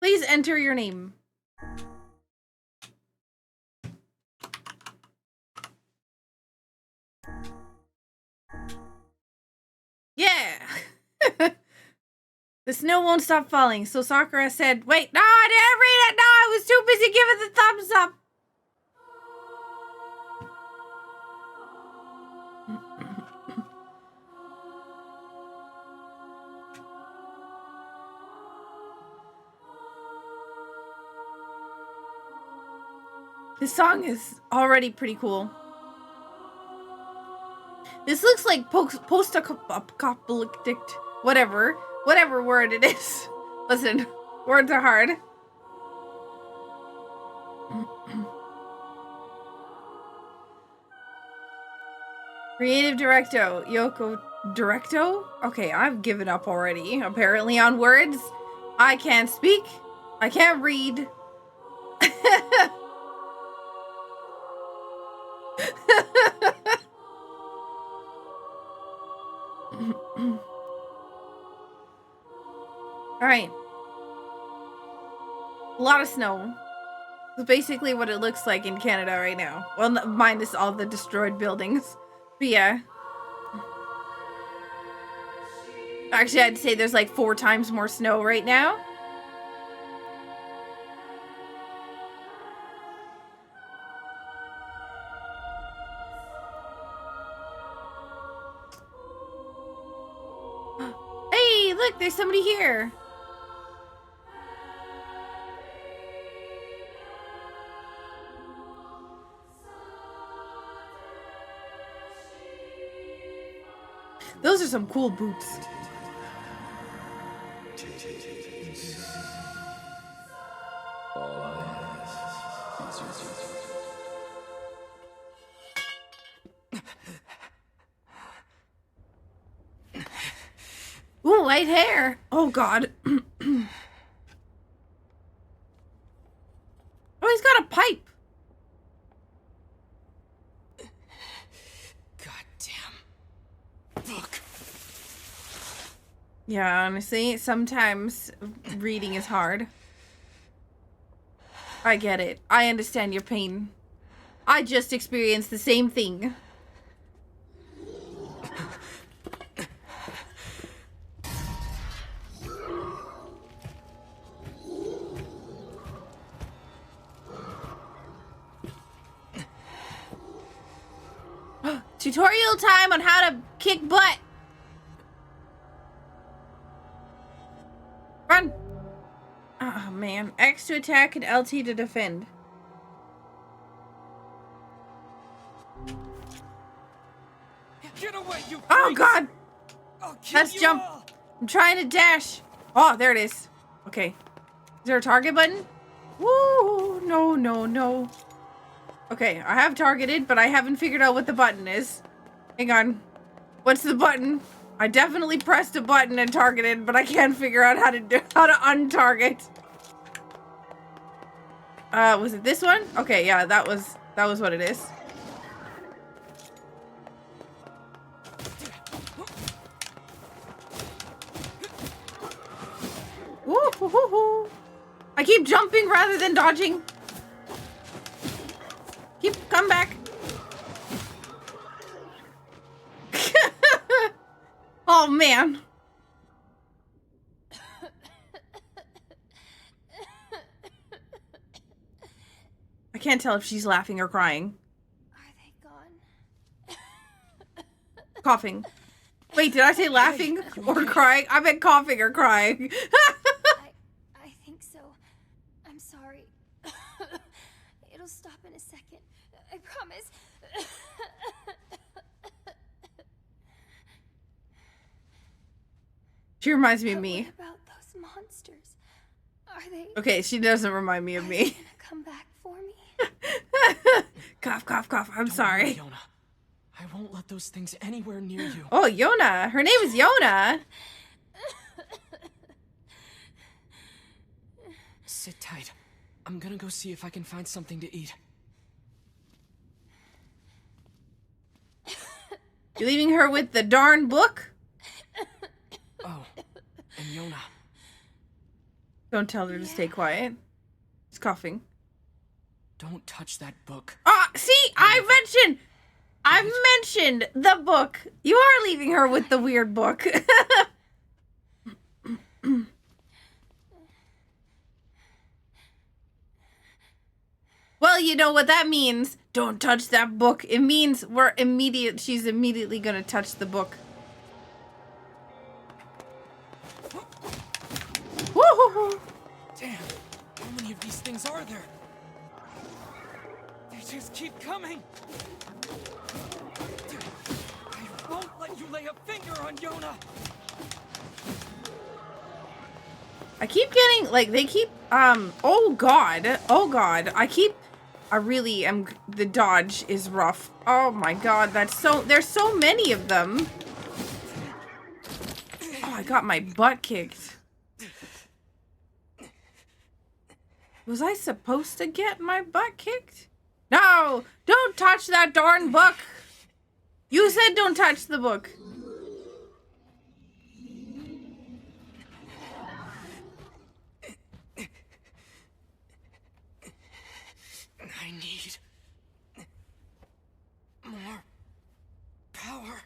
Please enter your name. Yeah! The snow won't stop falling, so Sakura said, wait, no, I didn't read it! No, I was too busy giving the thumbs up! This song is already pretty cool. This looks like post-apocalyptic, whatever word it is. Listen, words are hard. Creative Directo, Yoko Directo? Okay, I've given up already, apparently, on words. I can't speak. I can't read. Alright. A lot of snow. That's basically what it looks like in Canada right now. Well, minus all the destroyed buildings. But yeah. Actually, I'd say there's like 4 times more snow right now. Hey, look, there's somebody here. Those are some cool boots. Ooh, white hair. Oh, God. Oh, he's got a pipe. Book. Yeah, honestly, sometimes reading is hard. I get it. I understand your pain. I just experienced the same thing. Tutorial time on how to kick butt. Run. Oh, man. X to attack and LT to defend. Get away, you Oh, freaks! God. Let's jump. I'm trying to dash. Oh, there it is. Okay. Is there a target button? Woo. No, no, no. Okay, I have targeted, but I haven't figured out what the button is. Hang on. What's the button? I definitely pressed a button and targeted, but I can't figure out how to untarget. Was it this one? Okay, yeah, that was what it is. Woo, hoo, hoo, hoo. I keep jumping rather than dodging. Come back. Oh, man. I can't tell if she's laughing or crying. Are they gone? Coughing. Wait, did I say laughing or crying? I meant coughing or crying. I think so. I'm sorry. It'll stop in a second. I promise. She reminds me of me. What about those monsters? Are they Okay, she doesn't remind me of Are me. they gonna come back for me? Cough, cough, cough. I'm sorry. Yona. I won't let those things anywhere near you. Oh, Yona. Her name is Yona. Sit tight. I'm gonna go see if I can find something to eat. You leaving her with the darn book? Oh, and Yona. Don't tell her to stay quiet. She's coughing. Don't touch that book. Ah, see, I mentioned the book. You are leaving her with the weird book. Well, you know what that means. Don't touch that book. It means she's immediately gonna touch the book. Woohoo! Damn, how many of these things are there? They just keep coming. I won't let you lay a finger on Yona. I keep getting, like, they keep, oh god, I really am, the dodge is rough. Oh my god, there's so many of them. Oh, I got my butt kicked. Was I supposed to get my butt kicked? No, don't touch that darn book. You said don't touch the book. I need more power.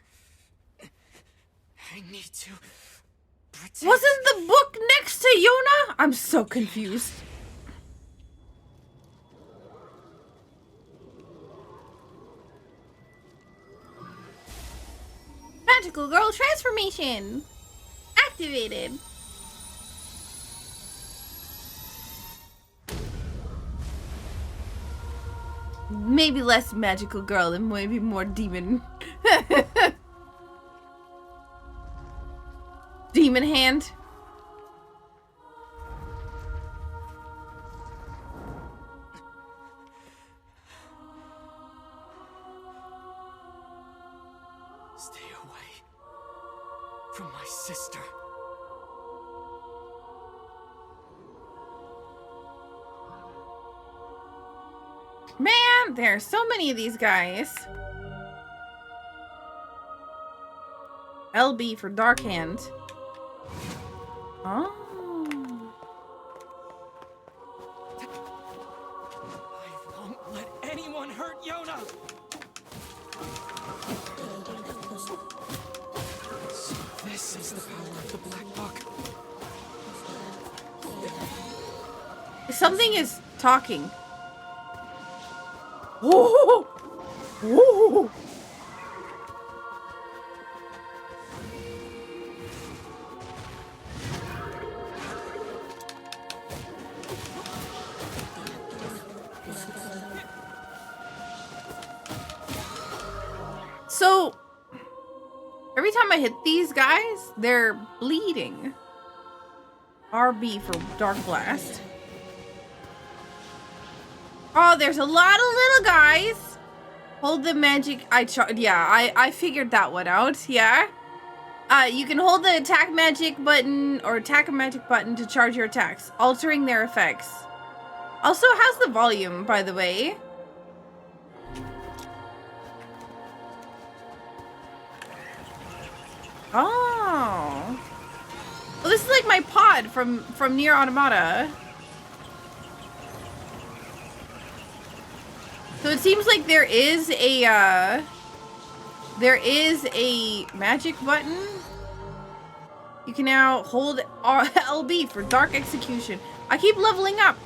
I need to protect. Wasn't the book next to Yona? I'm so confused. Magical girl transformation activated. Maybe less magical girl and maybe more demon. Demon hand. Stay away from my sister. Man, there are so many of these guys. LB for Dark Hand. Oh. I won't let anyone hurt Yona. So this is the power of the Black Book. Something is talking. Whoa! Whoa! So, every time I hit these guys, they're bleeding. RB for Dark Blast. Oh, there's a lot of little guys. Hold the magic. I figured that one out. Yeah. You can hold the attack magic button or attack a magic button to charge your attacks, altering their effects. Also, how's the volume, by the way? Oh. Well, this is like my pod from NieR Automata. So it seems like there is a magic button. You can now hold LB for Dark Execution. I keep leveling up.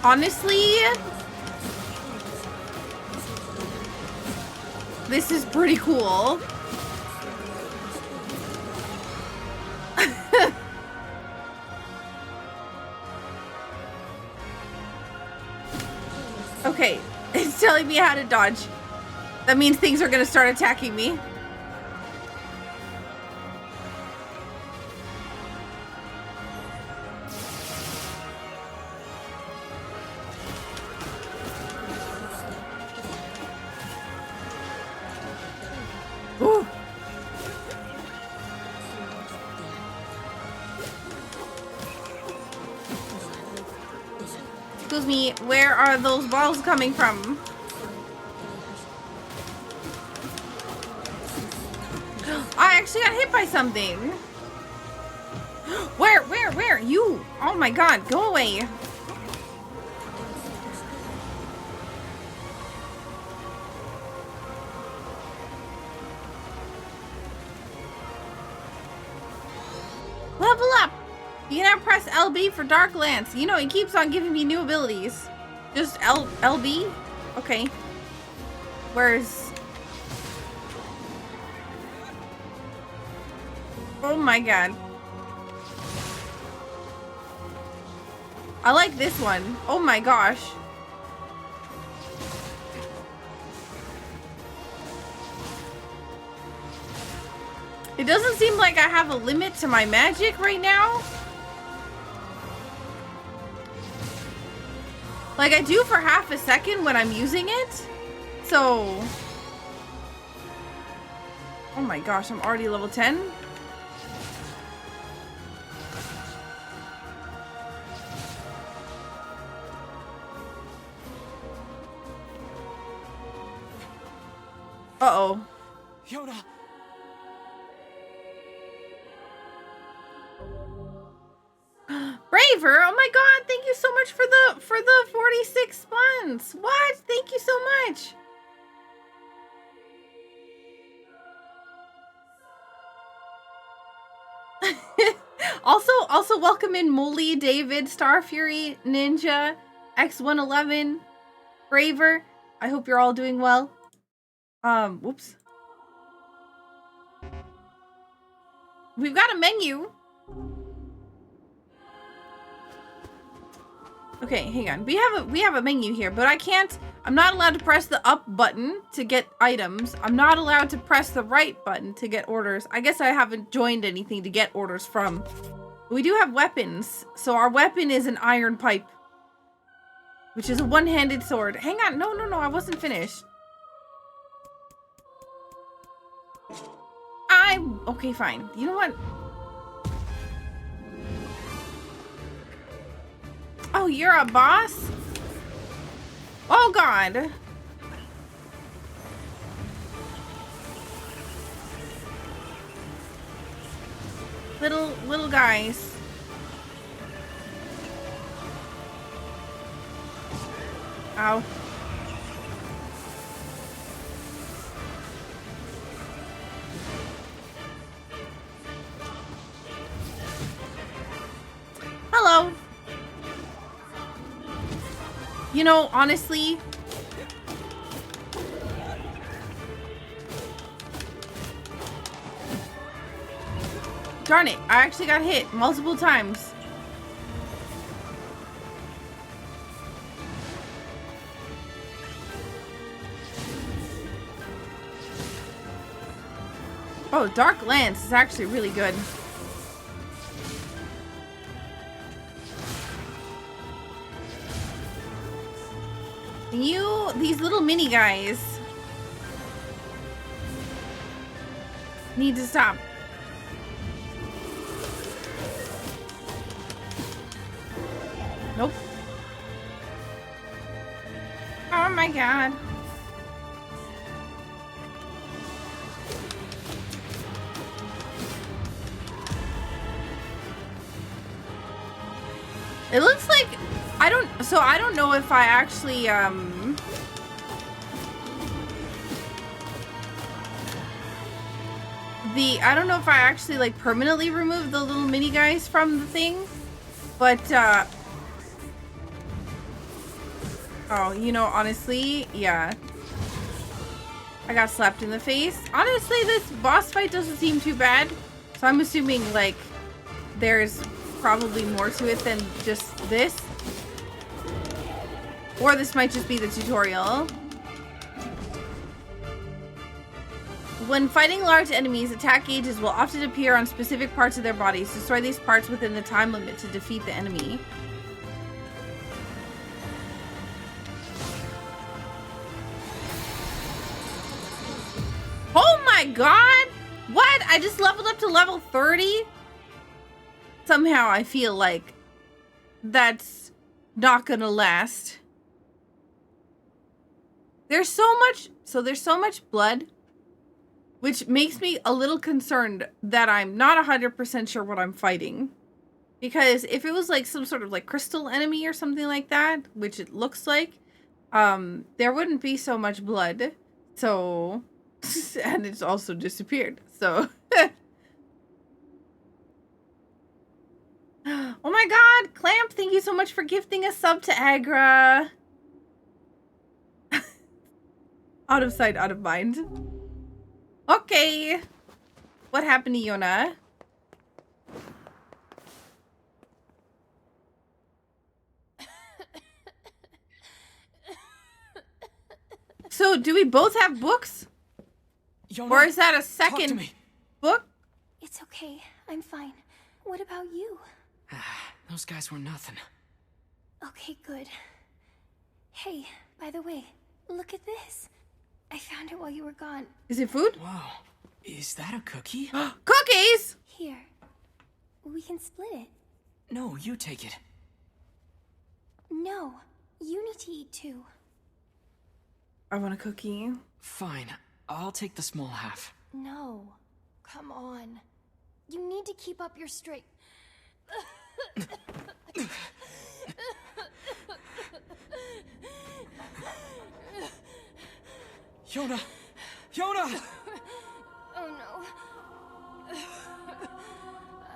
Honestly, this is pretty cool. Okay, it's telling me how to dodge. That means things are gonna start attacking me. Excuse me, where are those balls coming from? I actually got hit by something. Where? You! Oh my god, go away. Level up! You can now press LB for Dark Lance. You know, he keeps on giving me new abilities. Just LB? Okay. Where's... Oh my god. I like this one. Oh my gosh. It doesn't seem like I have a limit to my magic right now. Like I do for half a second when I'm using it. So... Oh my gosh, I'm already level 10. Uh-oh. Yoda. Braver, oh my god, thank you so much for the 46 months. What? Thank you so much. Also welcome in Molly, David, Star Fury, Ninja, X111, Braver. I hope you're all doing well. Whoops. We've got a menu. Okay, hang on. We have a menu here, but I'm not allowed to press the up button to get items. I'm not allowed to press the right button to get orders. I guess I haven't joined anything to get orders from. We do have weapons. So our weapon is an iron pipe, which is a one-handed sword. Hang on. No, I wasn't finished. Okay, fine. You know what? Oh, you're a boss? Oh, God. Little guys. Ow. Hello. You know, honestly, darn it, I actually got hit multiple times. Oh, Dark Lance is actually really good. These little mini guys need to stop. Nope. Oh my god. It looks like I don't know if I actually I don't know if I actually like permanently removed the little mini guys from the thing, but oh, you know, honestly, yeah, I got slapped in the face. Honestly, this boss fight doesn't seem too bad, so I'm assuming like there's probably more to it than just this, or this might just be the tutorial. When fighting large enemies, attack gauges will often appear on specific parts of their bodies. Destroy these parts within the time limit to defeat the enemy. Oh my god! What? I just leveled up to level 30? Somehow I feel like that's not gonna last. There's so much blood, which makes me a little concerned that I'm not 100% sure what I'm fighting. Because if it was like some sort of like crystal enemy or something like that, which it looks like, there wouldn't be so much blood. So, and it's also disappeared. So, oh my god, Clamp, thank you so much for gifting a sub to Agra. Out of sight, out of mind. Okay. What happened to Yona? So, do we both have books? Yona, Or is that a talk to second me. book? It's okay. I'm fine. What about you? Those guys were nothing. Okay, good. Hey, by the way, look at this. I found it while you were gone. Is it food? Wow. Is that a cookie? Cookies! Here. We can split it. No, you take it. No. You need to eat too. I want a cookie. Fine. I'll take the small half. No. Come on. You need to keep up your straight. Yona! Yona! Oh no.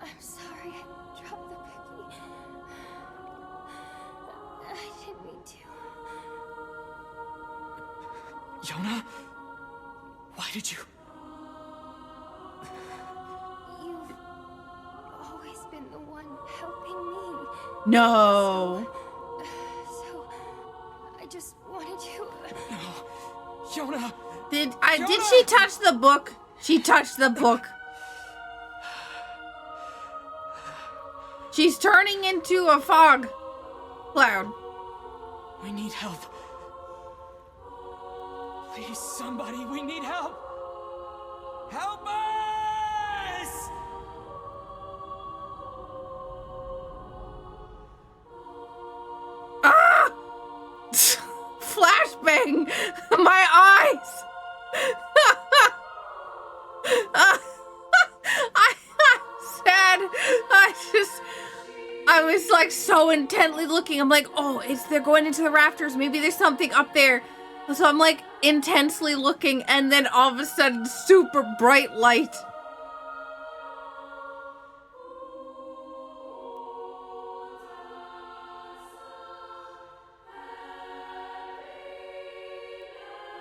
I'm sorry I dropped the cookie. I didn't mean to. Yona? Why did you? You've always been the one helping me. No. So I just wanted to. No. Yona! Did she touch the book? She touched the book. She's turning into a fog cloud. We need help. Please, somebody, we need help! Help us! Ah! Flashbang! My eyes! I'm sad. I was like so intently looking. I'm like, oh, they're going into the rafters. Maybe there's something up there. So I'm like intensely looking, and then all of a sudden, super bright light.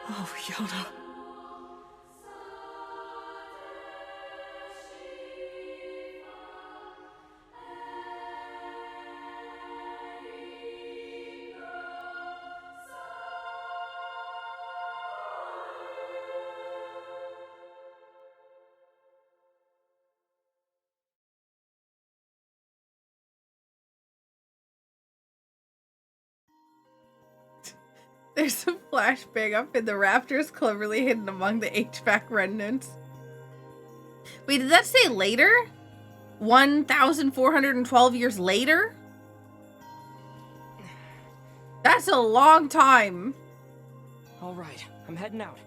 Oh, Yona. There's a flashbang up in the rafters, cleverly hidden among the HVAC remnants. Wait, did that say later? 1,412 years later? That's a long time. All right, I'm heading out.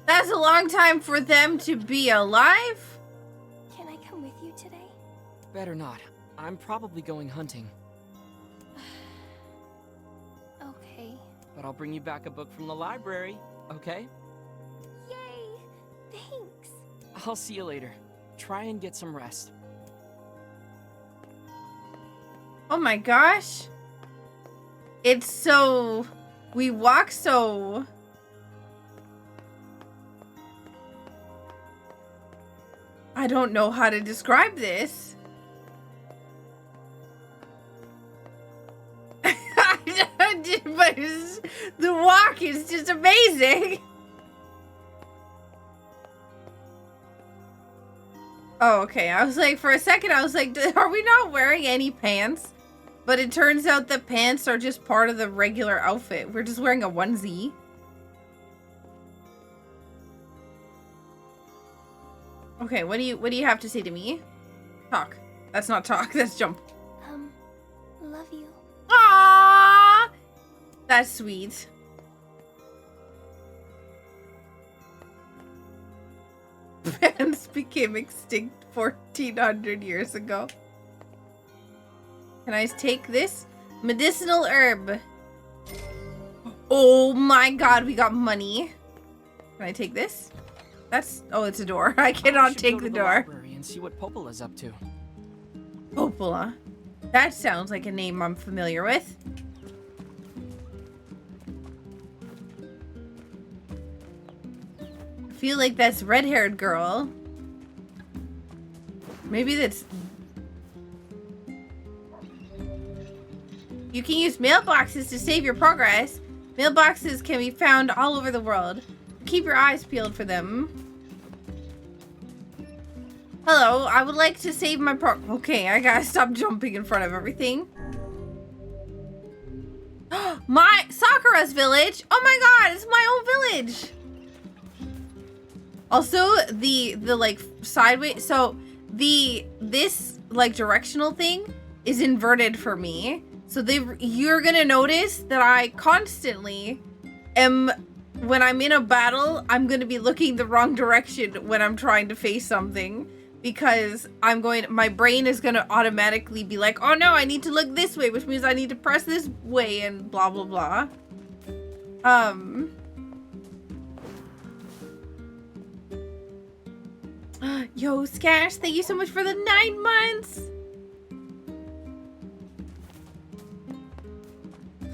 That's a long time for them to be alive? Can I come with you today? Better not. I'm probably going hunting. Okay. But I'll bring you back a book from the library, okay? Yay! Thanks. I'll see you later. Try and get some rest. Oh my gosh. It's so... We walk so... I don't know how to describe this. But the walk is just amazing. Oh, okay. I was like, for a second, I was like, are we not wearing any pants? But it turns out the pants are just part of the regular outfit. We're just wearing a onesie. Okay, what do you have to say to me? Talk. That's not talk, that's jump. Love you. Aww! That's sweet. Plants became extinct 1400 years ago. Can I take this? Medicinal herb. Oh my god, we got money. Can I take this? That's... Oh, it's a door. I cannot take the door. Library and see what Popola's up to. Popola? That sounds like a name I'm familiar with. I feel like that's red-haired girl. Maybe that's... You can use mailboxes to save your progress. Mailboxes can be found all over the world. Keep your eyes peeled for them. Hello, I would like to save my Okay, I gotta stop jumping in front of everything. My Sakura's village! Oh my god, it's my own village! Also, the like sideways, so this like directional thing is inverted for me. So you're gonna notice that I constantly am, when I'm in a battle, I'm gonna be looking the wrong direction when I'm trying to face something. Because my brain is gonna automatically be like, oh no, I need to look this way, which means I need to press this way and blah, blah, blah. Yo, Skash, thank you so much for the 9 months.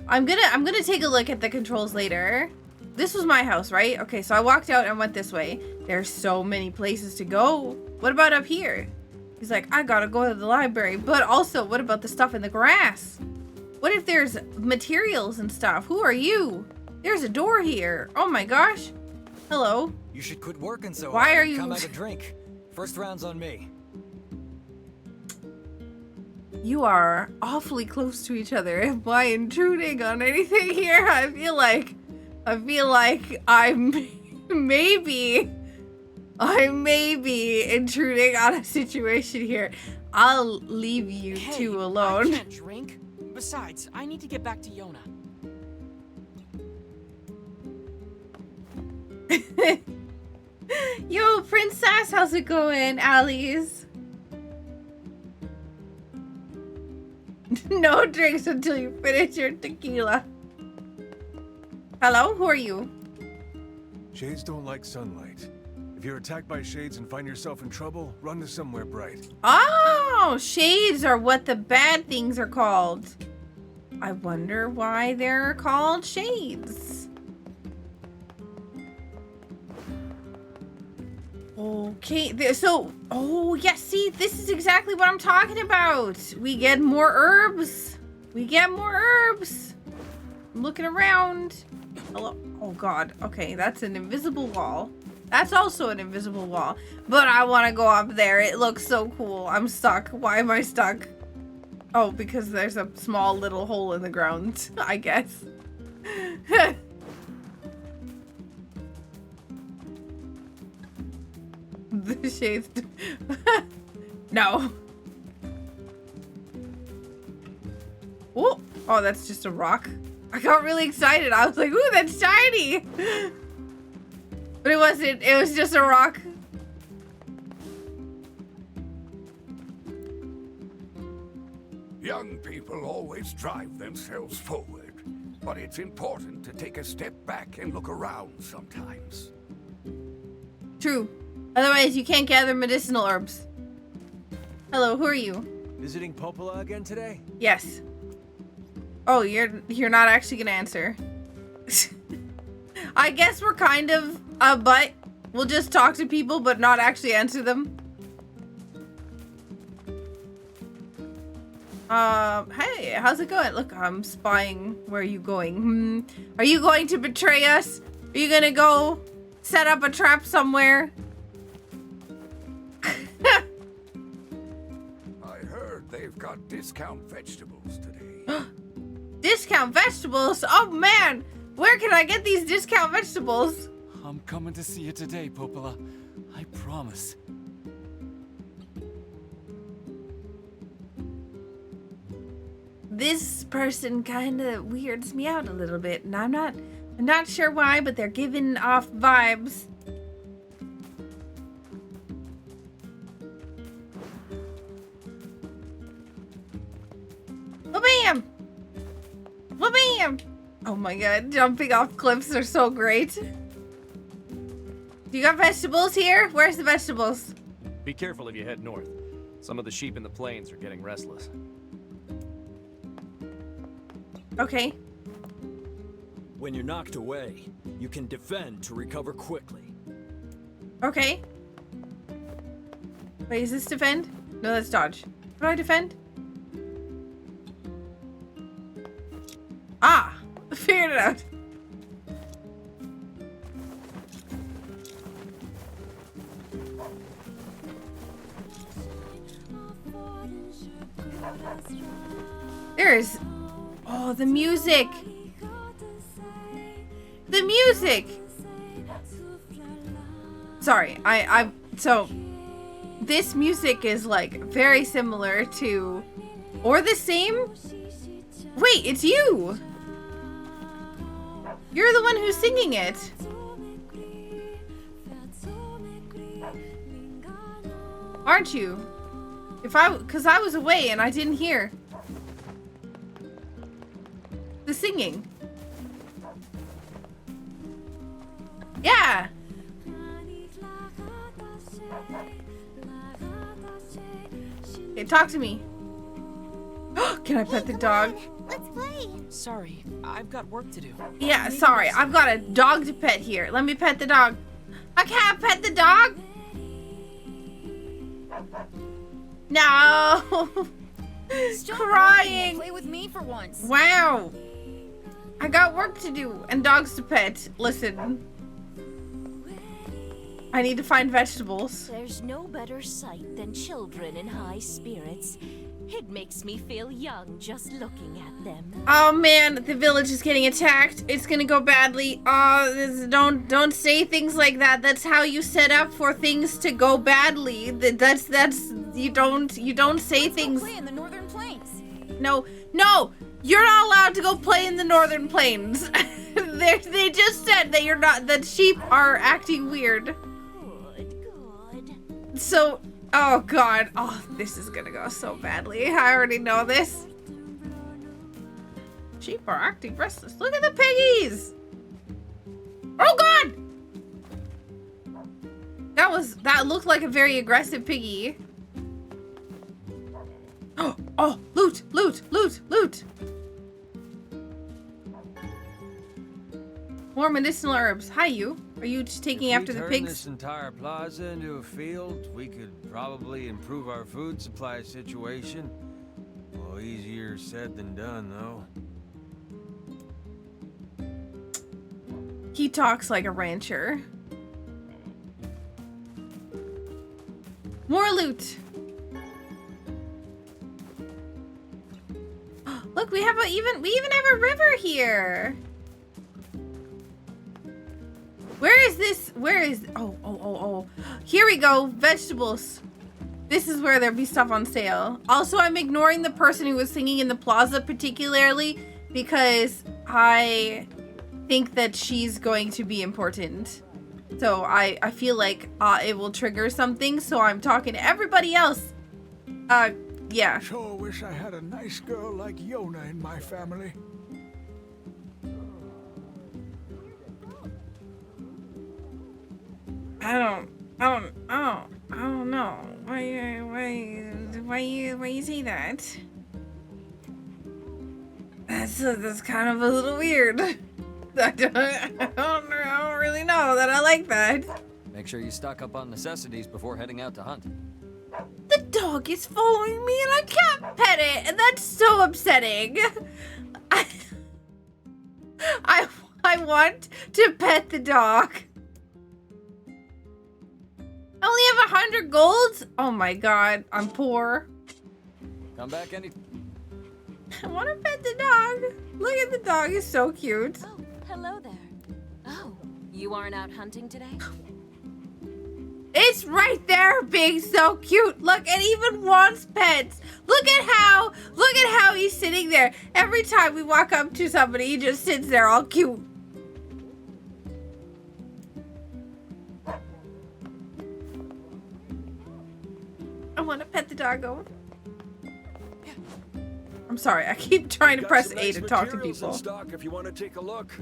I'm gonna take a look at the controls later. This was my house, right? Okay, so I walked out and went this way. There's so many places to go. What about up here? He's like, I gotta go to the library. But also, what about the stuff in the grass? What if there's materials and stuff? Who are you? There's a door here. Oh my gosh. Hello. You should quit working so Why hard. are you... Come have a drink. First round's on me. You are awfully close to each other. Am I intruding on anything here? I feel like I'm maybe intruding on a situation here. I'll leave you two alone. I can't drink. Besides, I need to get back to Yona. Yo, Princess, how's it going, Alice? No drinks until you finish your tequila. Hello, who are you? Shades don't like sunlight. If you're attacked by shades and find yourself in trouble, run to somewhere bright. Oh, shades are what the bad things are called. I wonder why they're called shades. Okay, so, oh, yes, see, this is exactly what I'm talking about. We get more herbs. We get more herbs. I'm looking around. Hello. Oh, God. Okay, that's an invisible wall. That's also an invisible wall. But I want to go up there. It looks so cool. I'm stuck. Why am I stuck? Oh, because there's a small little hole in the ground, I guess. The shades. No. Oh, oh, that's just a rock. I got really excited. I was like, ooh, that's shiny. But it wasn't. It was just a rock. Young people always drive themselves forward, but it's important to take a step back and look around sometimes. True. Otherwise, you can't gather medicinal herbs. Hello, who are you? Visiting Popola again today? Yes. Oh, you're not actually gonna answer. I guess we're kind of a butt. We'll just talk to people, but not actually answer them. Hey, how's it going? Look, I'm spying. Where are you going? Are you going to betray us? Are you gonna go set up a trap somewhere? I heard they've got discount vegetables today. Discount vegetables? Oh man, where can I get these discount vegetables? I'm coming to see you today, Popola. I promise. this person kind of weirds me out a little bit, and I'm not sure why, but they're giving off vibes. Bam! Bam! Oh my god, jumping off cliffs are so great. Do you got vegetables here? Where's the vegetables? Be careful if you head north. Some of the sheep in the plains are getting restless. Okay. When you're knocked away, you can defend to recover quickly. Okay. Wait, is this defend? No, that's dodge. How do I defend? Ah! Figured it out. There's... Oh, the music! The music! Sorry, so... This music is, like, very similar to... Or the same? Wait, it's you! You're the one who's singing it. Aren't you? Cause I was away and I didn't hear the singing. Yeah. Okay, talk to me. Can I pet the dog? Let's play. Sorry, I've got work to do. Yeah, sorry. I've got a dog to pet here. Let me pet the dog. I can't pet the dog. No. Crying. Play with me for once. Wow. I got work to do and dogs to pet. Listen. I need to find vegetables. There's no better sight than children in high spirits. It makes me feel young just looking at them. Oh man, the village is getting attacked. It's gonna go badly. Don't say things like that. That's how you set up for things to go badly. That's you don't say things. Play in the northern plains. No, you're not allowed to go play in the northern plains. They just said that you're not. That sheep are acting weird. Good. So. Oh god. Oh, this is gonna go so badly. I already know this. Sheep are acting restless. Look at the piggies! Oh god! That looked like a very aggressive piggy. Oh, loot! More medicinal herbs. Hi, you. Are you just taking after the If we pigs? turn this entire plaza into a field, we could probably improve our food supply situation. Well, easier said than done, though. He talks like a rancher. More loot. Look, we even have a river here. Where is this? Where is... Oh. Here we go. Vegetables. This is where there'll be stuff on sale. Also, I'm ignoring the person who was singing in the plaza particularly because I think that she's going to be important. So I feel like it will trigger something. So I'm talking to everybody else. Yeah. Sure wish I had a nice girl like Yona in my family. I don't know. Why you say that? That's kind of a little weird. I don't really know that I like that. Make sure you stock up on necessities before heading out to hunt. The dog is following me and I can't pet it, and that's so upsetting. I want to pet the dog. I only have 100 golds? Oh my god, I'm poor. Come back any... I want to pet the dog. Look at the dog, he's so cute. Oh, hello there. Oh, you aren't out hunting today? It's right there being so cute. Look, it even wants pets. Look at how he's sitting there. Every time we walk up to somebody, he just sits there all cute. I want to pet the doggo. I'm sorry, I keep trying to press A to talk to people. Stock if you want to take a look.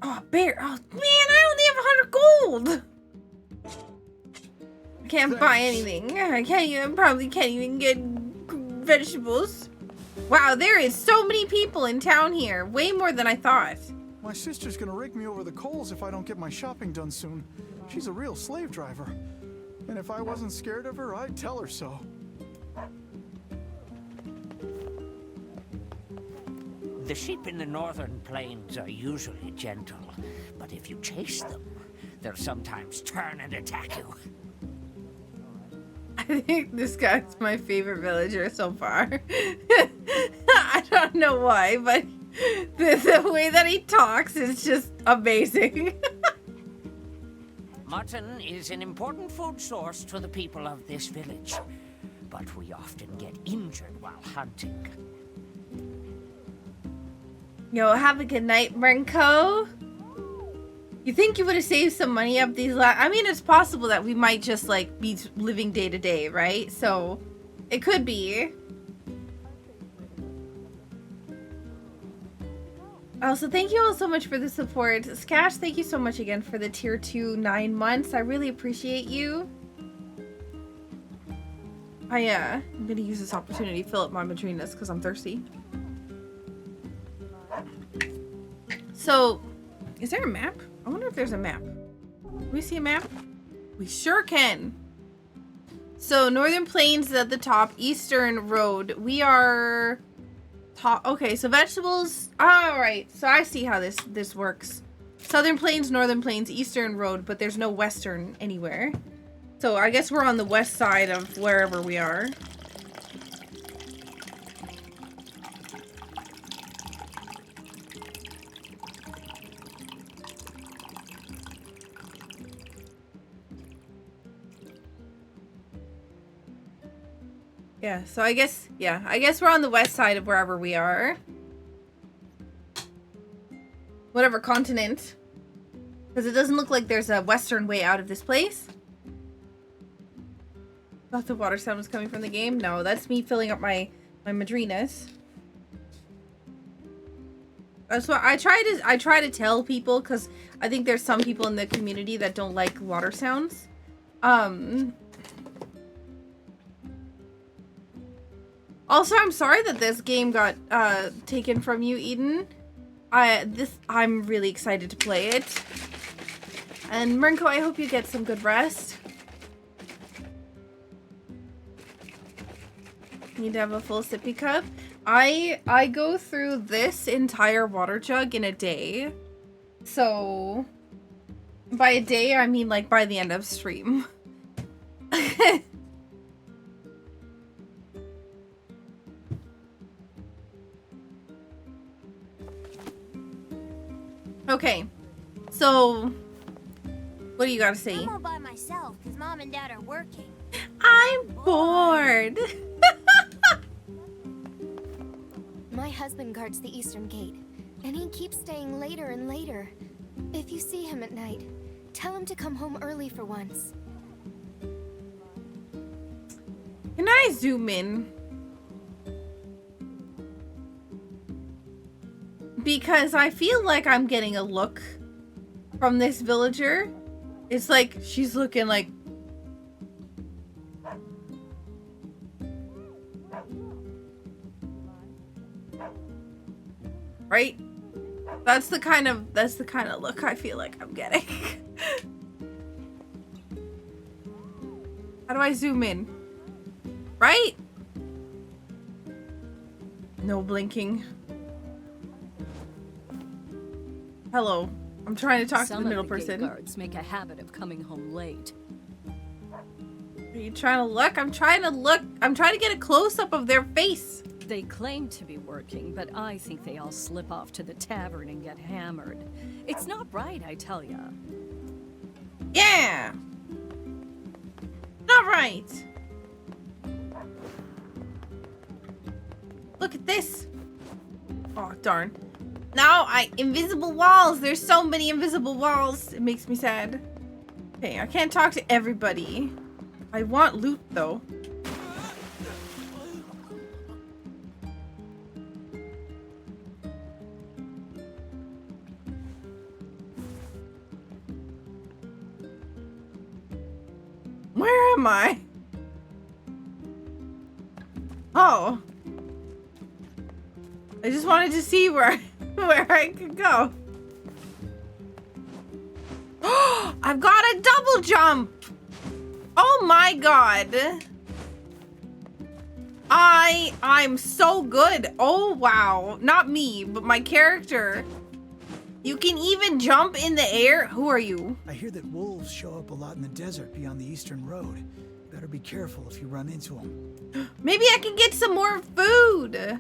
Oh, bear. Oh, man, I only have 100 gold. I can't buy anything. I probably can't even get vegetables. Wow, there is so many people in town here. Way more than I thought. My sister's gonna rake me over the coals if I don't get my shopping done soon. She's a real slave driver. And if I wasn't scared of her, I'd tell her so. The sheep in the northern plains are usually gentle, but if you chase them, they'll sometimes turn and attack you. I think this guy's my favorite villager so far. I don't know why, but the way that he talks is just amazing. Mutton is an important food source to the people of this village, but we often get injured while hunting. Yo, have a good night, Brinko. You think you would have saved some money up these I mean, it's possible that we might just, like, be living day to day, right? So, it could be. Also, thank you all so much for the support. Skash, thank you so much again for the tier 2 9 months. I really appreciate you. I'm gonna use this opportunity to fill up my Madrinas because I'm thirsty. So, is there a map? I wonder if there's a map. Can we see a map? We sure can. So, Northern Plains is at the top. Eastern Road. We are... top. Okay, so vegetables. Alright, so I see how this works. Southern Plains, Northern Plains, Eastern Road, but there's no Western anywhere. So, I guess we're on the west side of wherever we are. Yeah, so I guess we're on the west side of wherever we are. Whatever continent. Because it doesn't look like there's a western way out of this place. Thought the water sound was coming from the game. No, that's me filling up my Madrinas. That's what I try to tell people, because I think there's some people in the community that don't like water sounds. Also, I'm sorry that this game got taken from you, Eden. I'm really excited to play it. And Mrinko, I hope you get some good rest. Need to have a full sippy cup. I go through this entire water jug in a day. So by a day, I mean like by the end of stream. Okay, so what do you gotta say? I'm all by myself because Mom and Dad are working. I'm bored. My husband guards the eastern gate, and he keeps staying later and later. If you see him at night, tell him to come home early for once. Can I zoom in? Because I feel like I'm getting a look from this villager. It's like she's looking like... Right? That's the kind of look I feel like I'm getting. How do I zoom in? Right? No blinking. Hello. I'm trying to talk to the middle person. Gate guards make a habit of coming home late. Are you trying to look? I'm trying to look. I'm trying to get a close-up of their face. They claim to be working, but I think they all slip off to the tavern and get hammered. It's not right, I tell ya. Yeah! Alright! Look at this! Oh, darn. Now, invisible walls! There's so many invisible walls! It makes me sad. Okay, I can't talk to everybody. I want loot, though. Where am I? Oh. I just wanted to see where I could go. I've got a double jump. Oh my god. I'm so good. Oh wow. Not me, but my character. You can even jump in the air. Who are you? I hear that wolves show up a lot in the desert beyond the eastern road. Better be careful if you run into them. Maybe I can get some more food.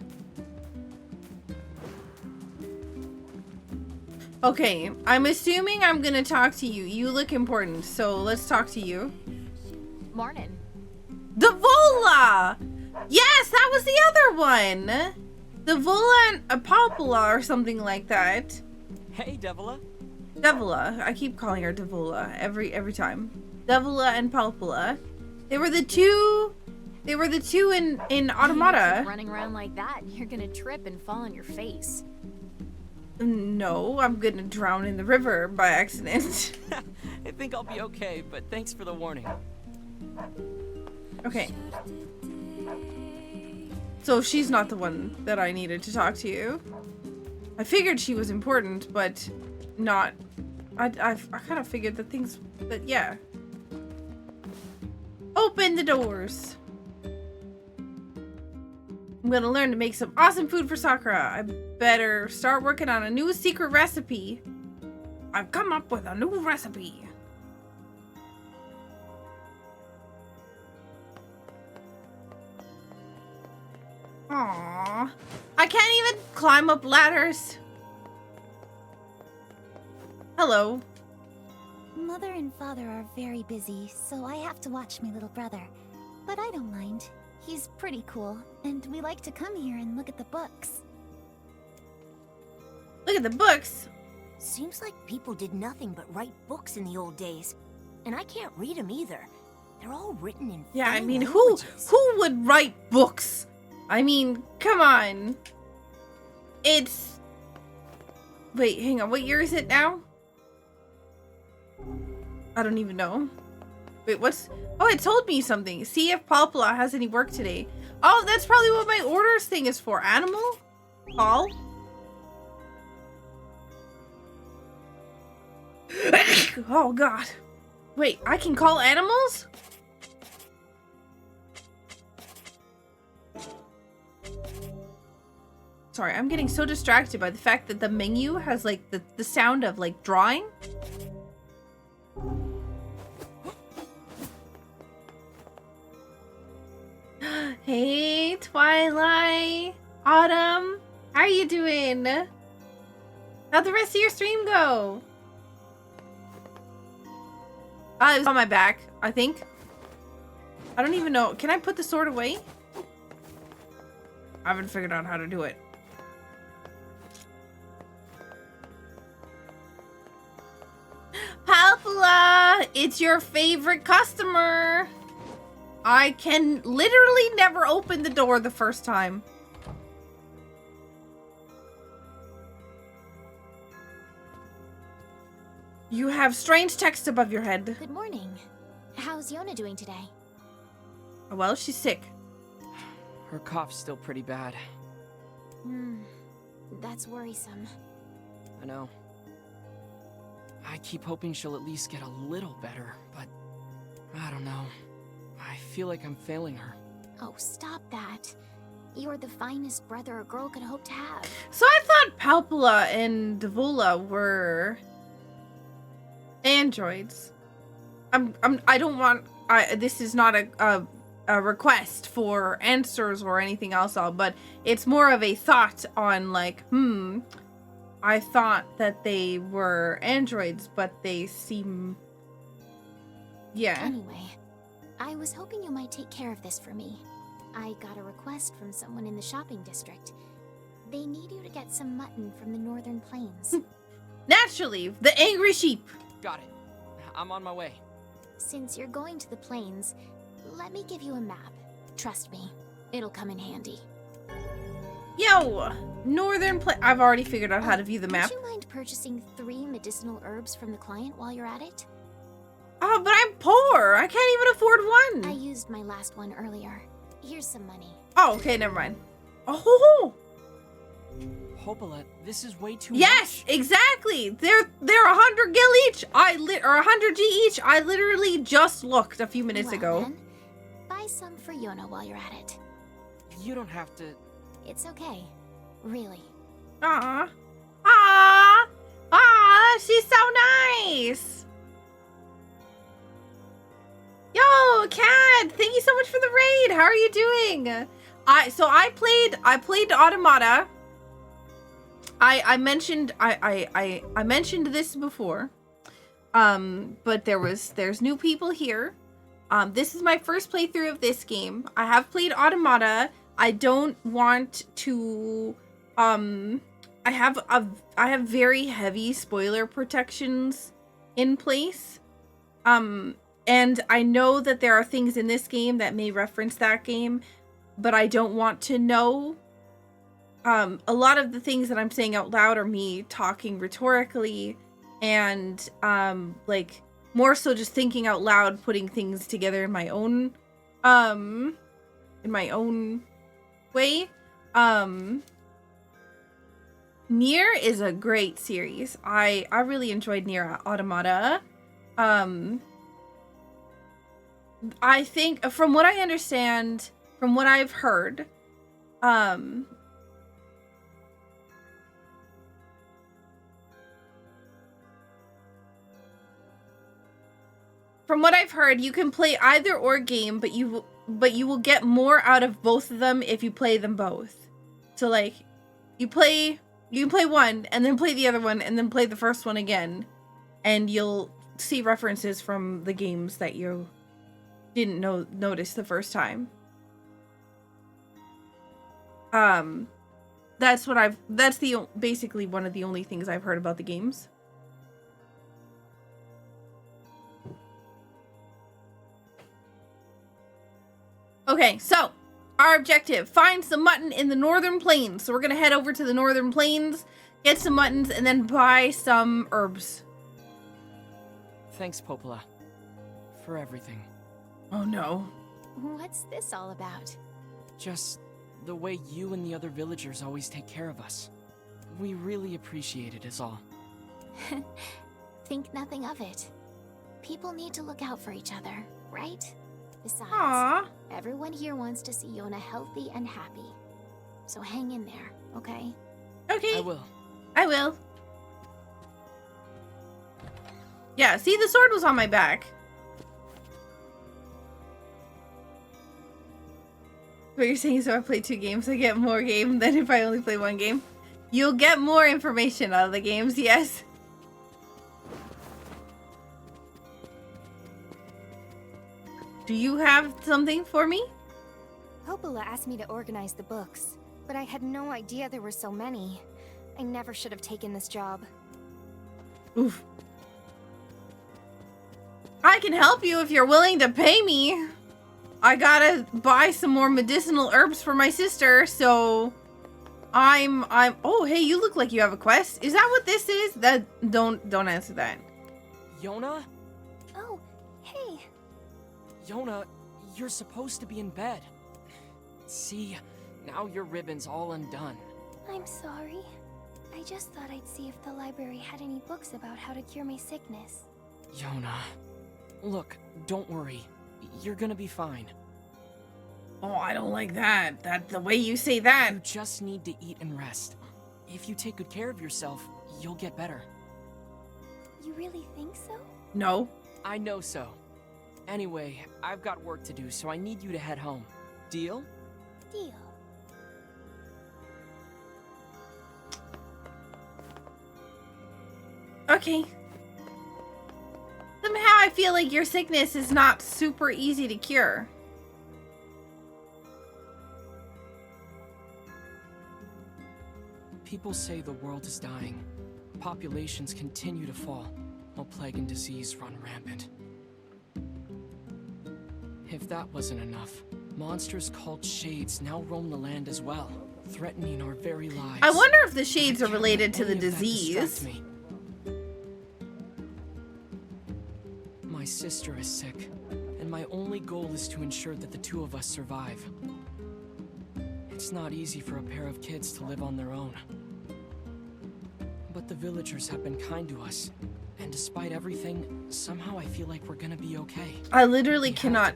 Okay, I'm assuming I'm gonna talk to you. You look important, so let's talk to you. Morning. Devola! Yes, that was the other one. Devola and Apalpula or something like that. Hey, Devola. Devola. I keep calling her Devola every time. Devola and Palpula. They were the two in Automata. Keep running around like that, you're gonna trip and fall on your face. No, I'm gonna drown in the river by accident. I think I'll be okay, but thanks for the warning. Okay. So she's not the one that I needed to talk to you. I figured she was important, but not... I kind of figured that things... that, yeah. Open the doors. I'm gonna learn to make some awesome food for Sakura. I better start working on a new secret recipe. I've come up with a new recipe. Aww. I can't even climb up ladders. Hello. Mother and father are very busy, so I have to watch my little brother. But I don't mind. He's pretty cool, and we like to come here and look at the books. Look at the books? Seems like people did nothing but write books in the old days. And I can't read them either. They're all written in Yeah, I funny mean, languages. who would write books? I mean, come on. It's... Wait, hang on. What year is it now? I don't even know. Wait, what's... Oh, it told me something. See if Palpula has any work today. Oh, that's probably what my orders thing is for. Animal? Paul? Oh, God. Wait, I can call animals? Sorry, I'm getting so distracted by the fact that the menu has, like, the sound of, like, drawing. Hey, Twilight, Autumn, how are you doing? How'd the rest of your stream go? It was on my back, I think. I don't even know. Can I put the sword away? I haven't figured out how to do it. Palpula, it's your favorite customer. I can literally never open the door the first time. You have strange text above your head. Good morning. How's Yona doing today? Well, she's sick. Her cough's still pretty bad. That's worrisome. I know. I keep hoping she'll at least get a little better, but I don't know. I feel like I'm failing her. Oh, stop that. You're the finest brother a girl could hope to have. So I thought Palpula and Devola were androids. I don't want... this is not a request for answers or anything else, but it's more of a thought on, like, I thought that they were androids, but they seem Yeah. Anyway, I was hoping you might take care of this for me. I got a request from someone in the shopping district. They need you to get some mutton from the northern plains. Naturally, the angry sheep. Got it. I'm on my way. Since you're going to the plains, let me give you a map. Trust me, it'll come in handy. Yo, I've already figured out how to view the map. Would you mind purchasing 3 medicinal herbs from the client while you're at it? Oh, but I'm poor. I can't even afford one. I used my last one earlier. Here's some money. Oh, okay, never mind. Oh. Hopola, this is way too Yes, much. exactly. They're 100 gil each. Or 100 G each. I literally just looked a few minutes ago. Then, buy some for Yona while you're at it. You don't have to. It's okay. Really. Aww. Aww. Aww, she's so nice. Yo, Kat, thank you so much for the raid. How are you doing? I played Automata. I mentioned I mentioned this before. But there's new people here. This is my first playthrough of this game. I have played Automata. I don't want to I have very heavy spoiler protections in place. And I know that there are things in this game that may reference that game, but I don't want to know. A lot of the things that I'm saying out loud are me talking rhetorically and like more so just thinking out loud, putting things together in my own way. NieR is a great series. I really enjoyed NieR Automata. I think from what I understand, from what I've heard, from what I've heard, you can play either or game, but you will get more out of both of them if you play them both. So like, you can play one and then play the other one and then play the first one again, and you'll see references from the games that you didn't notice the first time. That's basically one of the only things I've heard about the games. Okay, so our objective, find some mutton in the northern plains. So we're gonna head over to the northern plains, get some muttons, and then buy some herbs. Thanks, Popola, for everything. Oh no. What's this all about? Just the way you and the other villagers always take care of us. We really appreciate it is all. Think nothing of it. People need to look out for each other, right? Besides, Aww. Everyone here wants to see Yona healthy and happy. So hang in there, okay? Okay. I will. I will. Yeah, see, the sword was on my back. What you're saying is if I play 2 games, I get more game than if I only play 1 game. You'll get more information out of the games, yes. Do you have something for me? Popola asked me to organize the books, but I had no idea there were so many. I never should have taken this job. Oof. I can help you if you're willing to pay me. I gotta buy some more medicinal herbs for my sister, so oh, hey, you look like you have a quest. Is that what this is? Don't answer that. Yona? Oh, hey. Yona, you're supposed to be in bed. See, now your ribbon's all undone. I'm sorry. I just thought I'd see if the library had any books about how to cure my sickness. Yona, look, don't worry. You're gonna be fine. Oh, I don't like that. That the way you say that. You just need to eat and rest. If you take good care of yourself, you'll get better. You really think so? No. I know so. Anyway, I've got work to do, so I need you to head home. Deal? Deal. Okay. Somehow I feel like your sickness is not super easy to cure. People say the world is dying. Populations continue to fall, while plague and disease run rampant. If that wasn't enough, monsters called Shades now roam the land as well, threatening our very lives. I wonder if the Shades are related to the disease. My sister is sick, and my only goal is to ensure that the two of us survive. It's not easy for a pair of kids to live on their own. But the villagers have been kind to us, and despite everything, somehow I feel like we're gonna be okay. I literally cannot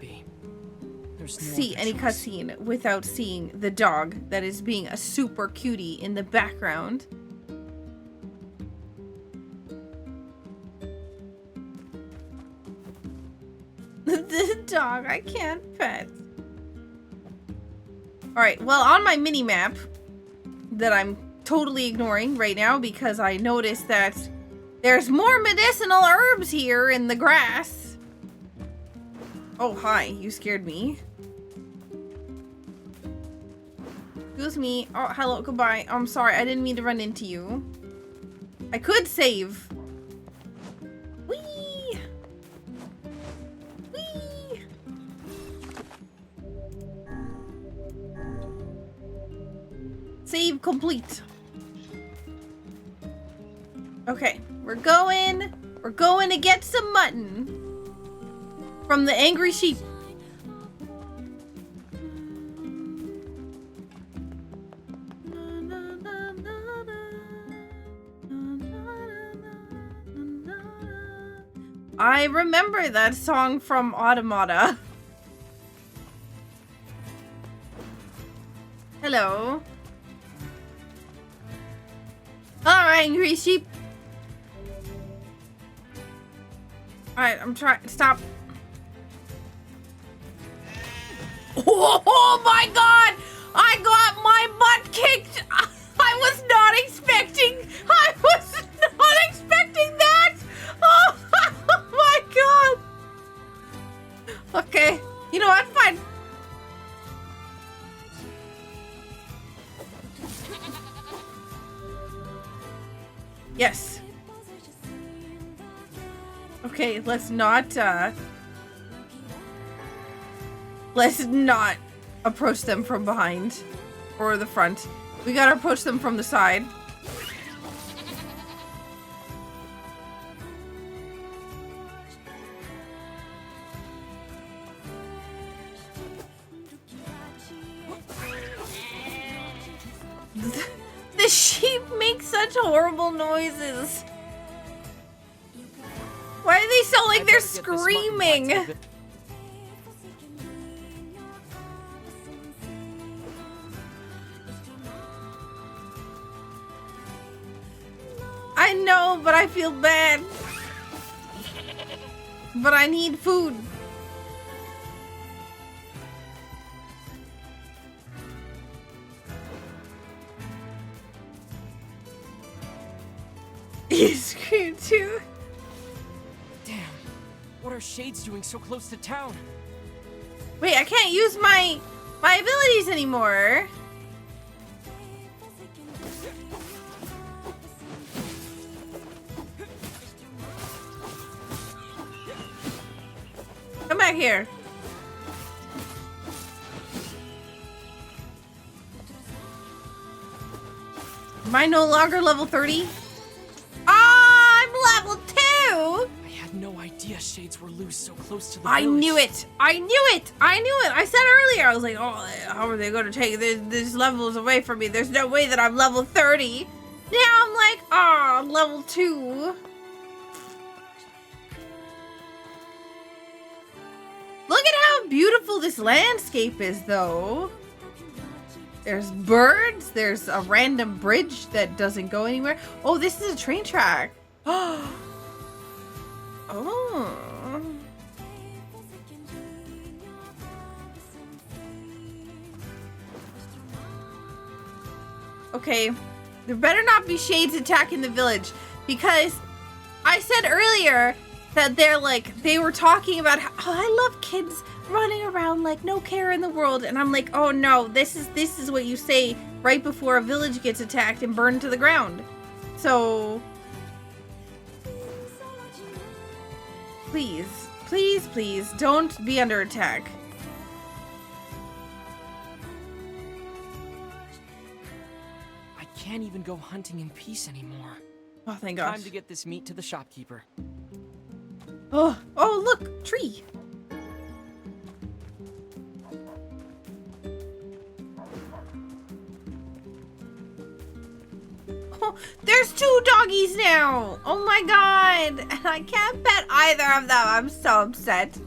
There's no see other any choice. cutscene without seeing the dog that is being a super cutie in the background. The dog I can't pet. Alright, well, on my mini map that I'm totally ignoring right now because I noticed that there's more medicinal herbs here in the grass. Oh, hi. You scared me. Excuse me. Oh, hello. Goodbye. I'm sorry. I didn't mean to run into you. I could save. Whee! Whee! Save complete. Okay, we're going to get some mutton from the angry sheep. I remember that song from Automata. Hello. Alright, angry sheep. Alright, I'm trying. Stop. Oh my god! I got my butt kicked! I was not expecting that! Oh my god! Okay, you know what? Fine. Yes. Okay, let's not approach them from behind or the front. We gotta approach them from the side. The sheep make such horrible noises. Why do they sound like they're screaming? I know, but I feel bad. But I need food. You scream too? Damn. What are Shades doing so close to town? Wait, I can't use my abilities anymore. Come back here. Am I no longer level 30? I'm level 2! I had no idea Shades were loose so close to the I village. knew it! I knew it! I knew it! I said earlier, I was like, oh, how are they going to take these levels away from me? There's no way that I'm level 30. Now I'm like, oh, level 2. Look at how beautiful this landscape is, though. There's birds. There's a random bridge that doesn't go anywhere. Oh, this is a train track. Oh. Okay. There better not be Shades attacking the village, because I said earlier that they were talking about how, oh, I love kids running around like no care in the world, and I'm like, oh no, this is what you say right before a village gets attacked and burned to the ground. So please, please, please don't be under attack. I can't even go hunting in peace anymore. Oh, thank gosh. Time to get this meat to the shopkeeper. Oh, look, tree. Oh, there's 2 doggies now. Oh my god. And I can't pet either of them. I'm so upset.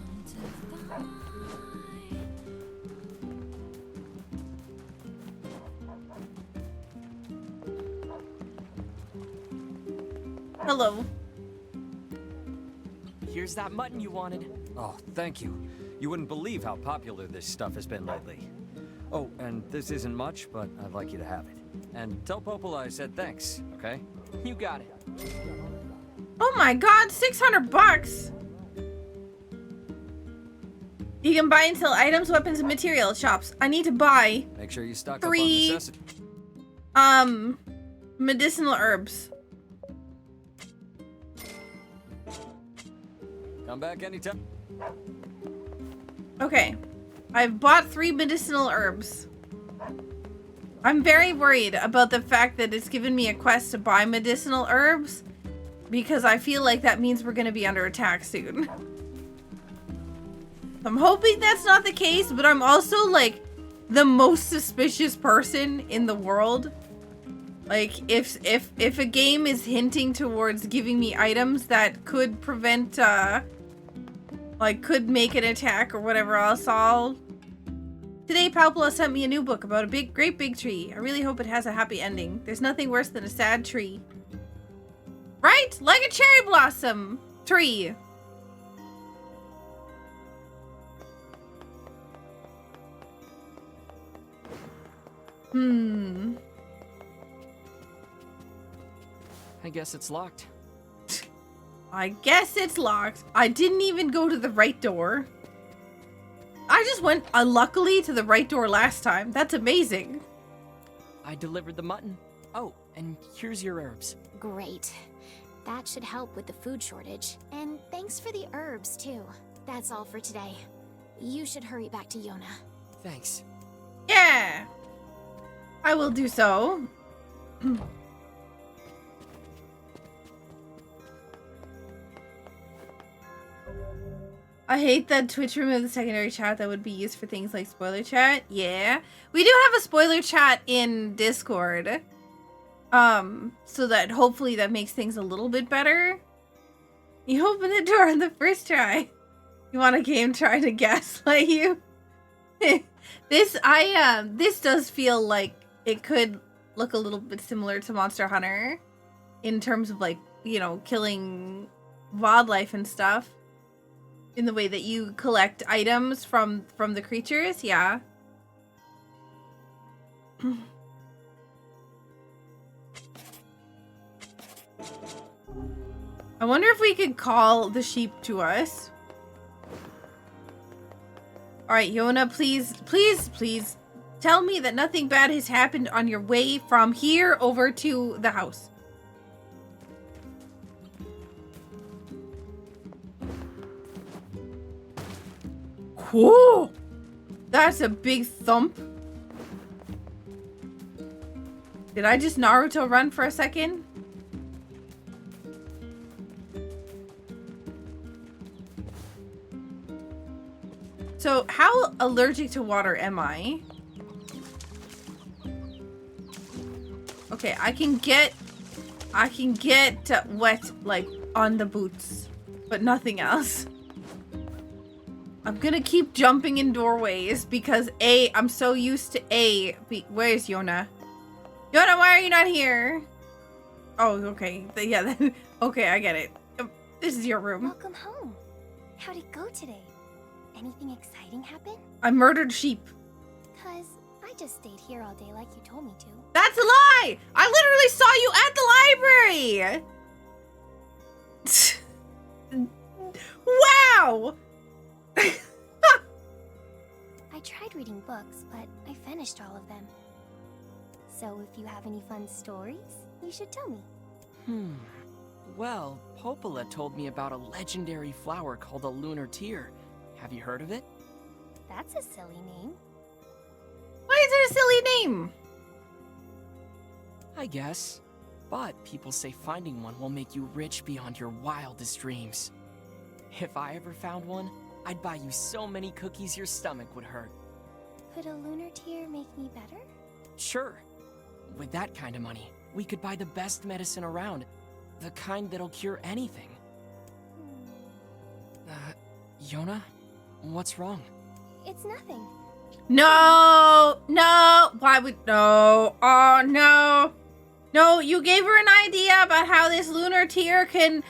Hello. Here's that mutton you wanted. Oh, thank you. You wouldn't believe how popular this stuff has been lately. Oh, and this isn't much, but I'd like you to have it. And tell Popola I said thanks, okay? You got it. Oh my god, 600 bucks. You can buy and sell items, weapons, and material shops. I need to buy Make sure you stock 3 up on necessities. medicinal herbs. Come back anytime. Okay. I've bought 3 medicinal herbs. I'm very worried about the fact that it's given me a quest to buy medicinal herbs, because I feel like that means we're going to be under attack soon. I'm hoping that's not the case, but I'm also like the most suspicious person in the world. Like if a game is hinting towards giving me items that could prevent like could make an attack or whatever else, Today Popola sent me a new book about a great big tree. I really hope it has a happy ending. There's nothing worse than a sad tree. Right? Like a cherry blossom tree. I guess it's locked. I guess it's locked. I didn't even go to the right door. I just went, luckily, to the right door last time. That's amazing. I delivered the mutton. Oh, and here's your herbs. Great. That should help with the food shortage. And thanks for the herbs, too. That's all for today. You should hurry back to Yona. Thanks. Yeah. I will do so. I hate that Twitch removed the secondary chat that would be used for things like spoiler chat. Yeah. We do have a spoiler chat in Discord. So that hopefully that makes things a little bit better. You open the door on the first try. You want a game trying to gaslight you? This does feel like it could look a little bit similar to Monster Hunter in terms of, like, you know, killing wildlife and stuff. In the way that you collect items from the creatures, yeah. I wonder if we could call the sheep to us. Alright, Yona, please, please, please tell me that nothing bad has happened on your way from here over to the house. Whoa! That's a big thump. Did I just Naruto run for a second? So, how allergic to water am I? Okay, I can get wet, like, on the boots, but nothing else. I'm gonna keep jumping in doorways because I'm so used to where's Yona? Yona, why are you not here? Oh, okay. Yeah, okay, I get it. This is your room. Welcome home. How'd it go today? Anything exciting happen? I murdered sheep. 'Cause I just stayed here all day like you told me to. That's a lie! I literally saw you at the library! no! I tried reading books, but I finished all of them. So if you have any fun stories, you should tell me. Well, Popola told me about a legendary flower called a lunar tear. Have you heard of it? That's a silly name. Why is it a silly name? I guess. But people say finding one will make you rich beyond your wildest dreams. If I ever found one, I'd buy you so many cookies your stomach would hurt. Could a lunar tear make me better? Sure. With that kind of money, we could buy the best medicine around. The kind that'll cure anything. Yona? What's wrong? It's nothing. No! No! Why would... No! Oh, no! No, you gave her an idea about how this lunar tear can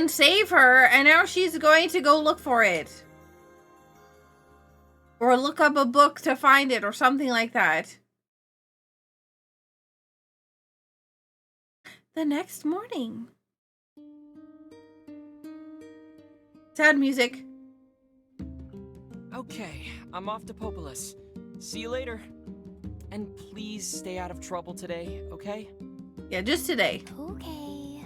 save her, and now she's going to go look for it. Or look up a book to find it, or something like that. The next morning. Sad music. Okay, I'm off to Popolis. See you later. And please stay out of trouble today, okay? Yeah, just today. Okay.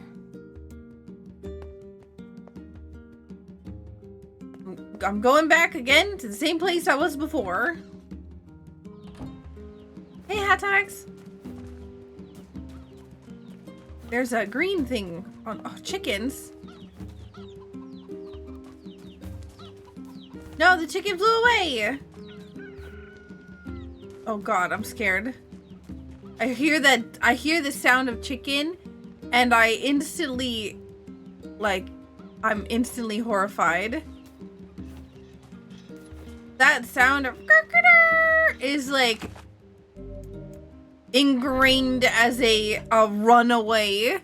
I'm going back again to the same place I was before. Hey, hot dogs. There's a green thing on chickens. No, the chicken flew away. Oh God, I'm scared. I hear the sound of chicken, and I'm instantly horrified. That sound of is like ingrained as a runaway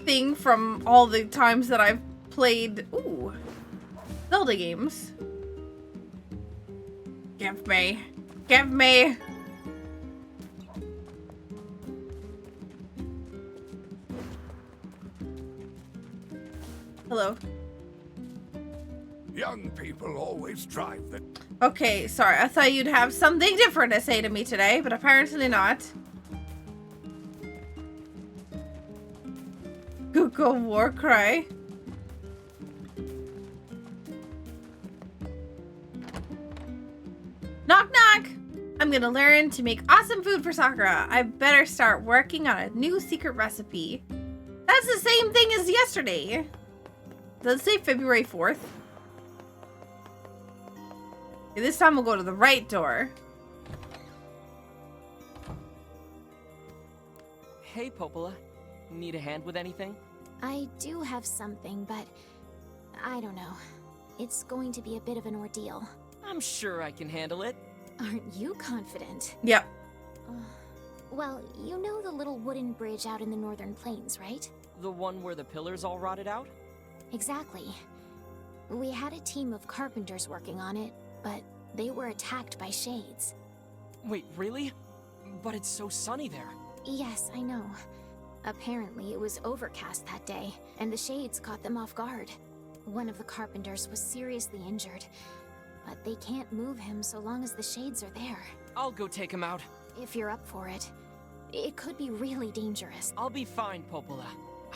thing from all the times that I've played Zelda games. Give me. Give me. Hello. Young people always drive the... Okay, sorry. I thought you'd have something different to say to me today, but apparently not. Google war cry. Knock knock! I'm gonna learn to make awesome food for Sakura. I better start working on a new secret recipe. That's the same thing as yesterday. Does it say February 4th? Okay, this time we'll go to the right door. Hey, Popola. Need a hand with anything? I do have something, but I don't know. It's going to be a bit of an ordeal. I'm sure I can handle it. Aren't you confident? Yep. Well, you know the little wooden bridge out in the northern plains, right? The one where the pillars all rotted out? Exactly. We had a team of carpenters working on it, but they were attacked by shades. Wait, really? But it's so sunny there. Yes, I know. Apparently it was overcast that day, and the shades caught them off guard. One of the carpenters was seriously injured, but they can't move him so long as the shades are there. I'll go take him out. If you're up for it. It could be really dangerous. I'll be fine, Popola.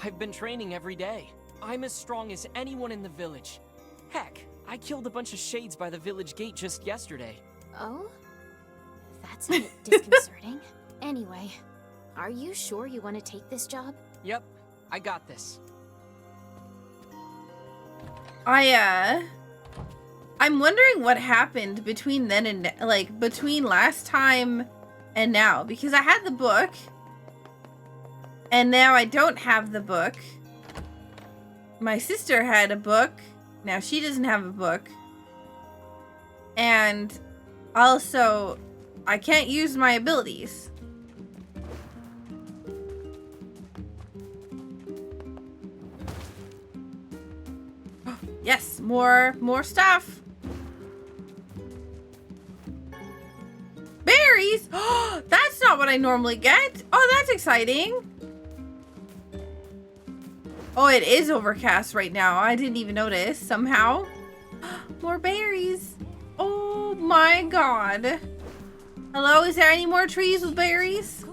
I've been training every day. I'm as strong as anyone in the village. Heck, I killed a bunch of shades by the village gate just yesterday. Oh? That's a bit disconcerting. Anyway, are you sure you want to take this job? Yep, I got this. I'm wondering what happened between then and between last time and now, because I had the book and now I don't have the book. My sister had a book. Now she doesn't have a book. And also, I can't use my abilities. Yes, more stuff. Berries? Oh, that's not what I normally get. Oh, that's exciting. Oh, it is overcast right now. I didn't even notice somehow. More berries. Oh my god. Hello, is there any more trees with berries?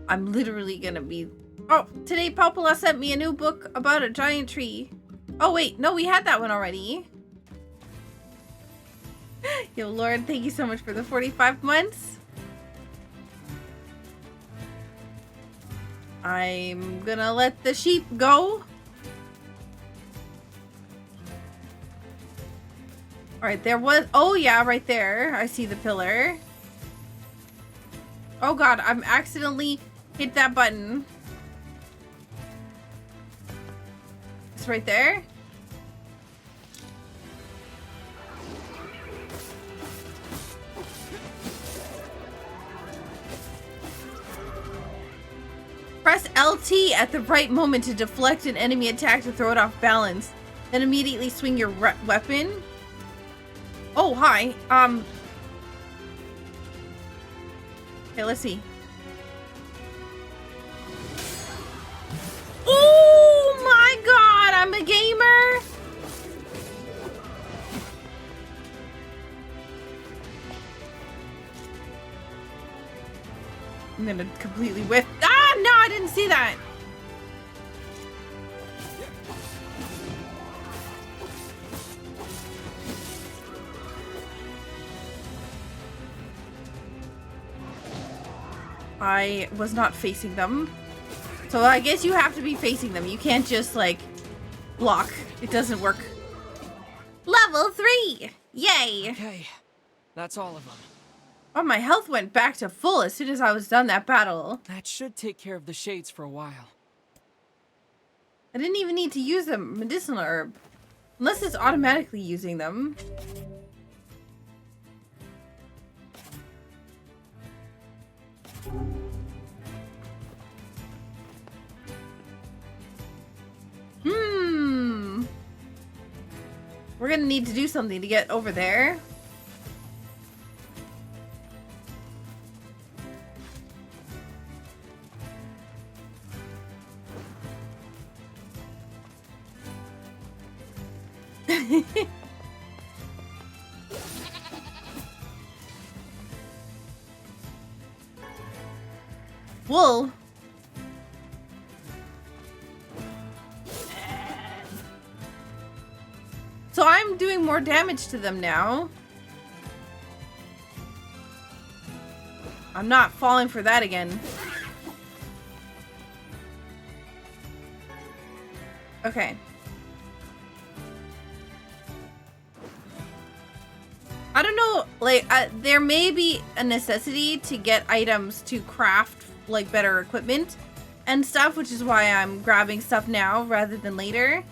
I'm literally gonna be... Oh, today Popola sent me a new book about a giant tree. Oh wait, no, we had that one already. Yo, Lord, thank you so much for the 45 months. I'm gonna let the sheep go. Alright, there was... Oh yeah, right there. I see the pillar. Oh god, I'm accidentally hit that button. It's right there. Press LT at the right moment to deflect an enemy attack to throw it off balance. Then immediately swing your weapon. Oh, hi. Okay, let's see. Oh my god, I'm a gamer. I'm gonna completely whiff. Ah, no, I didn't see that. I was not facing them. So I guess you have to be facing them. You can't just, like, block. It doesn't work. Level 3! Yay! Okay, that's all of them. Oh, my health went back to full as soon as I was done that battle. That should take care of the shades for a while. I didn't even need to use a medicinal herb. Unless it's automatically using them. We're gonna need to do something to get over there. Wool. So I'm doing more damage to them now. I'm not falling for that again. Okay. I don't know, like, there may be a necessity to get items to craft, like, better equipment and stuff, which is why I'm grabbing stuff now rather than later.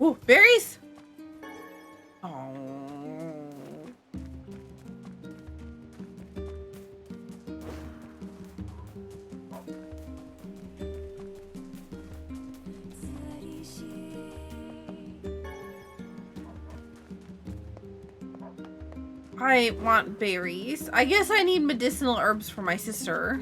Ooh, berries! Oh. I want berries. I guess I need medicinal herbs for my sister.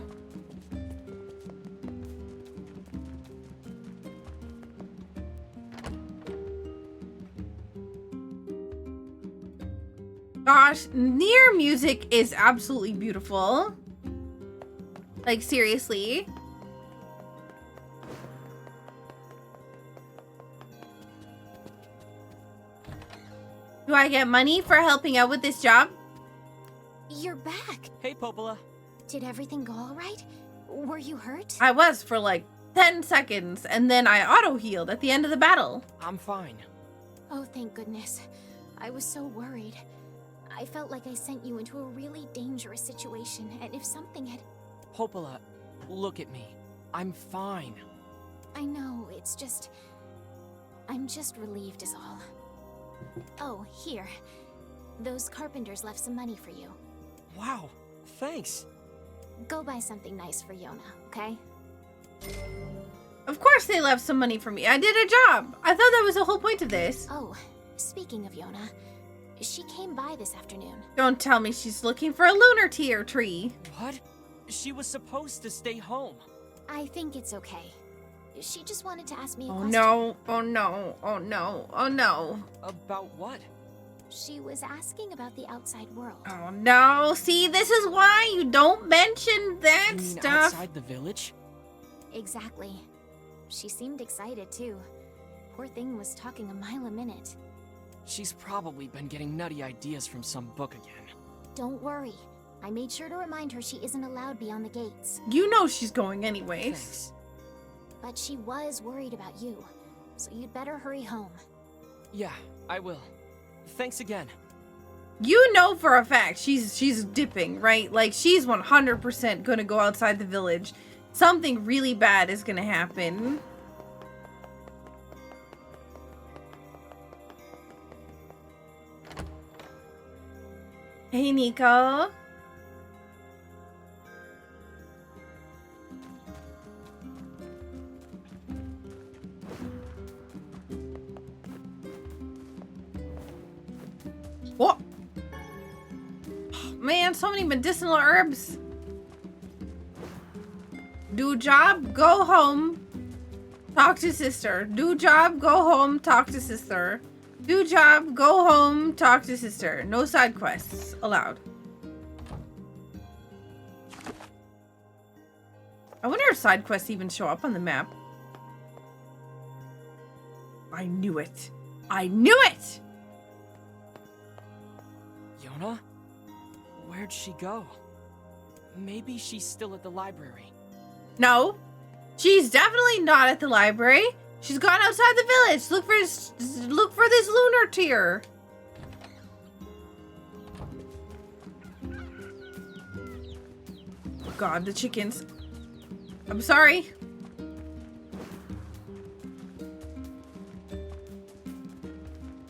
Gosh, NieR music is absolutely beautiful. Like, seriously. Do I get money for helping out with this job? You're back. Hey, Popola. Did everything go all right? Were you hurt? I was for like 10 seconds, and then I auto-healed at the end of the battle. I'm fine. Oh, thank goodness. I was so worried. I felt like I sent you into a really dangerous situation, and if something had... Popola, look at me. I'm fine. I know, it's just... I'm just relieved is all. Oh, here. Those carpenters left some money for you. Wow, thanks. Go buy something nice for Yona, okay? Of course they left some money for me. I did a job. I thought that was the whole point of this. Oh, speaking of Yona, she came by this afternoon. Don't tell me she's looking for a lunar tier tree. What? She was supposed to stay home. I think it's okay. She just wanted to ask me a Oh question. no, oh no, oh no, oh no. About what? She was asking about the outside world. Oh no, see, this is why you don't mention that You mean stuff. outside the village? Exactly. She seemed excited too. Poor thing was talking a mile a minute. She's probably been getting nutty ideas from some book again. Don't worry. I made sure to remind her she isn't allowed beyond the gates. You know she's going anyways. Thanks. But she was worried about you, so you'd better hurry home. Yeah, I will. Thanks again. You know for a fact she's dipping, right? Like she's 100% gonna go outside the village. Something really bad is gonna happen. Hey, Nico. What? Man, so many medicinal herbs. Do job, go home, talk to sister. Do job, go home, talk to sister. Do job, go home, talk to sister. No side quests allowed. I wonder if side quests even show up on the map. I knew it. I knew it! Yona? Where'd she go? Maybe she's still at the library. No, she's definitely not at the library. She's gone outside the village. Look for this lunar tier. God, the chickens. I'm sorry.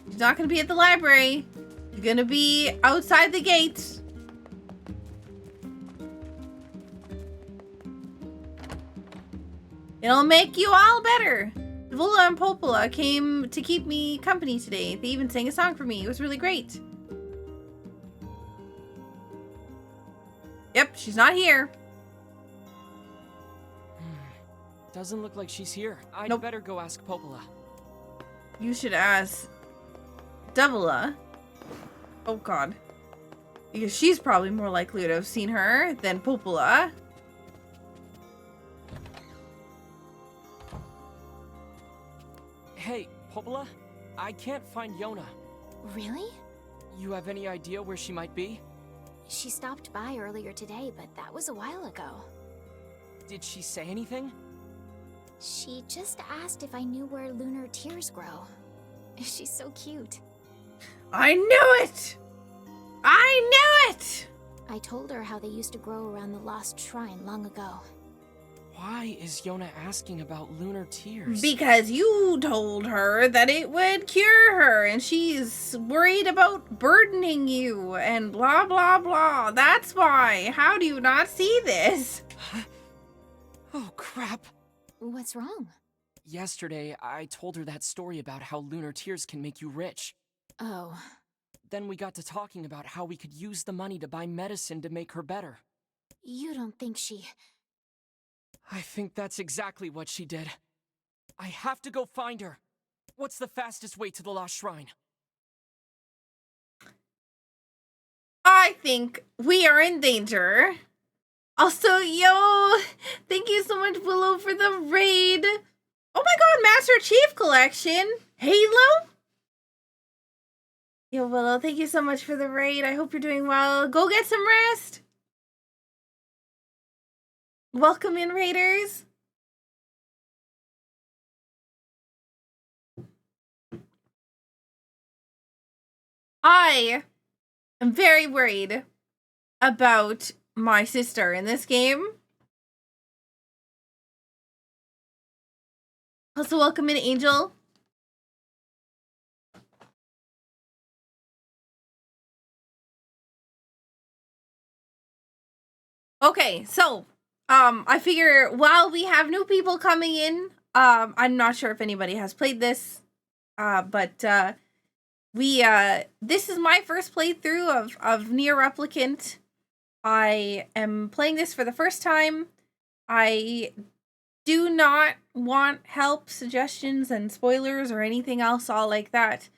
She's not gonna be at the library. She's gonna be outside the gates. It'll make you all better. Vula and Popola came to keep me company today. They even sang a song for me. It was really great. Yep, she's not here. Doesn't look like she's here. I'd better go ask Popola. You should ask Davila. Oh god. Because she's probably more likely to have seen her than Popola. Hey, Popola? I can't find Yona. Really? You have any idea where she might be? She stopped by earlier today, but that was a while ago. Did she say anything? She just asked if I knew where lunar tears grow. She's so cute. I knew it! I knew it! I told her how they used to grow around the lost shrine long ago. Why is Yona asking about lunar tears? Because you told her that it would cure her, and she's worried about burdening you, and blah, blah, blah. That's why. How do you not see this? Oh, crap. What's wrong? Yesterday, I told her that story about how lunar tears can make you rich. Oh. Then we got to talking about how we could use the money to buy medicine to make her better. You don't think she... I think that's exactly what she did. I have to go find her. What's the fastest way to the Lost Shrine? I think we are in danger. Also, yo, thank you so much, Willow, for the raid. Oh my god, Master Chief Collection. Halo? Yo, Willow, thank you so much for the raid. I hope you're doing well. Go get some rest. Welcome in, raiders. I am very worried about my sister in this game. Also, welcome in, Angel. Okay, so I figure while we have new people coming in, I'm not sure if anybody has played this, but this is my first playthrough of NieR Replicant. I am playing this for the first time. I do not want help, suggestions, and spoilers or anything else all like that.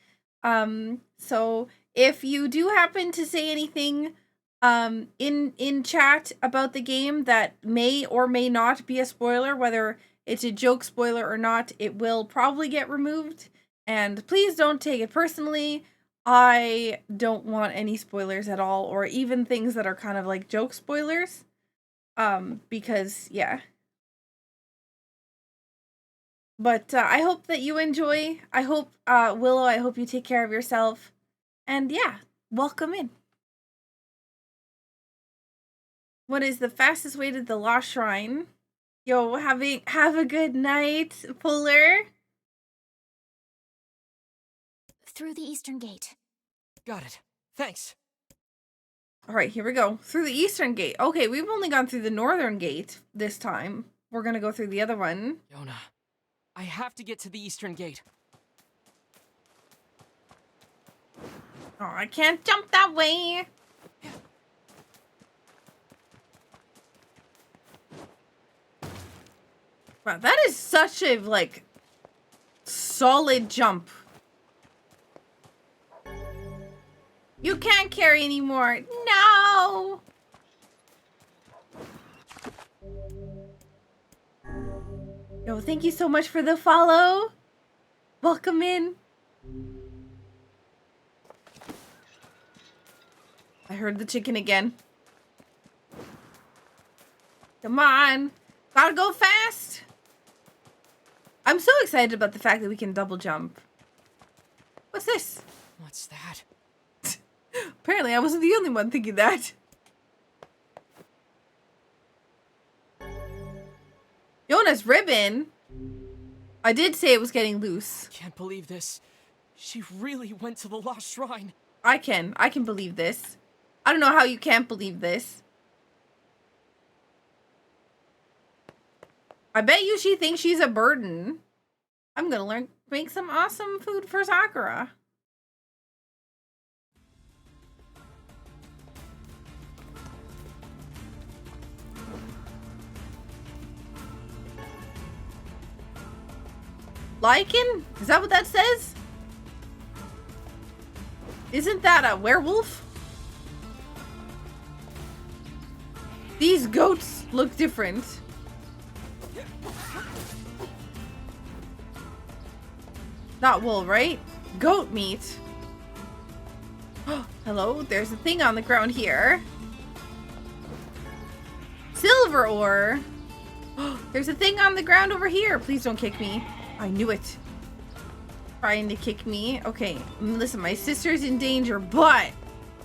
So if you do happen to say anything in chat about the game that may or may not be a spoiler, whether it's a joke spoiler or not, it will probably get removed. And please don't take it personally. I don't want any spoilers at all, or even things that are kind of like joke spoilers. Because, yeah. But I hope that you enjoy. I hope, Willow, I hope you take care of yourself. And yeah, welcome in. What is the fastest way to the Lost Shrine? Yo, have a good night, Puller. Through the eastern gate. Got it. Thanks. All right, here we go. Through the eastern gate. Okay, we've only gone through the northern gate this time. We're gonna go through the other one. Yona, I have to get to the eastern gate. Oh, I can't jump that way. Wow, that is such a, like, solid jump. You can't carry anymore. No! Yo, thank you so much for the follow. Welcome in. I heard the chicken again. Come on. Gotta go fast. I'm so excited about the fact that we can double jump. What's this? What's that? Apparently, I wasn't the only one thinking that. Yona's ribbon? I did say it was getting loose. Can't believe this. She really went to the Lost Shrine. I can believe this. I don't know how you can't believe this. I bet you she thinks she's a burden. I'm gonna make some awesome food for Sakura. Lycan? Is that what that says? Isn't that a werewolf? These goats look different. Not wool, right? Goat meat. Hello, there's a thing on the ground here. Silver ore. There's a thing on the ground over here. Please don't kick me. I knew it. Trying to kick me. Okay, listen, my sister's in danger, but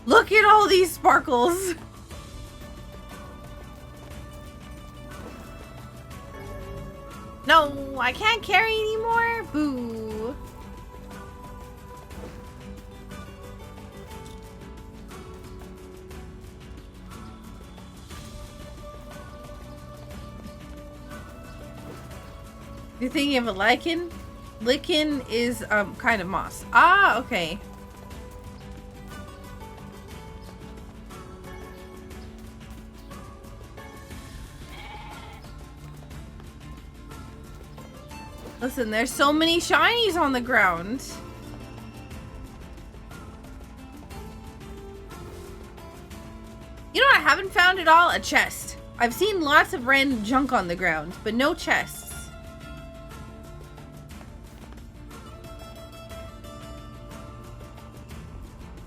look at all these sparkles. No, I can't carry anymore. Boo. You're thinking of a lichen? Lichen is kind of moss. Ah, okay. Listen, there's so many shinies on the ground. You know what I haven't found at all? A chest. I've seen lots of random junk on the ground, but no chests.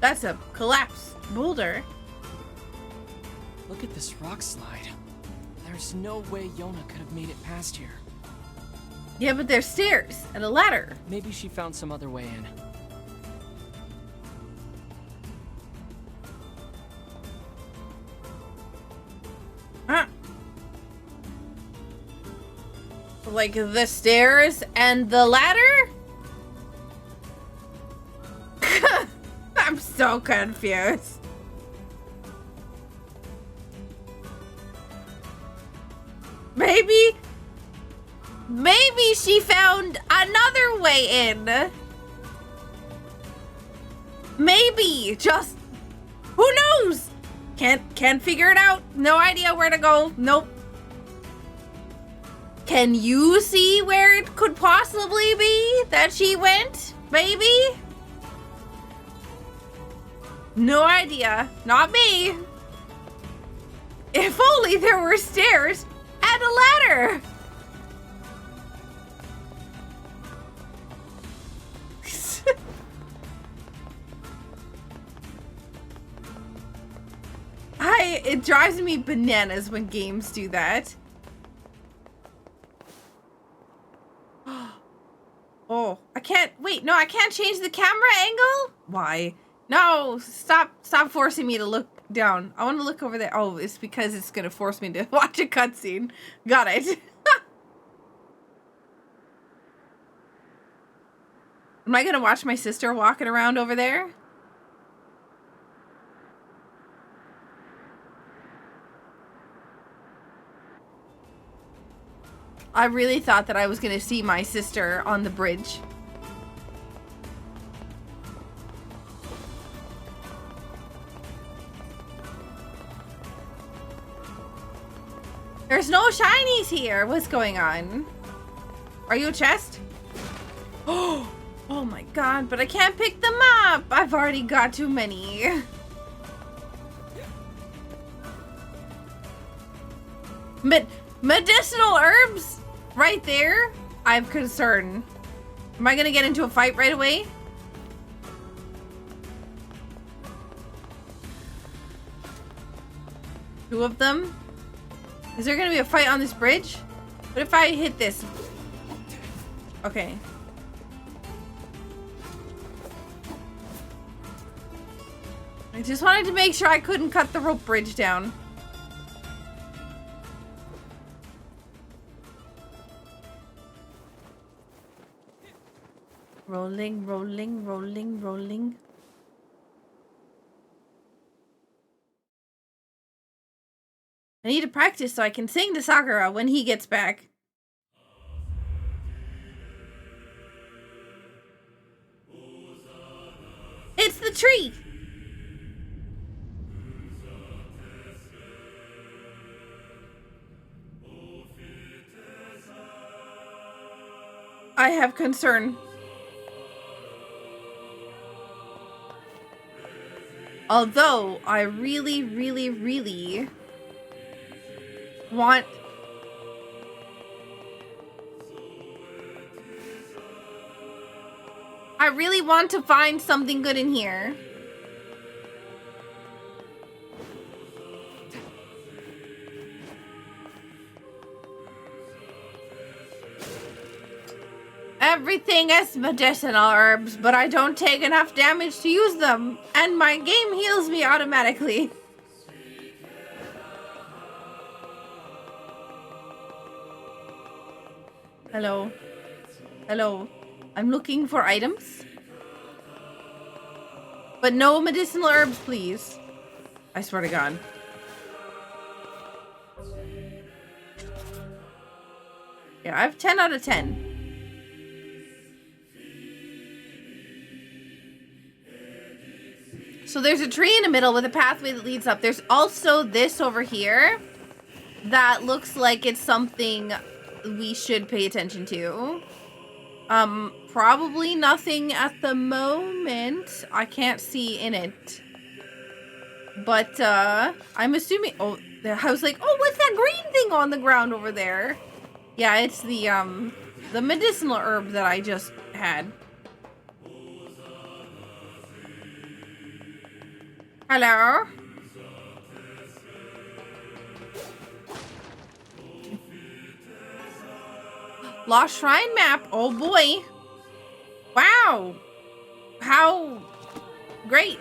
That's a collapsed boulder. Look at this rock slide. There's no way Yona could have made it past here. Yeah, but there's stairs and a ladder. Maybe she found some other way in. Huh? Like the stairs and the ladder? I'm so confused. Maybe she found another way in. Maybe, just, who knows? Can't figure it out. No idea where to go. Nope. Can you see where it could possibly be that she went? Maybe? No idea. Not me. If only there were stairs and a ladder. It drives me bananas when games do that. Oh, I can't, wait, no, I can't change the camera angle? Why? No, stop forcing me to look down. I want to look over there. Oh, it's because it's gonna force me to watch a cutscene. Got it. Am I gonna watch my sister walking around over there? I really thought that I was gonna see my sister on the bridge. There's no shinies here. What's going on? Are you a chest? Oh my god, but I can't pick them up. I've already got too many. Medicinal herbs? Right there? I have concern. Am I gonna get into a fight right away? Two of them? Is there gonna be a fight on this bridge? What if I hit this? Okay. I just wanted to make sure I couldn't cut the rope bridge down. Rolling, rolling, rolling, rolling. I need to practice so I can sing to Sakura when he gets back. It's the tree! I have concern. Although, I really, really, really want... I really want to find something good in here. Everything is medicinal herbs, but I don't take enough damage to use them, and my game heals me automatically. Hello. Hello. I'm looking for items. But no medicinal herbs, please. I swear to God. Yeah, I have 10 out of 10. So there's a tree in the middle with a pathway that leads up. There's also this over here that looks like it's something we should pay attention to. Probably nothing at the moment. I can't see in it. But, I'm assuming... Oh, I was like, oh, what's that green thing on the ground over there? Yeah, it's the medicinal herb that I just had. Hello? Lost Shrine map. Oh boy. Wow. How great.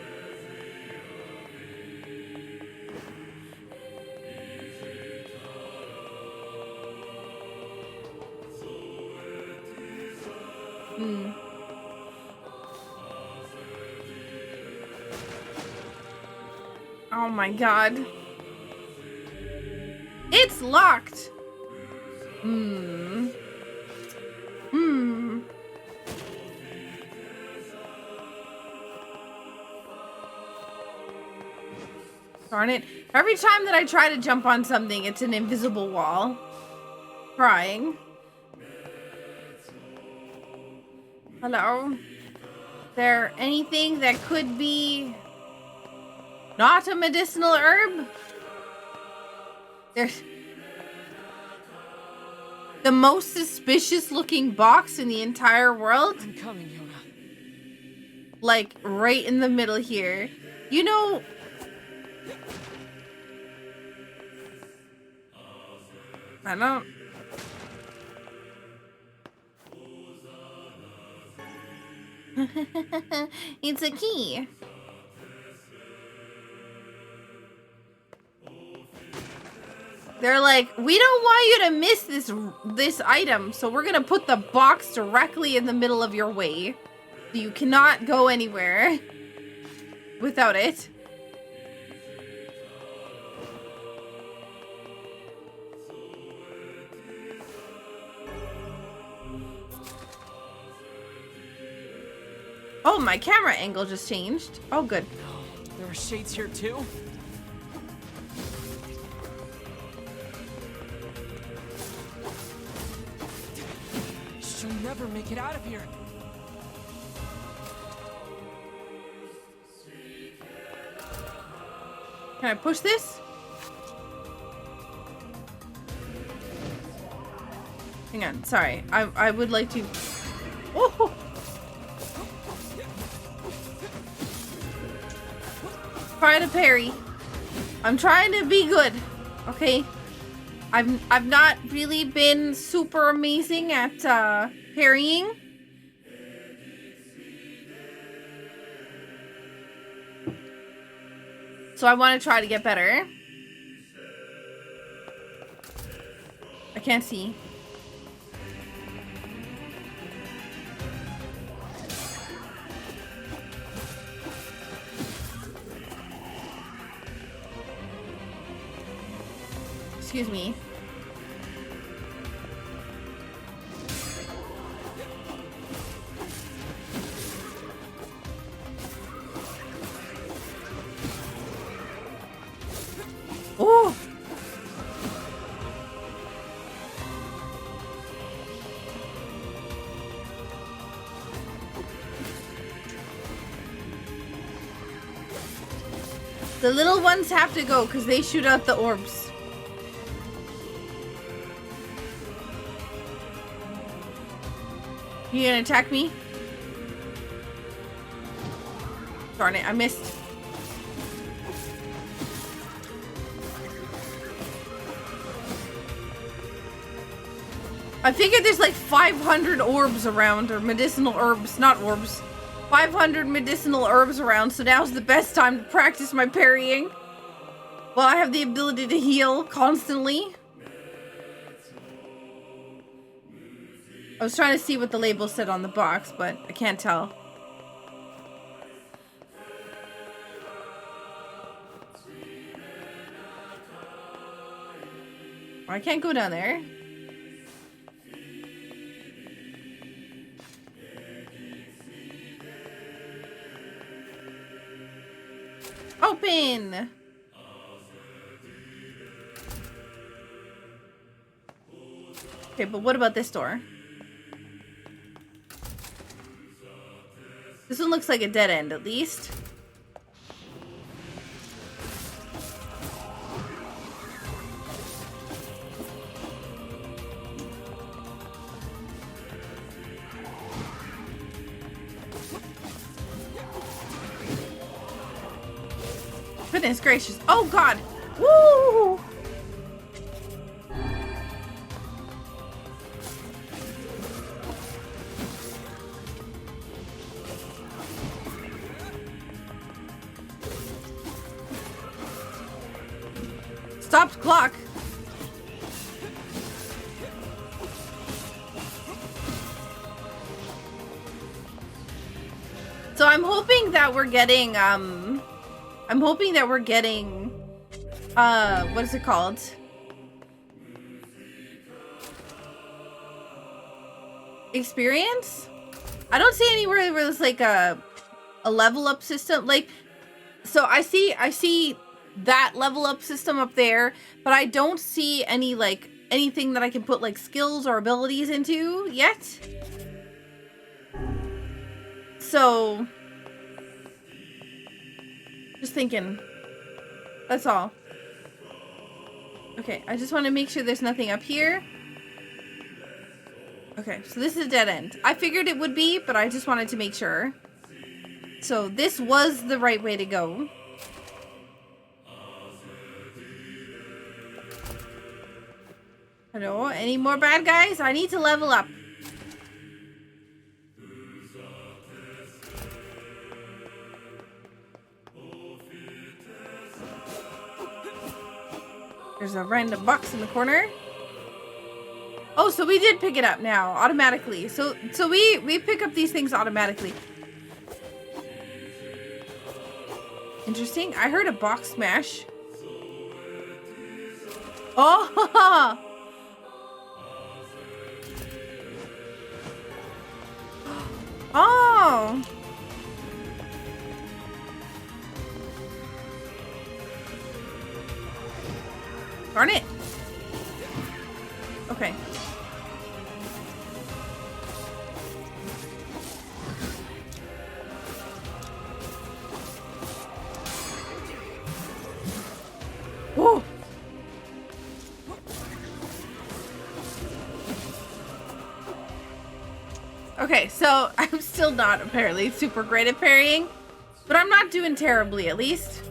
Oh my God. It's locked. Darn it. Every time that I try to jump on something, it's an invisible wall. Crying. Hello? Is there anything that could be not a medicinal herb? There's the most suspicious looking box in the entire world. I'm coming, Yona. Like right in the middle here. You know, I don't. It's a key. They're like, we don't want you to miss this item, so we're gonna put the box directly in the middle of your way. So you cannot go anywhere without it. Oh, my camera angle just changed. Oh, good. There are shades here too? She'll never make it out of here. Can I push this? Hang on, sorry. I would like to... Oh! Try to parry. I'm trying to be good. Okay. I've not really been super amazing at parrying. So I want to try to get better. I can't see. Excuse me. Oh! The little ones have to go because they shoot out the orbs. You gonna attack me? Darn it, I missed. I figured there's like 500 orbs around, or medicinal herbs, not orbs. 500 medicinal herbs around, so now's the best time to practice my parrying. Well, I have the ability to heal constantly. I was trying to see what the label said on the box, but I can't tell. I can't go down there. Open! Okay, but what about this door? This one looks like a dead end, at least. Goodness gracious. Oh, God. Woo! Stopped clock. So I'm hoping that we're getting, what is it called? experience? I don't see anywhere where there's like a level up system. Like, so I see that level up system up there, but I don't see any like anything that I can put like skills or abilities into yet. So just thinking. That's all. Okay, I just want to make sure there's nothing up here. Okay, so this is a dead end. I figured it would be, but I just wanted to make sure. So this was the right way to go. Hello, any more bad guys? I need to level up. There's a random box in the corner. Oh, so we did pick it up now automatically. So we pick up these things automatically. Interesting. I heard a box smash. Oh! Oh! Darn it. Okay. Whoa. Okay, so I'm still not apparently super great at parrying, but I'm not doing terribly at least.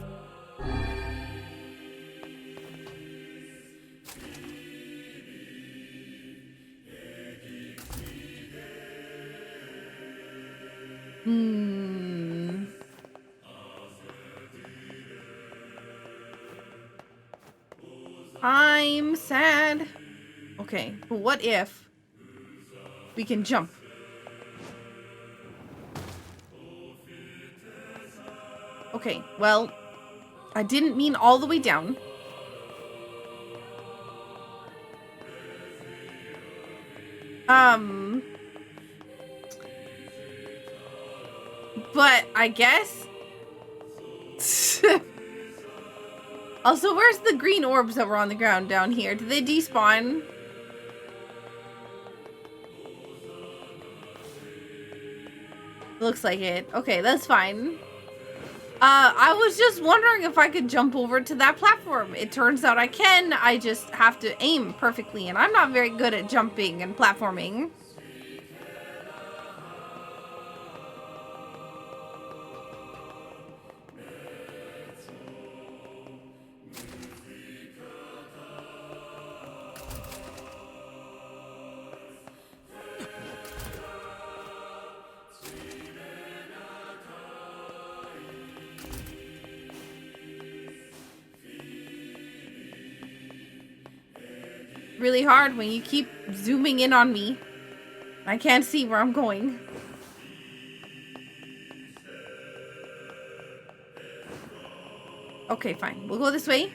I'm sad. Okay, but what if we can jump? Okay, well, I didn't mean all the way down. But I guess. Also, where's the green orbs that were on the ground down here? Did they despawn? Looks like it. Okay, that's fine. I was just wondering if I could jump over to that platform. It turns out I can. I just have to aim perfectly, and I'm not very good at jumping and platforming. Really hard when you keep zooming in on me. I can't see where I'm going. Okay, fine. We'll go this way.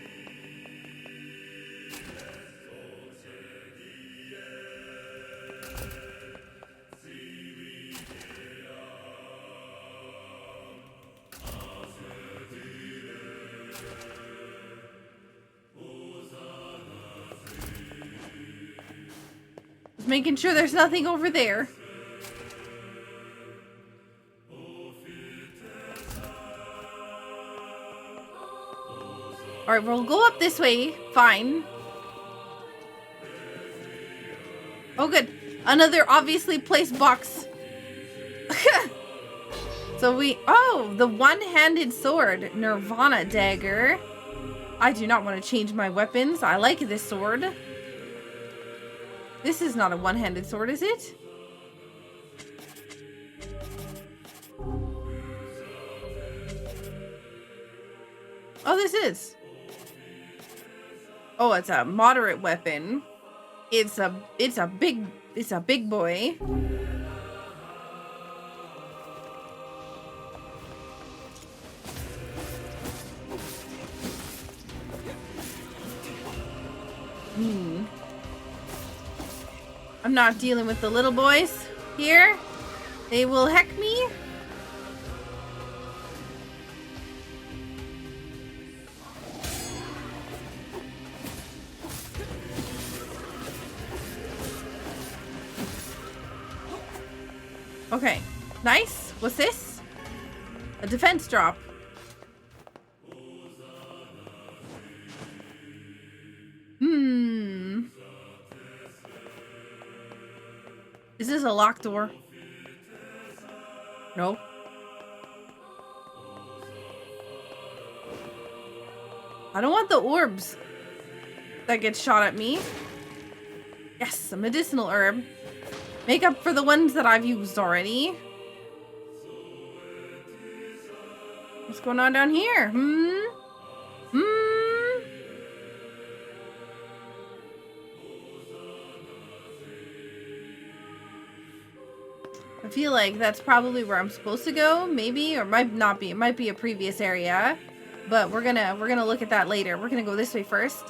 Making sure there's nothing over there. Alright, we'll go up this way. Fine. Oh, good. Another obviously placed box. So we... Oh, the one-handed sword. Nirvana dagger. I do not want to change my weapons. I like this sword. This is not a one-handed sword, is it? Oh, this is. Oh, it's a moderate weapon. It's a big boy. I'm not dealing with the little boys. here. They will heck me. Okay, nice. What's this? A defense drop. Is this a locked door? No. I don't want the orbs that get shot at me. Yes, a medicinal herb. Make up for the ones that I've used already. What's going on down here? I feel like that's probably where I'm supposed to go, maybe, or might not be. It might be a previous area, but we're gonna look at that later. We're gonna go this way first.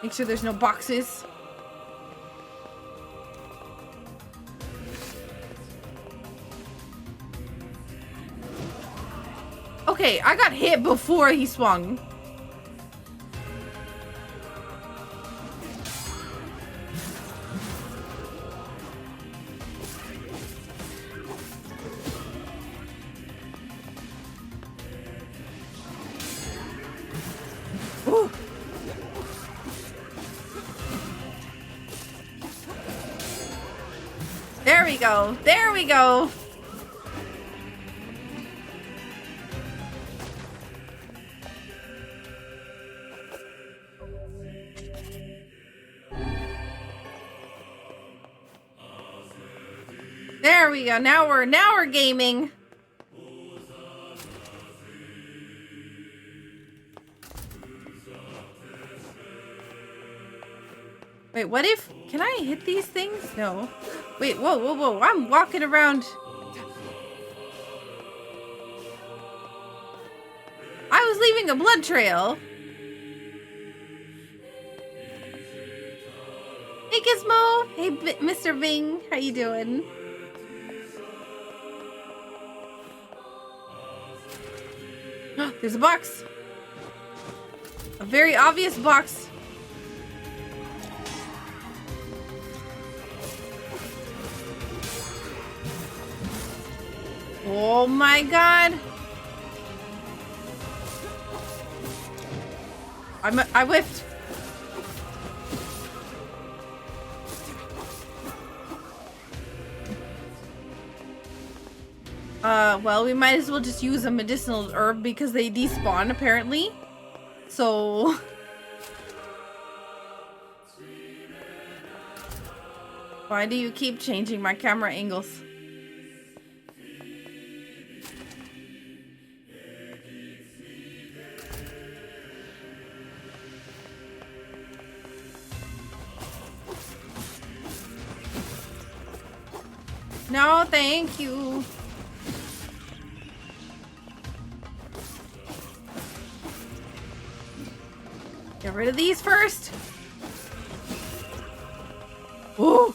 Make sure there's no boxes. Okay, I got hit before he swung. Ooh. There we go. There we go. There we go. Now we're gaming. Wait, what if... Can I hit these things? No. Wait, whoa, whoa, whoa. I'm walking around. I was leaving a blood trail. Hey, Gizmo. Hey, Mr. Bing. How you doing? There's a box. A very obvious box. Oh my god. I whiffed. Well, we might as well just use a medicinal herb because they despawn apparently. So why do you keep changing my camera angles? No, thank you. Get rid of these first. Ooh.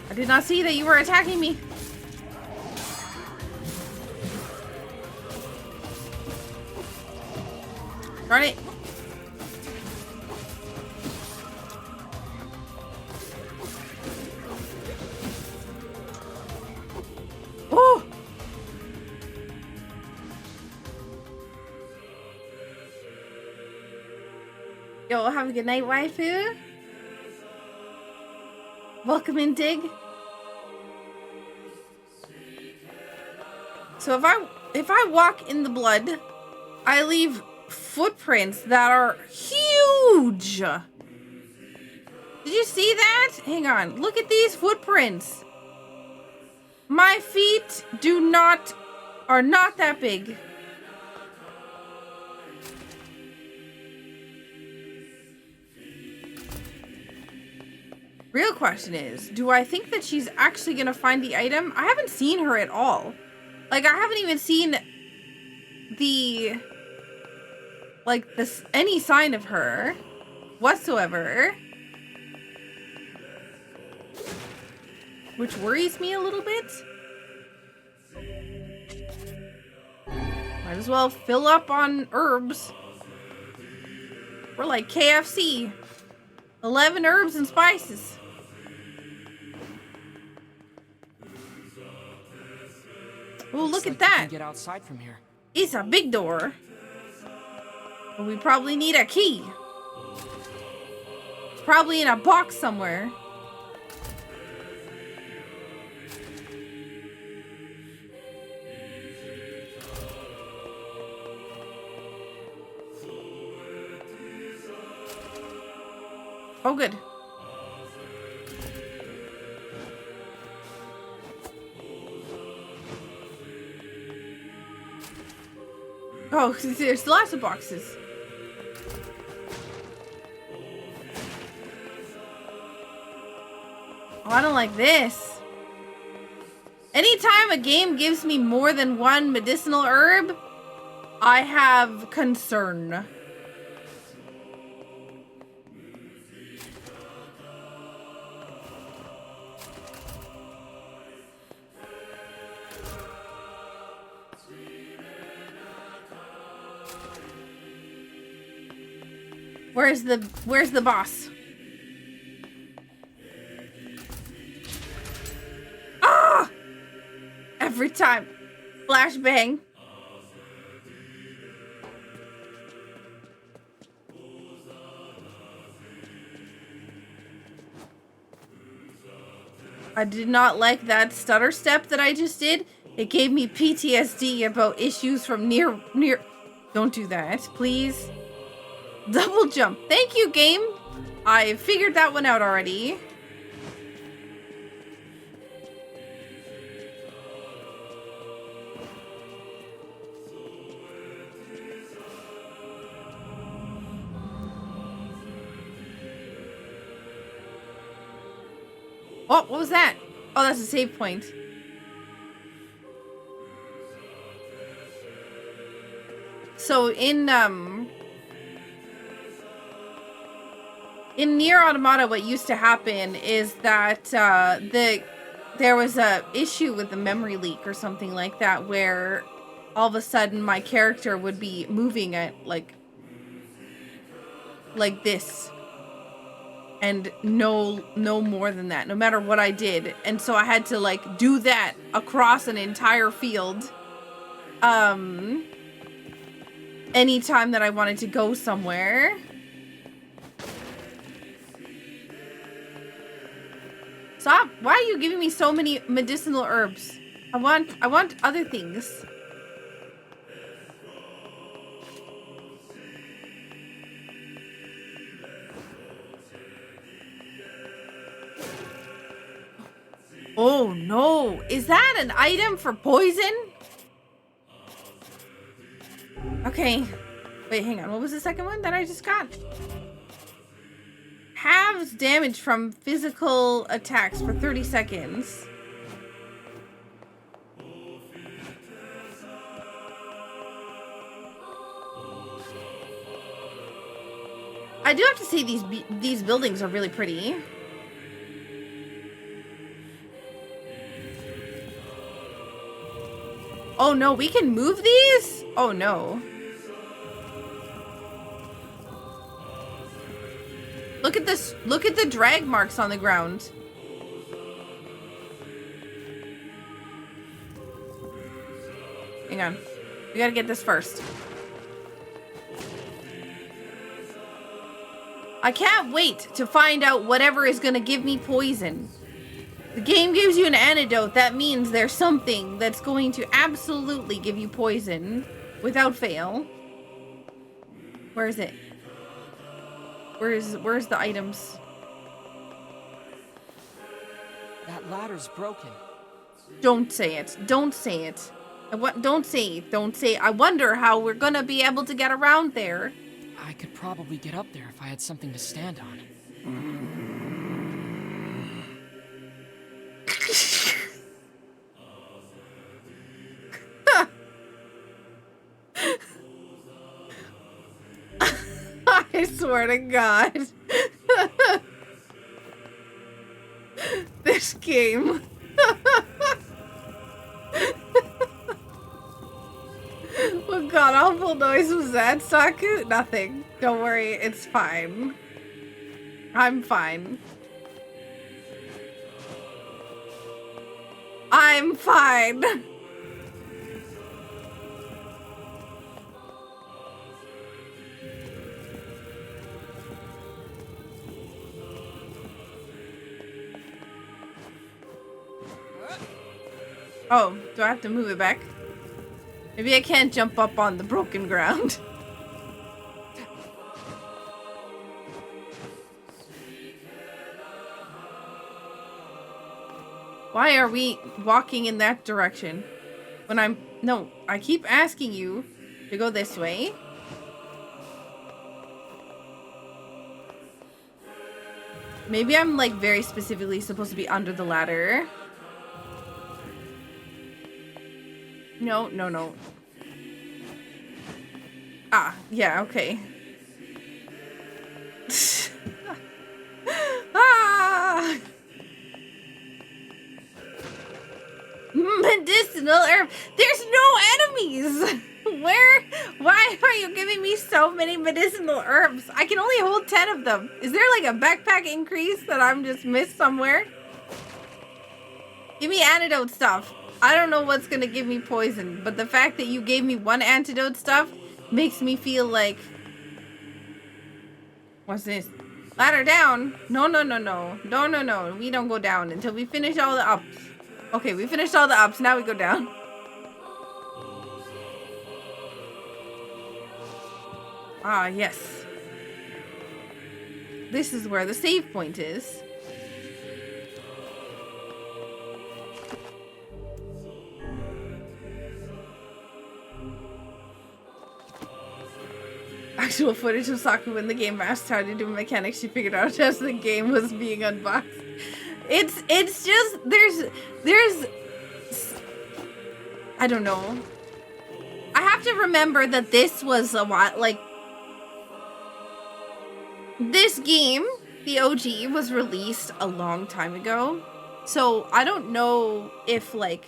I did not see that you were attacking me. Darn it. Ooh. Yo, have a good night, waifu. Welcome in, Dig. So if I walk in the blood, I leave footprints that are huge. Did you see that? Hang on. Look at these footprints. My feet are not that big. Real question is, do I think that she's actually gonna find the item? I haven't seen her at all. Like, I haven't even seen like this any sign of her whatsoever, which worries me a little bit. Might as well fill up on herbs. We're like KFC. 11 herbs and spices. Oh, look at that. Get outside from here. It's a big door. But we probably need a key. It's probably in a box somewhere. Oh, good. Oh, there's lots of boxes. Oh, I don't like this. Anytime a game gives me more than one medicinal herb, I have concern. Where's the boss? Ah! Every time. Flashbang. I did not like that stutter step that I just did. It gave me PTSD about issues from NieR. Don't do that, please. Double jump. Thank you, game. I figured that one out already. Oh, what was that? Oh, that's a save point. So in NieR Automata, what used to happen is that there was a issue with the memory leak or something like that, where all of a sudden my character would be moving at like this, and no more than that, no matter what I did. And so I had to like do that across an entire field anytime that I wanted to go somewhere. Stop! Why are you giving me so many medicinal herbs? I want other things. Oh no! Is that an item for poison? Okay. Wait, hang on. What was the second one that I just got? Halves damage from physical attacks for 30 seconds. I do have to say these buildings are really pretty. Oh no, we can move these? Oh no. Look at this. Look at the drag marks on the ground. Hang on. We gotta get this first. I can't wait to find out whatever is gonna give me poison. The game gives you an antidote. That means there's something that's going to absolutely give you poison without fail. Where is it? Where's the items? That ladder's broken. Don't say it. Don't say it. Don't say it. Don't say it. I wonder how we're gonna be able to get around there. I could probably get up there if I had something to stand on. I swear to God. This game. What god awful noise was that, Saku? Nothing. Don't worry, it's fine. I'm fine. I'm fine. Oh, do I have to move it back? Maybe I can't jump up on the broken ground. Why are we walking in that direction? When I'm... No, I keep asking you to go this way. Maybe I'm like very specifically supposed to be under the ladder. No, no, no. Ah, yeah, okay. Ah! Medicinal herb. There's no enemies. Where? Why are you giving me so many medicinal herbs? I can only hold 10 of them. Is there like a backpack increase that I'm just missed somewhere? Give me antidote stuff. I don't know what's gonna give me poison, but the fact that you gave me one antidote stuff makes me feel like... What's this? Ladder down? No, no, no, no. No, no, no. We don't go down until we finish all the ups. Okay, we finished all the ups. Now we go down. Ah, yes. This is where the save point is. Actual footage of Saku when the game asked how to do mechanics she figured out as the game was being unboxed. It's just there's I don't know. I have to remember that this was a lot like this game, the OG, was released a long time ago. So I don't know if like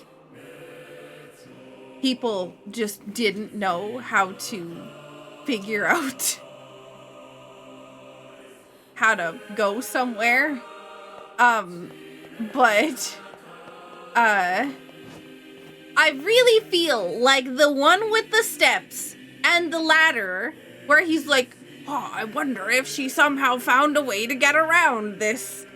people just didn't know how to figure out how to go somewhere. But I really feel like the one with the steps and the ladder where he's like, oh, I wonder if she somehow found a way to get around this.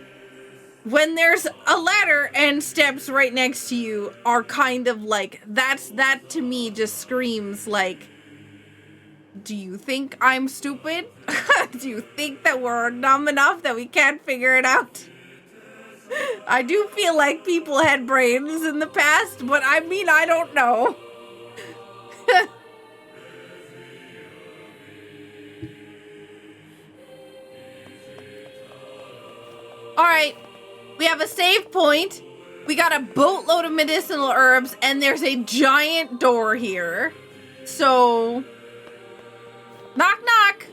When there's a ladder and steps right next to you are kind of like, that to me just screams like, do you think I'm stupid? Do you think that we're dumb enough that we can't figure it out? I do feel like people had brains in the past, but I mean, I don't know. Alright, we have a save point. We got a boatload of medicinal herbs, and there's a giant door here. So... Knock, knock!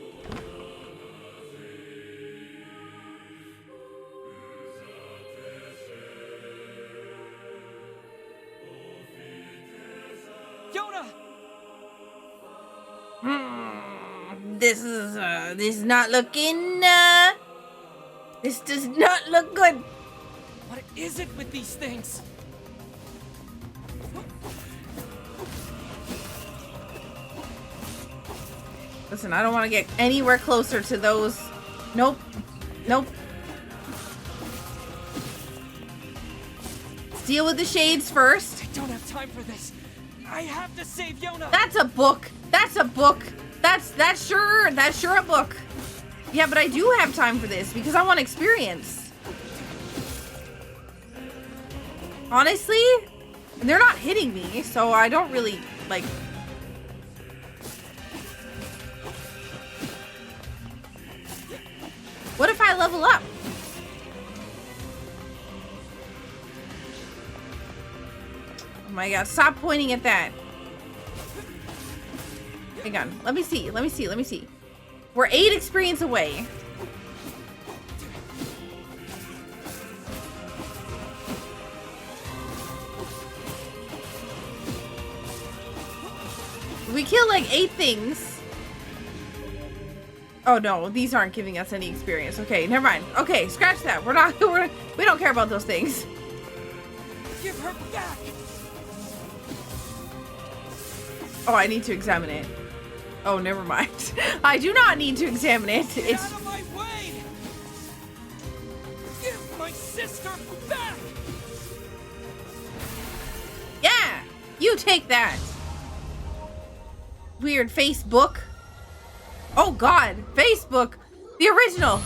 Yona! This is not looking, this does not look good. What is it with these things? Listen, I don't want to get anywhere closer to those. Nope. Nope. Let's deal with the shades first. I don't have time for this. I have to save Yona. That's a book. That's a book. That's sure a book. Yeah, but I do have time for this because I want experience. Honestly, they're not hitting me, so I don't really like. What if I level up? Oh my god, stop pointing at that. Hang on, let me see. What We're 8 experience away. We killed like 8 things. Oh no, these aren't giving us any experience. Okay, never mind. Okay, scratch that. We don't care about those things. Give her back. Oh, I need to examine it. Oh, never mind. I do not need to examine it. Get out of my way! Give my sister back! Yeah! You take that! Weird Facebook. Oh god, Facebook! The original!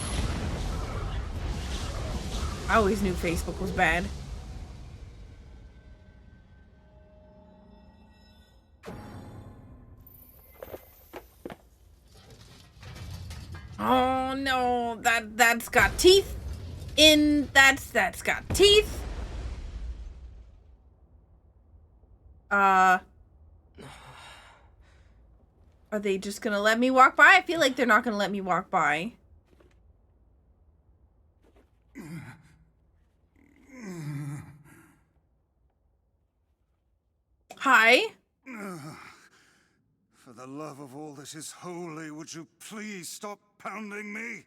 I always knew Facebook was bad. Oh no, that's got teeth in that's got teeth. Are they just gonna let me walk by? I feel like they're not gonna let me walk by. Hi. For the love of all that is holy, would you please stop pounding me?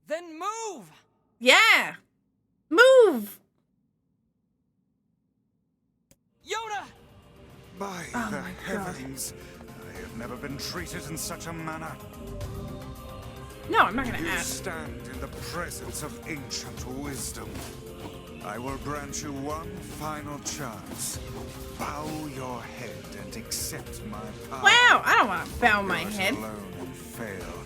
Then move! Yeah! Move! Yoda! By the heavens, I have never been treated in such a manner. No, I'm not gonna You ask. stand in the presence of ancient wisdom. I will grant you one final chance. Bow your head and accept my power. Wow, I don't want to bow my head. Alone and fail.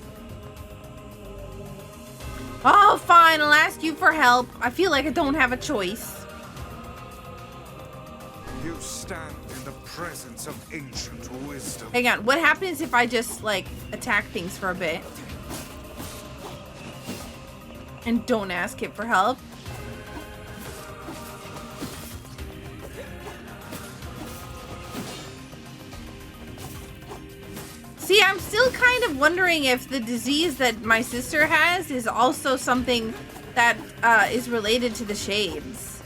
Oh, fine, I'll ask you for help. I feel like I don't have a choice. You stand in the presence of ancient wisdom. Hang on, what happens if I just, like, attack things for a bit? And don't ask it for help? See, I'm still kind of wondering if the disease that my sister has is also something that is related to the shades.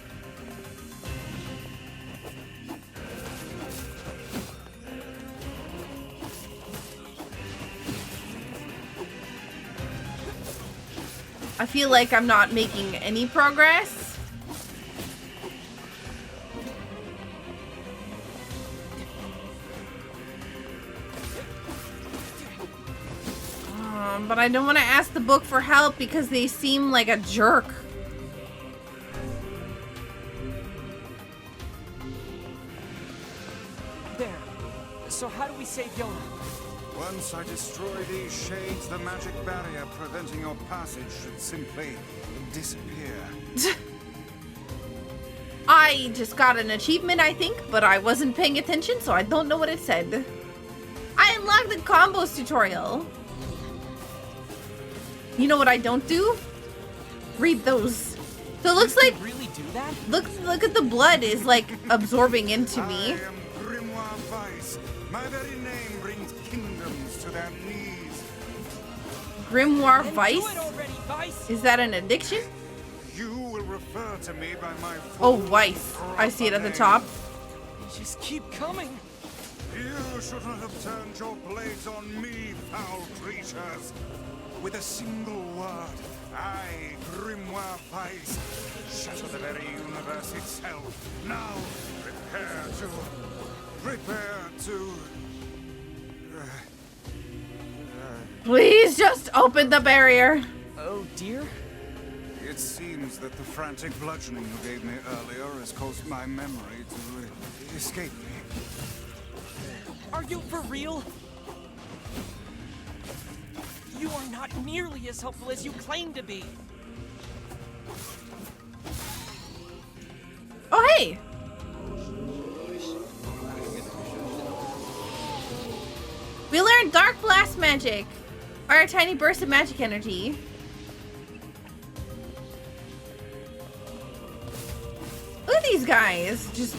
I feel like I'm not making any progress. But I don't want to ask the book for help because they seem like a jerk. There. So how do we save Yoda? Once I destroy these shades, the magic barrier preventing your passage should simply disappear. I just got an achievement, I think, but I wasn't paying attention, so I don't know what it said. I unlocked the combos tutorial. You know what I don't do? Read those. So it looks like really do that? Look at the blood is like absorbing into me. I am Grimoire Vice. My very name brings kingdoms to their knees. Grimoire Then Vice? do it already, Vice. Is that an addiction? You will refer to me by my Oh, Vice. I see it at the top. Just keep coming. You should not have turned your blades on me, foul creatures. With a single word, I, Grimoire Vice, shatter the very universe itself. Now, prepare to... Please just open the barrier. Oh dear. It seems that the frantic bludgeoning you gave me earlier has caused my memory to escape me. Are you for real? You are not nearly as helpful as you claim to be. Oh, hey. We learned Dark Blast Magic. Fire a tiny burst of magic energy. Look at these these guys? Just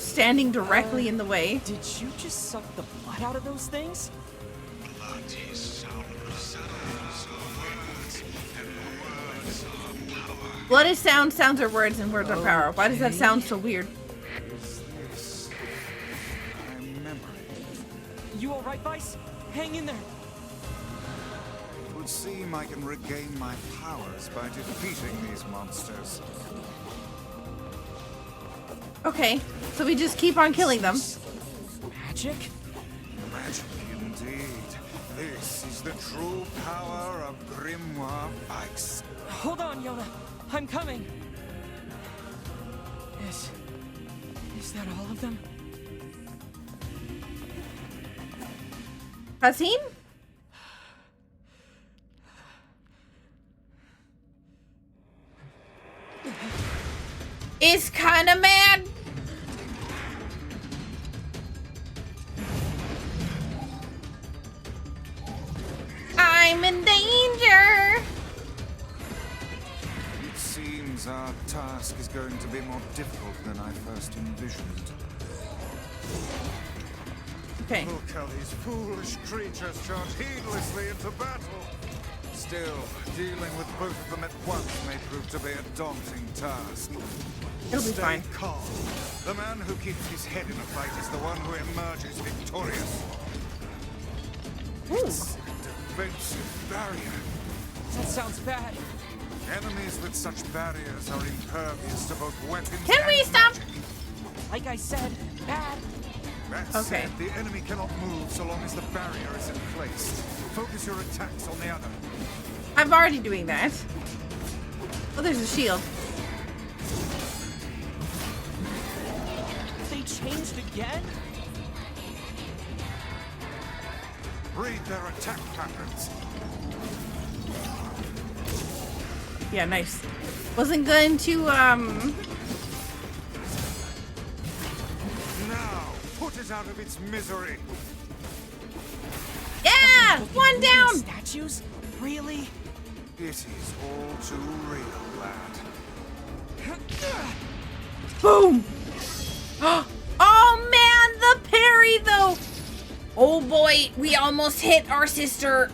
standing directly in the way. Did you just suck the blood out of those things? Blood is sound, sounds are words, and words are power. Why does that sound so weird? You alright, Vice? Hang in there. It would seem I can regain my powers by defeating these monsters. Okay, so we just keep on killing them. Magic? Magic indeed. This is the true power of Grimoire Vice. Hold on, Yona. I'm coming. Is that all of them? Cutscene? Is kinda mad. I'm in danger. It seems our task is going to be more difficult than I first envisioned. Okay. Look how these foolish creatures charge heedlessly into battle. Still, dealing with both of them at once may prove to be a daunting task. It'll be fine. Stay calm. The man who keeps his head in a fight is the one who emerges victorious. It's a defensive barrier. That sounds bad. Enemies with such barriers are impervious to both weapons Can we and stop? magic. Like I said, bad. That Okay. said, the enemy cannot move so long as the barrier is in place. Focus your attacks on the other. I'm already doing that. Oh, there's a shield. They changed again? Read their attack patterns. Yeah, nice. Wasn't going to, Now, put it out of its misery. Yeah! One down! Statues? Really? It is all too real, lad. Boom! Oh man, the parry though! Oh boy, we almost hit our sister.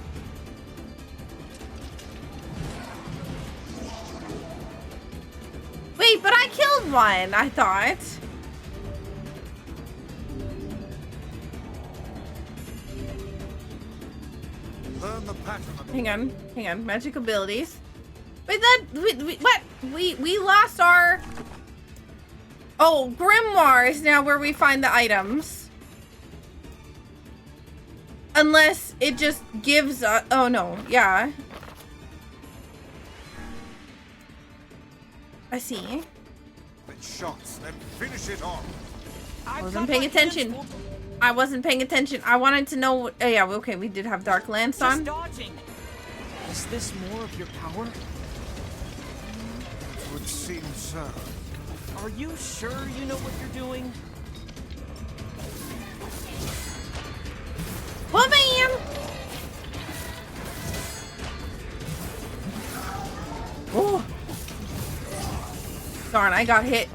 Wait, but I killed one, I thought. Learn the pattern of Hang on. Magic abilities. Wait, what? We lost our... Oh, Grimoire is now where we find the items. Unless it just gives us... Oh, no. Yeah. I see. with shots, then finish it off. I wasn't paying attention. I wasn't paying attention. I wanted to know... Oh, yeah, okay, we did have Dark Lance on. Dodging. Is this more of your power? It would seem so. Are you sure you know what you're doing? Well, man! Oh! Darn, I got hit.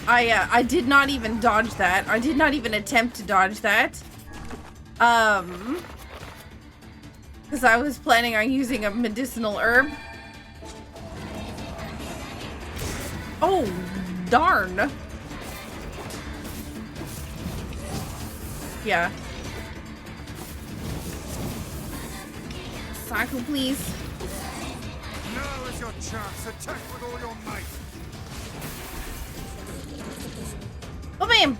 I did not even dodge that. I did not even attempt to dodge that. Because I was planning on using a medicinal herb. Oh, darn. Yeah. Cycle, please. Now is your chance. Attack with all your might. Oh, bam!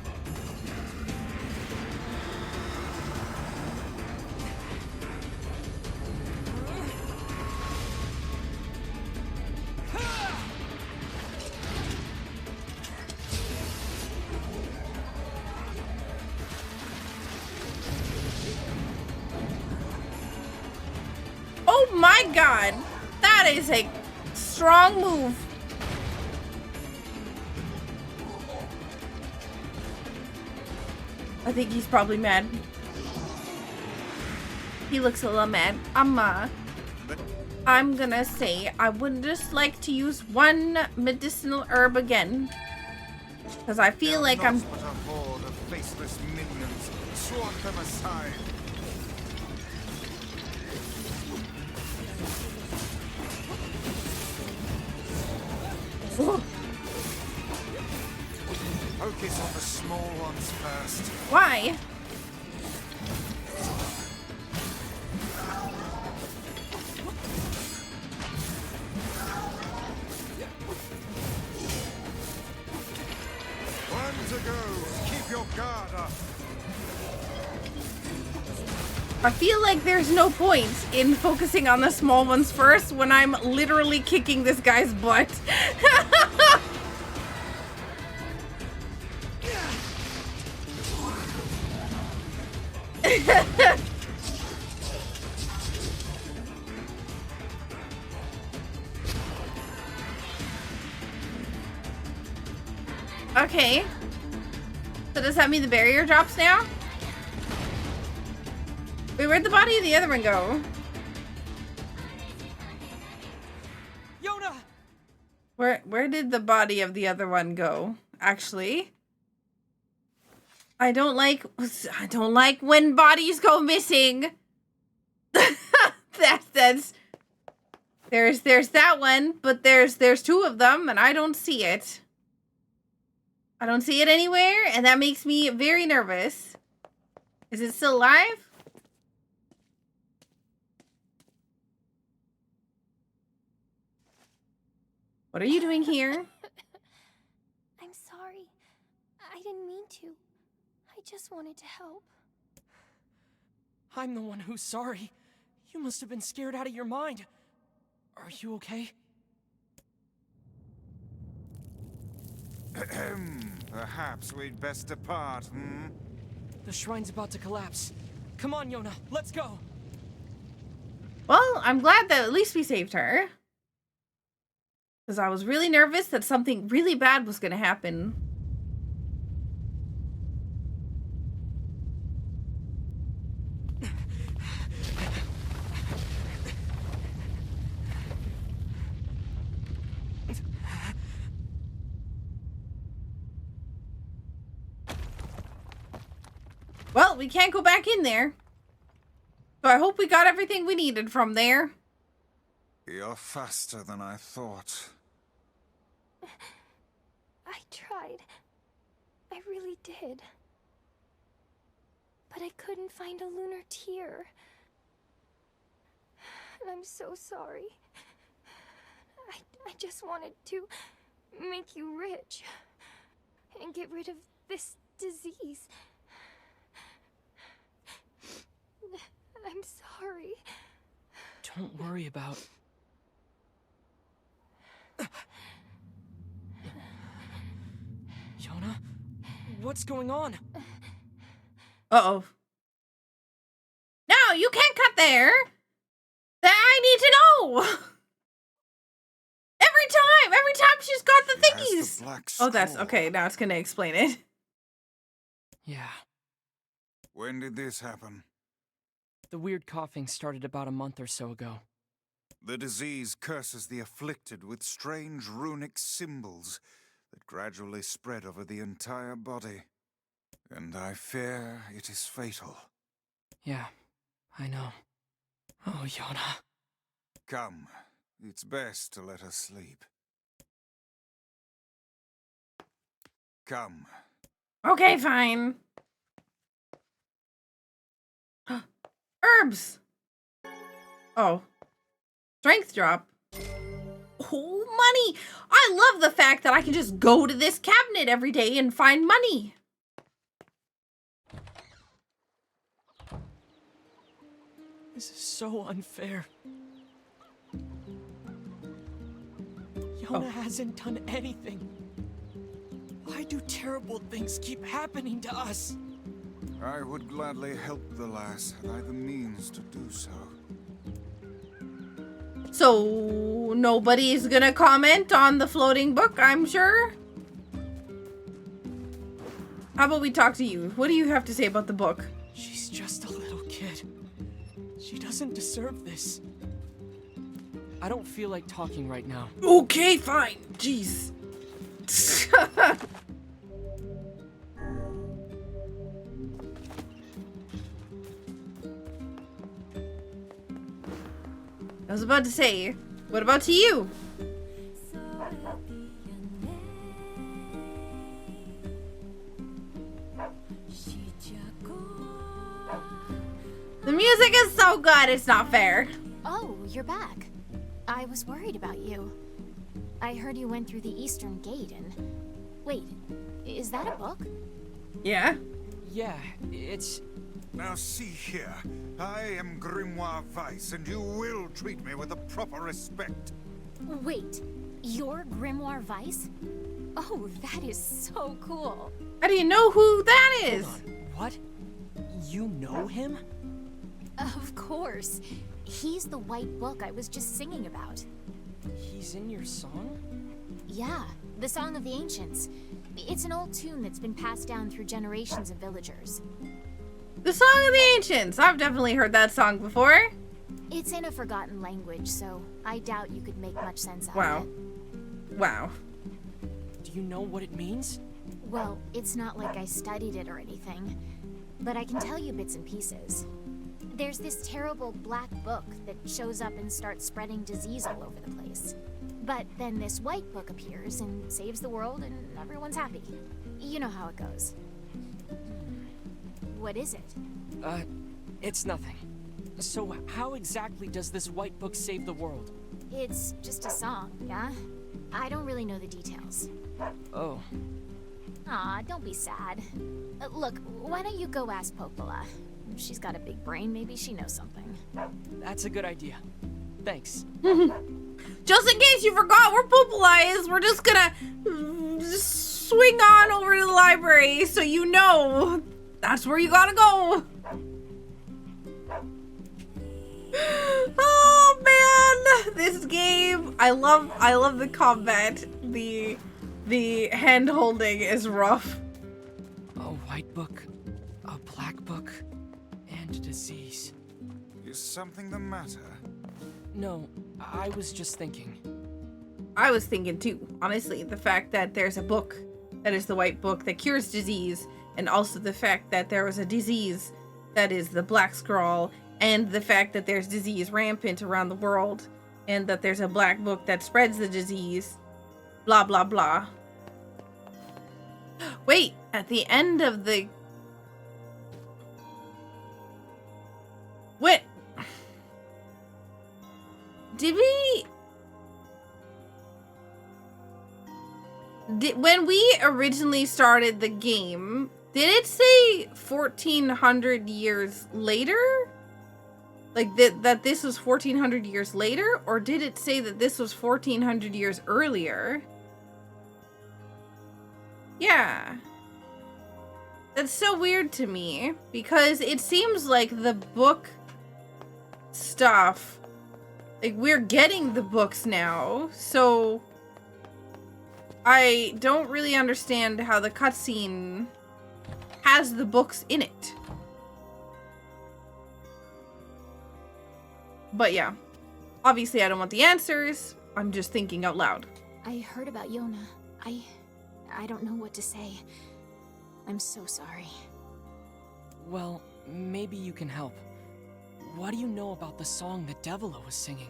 Oh my god! That is a strong move. I think he's probably mad. He looks a little mad. I'm gonna say I would just like to use one medicinal herb again. Because I feel like I'm... But a horde of faceless minions. Swat them aside. Focus on the small ones first. Why? One to go. Keep your guard up. I feel like there's no point in focusing on the small ones first when I'm literally kicking this guy's butt. Okay. So does that mean the barrier drops now? Wait, where'd the body of the other one go? Yona! Where did the body of the other one go? Actually, I don't like when bodies go missing. That's there's that one, but there's two of them and I don't see it. I don't see it anywhere, and that makes me very nervous. Is it still alive? What are you doing here? I'm sorry. I didn't mean to. I just wanted to help. I'm the one who's sorry. You must have been scared out of your mind. Are you okay? Perhaps we'd best depart, hmm? The shrine's about to collapse. Come on, Yona, let's go! Well, I'm glad that at least we saved her. Because I was really nervous that something really bad was going to happen. Well, we can't go back in there. So I hope we got everything we needed from there. You're faster than I thought. I tried. I really did. But I couldn't find a lunar tear. And I'm so sorry. I just wanted to make you rich. And get rid of this disease. I'm sorry. Don't worry about... Yona? What's going on? Uh-oh. No, you can't cut there. That I need to know. Every time she's got the thingies. Oh, that's okay. Now it's gonna explain it. Yeah. When did this happen? The weird coughing started about a month or so ago. The disease curses the afflicted with strange runic symbols that gradually spread over the entire body. And I fear it is fatal. Yeah, I know. Oh, Yona. Come, it's best to let her sleep. Come. Okay, fine. Herbs. Oh. Strength drop. Oh, money. I love the fact that I can just go to this cabinet every day and find money. This is so unfair. Yona hasn't done anything. Why do terrible things keep happening to us? I would gladly help the lass had I the means to do so. So, nobody's gonna comment on the floating book, I'm sure? How about we talk to you? What do you have to say about the book? She's just a little kid. She doesn't deserve this. I don't feel like talking right now. Okay, fine. Jeez. I was about to say, what about to you? The music is so good, it's not fair. Oh, you're back. I was worried about you. I heard you went through the Eastern Gate and... Wait, is that a book? Yeah. Yeah, it's... Now see here, I am Grimoire Weiss, and you will treat me with the proper respect. Wait, you're Grimoire Weiss? Oh, that is so cool. How do you know who that is? Hold on. What? You know him? Of course. He's the white book I was just singing about. He's in your song? Yeah, the Song of the Ancients. It's an old tune that's been passed down through generations of villagers. The Song of the Ancients. I've definitely heard that song before. It's in a forgotten language, so I doubt you could make much sense out Wow. of it. Wow. Do you know what it means? Well, it's not like I studied it or anything, but I can tell you bits and pieces. There's this terrible black book that shows up and starts spreading disease all over the place. But then this white book appears and saves the world and everyone's happy. You know how it goes. What is it? It's nothing. So how exactly does this white book save the world? It's just a song, yeah? I don't really know the details. Oh. Aw, don't be sad. Look, why don't you go ask Popola? She's got a big brain, maybe she knows something. That's a good idea. Thanks. Just in case you forgot where Popola is, we're just gonna swing on over to the library so you know that's where you gotta go. Oh man, this game, I love the combat. The hand holding is rough. A white book, a black book, and disease. Is something the matter? No, I was just thinking. I was thinking too, honestly, the fact that there's a book that is the white book that cures disease, and also the fact that there was a disease that is the black scrawl, and the fact that there's disease rampant around the world, and that there's a black book that spreads the disease, blah blah blah. Wait, at the end of the... What? Did we... When we originally started the game, did it say 1400 years later? Like that this was 1400 years later? Or did it say that this was 1400 years earlier? Yeah. That's so weird to me, because it seems like the book stuff, like we're getting the books now, so I don't really understand how the cutscene has the books in it. But yeah, obviously I don't want the answers. I'm just thinking out loud. I heard about Yona. I don't know what to say. I'm so sorry. Well, maybe you can help. What do you know about the song that Devila was singing?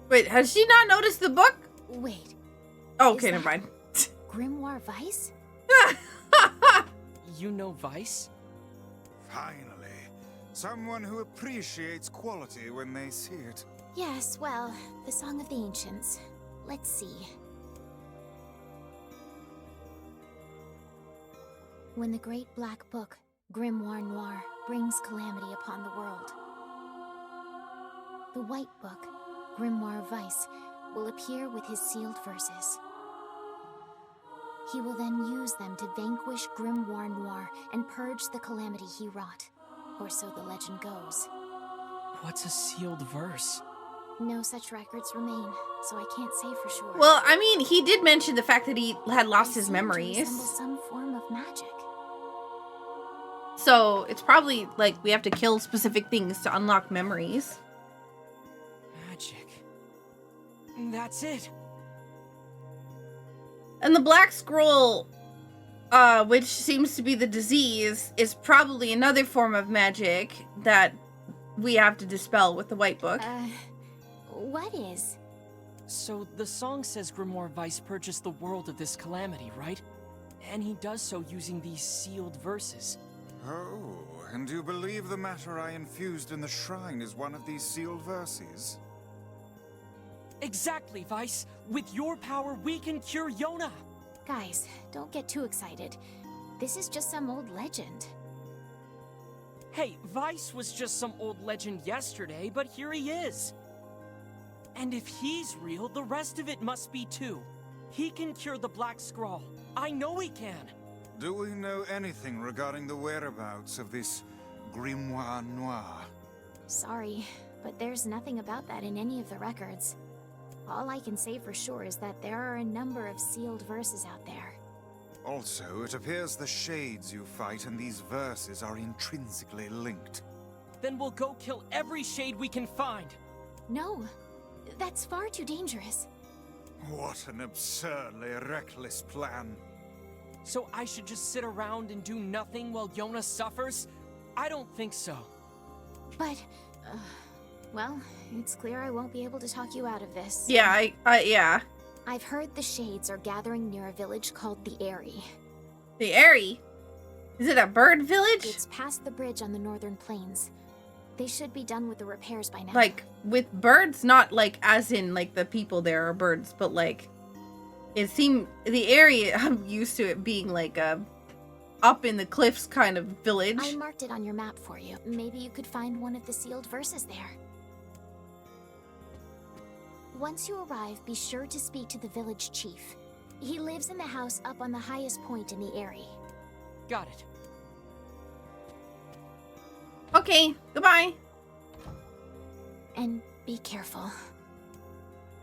Wait, has she not noticed the book? Wait. Oh, okay, never mind. Grimoire Weiss? You know Weiss? Finally. Someone who appreciates quality when they see it. Yes, well, the Song of the Ancients. Let's see. When the great black book, Grimoire Noir, brings calamity upon the world, the white book, Grimoire Weiss, will appear with his sealed verses. He will then use them to vanquish Grimoire Noir and purge the calamity he wrought, or so the legend goes. What's a sealed verse? No such records remain, so I can't say for sure. Well, I mean, he did mention the fact that he had lost his They memories. resemble some form of magic. So it's probably like we have to kill specific things to unlock memories. Magic. That's it. And the black scroll, which seems to be the disease, is probably another form of magic that we have to dispel with the white book. What is? So the song says Grimoire Weiss purchased the world of this calamity, right? And he does so using these sealed verses. Oh, and you believe the matter I infused in the shrine is one of these sealed verses? Exactly, Weiss. With your power, we can cure Yona. Guys, don't get too excited. This is just some old legend. Hey, Weiss was just some old legend yesterday, but here he is. And if he's real, the rest of it must be too. He can cure the Black Scrawl. I know he can. Do we know anything regarding the whereabouts of this Grimoire Noir? Sorry, but there's nothing about that in any of the records. All I can say for sure is that there are a number of sealed verses out there. Also, it appears the shades you fight and these verses are intrinsically linked. Then we'll go kill every shade we can find. No, that's far too dangerous. What an absurdly reckless plan. So I should just sit around and do nothing while Yona suffers? I don't think so. But, well, it's clear I won't be able to talk you out of this. Yeah, yeah. I've heard the Shades are gathering near a village called the Eyrie. The Eyrie? Is it a bird village? It's past the bridge on the northern plains. They should be done with the repairs by now. Like, with birds? Not like, as in, like, the people there are birds, but like, it seemed, the area, I'm used to it being like a up in the cliffs kind of village. I marked it on your map for you. Maybe you could find one of the sealed verses there. Once you arrive, be sure to speak to the village chief. He lives in the house up on the highest point in the Eyrie. Got it. Okay, goodbye. And be careful.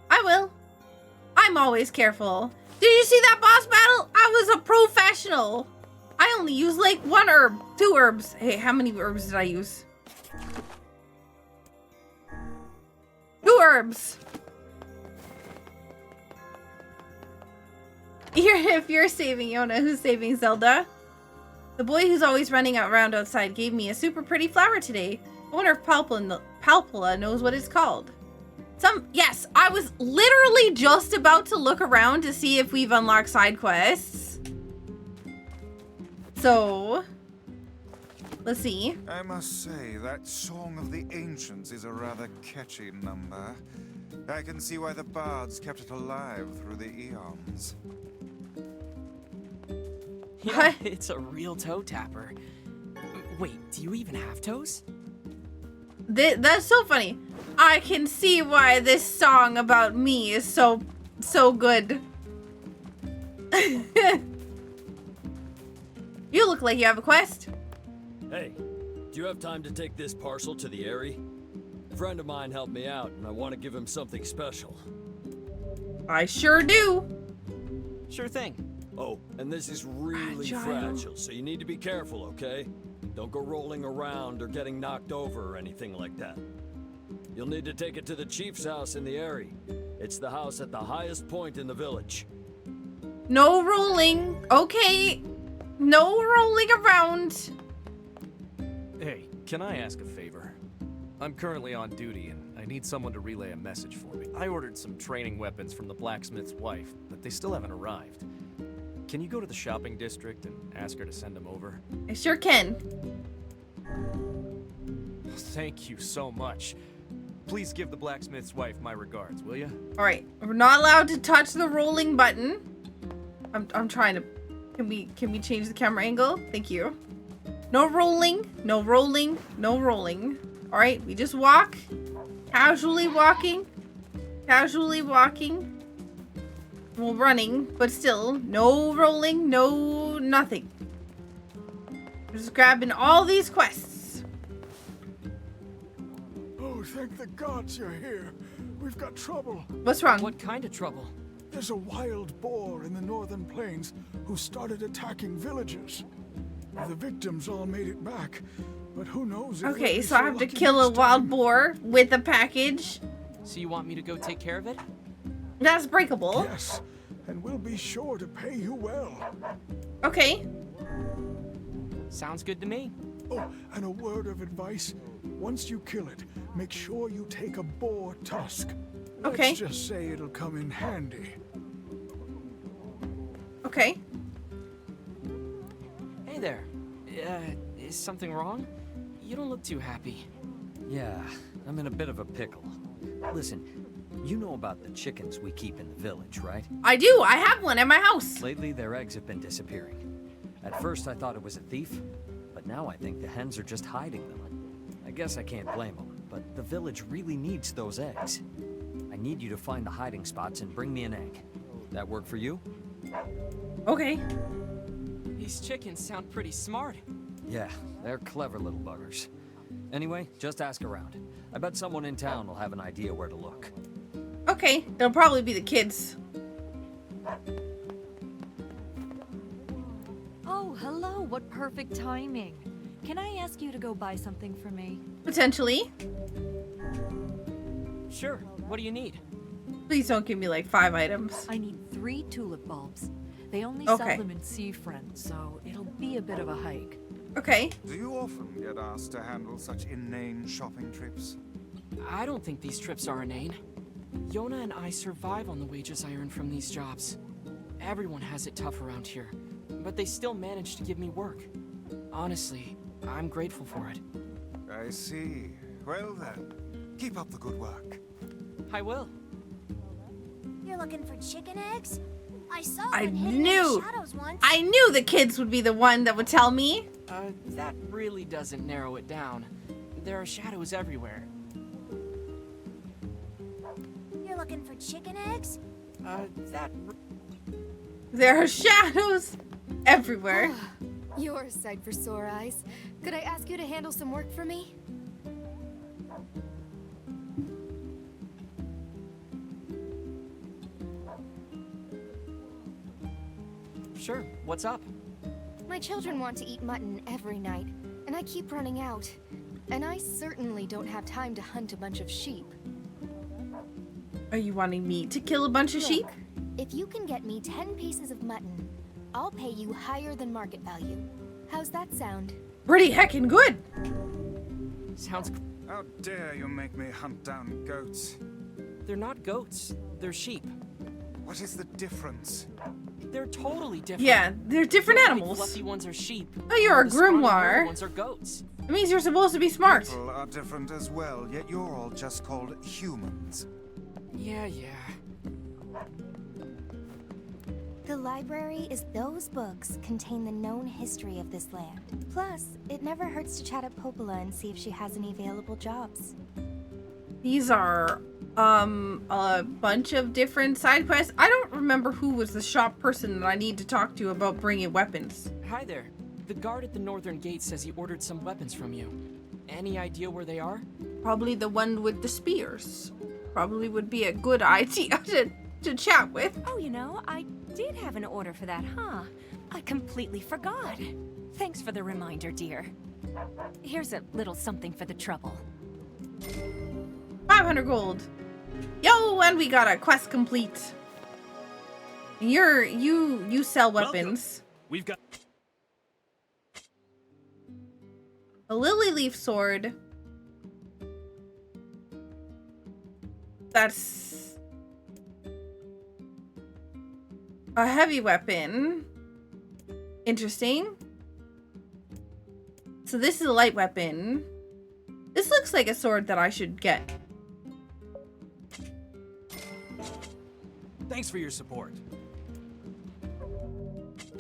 I will. I'm always careful. Did you see that boss battle? I was a professional. I only used like 1 herb, 2 herbs. Hey, how many herbs did I use? 2 herbs. If you're saving Yona, who's saving Zelda? The boy who's always running around outside gave me a super pretty flower today. I wonder if Palpula knows what it's called. Yes, I was literally just about to look around to see if we've unlocked side quests. So, let's see. I must say, that Song of the Ancients is a rather catchy number. I can see why the bards kept it alive through the eons. Yeah, it's a real toe tapper. Wait, do you even have toes? That's so funny. I can see why this song about me is so good. You look like you have a quest. Hey, do you have time to take this parcel to the Eyrie? A friend of mine helped me out, and I want to give him something special. I sure do. Sure thing. Oh, and this is really fragile, so you need to be careful, okay? Don't go rolling around or getting knocked over or anything like that. You'll need to take it to the chief's house in the Eyrie. It's the house at the highest point in the village. No rolling. Okay. No rolling around. Hey, can I ask a favor? I'm currently on duty and I need someone to relay a message for me. I ordered some training weapons from the blacksmith's wife, but they still haven't arrived. Can you go to the shopping district and ask her to send them over? I sure can. Thank you so much. Please give the blacksmith's wife my regards, will you? All right, we're not allowed to touch the rolling button. I'm trying to. Can we change the camera angle? Thank you. No rolling, no rolling, no rolling. All right, we just walk, casually walking, well, running, but still no rolling, no nothing. We're just grabbing all these quests. Oh, thank the gods you're here. We've got trouble. What's wrong? What kind of trouble? There's a wild boar in the northern plains who started attacking villages. The victims all made it back, but who knows if Okay, we'll be so I have to lucky kill a next wild time. boar with a package. So you want me to go take care of it? That's breakable. Yes, and we'll be sure to pay you well. Okay. Sounds good to me. Oh, and a word of advice. Once you kill it, make sure you take a boar tusk. Okay. Let's just say it'll come in handy. Okay. Hey there. Is something wrong? You don't look too happy. Yeah, I'm in a bit of a pickle. Listen, you know about the chickens we keep in the village, right? I do. I have one at my house. Lately, their eggs have been disappearing. At first, I thought it was a thief, but now I think the hens are just hiding them. I guess I can't blame them, but the village really needs those eggs. I need you to find the hiding spots and bring me an egg. That work for you? Okay. These chickens sound pretty smart. Yeah, they're clever little buggers. Anyway, just ask around. I bet someone in town will have an idea where to look. Okay, they'll probably be the kids. Oh, hello. What perfect timing. Can I ask you to go buy something for me? Potentially. Sure. What do you need? Please don't give me like 5 items. I need 3 tulip bulbs. They only Okay. sell them in Sea Friend, so it'll be a bit of a hike. Okay. Do you often get asked to handle such inane shopping trips? I don't think these trips are inane. Yona and I survive on the wages I earn from these jobs. Everyone has it tough around here, but they still manage to give me work. Honestly, I'm grateful for it. I see. Well then, keep up the good work. I will. You're looking for chicken eggs? I saw I one hidden in knew. the shadows once. I knew the kids would be the one that would tell me. That really doesn't narrow it down. There are shadows everywhere. You're looking for chicken eggs? There are shadows everywhere. You're a sight for sore eyes. Could I ask you to handle some work for me? Sure, what's up? My children want to eat mutton every night, and I keep running out. And I certainly don't have time to hunt a bunch of sheep. Are you wanting me to kill a bunch of sheep? Look, if you can get me 10 pieces of mutton, I'll pay you higher than market value. How's that sound? Pretty heckin' good. Sounds... How dare you make me hunt down goats? They're not goats, they're sheep. What is the difference? They're totally different. Yeah, they're different The animals. fluffy ones are sheep. Oh, you're a The scrawny grimoire. little ones are goats. It means you're supposed to be smart. People are different as well, yet you're all just called humans. Yeah. The library is those books contain the known history of this land. Plus, it never hurts to chat at Popola and see if she has any available jobs. These are a bunch of different side quests. I don't remember who was the shop person that I need to talk to about bringing weapons. Hi there. The guard at the northern gate says he ordered some weapons from you. Any idea where they are? Probably the one with the spears. Probably would be a good idea to chat with. Oh, you know, I did have an order for that, huh? I completely forgot. Thanks for the reminder, dear. Here's a little something for the trouble. 500 gold. Yo, and we got a quest complete. You sell weapons. Welcome. We've got a lily leaf sword. That's a heavy weapon. Interesting. So this is a light weapon. This looks like a sword that I should get. Thanks for your support.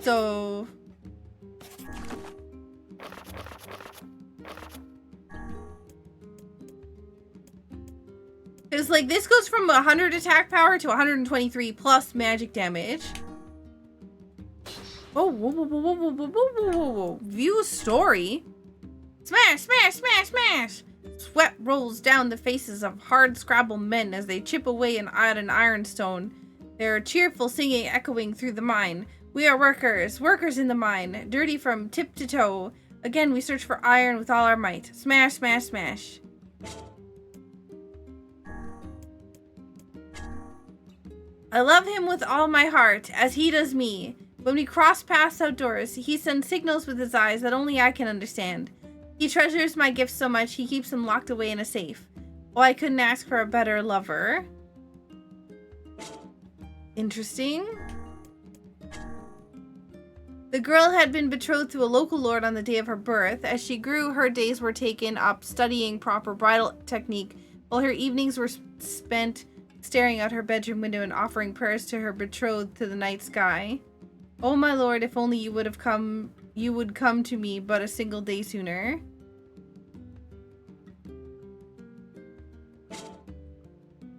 So it's like this goes from 100 attack power to 123 plus magic damage. Oh, whoa. View story. Smash, smash, smash, smash. Sweat rolls down the faces of hard-scrabble men as they chip away at an ironstone. Their cheerful singing echoing through the mine. We are workers in the mine, dirty from tip to toe. Again, we search for iron with all our might. Smash, smash, smash. I love him with all my heart, as he does me. When we cross paths outdoors, he sends signals with his eyes that only I can understand. He treasures my gifts so much, he keeps them locked away in a safe. Oh, I couldn't ask for a better lover. Interesting. The girl had been betrothed to a local lord on the day of her birth. As she grew, her days were taken up studying proper bridal technique, while her evenings were spent staring out her bedroom window and offering prayers to her betrothed to the night sky. Oh my lord, if only you would come to me but a single day sooner.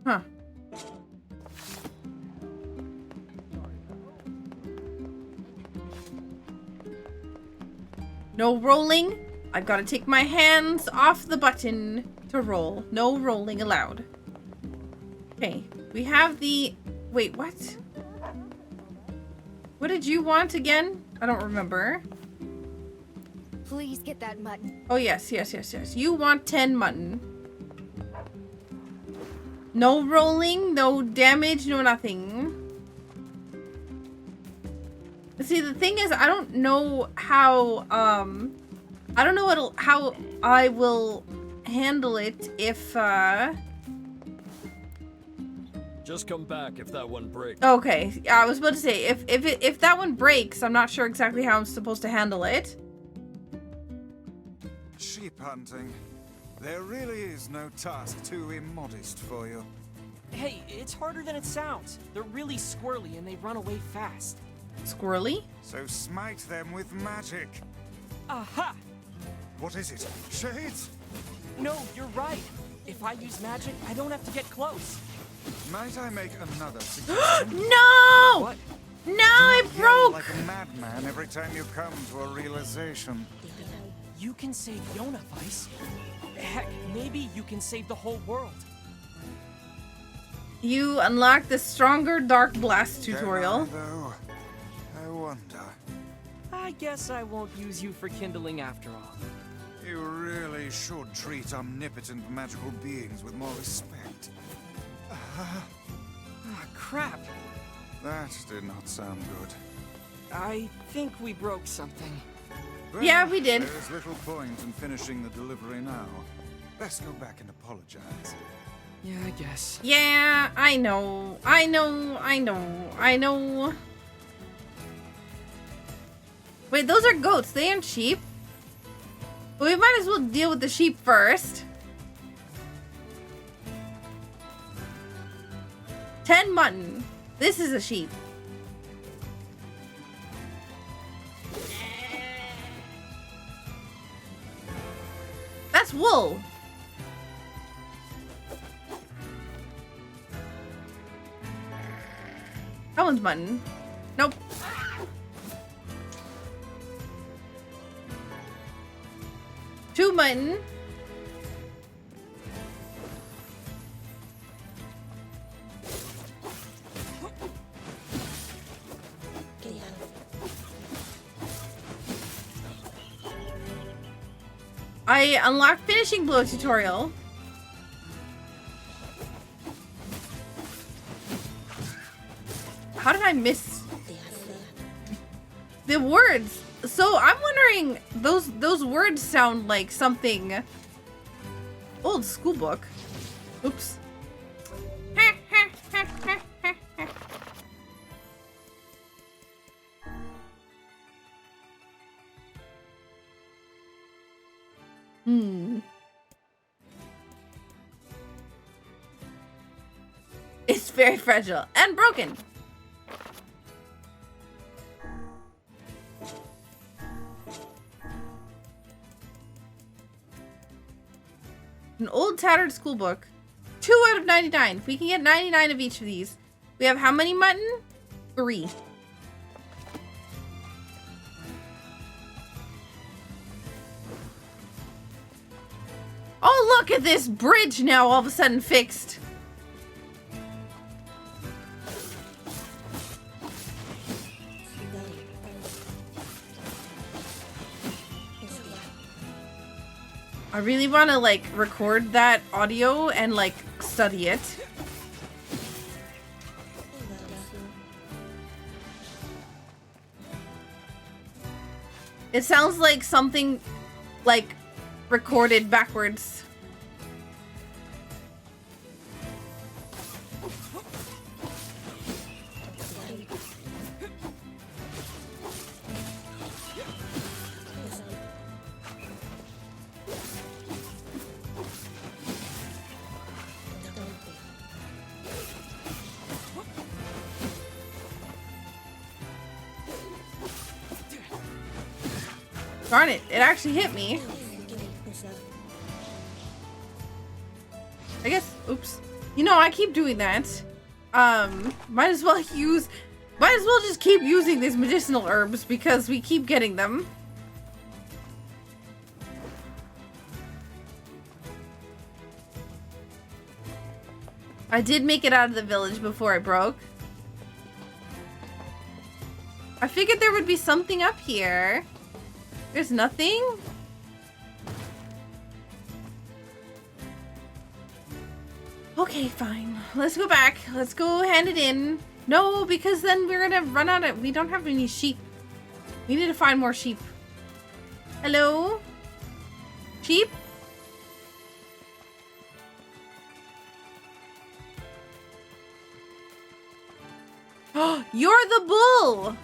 Huh. No rolling. I've got to take my hands off the button to roll. No rolling allowed. Okay, we have the... Wait, what? What did you want again? I don't remember. Please get that mutton. Oh, yes. You want 10 mutton. No rolling, no damage, no nothing. See, the thing is, I don't know how, I don't know how I will handle it if, Just come back if that one breaks. Okay, I was about to say, if that one breaks, I'm not sure exactly how I'm supposed to handle it. Sheep hunting. There really is no task too immodest for you. Hey, it's harder than it sounds. They're really squirrely and they run away fast. Squirrely? So smite them with magic. Aha! What is it? Shades? No, you're right. If I use magic, I don't have to get close. Might I make another suggestion? No! What? No, it broke! Like a madman every time you come to a realization. You can save Yona, Vice. Heck, maybe you can save the whole world. You unlock the stronger Dark Blast tutorial. Though, I wonder. I guess I won't use you for kindling after all. You really should treat omnipotent magical beings with more respect. Ah, crap. That did not sound good. I think we broke something. Well, yeah, we did. There is little point in finishing the delivery now. Best go back and apologize. Yeah, I guess. Yeah, I know. Wait, those are goats. They aren't sheep. Well, we might as well deal with the sheep first. 10 mutton. This is a sheep. That's wool. That one's mutton. Nope. Two mutton. I unlocked finishing blow tutorial. How did I miss the words? So I'm wondering, those words sound like something old school book. Oops. It's very fragile and broken. An old tattered school book. 2 out of 99. If we can get 99 of each of these. We have how many mutton? 3. Oh, look at this bridge now all of a sudden fixed. I really want to, like, record that audio and, like, study it. It sounds like something, like, recorded backwards. Darn it, it actually hit me. I guess, oops. You know, I keep doing that. Might as well just keep using these medicinal herbs because we keep getting them. I did make it out of the village before I broke. I figured there would be something up here. There's nothing? Okay, fine. Let's go back. Let's go hand it in. No, because then we're gonna run out of... We don't have any sheep. We need to find more sheep. Hello? Sheep? Oh, you're the bull!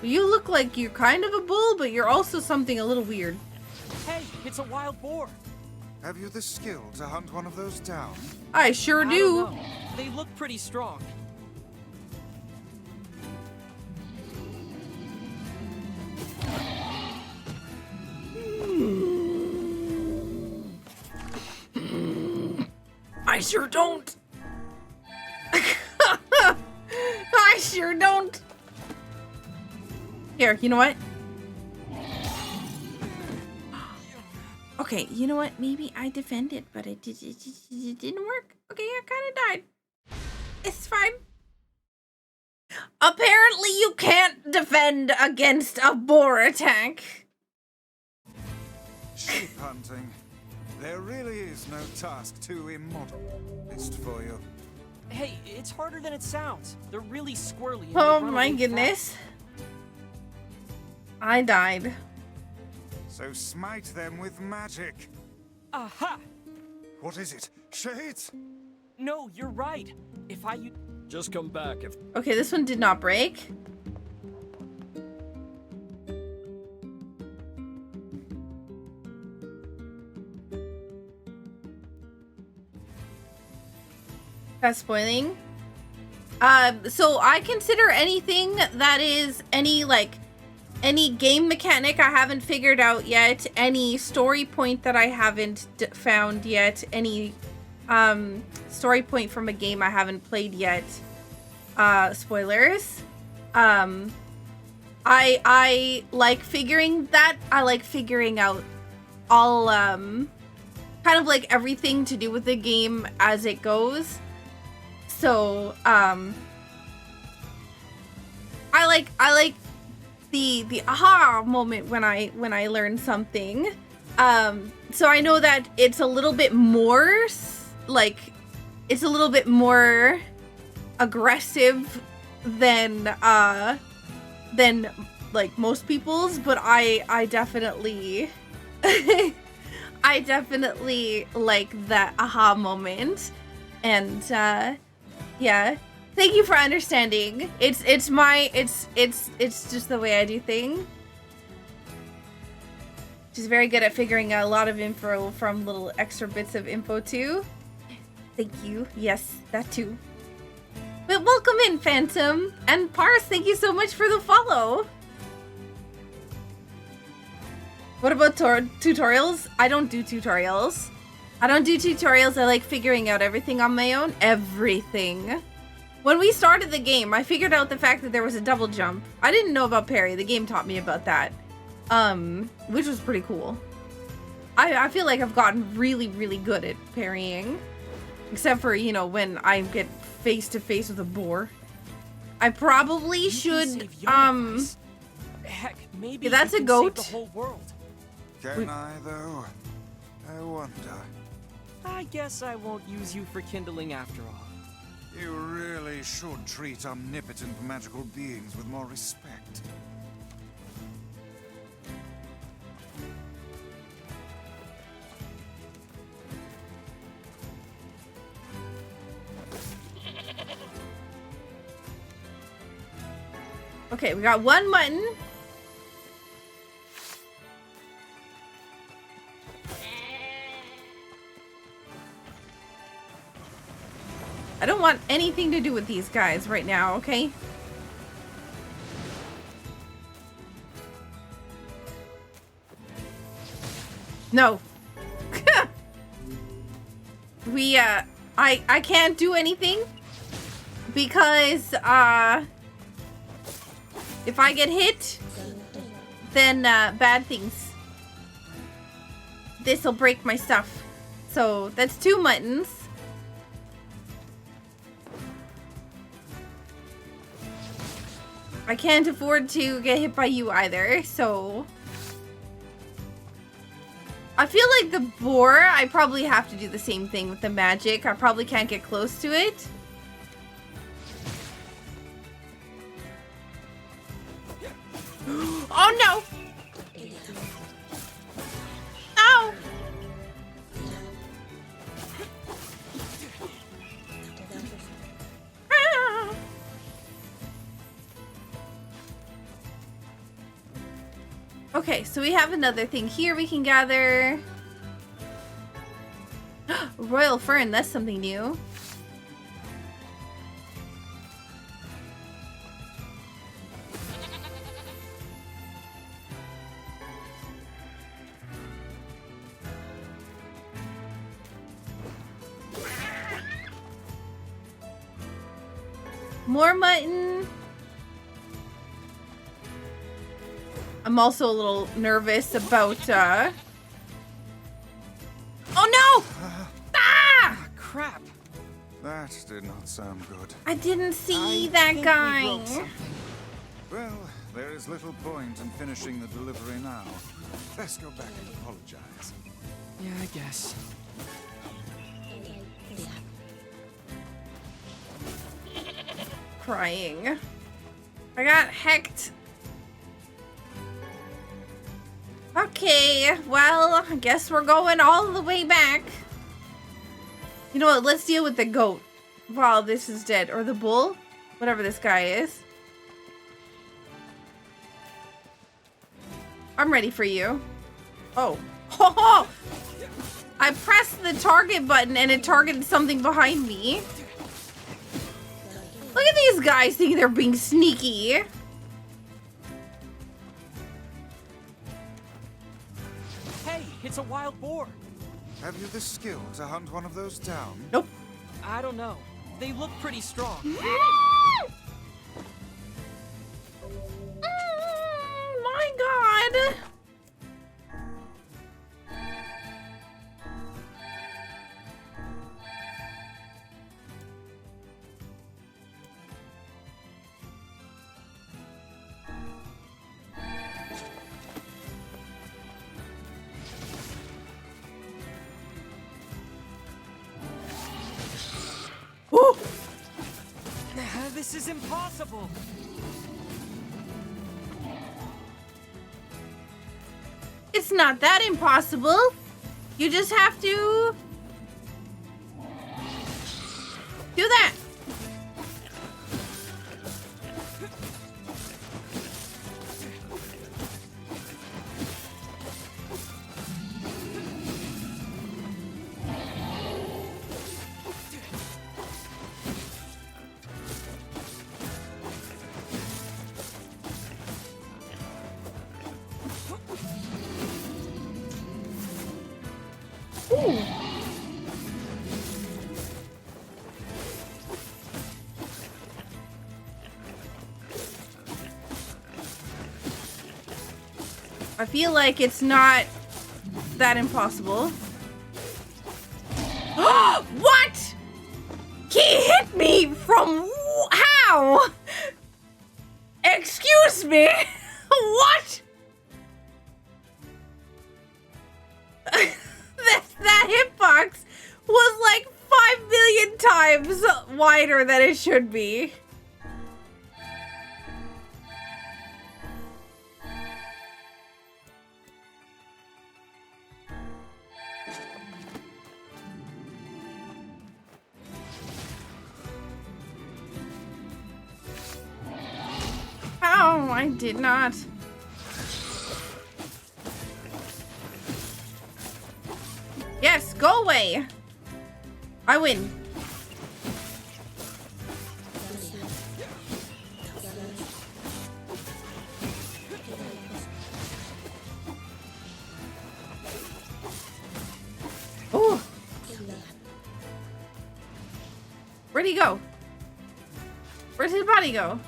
You look like you're kind of a bull, but you're also something a little weird. Hey, it's a wild boar. Have you the skill to hunt one of those down? I sure I do. don't know. They look pretty strong. I sure don't. I sure don't. Here, you know what? Okay, you know what? Maybe I defended, but it didn't work. Okay, I kind of died. It's fine. Apparently you can't defend against a boar attack. Sheep hunting. There really is no task too immodest for you. Hey, it's harder than it sounds. They're really squirrely. And Oh they run my away goodness. fast. I died. So smite them with magic. Aha! What is it? Shades? No, you're right. If I just come back if... Okay, this one did not break. That's spoiling. So I consider anything that is any game mechanic I haven't figured out yet, any story point that I haven't found yet, any story point from a game I haven't played yet. Spoilers. I like figuring that. I like figuring out all kind of like everything to do with the game as it goes. So I like the aha moment when I learn something. So I know that it's a little bit more it's a little bit more aggressive than like most people's, but I definitely I definitely like that aha moment. And yeah, thank you for understanding. It's just the way I do things. She's very good at figuring out a lot of info from little extra bits of info too. Thank you. Yes, that too. But welcome in, Phantom. And Pars, thank you so much for the follow. What about tutorials? I don't do tutorials. I like figuring out everything on my own. Everything. When we started the game, I figured out the fact that there was a double jump. I didn't know about parry. The game taught me about that. Which was pretty cool. I feel like I've gotten really, really good at parrying. Except for, you know, when I get face to face with a boar. I probably should, Heck, maybe yeah, that's you a can goat. Save the whole world. Can I, though? I wonder. I guess I won't use you for kindling after all. You really should treat omnipotent magical beings with more respect. Okay, we got one mutton. I don't want anything to do with these guys right now, okay? No. I can't do anything because, if I get hit, then, bad things. This'll break my stuff. So, that's 2 muttons. I can't afford to get hit by you either, so... I feel like the boar, I probably have to do the same thing with the magic. I probably can't get close to it. Oh no! Ow! Ah. Okay, so we have another thing here we can gather. Royal Fern, that's something new. More mutton. I'm also a little nervous about, Oh no! Ah! Crap! That did not sound good. I didn't see that guy. Well, there is little point in finishing the delivery now. Best go back and apologize. Yeah, I guess. Crying. I got hecked. Okay, well, I guess we're going all the way back. You know what? Let's deal with the goat while this is dead. Or the bull. Whatever this guy is. I'm ready for you. Oh. Oh! I pressed the target button and it targeted something behind me. Look at these guys thinking they're being sneaky. Hey, it's a wild boar. Have you the skill to hunt one of those down? Nope. I don't know. They look pretty strong. My God. Ooh. This is impossible. It's not that impossible. You just have to do that. I feel like it's not that impossible. What? He hit me from how? Excuse me? What? that hitbox was like 5 million times wider than it should be. Oh, I did not. Yes, go away. I win. Oh. Where'd he go? Where'd his body go?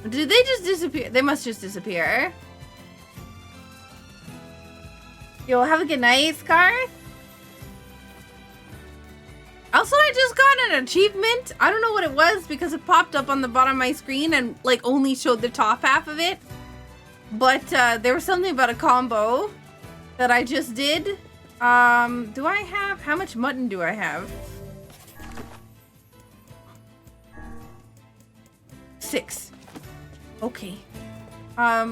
Did they just disappear? They must just disappear. Yo, have a good night, Scar. Also, I just got an achievement. I don't know what it was because it popped up on the bottom of my screen and like only showed the top half of it. But there was something about a combo that I just did. Do I have, how much mutton do I have? 6. Okay. Why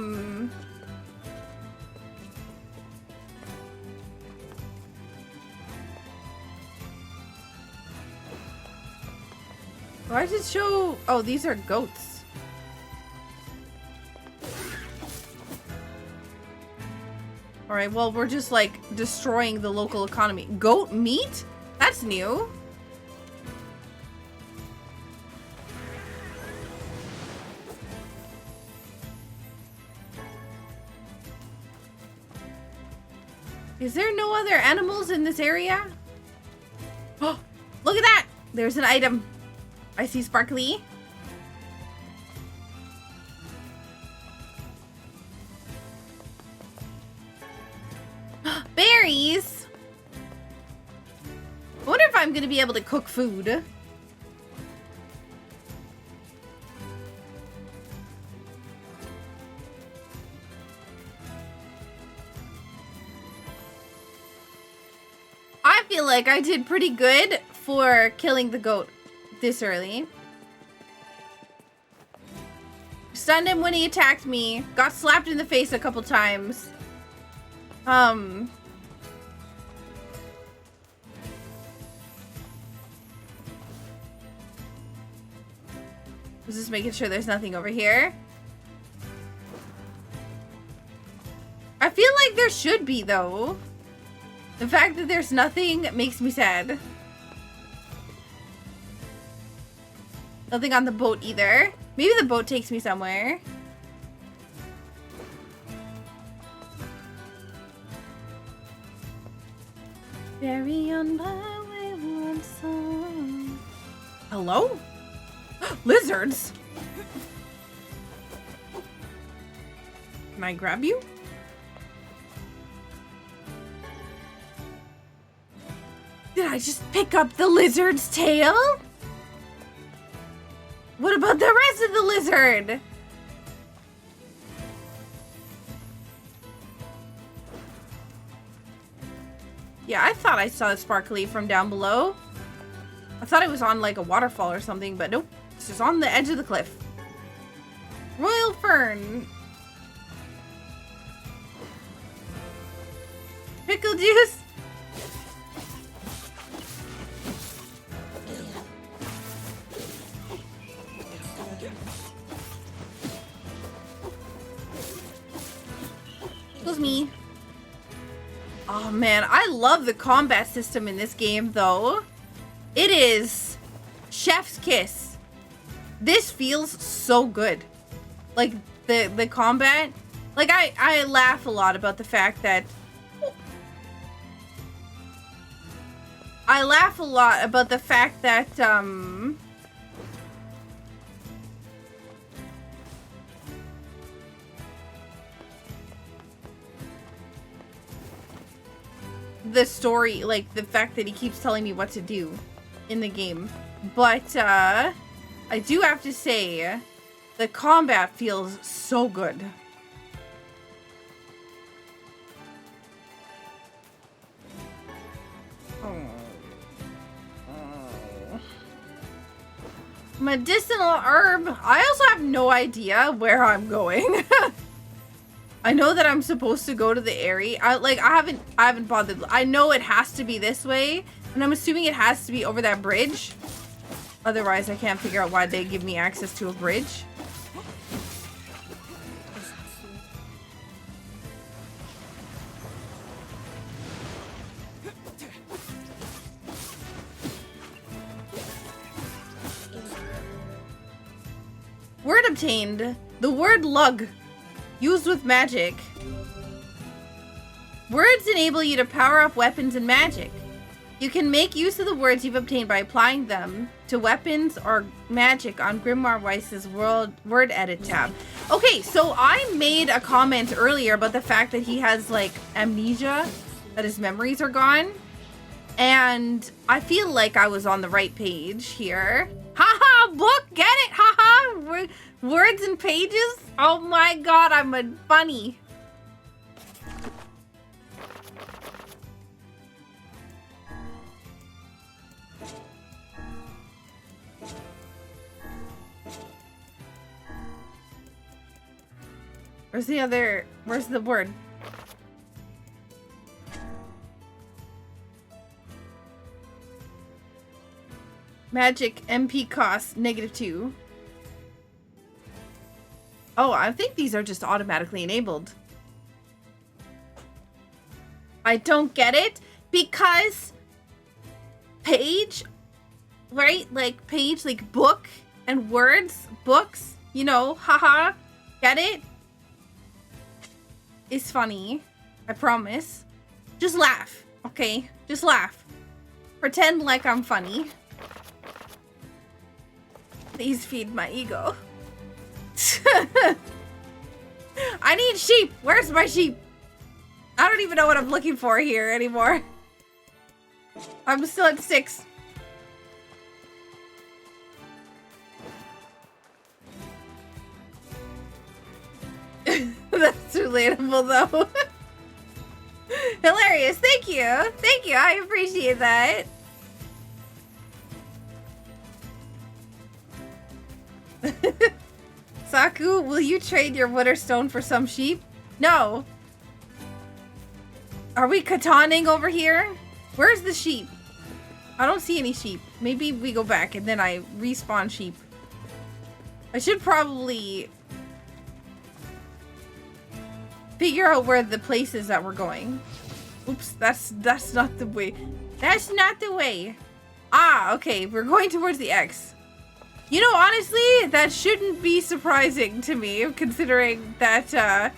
does it show? Oh, these are goats. All right, well, we're just like destroying the local economy. Goat meat? That's new. Is there no other animals in this area? Oh, look at that! There's an item. I see sparkly. Berries! I wonder if I'm gonna be able to cook food. I feel like I did pretty good for killing the goat this early. Stunned him when he attacked me. Got slapped in the face a couple times. Was just making sure there's nothing over here. I feel like there should be, though. The fact that there's nothing makes me sad. Nothing on the boat either. Maybe the boat takes me somewhere. Carry on my wayward song. Hello? Lizards? Can I grab you? Did I just pick up the lizard's tail? What about the rest of the lizard? Yeah, I thought I saw sparkly from down below. I thought it was on like a waterfall or something, but nope. It's just on the edge of the cliff. Royal fern. Pickle juice. Excuse me. Oh man, I love the combat system in this game though. It is chef's kiss. This feels so good. Like the combat. Like I laugh a lot about the fact that the story, like the fact that he keeps telling me what to do in the game. But I do have to say the combat feels so good. Oh. Medicinal herb. I also have no idea where I'm going. I know that I'm supposed to go to the area. I haven't bothered. I know it has to be this way, and I'm assuming it has to be over that bridge. Otherwise, I can't figure out why they give me access to a bridge. Word obtained. The word lug. Used with magic. Words enable you to power up weapons and magic. You can make use of the words you've obtained by applying them to weapons or magic on Grimoire Weiss's word edit tab. Okay, so I made a comment earlier about the fact that he has like amnesia, that his memories are gone. And I feel like I was on the right page here. Haha, book, get it? Haha, words and pages? Oh my god, I'm a bunny. Where's the word? Magic MP cost -2. Oh, I think these are just automatically enabled. I don't get it because page, right? Like page, like book and words, books, you know, haha, get it? It's funny. I promise. Just laugh, okay? Just laugh. Pretend like I'm funny. Please feed my ego. I need sheep. Where's my sheep? I don't even know what I'm looking for here anymore. I'm still at 6. That's relatable though. Hilarious. Thank you. Thank you. I appreciate that. Saku, will you trade your Witherstone for some sheep? No. Are we kataning over here? Where's the sheep? I don't see any sheep. Maybe we go back and then I respawn sheep. I should probably figure out where the place is that we're going. Oops, that's not the way. That's not the way. Ah, okay, we're going towards the X. You know, honestly, that shouldn't be surprising to me, considering that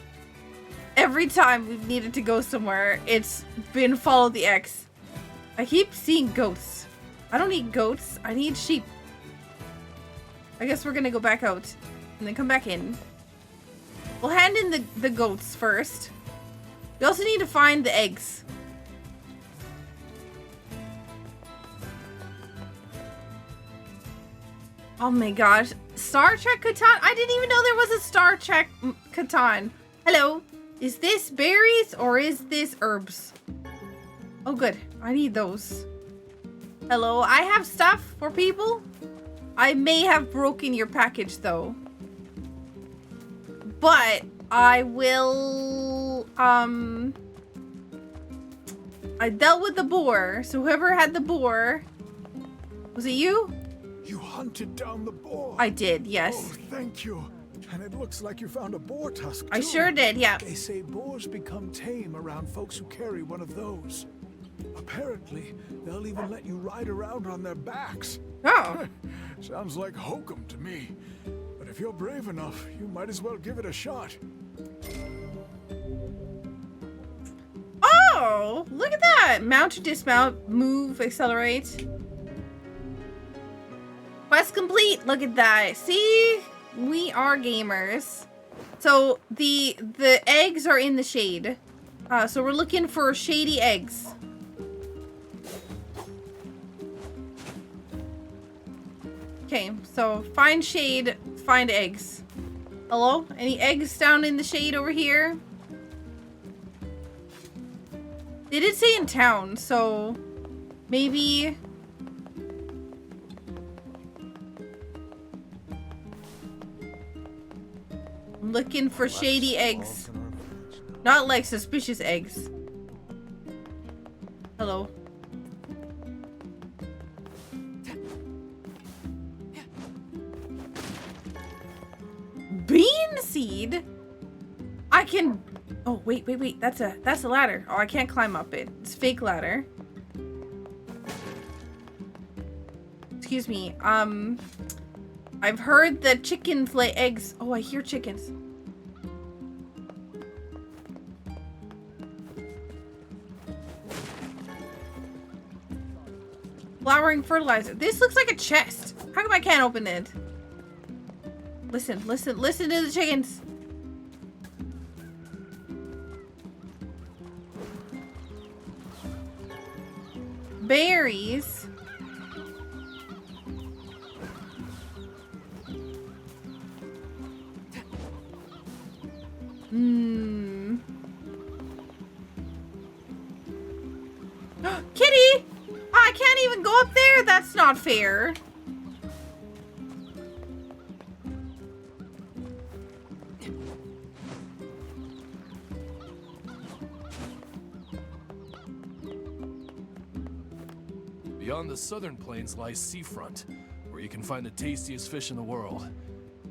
every time we've needed to go somewhere, it's been follow the X. I keep seeing goats. I don't need goats, I need sheep. I guess we're gonna go back out and then come back in. We'll hand in the goats first. We also need to find the eggs. Oh my gosh. Star Trek Catan? I didn't even know there was a Star Trek Catan. Hello. Is this berries or is this herbs? Oh good. I need those. Hello. I have stuff for people. I may have broken your package though. But I will, I dealt with the boar. So whoever had the boar, was it you? You hunted down the boar. I did, yes. Oh, thank you. And it looks like you found a boar tusk, too. I sure did, yeah. They say boars become tame around folks who carry one of those. Apparently, they'll even let you ride around on their backs. Oh. Sounds like hokum to me. But if you're brave enough, you might as well give it a shot. Oh, look at that. Mount to dismount, move, accelerate. Quest complete. Look at that. See? We are gamers. So the eggs are in the shade. So we're looking for shady eggs. Okay, so find shade, find eggs. Hello? Any eggs down in the shade over here? They did say in town, so maybe... looking for shady eggs. Not like suspicious eggs. Hello. Bean seed? I can... Oh, wait. That's a ladder. Oh, I can't climb up it. It's a fake ladder. Excuse me. I've heard that chickens lay eggs. Oh, I hear chickens. Flowering fertilizer. This looks like a chest. How come I can't open it? Listen to the chickens. Berries. Kitty! I can't even go up there. That's not fair. Beyond the southern plains lies seafront, where you can find the tastiest fish in the world.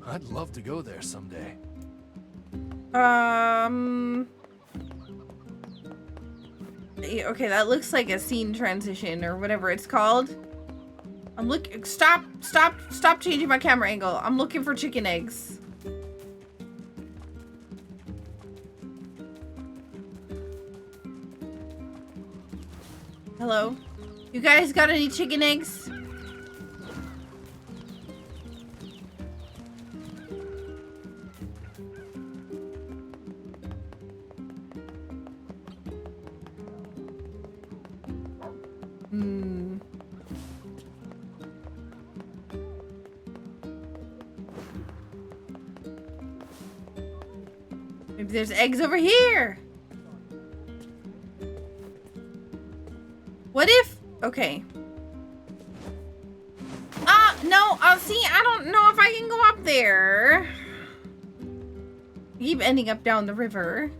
I'd love to go there someday. Okay, that looks like a scene transition or whatever it's called. I'm looking. Stop changing my camera angle. I'm looking for chicken eggs. Hello? You guys got any chicken eggs? Maybe there's eggs over here. What if... Okay. No. See, I don't know if I can go up there. Keep ending up down the river.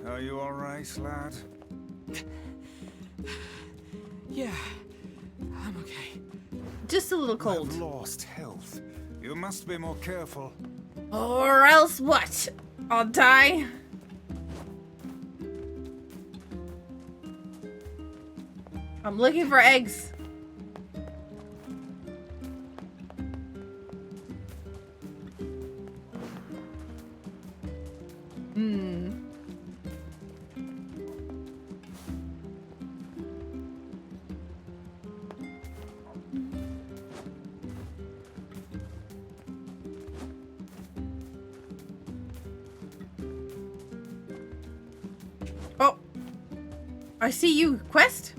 Are you alright, lad? Yeah, I'm okay. Just a little cold. I've lost health. You must be more careful. Or else what? I'll die. I'm looking for eggs. Oh, I see you, Quest.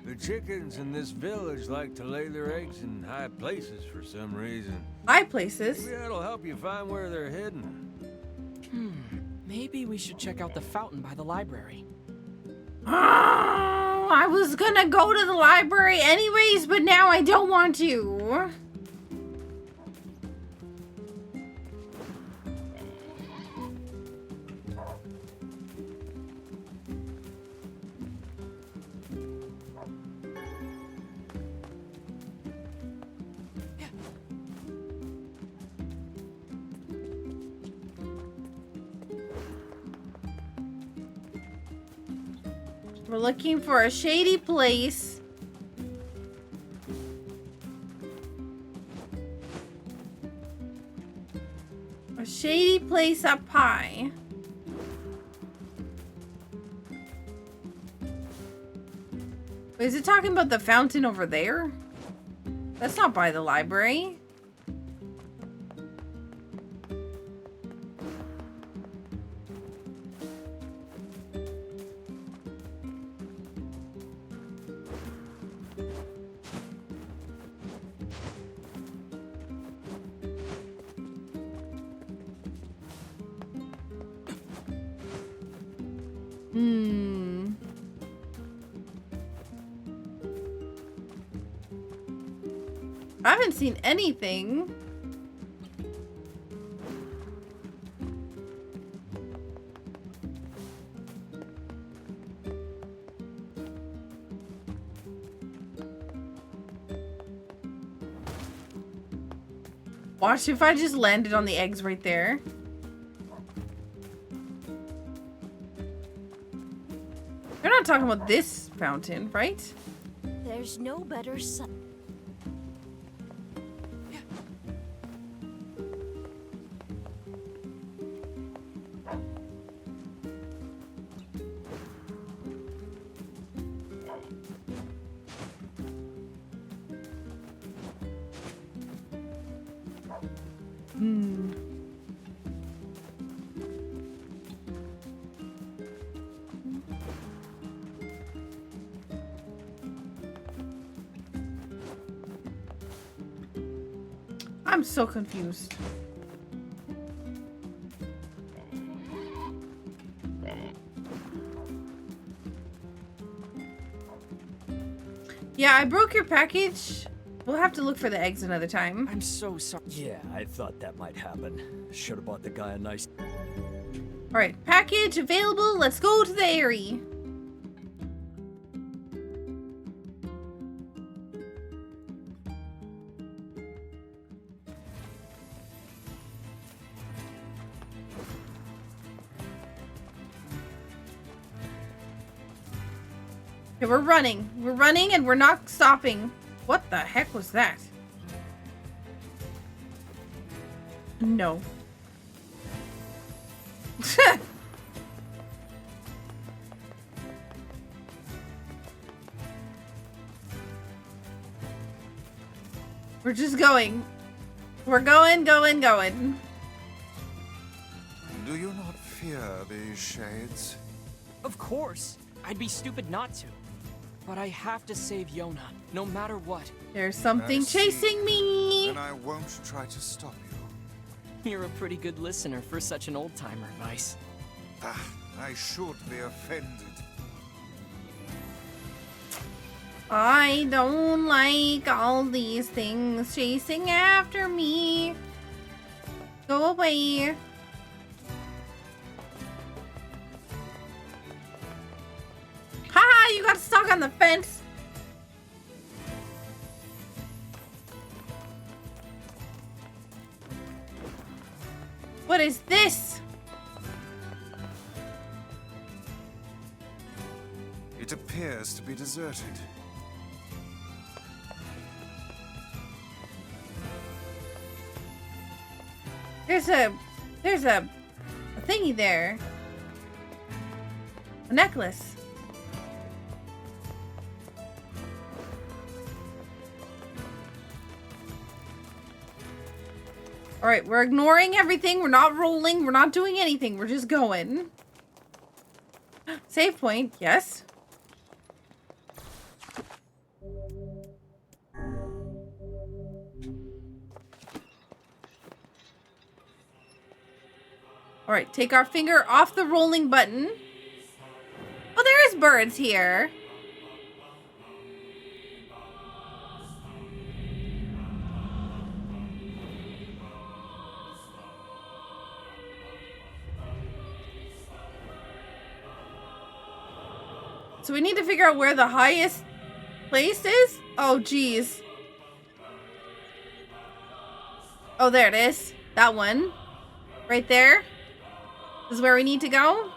The chickens in this village like to lay their eggs in high places for some reason. High places? Maybe that'll help you find where they're hidden. Maybe we should check out the fountain by the library. Oh, I was gonna go to the library anyways, but now I don't want to. We're looking for a shady place. A shady place up high. Wait, is it talking about the fountain over there? That's not by the library. I haven't seen anything. Watch if I just landed on the eggs right there. They're not talking about this fountain, right? There's no better sun. I'm so confused. Yeah, I broke your package. We'll have to look for the eggs another time. I'm so sorry. Yeah, I thought that might happen. Should have bought the guy a nice... Alright, package available. Let's go to the Airy. Okay, we're running. We're running and we're not stopping. What the heck was that? No. We're just going. We're going. Do you not fear these shades? Of course. I'd be stupid not to. But I have to save Yona, no matter what. There's something chasing me. Then I won't try to stop you. You're a pretty good listener for such an old-timer, Vice. Ah, I should be offended. I don't like all these things chasing after me. Go away. Haha, you got stuck on the fence. What is this? It appears to be deserted. There's a thingy there. A necklace. Alright, we're ignoring everything. We're not rolling. We're not doing anything. We're just going. Save point, yes. Alright, take our finger off the rolling button. Oh, there is birds here. So we need to figure out where the highest place is? Oh, geez. Oh, there it is. That one. Right there. This is where we need to go.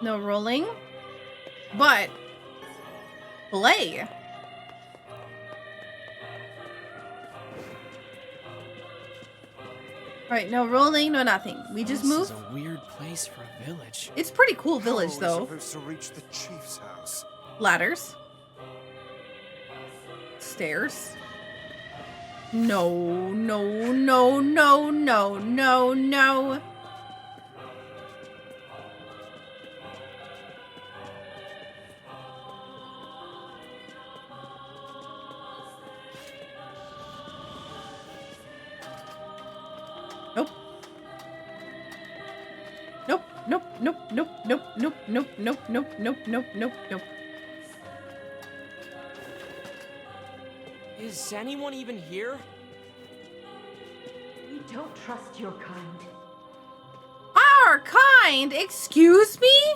No rolling. But play. Alright, no rolling, no nothing. We just move. This is a weird place for a village. It's pretty cool village, How are though. we supposed to reach the chief's house? Ladders. Stairs. No, no, no, no, no, no, no. Nope. Nope, nope, nope, nope, nope, nope, nope, nope, nope, nope, nope, nope, nope. Is anyone even here? We don't trust your kind. Our kind? Excuse me?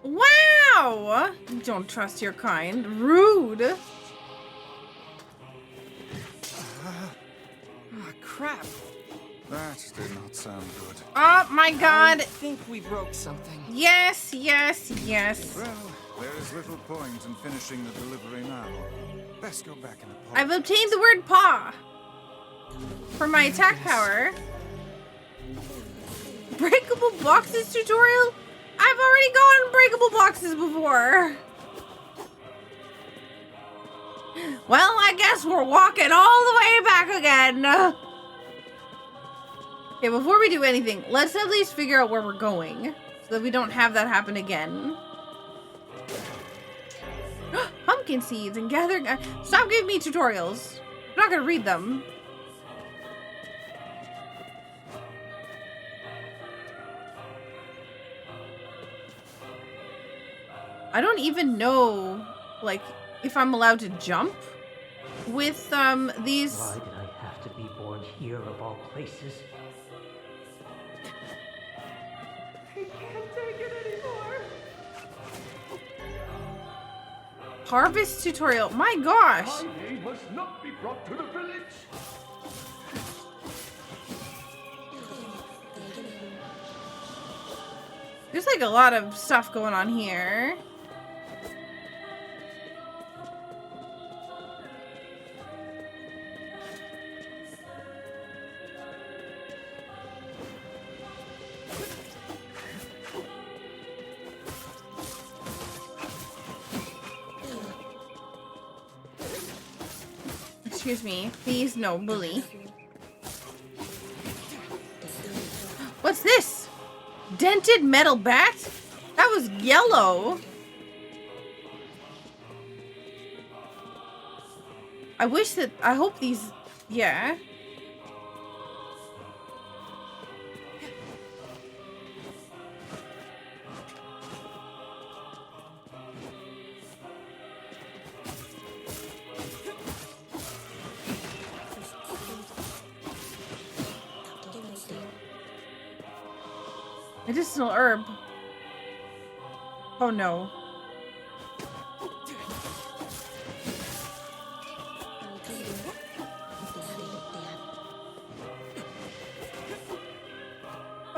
Wow! You don't trust your kind. Rude. Crap. That did not sound good. Oh my god. I think we broke something. Yes, yes, yes. Well, there is little point in finishing the delivery now. Best go back and apologize. I've obtained the word paw for my attack power. Breakable boxes tutorial? I've already gone breakable boxes before. Well, I guess we're walking all the way back again. Okay, before we do anything, let's at least figure out where we're going so that we don't have that happen again. Pumpkin seeds and gathering. Stop giving me tutorials. I'm not gonna read them. I don't even know, like, if I'm allowed to jump with these. Why did I have to be born here of all places? I can't take it anymore. Harvest tutorial. My gosh. My name must not be brought to the village. There's like a lot of stuff going on here. Excuse me. Please, no, bully. What's this? Dented metal bat? That was yellow. I wish that... I hope these... Yeah. Medicinal herb. Oh no.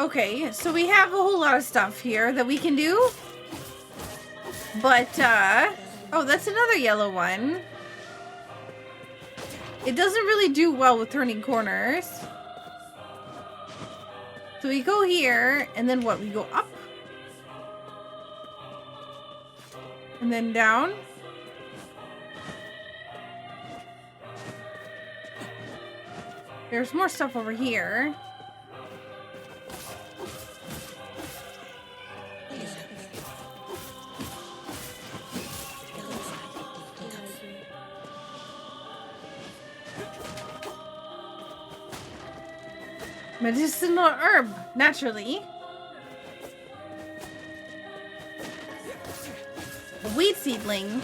Okay, so we have a whole lot of stuff here that we can do. But, oh, that's another yellow one. It doesn't really do well with turning corners. So we go here, and then what? We go up. And then down. There's more stuff over here. Medicinal herb, naturally. A wheat seedling.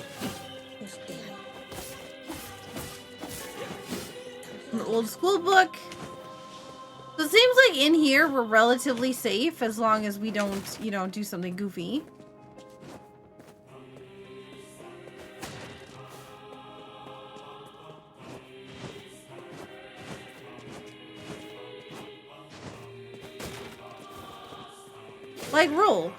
An old school book. So it seems like in here we're relatively safe as long as we don't, you know, do something goofy. Like roll.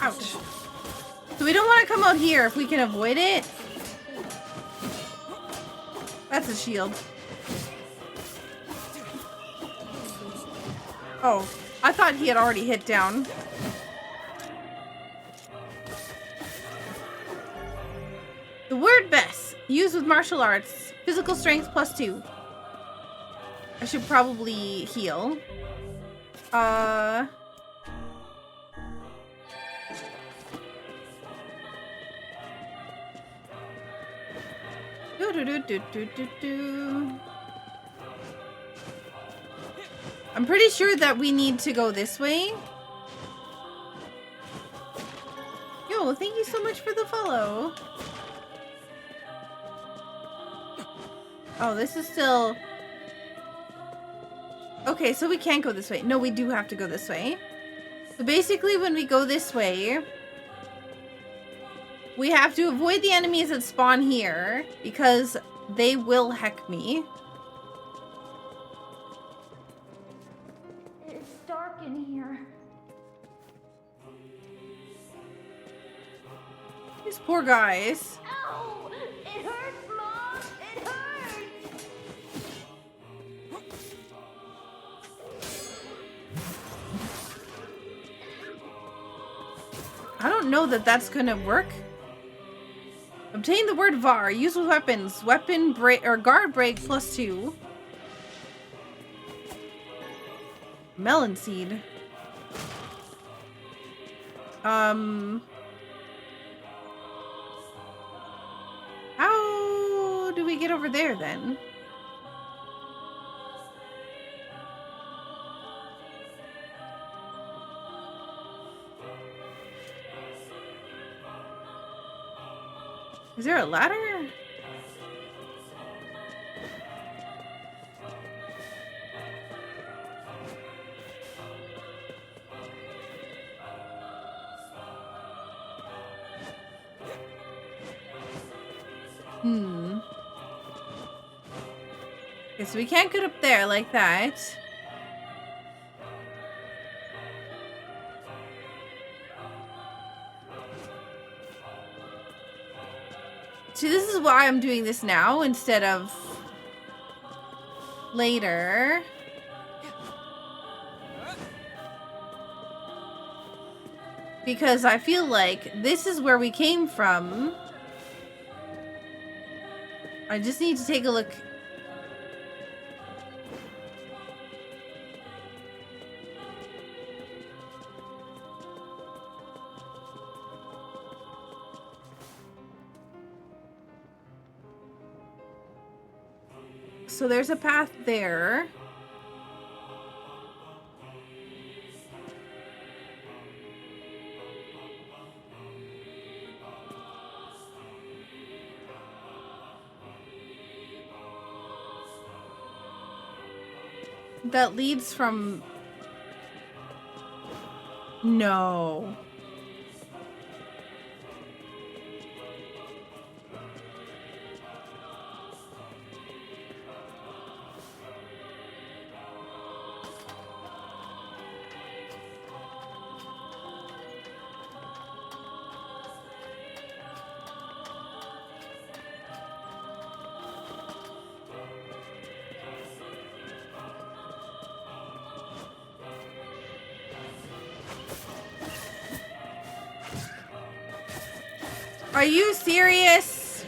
Ouch. So we don't want to come out here if we can avoid it. That's a shield. Oh, I thought he had already hit down. The word best. Used with martial arts. Physical strength +2. I should probably heal. I'm pretty sure that we need to go this way. Yo, thank you so much for the follow. Oh, this is still... Okay, so we can't go this way. No, we do have to go this way. So basically, when we go this way, we have to avoid the enemies that spawn here because they will heck me. It's dark in here. These poor guys. Ow! It hurts, Mom! It hurts! I don't know that that's gonna work. Obtain the word VAR. Use with weapons. Weapon break or guard break +2. Melon seed. How do we get over there then? Is there a ladder? Okay, so we can't get up there like that. See, this is why I'm doing this now instead of later. Because I feel like this is where we came from. I just need to take a look. So there's a path there. That leads from... No. Are you serious?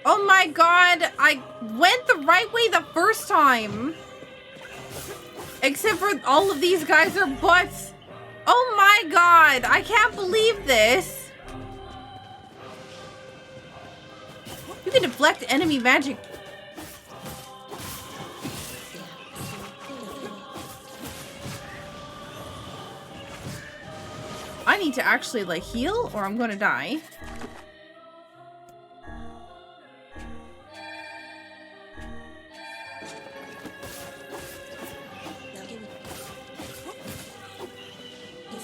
Oh my god, I went the right way the first time. Except for all of these guys are butts. Oh my god, I can't believe this. You can deflect enemy magic. I need to actually like heal or I'm gonna die.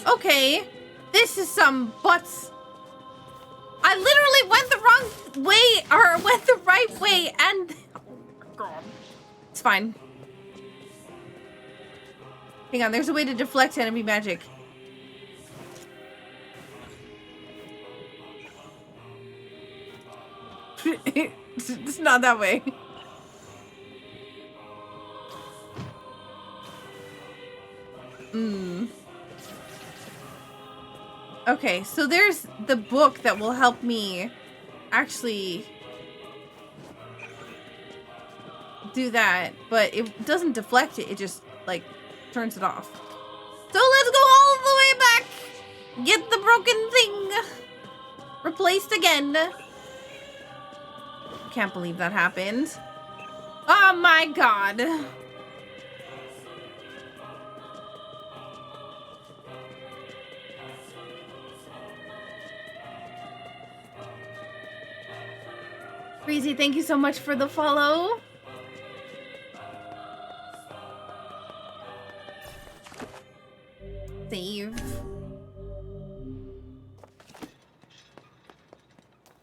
Okay, this is some butts. I literally went the wrong way or went the right way and it's fine. Hang on, there's a way to deflect enemy magic. It's not that way. Okay, so there's the book that will help me actually do that, but it doesn't deflect it, it just, like, turns it off. So let's go all the way back! Get the broken thing replaced again. Can't believe that happened. Oh my god. Breezy, thank you so much for the follow. Save.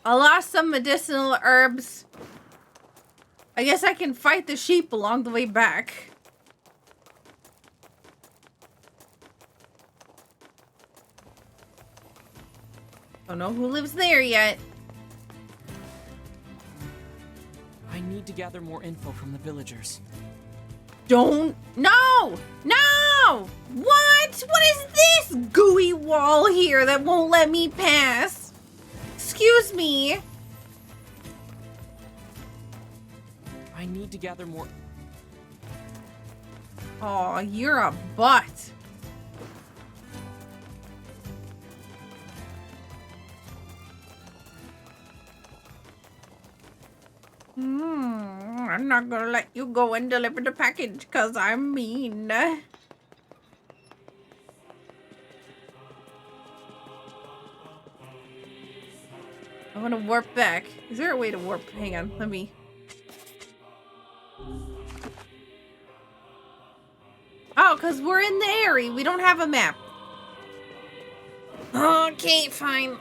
I lost some medicinal herbs. I guess I can fight the sheep along the way back. Don't know who lives there yet. I need to gather more info from the villagers. Don't. No! No! What? What is this gooey wall here that won't let me pass? Excuse me. I need to gather more. Oh, you're a butt. I'm not gonna let you go and deliver the package because I'm mean. I want to warp back. Is there a way to warp? Hang on, let me. Oh, because we're in the area. We don't have a map. Okay, fine.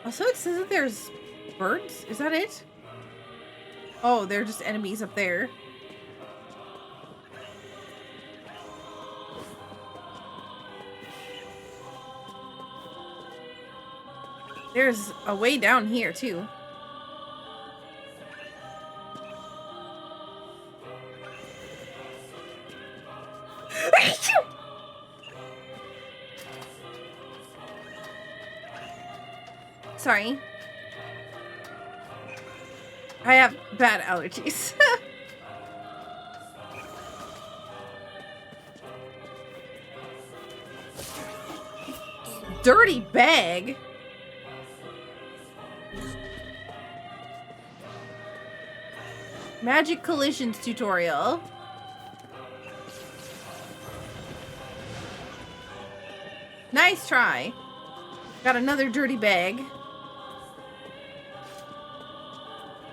Also, it says that there's birds. Is that it? Oh, they're just enemies up there. There's a way down here, too. Sorry. I have bad allergies. Dirty bag? Magic collisions tutorial. Nice try. Got another dirty bag.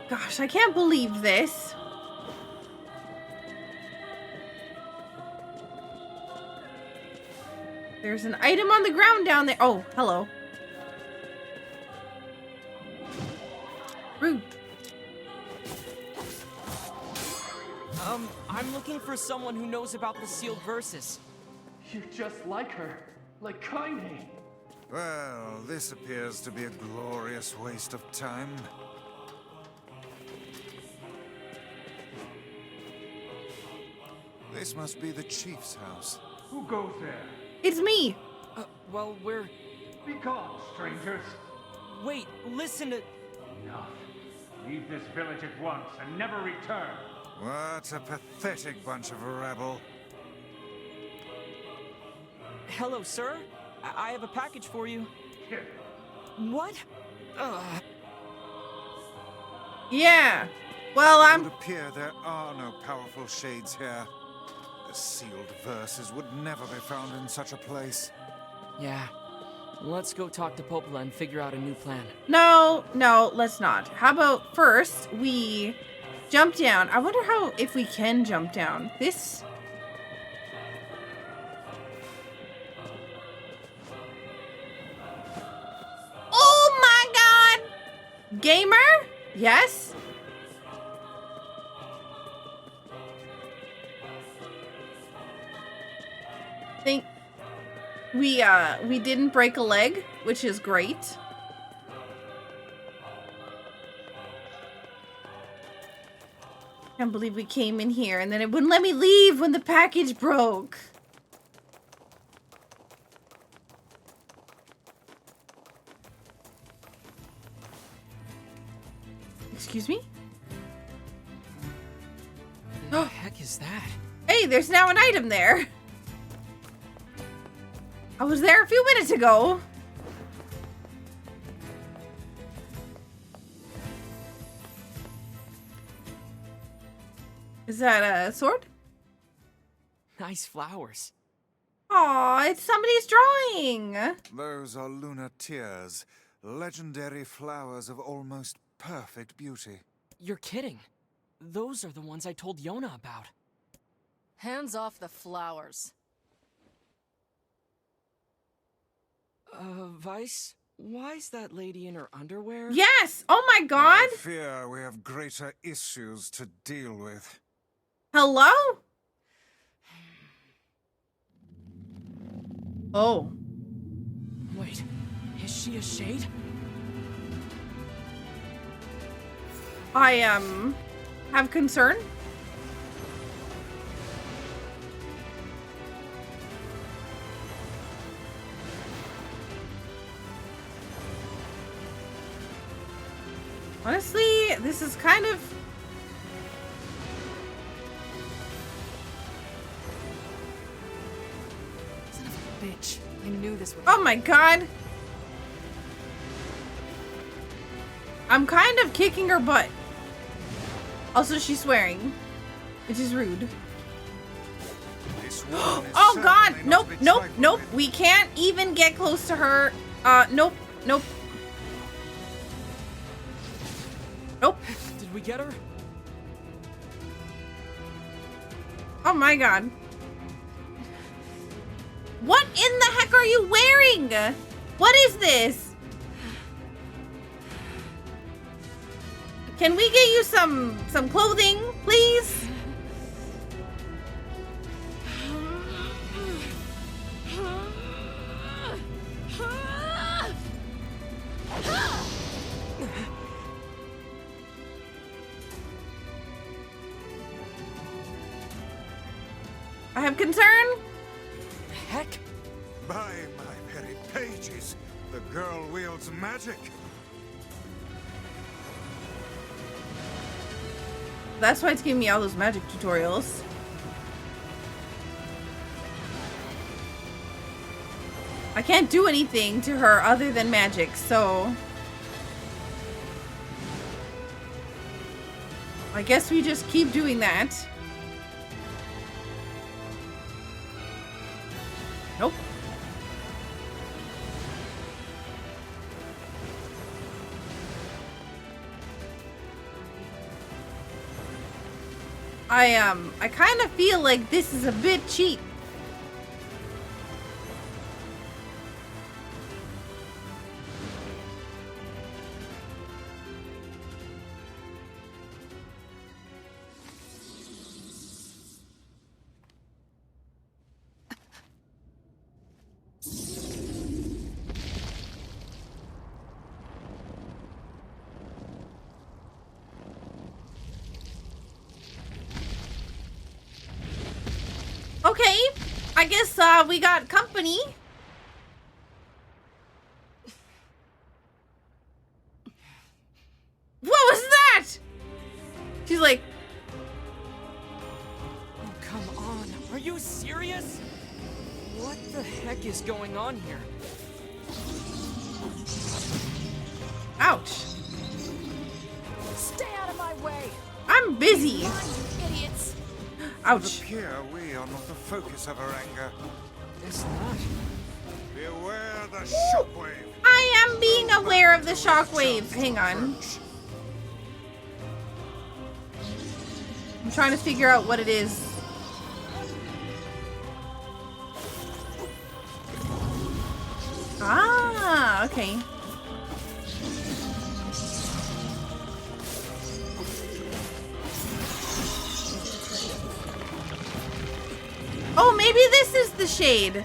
Gosh, I can't believe this. There's an item on the ground down there. Oh, hello. Rude. I'm looking for someone who knows about the sealed verses. You're just like her. Like Kaine. Well, this appears to be a glorious waste of time. This must be the chief's house. Who goes there? It's me. Well, we're... Be gone, strangers. Wait, listen to... Enough. Leave this village at once and never return. What a pathetic bunch of rabble. Hello, sir. I have a package for you. Here. What? Yeah. Well, It would appear there are no powerful shades here. The sealed verses would never be found in such a place. Yeah. Let's go talk to Popola and figure out a new plan. No, let's not. How about first we jump down? I wonder if we can jump down. This... Oh my god! Gamer? Yes? Think we didn't break a leg, which is great. Can't believe we came in here and then it wouldn't let me leave when the package broke. Excuse me? What the heck is that? Hey, there's now an item there. I was there a few minutes ago. Is that a sword? Nice flowers. Aw, it's somebody's drawing. Those are lunar tears, legendary flowers of almost perfect beauty. You're kidding. Those are the ones I told Yona about. Hands off the flowers. Vice? Why is that lady in her underwear? Yes! Oh my god! I fear we have greater issues to deal with. Hello? Oh. Wait, is she a shade? I, have concern. Honestly, this is kind of... Son of a bitch. I knew this would... Oh my god! I'm kind of kicking her butt. Also, she's swearing, which is rude. Oh god! Nope, nope, nope. We can't even get close to her. Nope, nope. Nope. Did we get her? Oh my god. What in the heck are you wearing? What is this? Can we get you some clothing, please? I have concern. Heck? By my very pages, the girl wields magic. That's why it's giving me all those magic tutorials. I can't do anything to her other than magic, so... I guess we just keep doing that. Nope. I kind of feel like this is a bit cheap. Okay, I guess we got company. What was that? She's like, oh, come on. Are you serious? What the heck is going on here? ouch. Stay out of my way. I'm busy. Run, you idiots. Ouch. It appear we are not the focus of her anger. It's not. Beware the shockwave. I am being aware of the shockwave. Hang on. I'm trying to figure out what it is. Ah, okay. Oh, maybe this is the shade.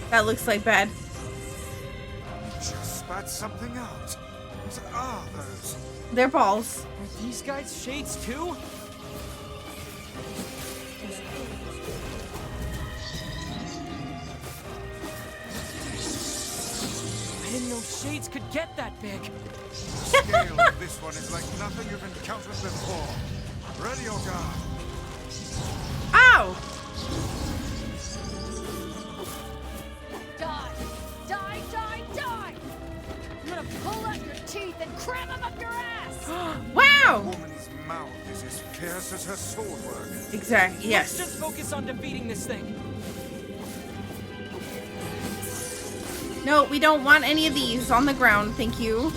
That looks like bad. Just spat something out. What are those? They're balls. Are these guys shades too? I didn't know shades could get that big. The scale of this one is like nothing you've encountered before. Ready your guard. Ow! Die! Die, die, die! I'm gonna pull out your teeth and cram them up your ass! Wow! The woman's mouth is as fierce as her sword work. Exactly, yes. Let's just focus on defeating this thing. No, we don't want any of these on the ground, thank you.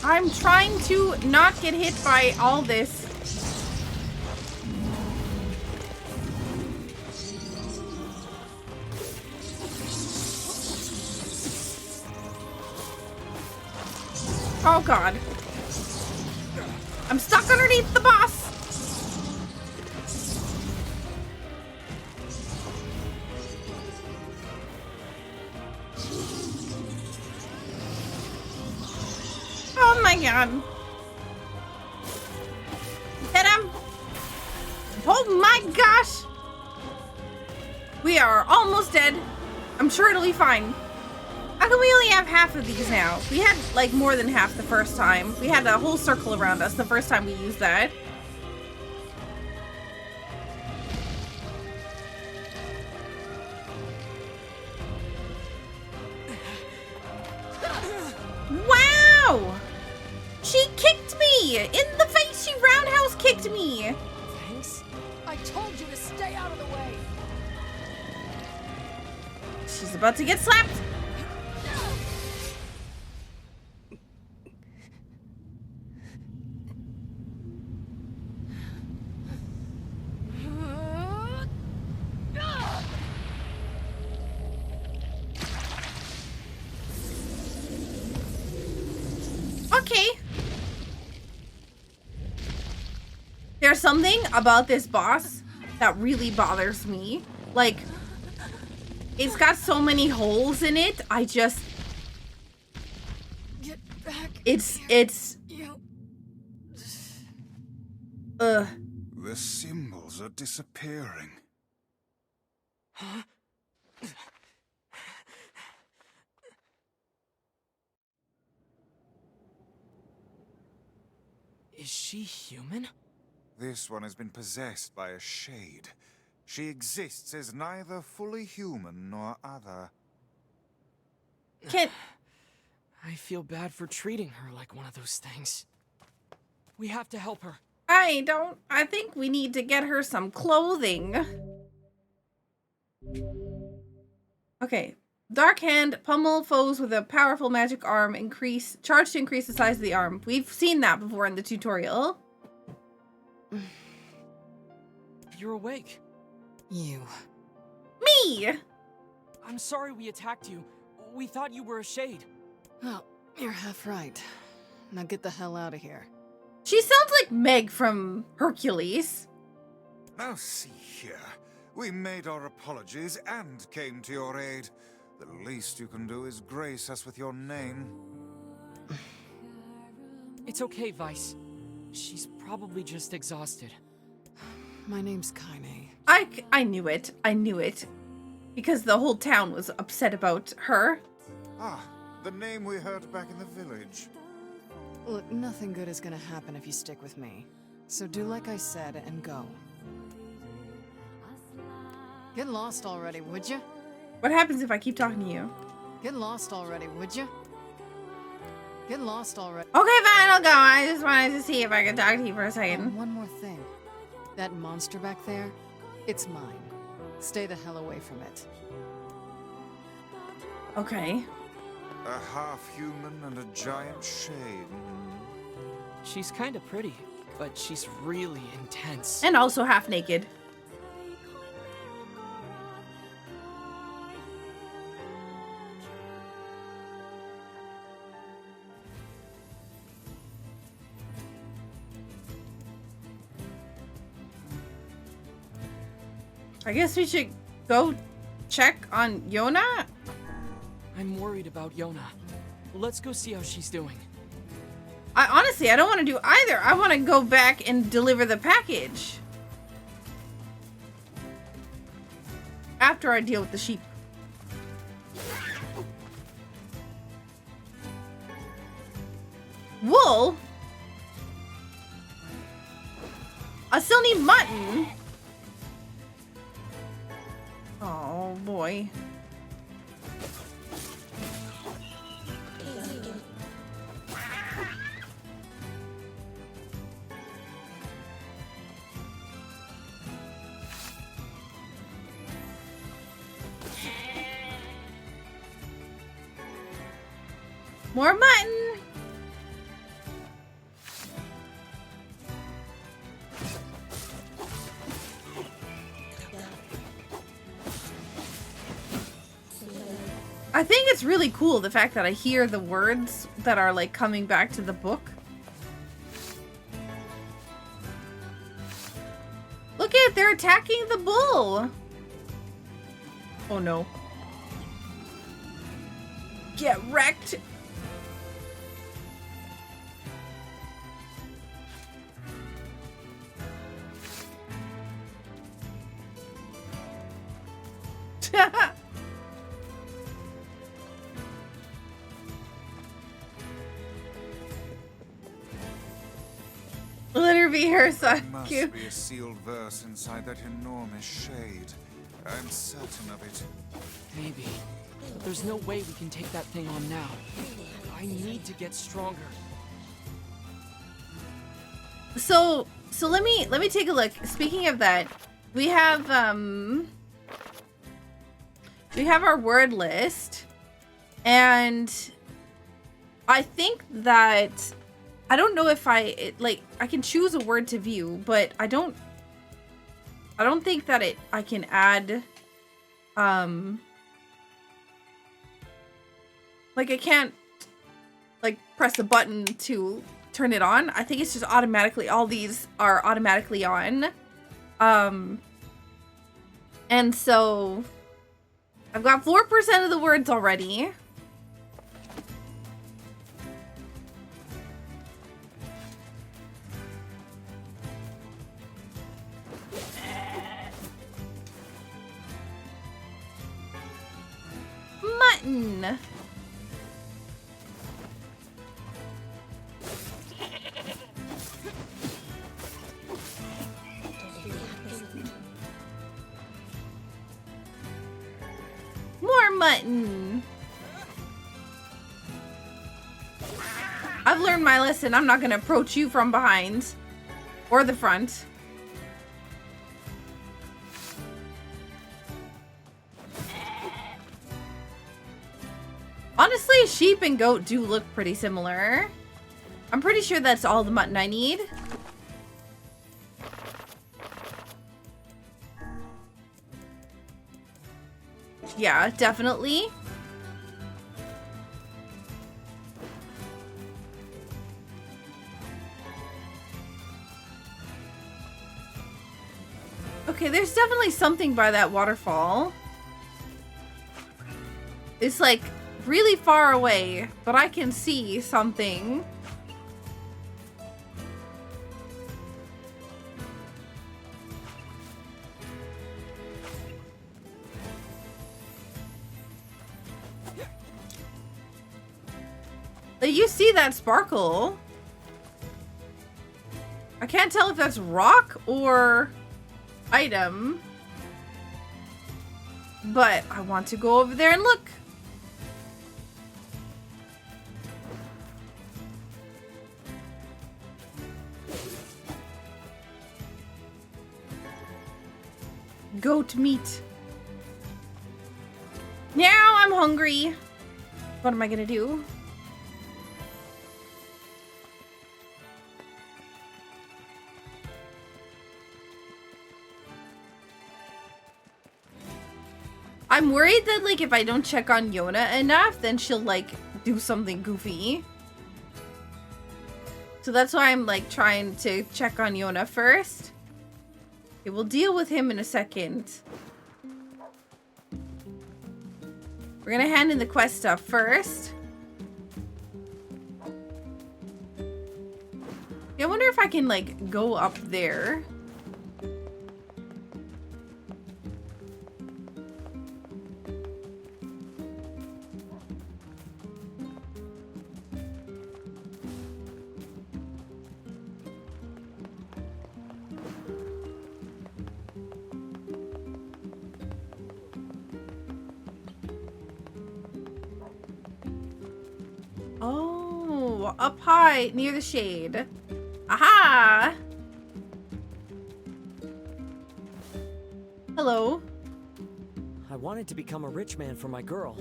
I'm trying to not get hit by all this. Oh god. I'm stuck underneath the boss. Oh my god. Hit him. Oh my gosh. We are almost dead. I'm sure it'll be fine. How come we only have half of these now? We had like more than half the first time. We had a whole circle around us the first time we used that. Wow! She kicked me! In the face, she roundhouse kicked me! Thanks. I told you to stay out of the way! She's about to get slapped! Okay. There's something about this boss that really bothers me. Like, it's got so many holes in it. I just... Get back. It's... Ugh. The symbols are disappearing. Huh? Is she human? This one has been possessed by a shade. She exists as neither fully human nor other. I feel bad for treating her like one of those things. We have to help her. I think we need to get her some clothing. Okay. Dark Hand, pummel foes with a powerful magic arm, charge to increase the size of the arm. We've seen that before in the tutorial. You're awake. You. Me! I'm sorry we attacked you. We thought you were a shade. Oh, you're half right. Now get the hell out of here. She sounds like Meg from Hercules. Now see here. We made our apologies and came to your aid. The least you can do is grace us with your name. It's okay, Vice. She's probably just exhausted. My name's Kaine. I knew it. I knew it. Because the whole town was upset about her. Ah, the name we heard back in the village. Look, nothing good is gonna happen if you stick with me. So do like I said and go. Get lost already, would you? What happens if I keep talking to you? Get lost already, would you? Get lost already. Okay, fine, I'll go. I just wanted to see if I could talk to you for a second. One more thing. That monster back there, it's mine. Stay the hell away from it. Okay. A half-human and a giant shade. She's kind of pretty, but she's really intense. And also half naked. I guess we should go check on Yona? I'm worried about Yona. Let's go see how she's doing. Honestly, I don't want to do either. I want to go back and deliver the package. After I deal with the sheep. Wool? I still need mutton. Oh boy. More mutton. I think it's really cool the fact that I hear the words that are like coming back to the book. Look at it, they're attacking the bull. Oh no. Get wrecked. Let her be her son. Must Cute. be a sealed verse inside that enormous shade. I'm certain of it. Maybe. But there's no way we can take that thing on now. I need to get stronger. So let me take a look. Speaking of that, we have our word list, and I think that I don't know if I can choose a word to view, but I don't think that I can add like I can't like press the button to turn it on. I think it's just automatically, all these are automatically on. And so I've got 4% of the words already. Mutton. More mutton. I've learned my lesson. I'm not going to approach you from behind or the front. Honestly, sheep and goat do look pretty similar. I'm pretty sure that's all the mutton I need. Yeah, definitely. Okay, there's definitely something by that waterfall. It's like really far away, but I can see something. Like, you see that sparkle. I can't tell if that's rock or item, but I want to go over there and look. Goat meat. Now I'm hungry. What am I gonna do? I'm worried that, like, if I don't check on Yona enough, then she'll, like, do something goofy. So that's why I'm, like, trying to check on Yona first. Okay, we'll deal with him in a second. We're gonna hand in the quest stuff first. Yeah, I wonder if I can, like, go up there. Oh, up high near the shade. Aha! Hello. I wanted to become a rich man for my girl,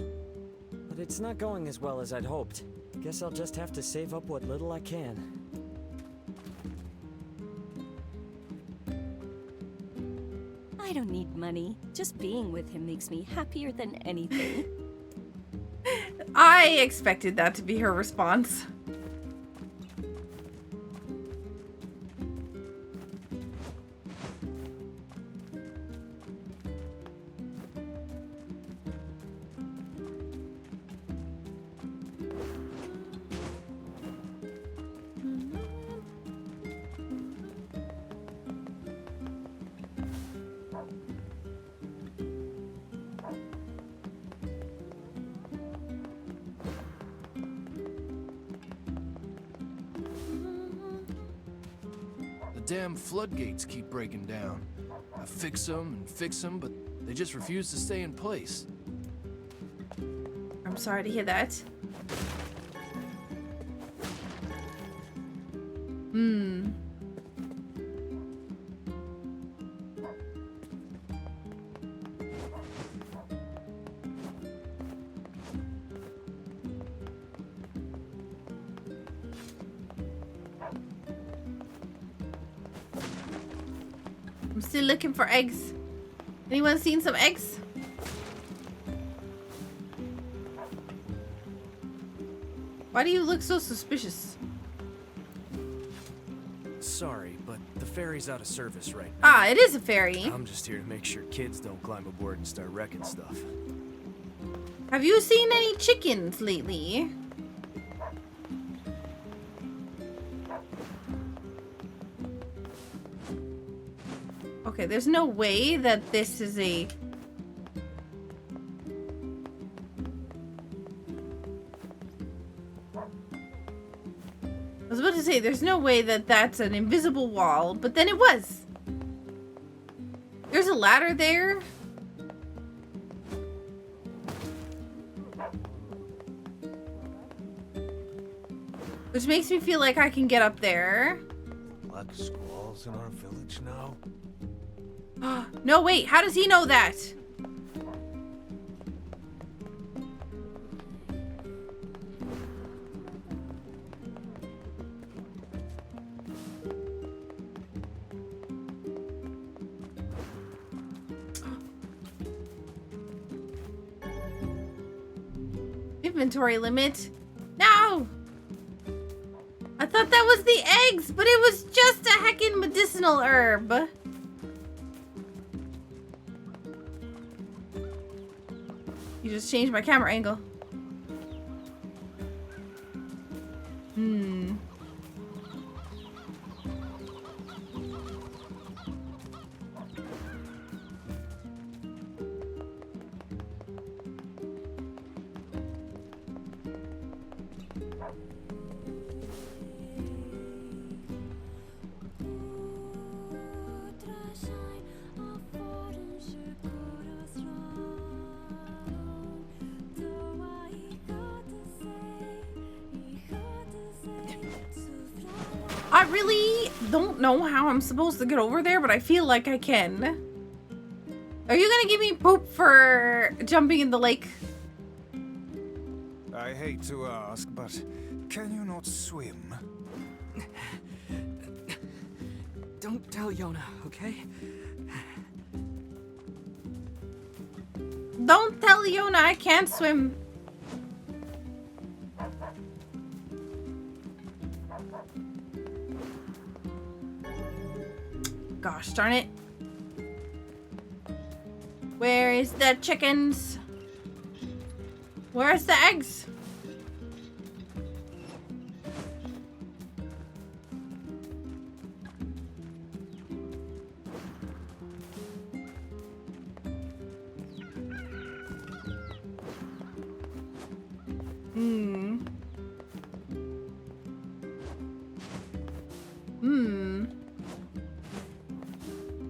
but it's not going as well as I'd hoped. Guess I'll just have to save up what little I can. I don't need money. Just being with him makes me happier than anything. I expected that to be her response. The damn floodgates keep breaking down. I fix them, but they just refuse to stay in place. I'm sorry to hear that. I'm still looking for eggs. Anyone seen some eggs? Why do you look so suspicious? Sorry, but the ferry's out of service right now. Ah, it is a ferry. I'm just here to make sure kids don't climb aboard and start wrecking stuff. Have you seen any chickens lately? Okay, there's no way that this is a... I was about to say, there's no way that that's an invisible wall, but then it was. There's a ladder there. Which makes me feel like I can get up there. Black squalls in our village now? No, wait, how does he know that? Inventory limit. No! I thought that was the eggs, but it was just a heckin' medicinal herb. You just changed my camera angle. I really don't know how I'm supposed to get over there, but I feel like I can. Are you gonna give me poop for jumping in the lake? I hate to ask, but can you not swim? Don't tell Yona, okay? Don't tell Yona I can't swim. Gosh darn it. Where is the chickens? Where's the eggs?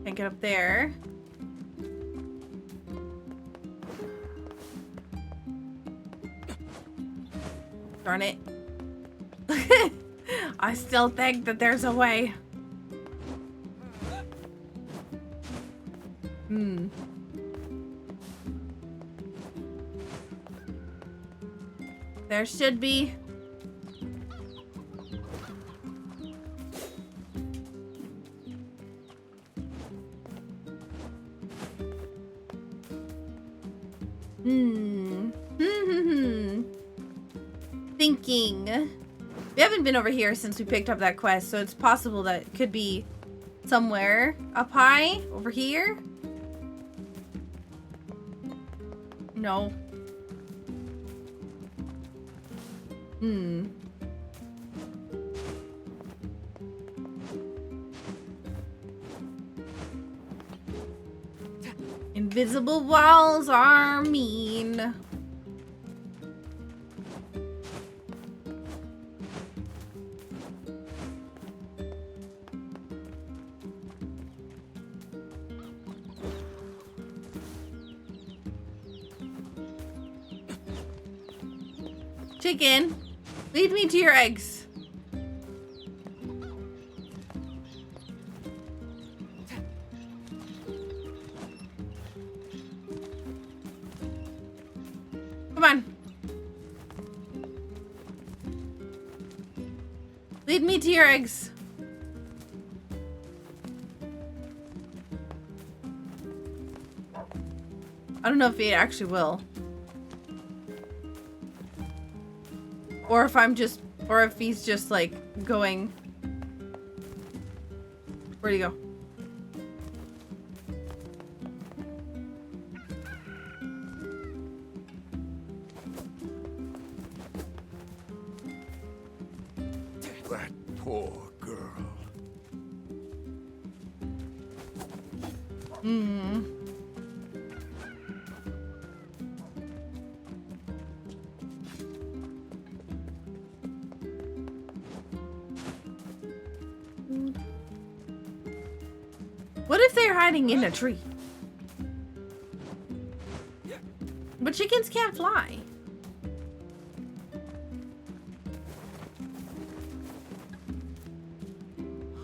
Can't get up there. Darn it. I still think that there's a way. There should be. Thinking. We haven't been over here since we picked up that quest, so it's possible that it could be somewhere up high over here. No. Invisible walls are mean. Chicken, lead me to your eggs. Come on. Lead me to your eggs. I don't know if he actually will. Or if I'm just, or if he's just like going. Where'd he go? That poor girl. What if they're hiding in a tree? But chickens can't fly.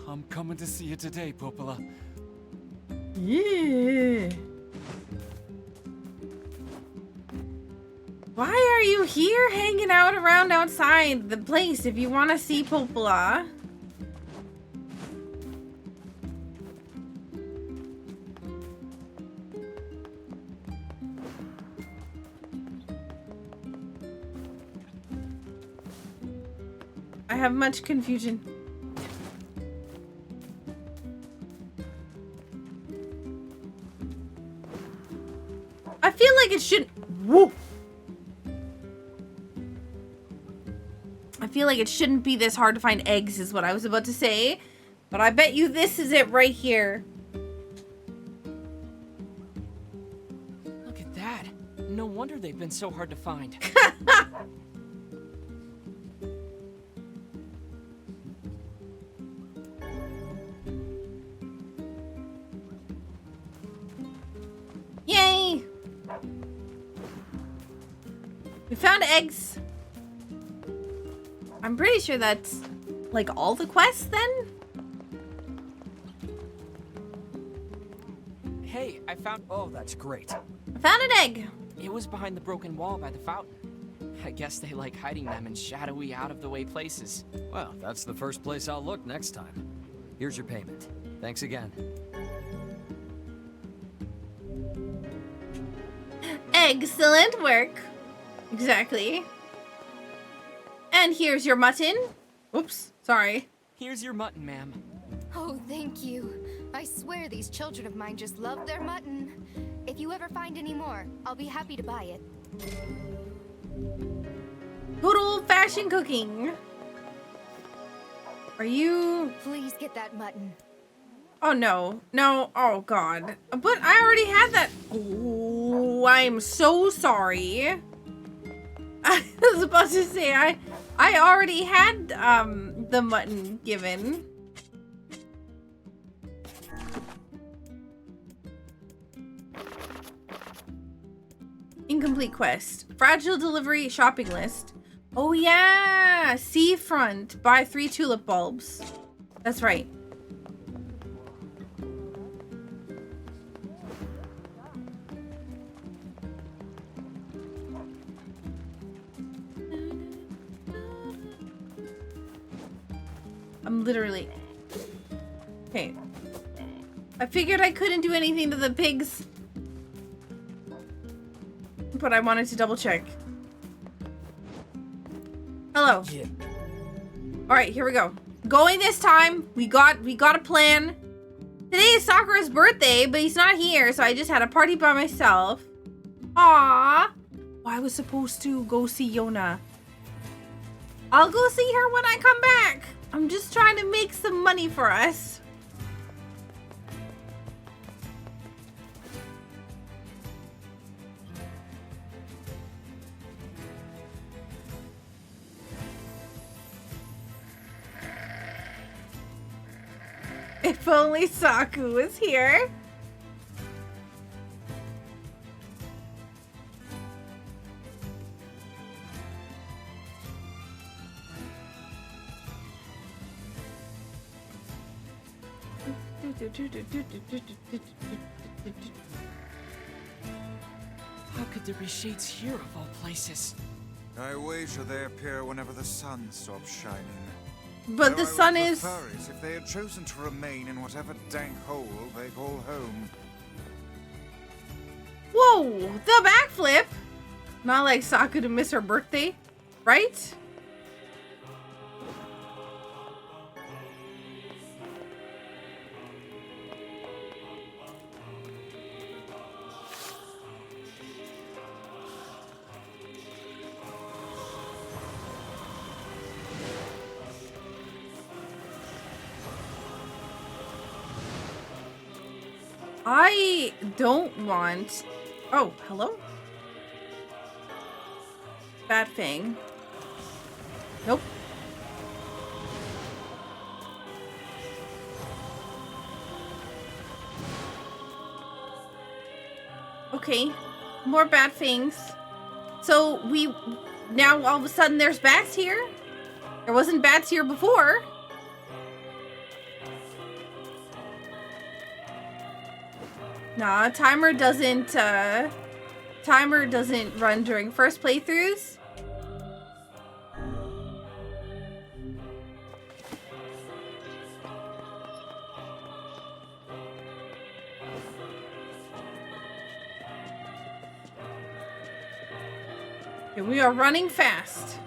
I'm coming to see you today, Popola. Yeah. Why are you here hanging out around outside the place if you want to see Popola? I have much confusion. I feel like it should. Whoa. I feel like it shouldn't be this hard to find eggs, is what I was about to say. But I bet you this is it right here. Look at that. No wonder they've been so hard to find. Yay! We found eggs. I'm pretty sure that's like all the quests then? Hey, I found... Oh, that's great. I found an egg. It was behind the broken wall by the fountain. I guess they like hiding them in shadowy, out-of-the-way places. Well, that's the first place I'll look next time. Here's your payment. Thanks again. Excellent work. Exactly. And here's your mutton. Oops, sorry. Here's your mutton, ma'am. Oh, thank you. I swear these children of mine just love their mutton. If you ever find any more, I'll be happy to buy it. Good old-fashioned cooking. Are you... Please get that mutton. Oh, no. No. Oh, God. But I already had that. Oh, I'm so sorry. I was about to say, I already had, the mutton given. Incomplete quest. Fragile delivery shopping list. Oh, yeah. Seafront. Buy 3 tulip bulbs. That's right. I'm literally... Okay. I figured I couldn't do anything to the pigs. But I wanted to double check. Hello. Yeah. Alright, here we go. Going this time. We got a plan. Today is Sakura's birthday, but he's not here, so I just had a party by myself. Aww. Well, I was supposed to go see Yona. I'll go see her when I come back. I'm just trying to make some money for us. If only Saku was here. How could there be shades here of all places? I wager they appear whenever the sun stops shining. But the sun is... Furries if they had chosen to remain in whatever dank hole they call home. Whoa! The backflip! Not like Saku to miss her birthday, right? I don't want... Oh, hello? Bad thing. Nope. Okay. More bad things. So we... Now all of a sudden there's bats here? There wasn't bats here before. Nah, timer doesn't run during first playthroughs. Okay, we are running fast.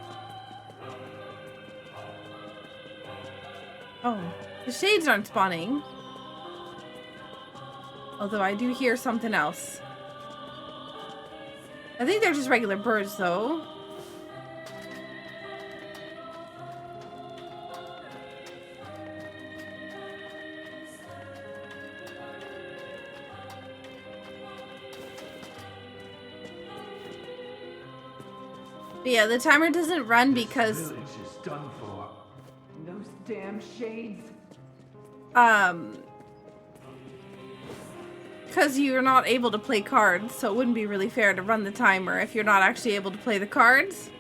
Oh, the shades aren't spawning. Although I do hear something else. I think they're just regular birds, though. But yeah, the timer doesn't run because... The village is done for. Those damn shades. Because you're not able to play cards, so it wouldn't be really fair to run the timer if you're not actually able to play the cards.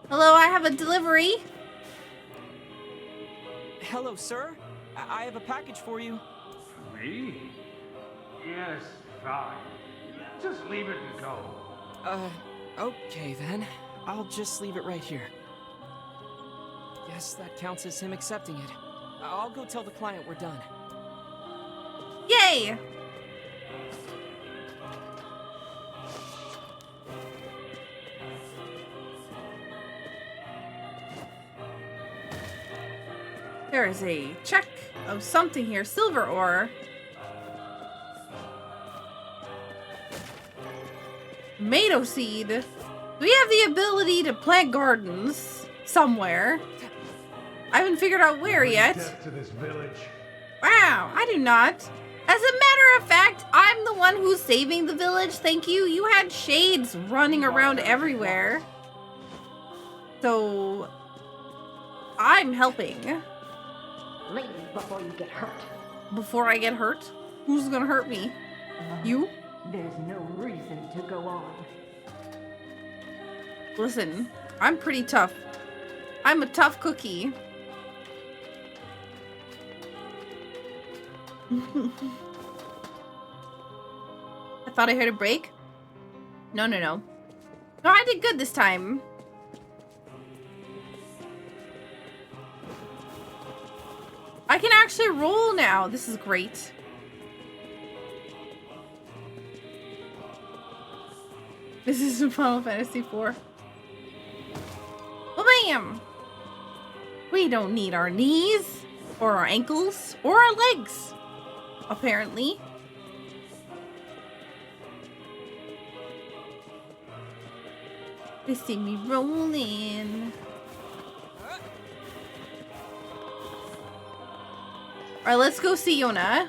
Hello, I have a delivery. Hello, sir. I have a package for you. Me? Yes, fine. Just leave it and go. Okay then. I'll just leave it right here. Guess that counts as him accepting it. I'll go tell the client we're done. Yay! There is a check of something here. Silver ore. Tomato seed. Do we have the ability to plant gardens somewhere? I haven't figured out where yet. To this village. Wow, I do not. As a matter of fact, I'm the one who's saving the village. Thank you. You had shades running around everywhere. So, I'm helping. Leave before you get hurt. Before I get hurt? Who's gonna hurt me? You? There's no reason to go on. Listen, I'm pretty tough. I'm a tough cookie. I thought I heard a break. No. No, I did good this time. I can actually roll now. This is great. This is Final Fantasy IV. Well, bam! We don't need our knees, or our ankles, or our legs, apparently. They see me rolling. Alright, let's go see Yona.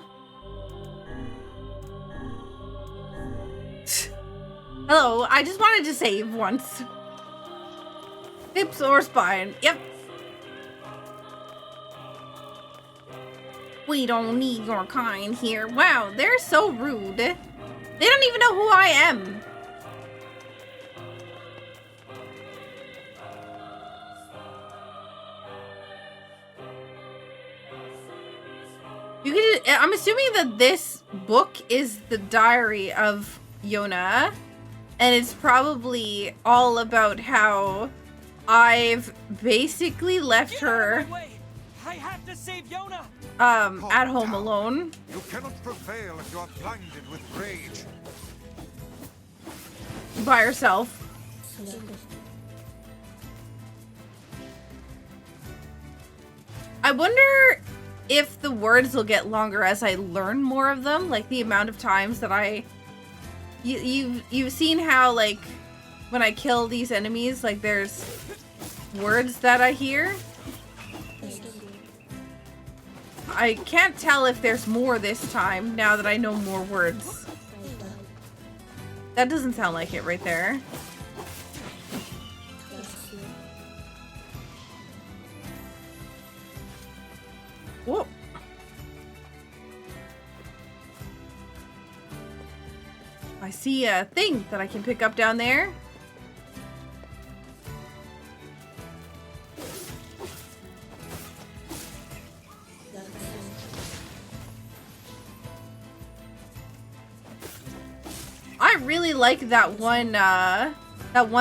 Hello, I just wanted to save once. Hips or spine. Yep. We don't need your kind here. Wow, they're so rude. They don't even know who I am. I'm assuming that this book is the diary of Yona, and it's probably all about how I've basically left her I have to save Yona. At home alone. You cannot prevail if you are blinded with rage. By herself. I wonder if the words will get longer as I learn more of them, like the amount of times that you've seen how, like, when I kill these enemies, like, there's words that I hear. I can't tell if there's more this time now that I know more words. That doesn't sound like it right there. Whoa. I see a thing that I can pick up down there. I really like that one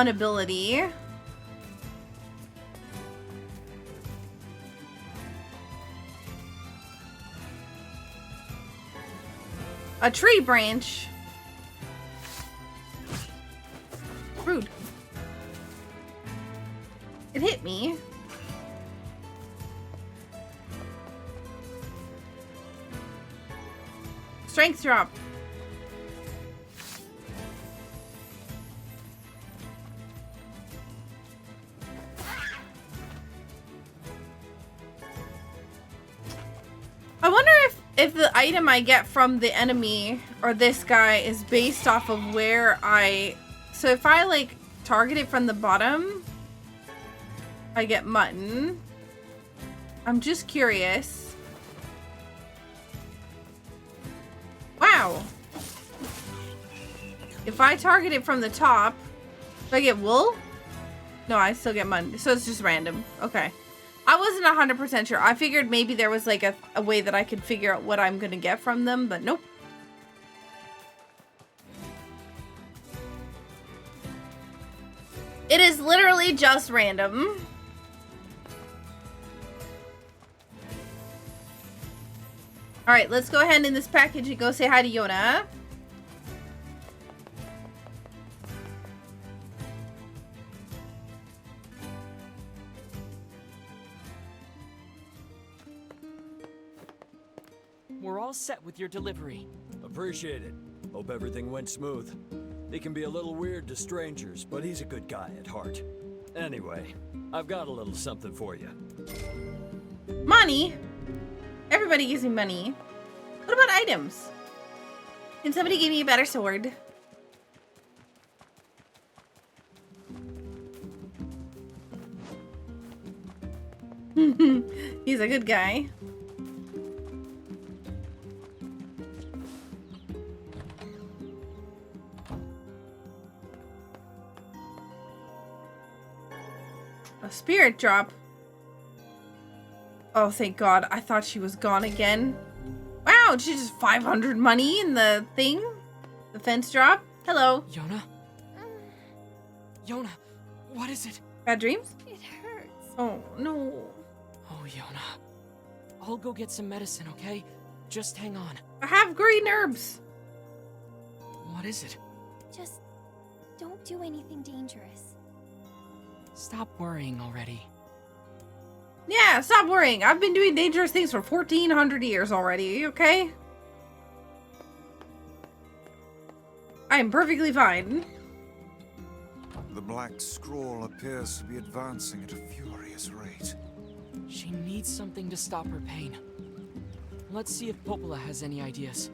ability. A tree branch. Rude. It hit me. Strength drop. I wonder if the item I get from the enemy or this guy is based off of where so if I like target it from the bottom, I get mutton. I'm just curious. Wow. If I target it from the top, do I get wool? No, I still get mutton. So it's just random. Okay. I wasn't 100% sure. I figured maybe there was like a way that I could figure out what I'm gonna get from them, but nope. It is literally just random. Alright, let's go ahead in this package and go say hi to Yona. We're all set with your delivery. Appreciate it. Hope everything went smooth. He can be a little weird to strangers, but he's a good guy at heart. Anyway, I've got a little something for you. Money? Everybody gives me money. What about items? Can somebody give me a better sword? He's a good guy. A spirit drop. Oh, thank God. I thought she was gone again. Wow, she just 500 money in the thing? The fence drop? Hello. Yona? Yona, what is it? Bad dreams? It hurts. Oh, no. Oh, Yona. I'll go get some medicine, okay? Just hang on. I have green herbs. What is it? Just don't do anything dangerous. Stop worrying already. Yeah, stop worrying. I've been doing dangerous things for 1400 years already, okay? I am perfectly fine. The black scroll appears to be advancing at a furious rate. She needs something to stop her pain. Let's see if Popola has any ideas.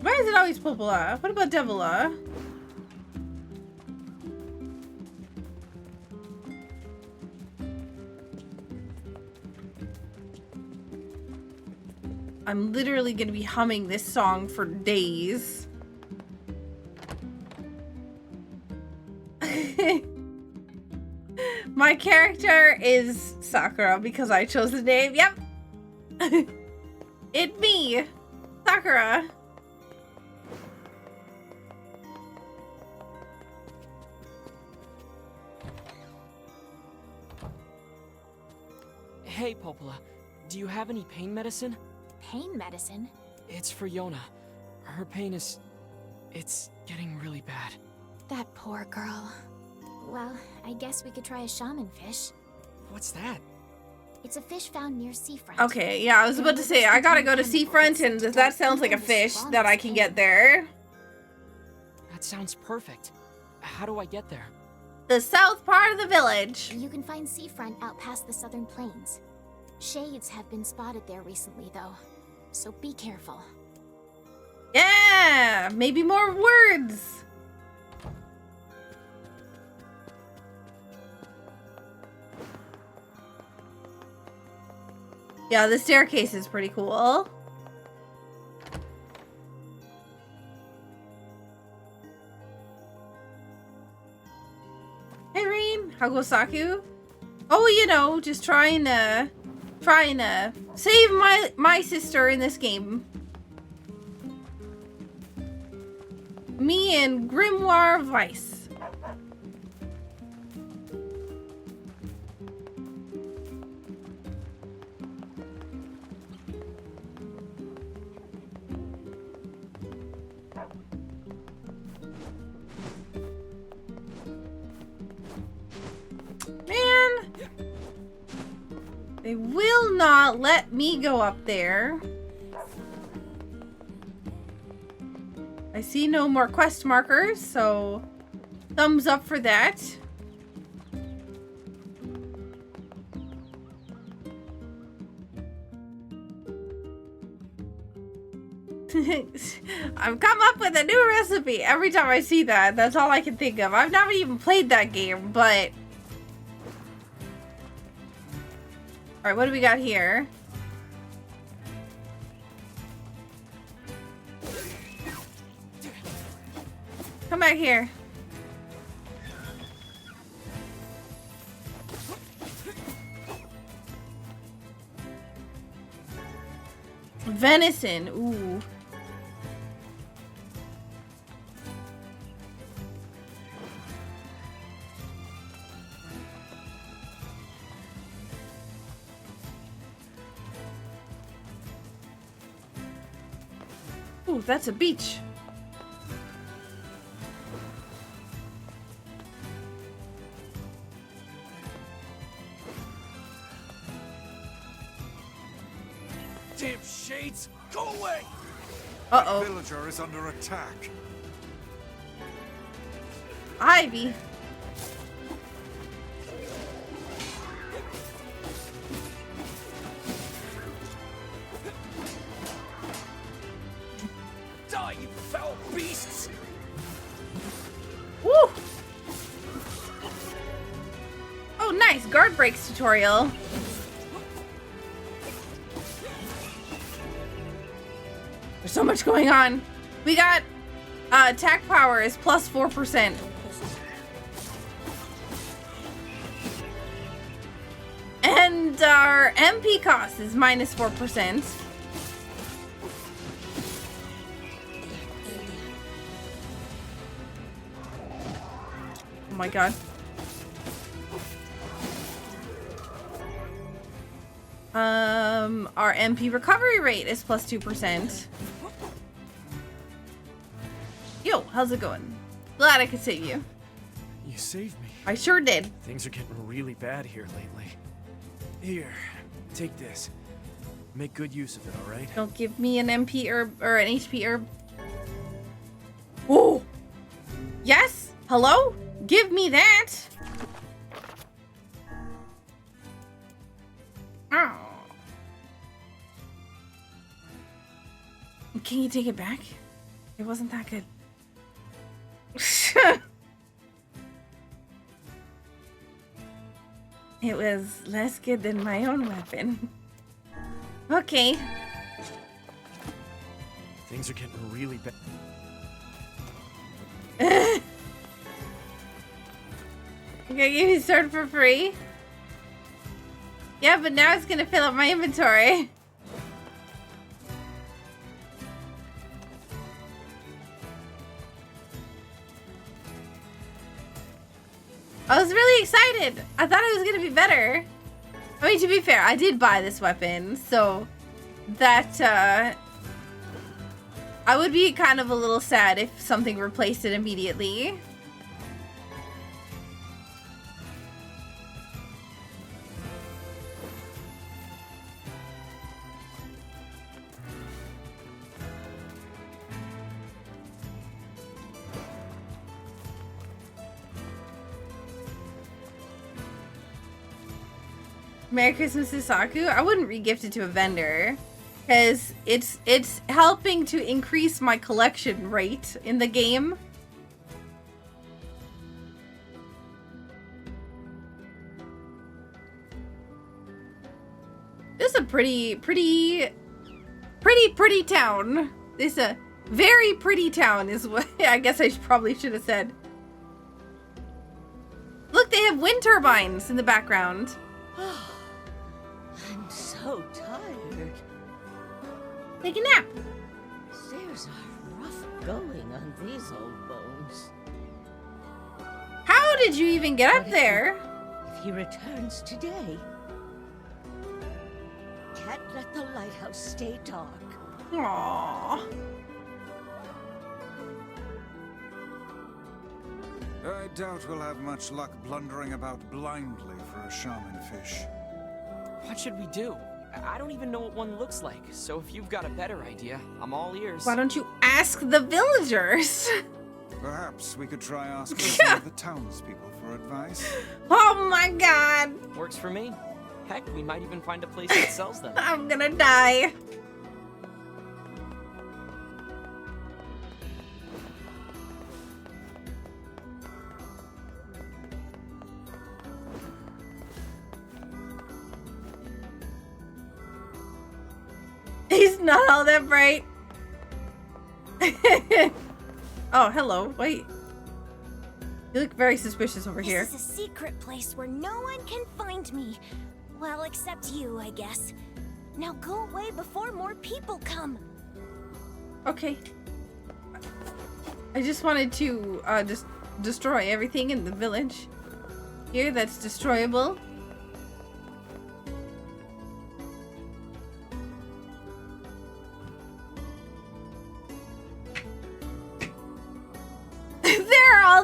Why is it always Popola? What about Devila? I'm literally gonna be humming this song for days. My character is Sakura because I chose the name. Yep. It me, Sakura. Hey, Popola, do you have any pain medicine? Pain medicine? It's for Yona. Her pain is... it's getting really bad. That poor girl. Well, I guess we could try a shaman fish. What's that? It's a fish found near seafront. Okay, yeah, I was about to say, I gotta go to seafront, and that sounds like a fish that I can get there. That sounds perfect. How do I get there? The south part of the village. You can find seafront out past the southern plains. Shades have been spotted there recently, though, so be careful. Yeah, maybe more words. Yeah, the staircase is pretty cool. Hey, Rain. How goes Saku? Oh, you know, just trying to save my sister in this game. Me and Grimoire Vice. Man, they will not let me go up there. I see no more quest markers, so thumbs up for that. I've come up with a new recipe every time I see that. That's all I can think of. I've never even played that game, but... Alright, what do we got here? Come back here. Venison, ooh. Ooh, that's a beach. Damn shades! Go away! Uh-oh. The villager is under attack. Ivy. Die, you foul beasts! Woo! Oh, nice. Guard breaks tutorial. There's so much going on. We got attack power is plus 4%. And our MP cost is minus 4%. Oh my god. Our MP recovery rate is plus 2%. Yo, how's it going? Glad I could save you. You saved me. I sure did. Things are getting really bad here lately. Here, take this. Make good use of it, alright? Don't give me an MP herb or an HP herb. Oh! Yes? Hello? Give me that! Oh. Can you take it back? It wasn't that good. It was less good than my own weapon. Okay. Things are getting really bad. You gonna give me a sword for free? Yeah, but now it's gonna fill up my inventory. I was really excited. I thought it was gonna be better. I mean, to be fair, I did buy this weapon, so that I would be kind of a little sad if something replaced it immediately. Merry Christmas to Saku. I wouldn't re-gift it to a vendor because it's helping to increase my collection rate in the game. This is a pretty town. This is a very pretty town is what I guess I probably should have said. Look, they have wind turbines in the background. I'm so tired. Take a nap. Stairs are rough going on these old bones. How did you even get up there? If he returns today, can't let the lighthouse stay dark. Aww. I doubt we'll have much luck blundering about blindly for a shaman fish. What should we do? I don't even know what one looks like, so if you've got a better idea, I'm all ears. Why don't you ask the villagers? Perhaps we could try asking some of the townspeople for advice. Oh my god. Works for me. Heck, we might even find a place that sells them. I'm gonna die. He's not all that bright. Oh, hello. Wait. You look very suspicious over here. This is a secret place where no one can find me. Well, except you, I guess. Now go away before more people come. Okay. I just wanted to just destroy everything in the village here that's destroyable.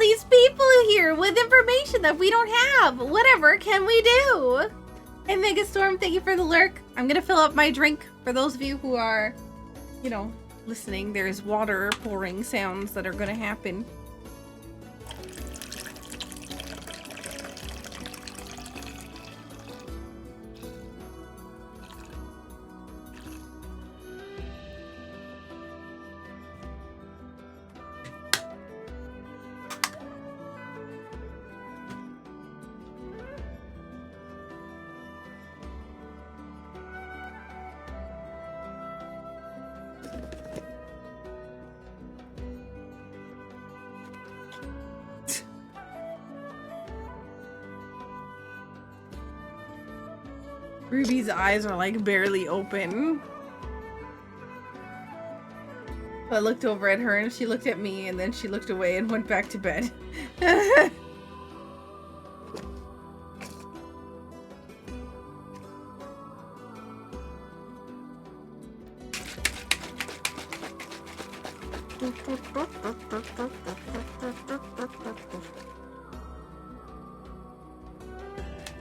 these people here with information that we don't have. Whatever can we do? Hey, Megastorm, thank you for the lurk. I'm gonna fill up my drink for those of you who are, you know, listening. There's water pouring sounds that are gonna happen. Ruby's eyes are like barely open. I looked over at her and she looked at me and then she looked away and went back to bed.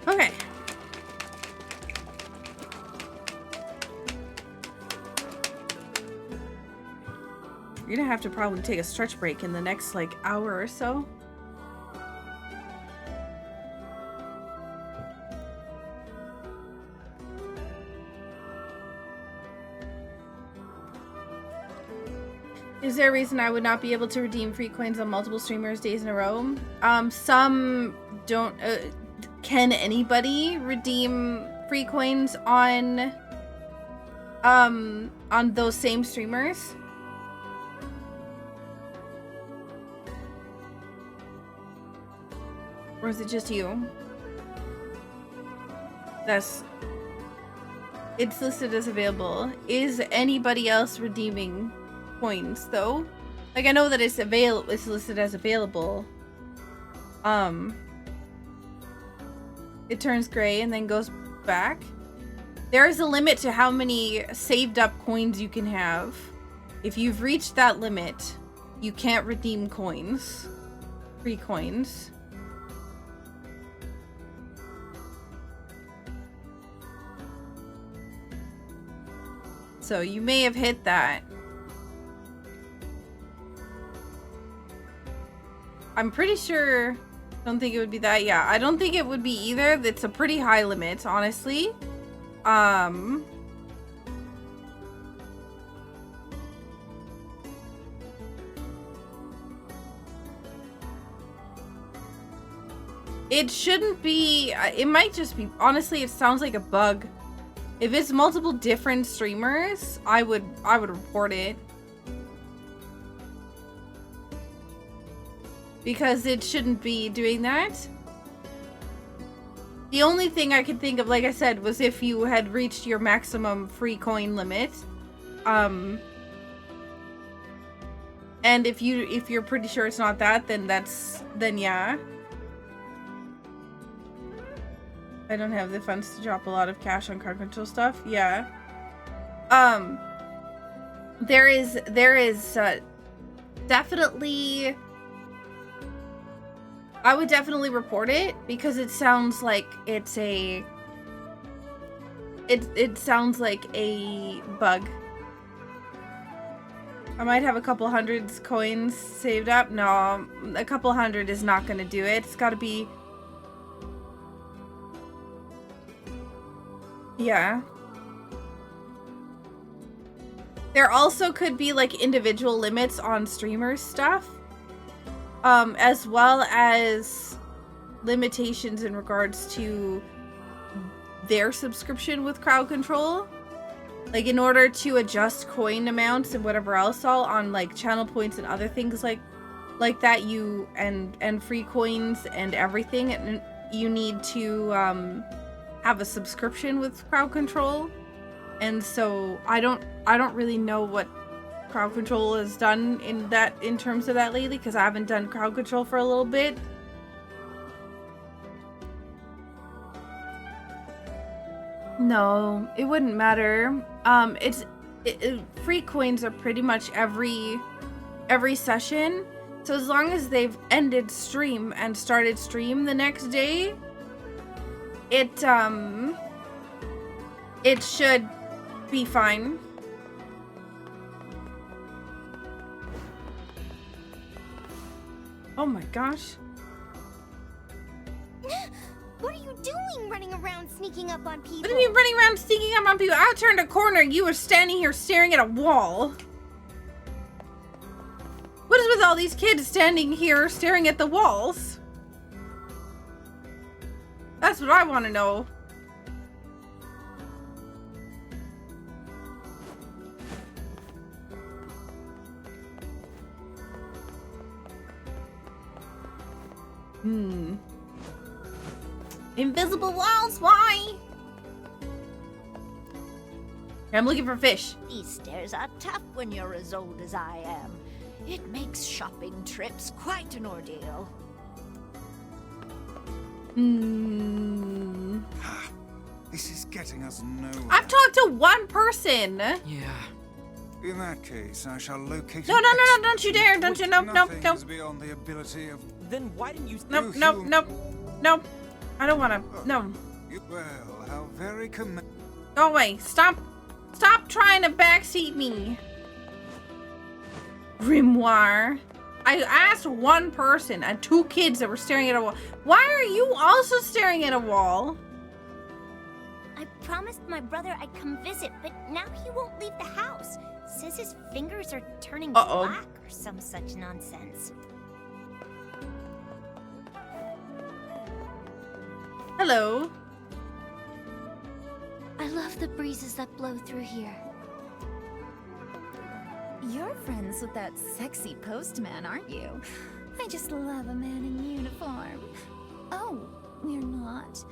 Okay. You're gonna have to probably take a stretch break in the next like hour or so. Is there a reason I would not be able to redeem free coins on multiple streamers days in a row? Some don't. Can anybody redeem free coins on those same streamers? Or is it just you? It's listed as available. Is anybody else redeeming coins though? Like I know that it's listed as available. It turns gray and then goes back. There is a limit to how many saved up coins you can have. If you've reached that limit, you can't redeem coins. Free coins. So you may have hit that. I'm pretty sure. Don't think it would be that. Yeah, I don't think it would be either. It's a pretty high limit, honestly. It shouldn't be. It might just be. Honestly, it sounds like a bug. If it's multiple different streamers, I would report it. Because it shouldn't be doing that. The only thing I could think of, like I said, was if you had reached your maximum free coin limit. And if you're pretty sure it's not that, then yeah. I don't have the funds to drop a lot of cash on crowd control stuff. Yeah. There is definitely. I would definitely report it because it sounds like it's a. It sounds like a bug. I might have a couple hundreds coins saved up. No, a couple hundred is not going to do it. It's got to be. Yeah. There also could be like individual limits on streamers stuff. As well as limitations in regards to their subscription with crowd control. Like in order to adjust coin amounts and whatever else all on like channel points and other things like that, you and free coins and everything, and you need to have a subscription with crowd control. And so I don't really know what crowd control has done in terms of that lately, because I haven't done crowd control for a little bit. No, it wouldn't matter. Free coins are pretty much every session. So as long as they've ended stream and started stream the next day, it should be fine. Oh my gosh. What are you doing running around sneaking up on people? What do you mean running around sneaking up on people? I turned a corner and you were standing here staring at a wall. What is with all these kids standing here staring at the walls? That's what I want to know. Invisible walls, why? I'm looking for fish. These stairs are tough when you're as old as I am. It makes shopping trips quite an ordeal. This is getting us nowhere. I've talked to one person. Yeah. In that case, I shall locate. No, don't you dare! Don't you? Nope. Beyond the ability of. Then why didn't you? Nope. I don't want to. No. Well, how very Go away! Stop trying to backseat me. Grimoire. I asked one person and 2 kids that were staring at a wall. Why are you also staring at a wall? I promised my brother I'd come visit, but now he won't leave the house. Says his fingers are turning black or some such nonsense. Hello. I love the breezes that blow through here. You're friends with that sexy postman, aren't you? I just love a man in uniform. Oh, you're not.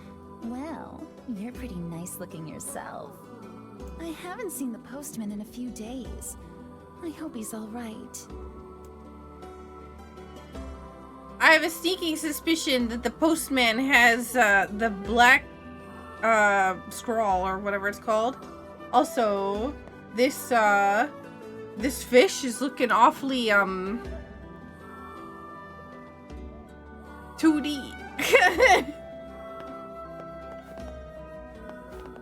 Well, you're pretty nice looking yourself. I haven't seen the postman in a few days. I hope he's all right. I have a sneaking suspicion that the postman has the black scroll or whatever it's called. Also, this fish is looking awfully 2D.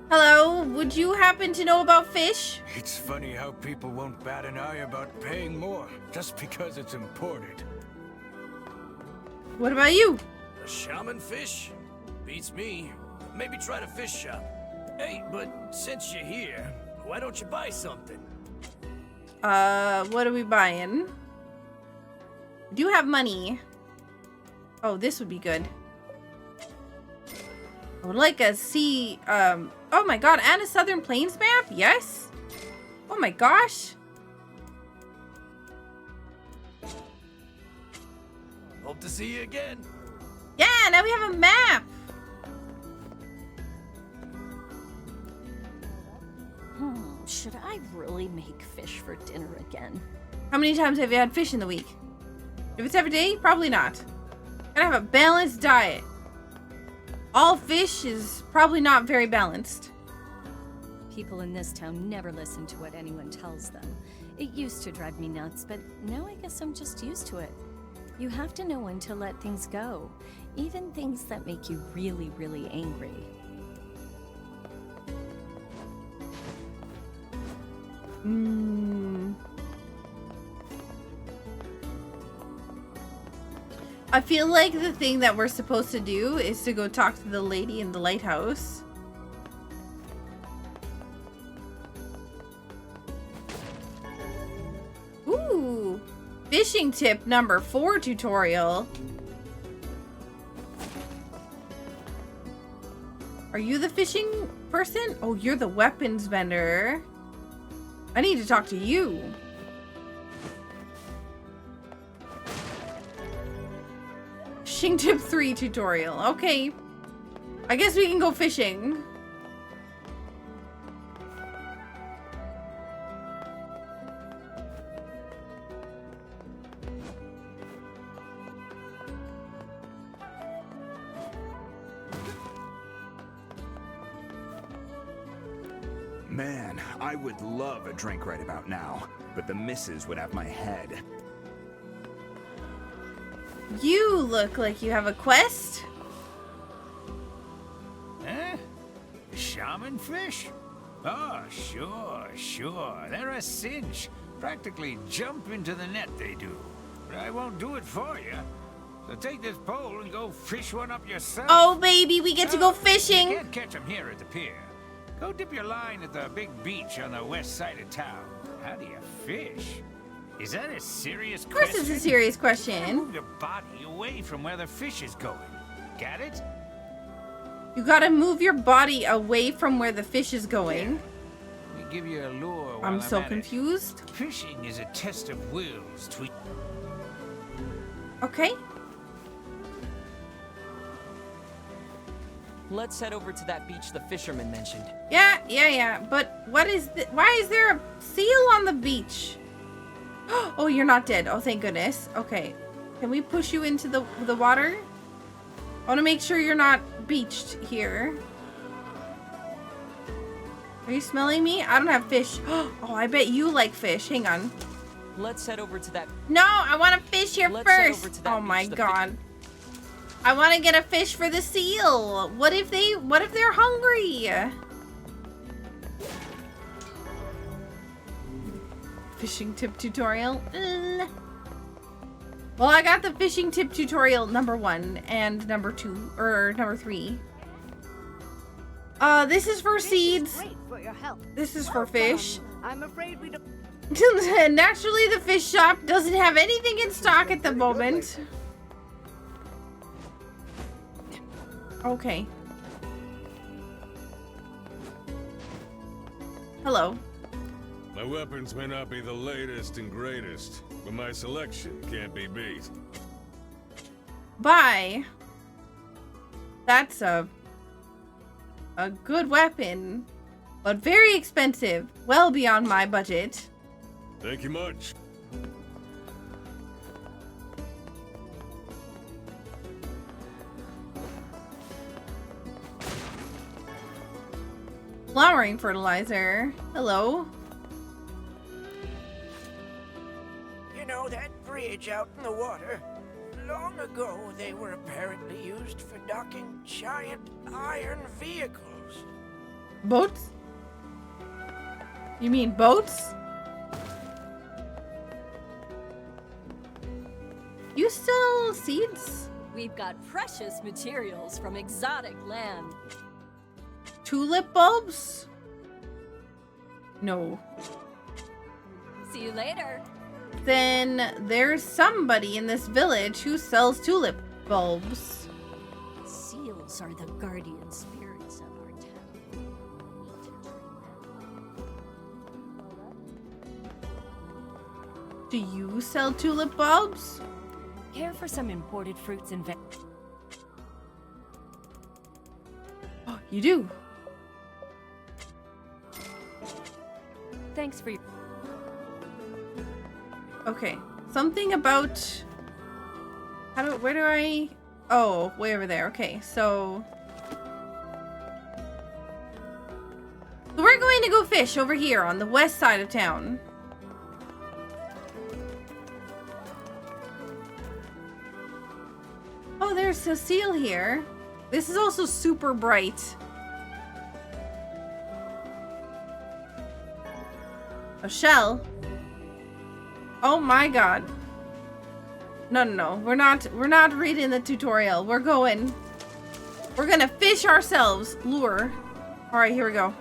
Hello, would you happen to know about fish? It's funny how people won't bat an eye about paying more just because it's imported. What about you? A shaman fish? Beats me. Maybe try the fish shop. Hey, but since you're here, why don't you buy something? What are we buying? Do you have money? Oh, this would be good. I would like a sea, oh my god, and a Southern Plains map? Yes? Oh my gosh. Hope to see you again. Yeah, now we have a map. Should I really make fish for dinner again? How many times have you had fish in the week? If it's every day, probably not. Gotta have a balanced diet. All fish is probably not very balanced. People in this town never listen to what anyone tells them. It used to drive me nuts, but now I guess I'm just used to it. You have to know when to let things go, even things that make you really, really angry. I feel like the thing that we're supposed to do is to go talk to the lady in the lighthouse. Ooh, fishing tip number 4 tutorial. Are you the fishing person? Oh, you're the weapons vendor. I need to talk to you. Fishing tip 3 tutorial. Okay. I guess we can go fishing. Man, I would love a drink right about now, but the missus would have my head. You look like you have a quest. Eh? Shaman fish? Oh, sure. They're a cinch. Practically jump into the net, they do. But I won't do it for you. So take this pole and go fish one up yourself. Oh, baby, we get to go fishing. You can't catch them here at the pier. Go dip your line at the big beach on the west side of town. How do you fish? Is that a serious question? Of course it's a serious question. Move your body away from where the fish is going. Got it? You gotta move your body away from where the fish is going. We give you a lure while I'm so at it. confused. Fishing is a test of wills. Okay. Let's head over to that beach the fisherman mentioned. Yeah. But what is why is there a seal on the beach? Oh, you're not dead. Oh, thank goodness. Okay. Can we push you into the water? I want to make sure you're not beached here. Are you smelling me? I don't have fish. Oh, I bet you like fish. Hang on. Let's head over to that. No, I want to fish here first. Oh my god. I want to get a fish for the seal. What if they're hungry? Fishing tip tutorial. Well, I got the fishing tip tutorial number 1 and number 2 or number 3. This is for seeds. For your help. This is for fish. I'm afraid we don't. Naturally, the fish shop doesn't have anything in stock at the moment. Okay. Hello. My weapons may not be the latest and greatest, but my selection can't be beat. Bye. That's a good weapon, but very expensive. Well beyond my budget. Thank you much. Flowering fertilizer. Hello. You know that bridge out in the water? Long ago, they were apparently used for docking giant iron vehicles. Boats? You mean boats? You sell seeds? We've got precious materials from exotic land. Tulip bulbs? No. See you later. Then there's somebody in this village who sells tulip bulbs. Seals are the guardian spirits of our town. Do you sell tulip bulbs? Care for some imported fruits and veg? Oh, you do. Thanks for your... Okay. Something about... Where do I... Oh, way over there. Okay, so... We're going to go fish over here on the west side of town. Oh, there's a seal here. This is also super bright. A shell? Oh my god. No. We're not reading the tutorial. We're gonna fish ourselves. Lure. Alright, here we go.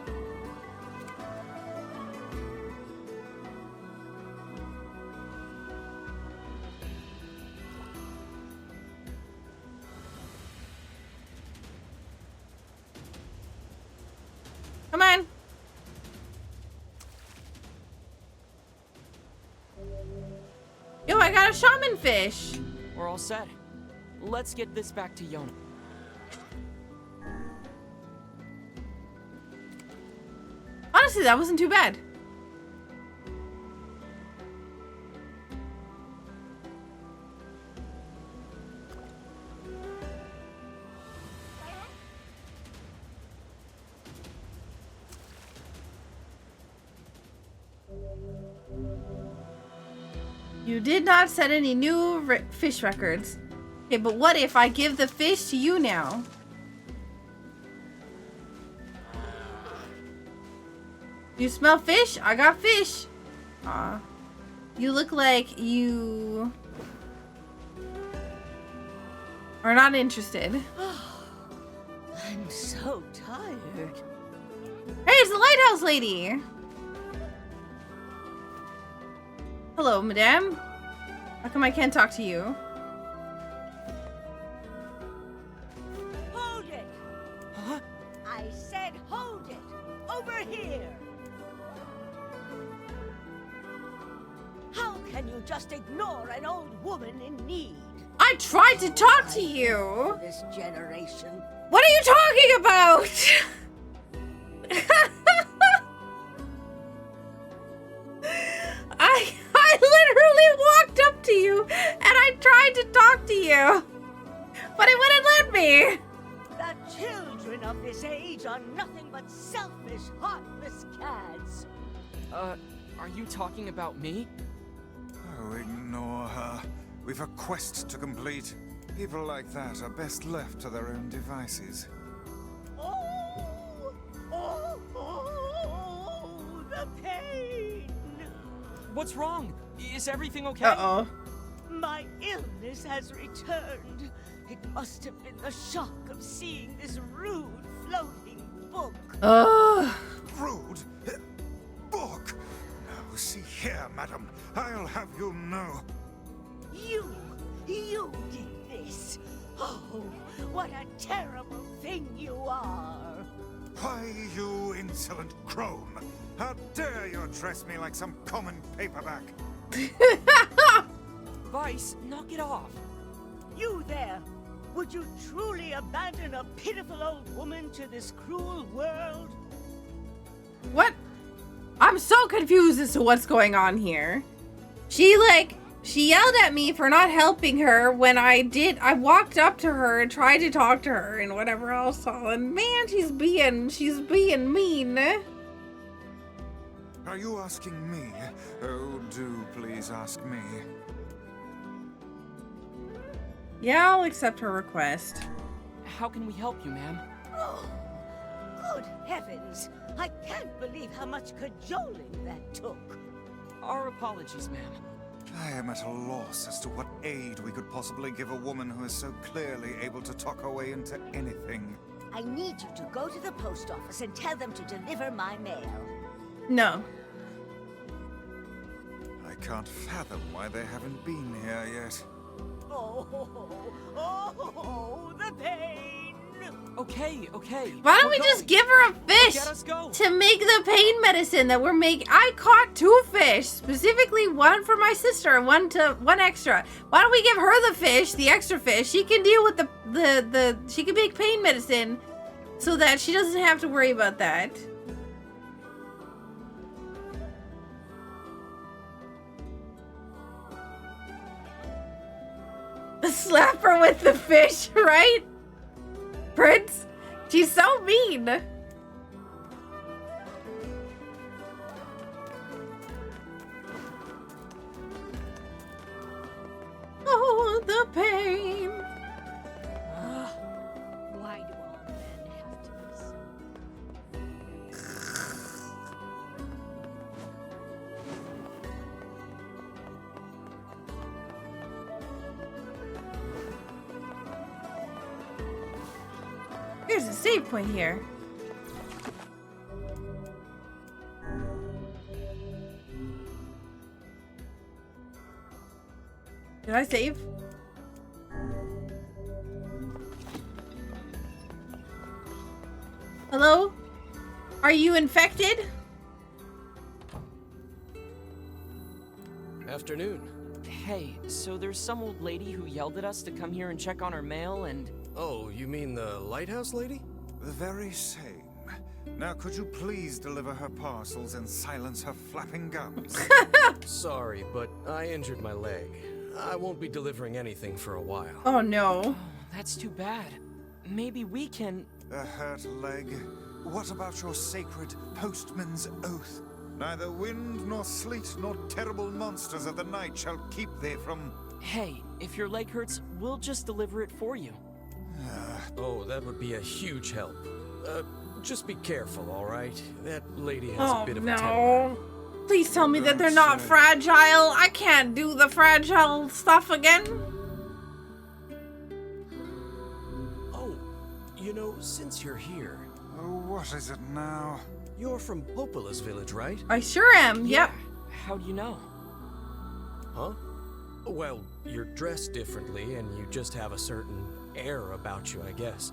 Come on. Yo, I got a shaman fish. We're all set. Let's get this back to Yona. Honestly, that wasn't too bad. You did not set any new fish records. Okay, but what if I give the fish to you now? You smell fish? I got fish. Aw. You look like you are not interested. I'm so tired. Hey, it's the lighthouse lady. Hello, madame. How come I can't talk to you? Hold it! Huh? I said hold it! Over here! How can you just ignore an old woman in need? I tried to talk to you. This generation. What are you talking about? I literally walked up to you and I tried to talk to you, but it wouldn't let me. The children of this age are nothing but selfish, heartless cads. Are you talking about me? Oh, ignore her. We've a quest to complete. People like that are best left to their own devices. The pain! What's wrong? Is everything okay? Uh-oh. My illness has returned. It must have been the shock of seeing this rude, floating book. Rude? Book? Now, see here, madam. I'll have you know. You did this. Oh, what a terrible thing you are. Why, you insolent crone! How dare you address me like some common paperback? Vice, knock it off. You there! Would you truly abandon a pitiful old woman to this cruel world? What? I'm so confused as to what's going on here. She yelled at me for not helping her when I walked up to her and tried to talk to her and whatever else all, and man, she's being mean. Are you asking me? Oh, do please ask me. Yeah, I'll accept her request. How can we help you, ma'am? Oh, good heavens! I can't believe how much cajoling that took. Our apologies, ma'am. I am at a loss as to what aid we could possibly give a woman who is so clearly able to talk her way into anything. I need you to go to the post office and tell them to deliver my mail. No. I can't fathom why they haven't been here yet. Oh, the pain! Okay. Why don't we just give her a fish to make the pain medicine that we're making? I caught 2 fish, specifically one for my sister and one extra. Why don't we give her the fish, the extra fish? She can deal with she can make pain medicine so that she doesn't have to worry about that. Slap her with the fish, right? Prince? She's so mean. Oh, the pain. Why do all men have to be so... There's a save point here. Did I save? Hello? Are you infected? Afternoon. Hey, so there's some old lady who yelled at us to come here and check on her mail and... Oh, you mean the lighthouse lady? The very same. Now, could you please deliver her parcels and silence her flapping gums? Sorry, but I injured my leg. I won't be delivering anything for a while. Oh, no. Oh, that's too bad. Maybe we can... A hurt leg? What about your sacred postman's oath? Neither wind, nor sleet, nor terrible monsters of the night shall keep thee from... Hey, if your leg hurts, we'll just deliver it for you. Oh, that would be a huge help. Just be careful, alright? That lady has a bit of a temper. No. Please tell me that they're not fragile. I can't do the fragile stuff again. Oh, you know, since you're here... Oh, what is it now? You're from Popola's village, right? I sure am, yep. How do you know? Huh? Well, you're dressed differently, and you just have a certain air about you, I guess.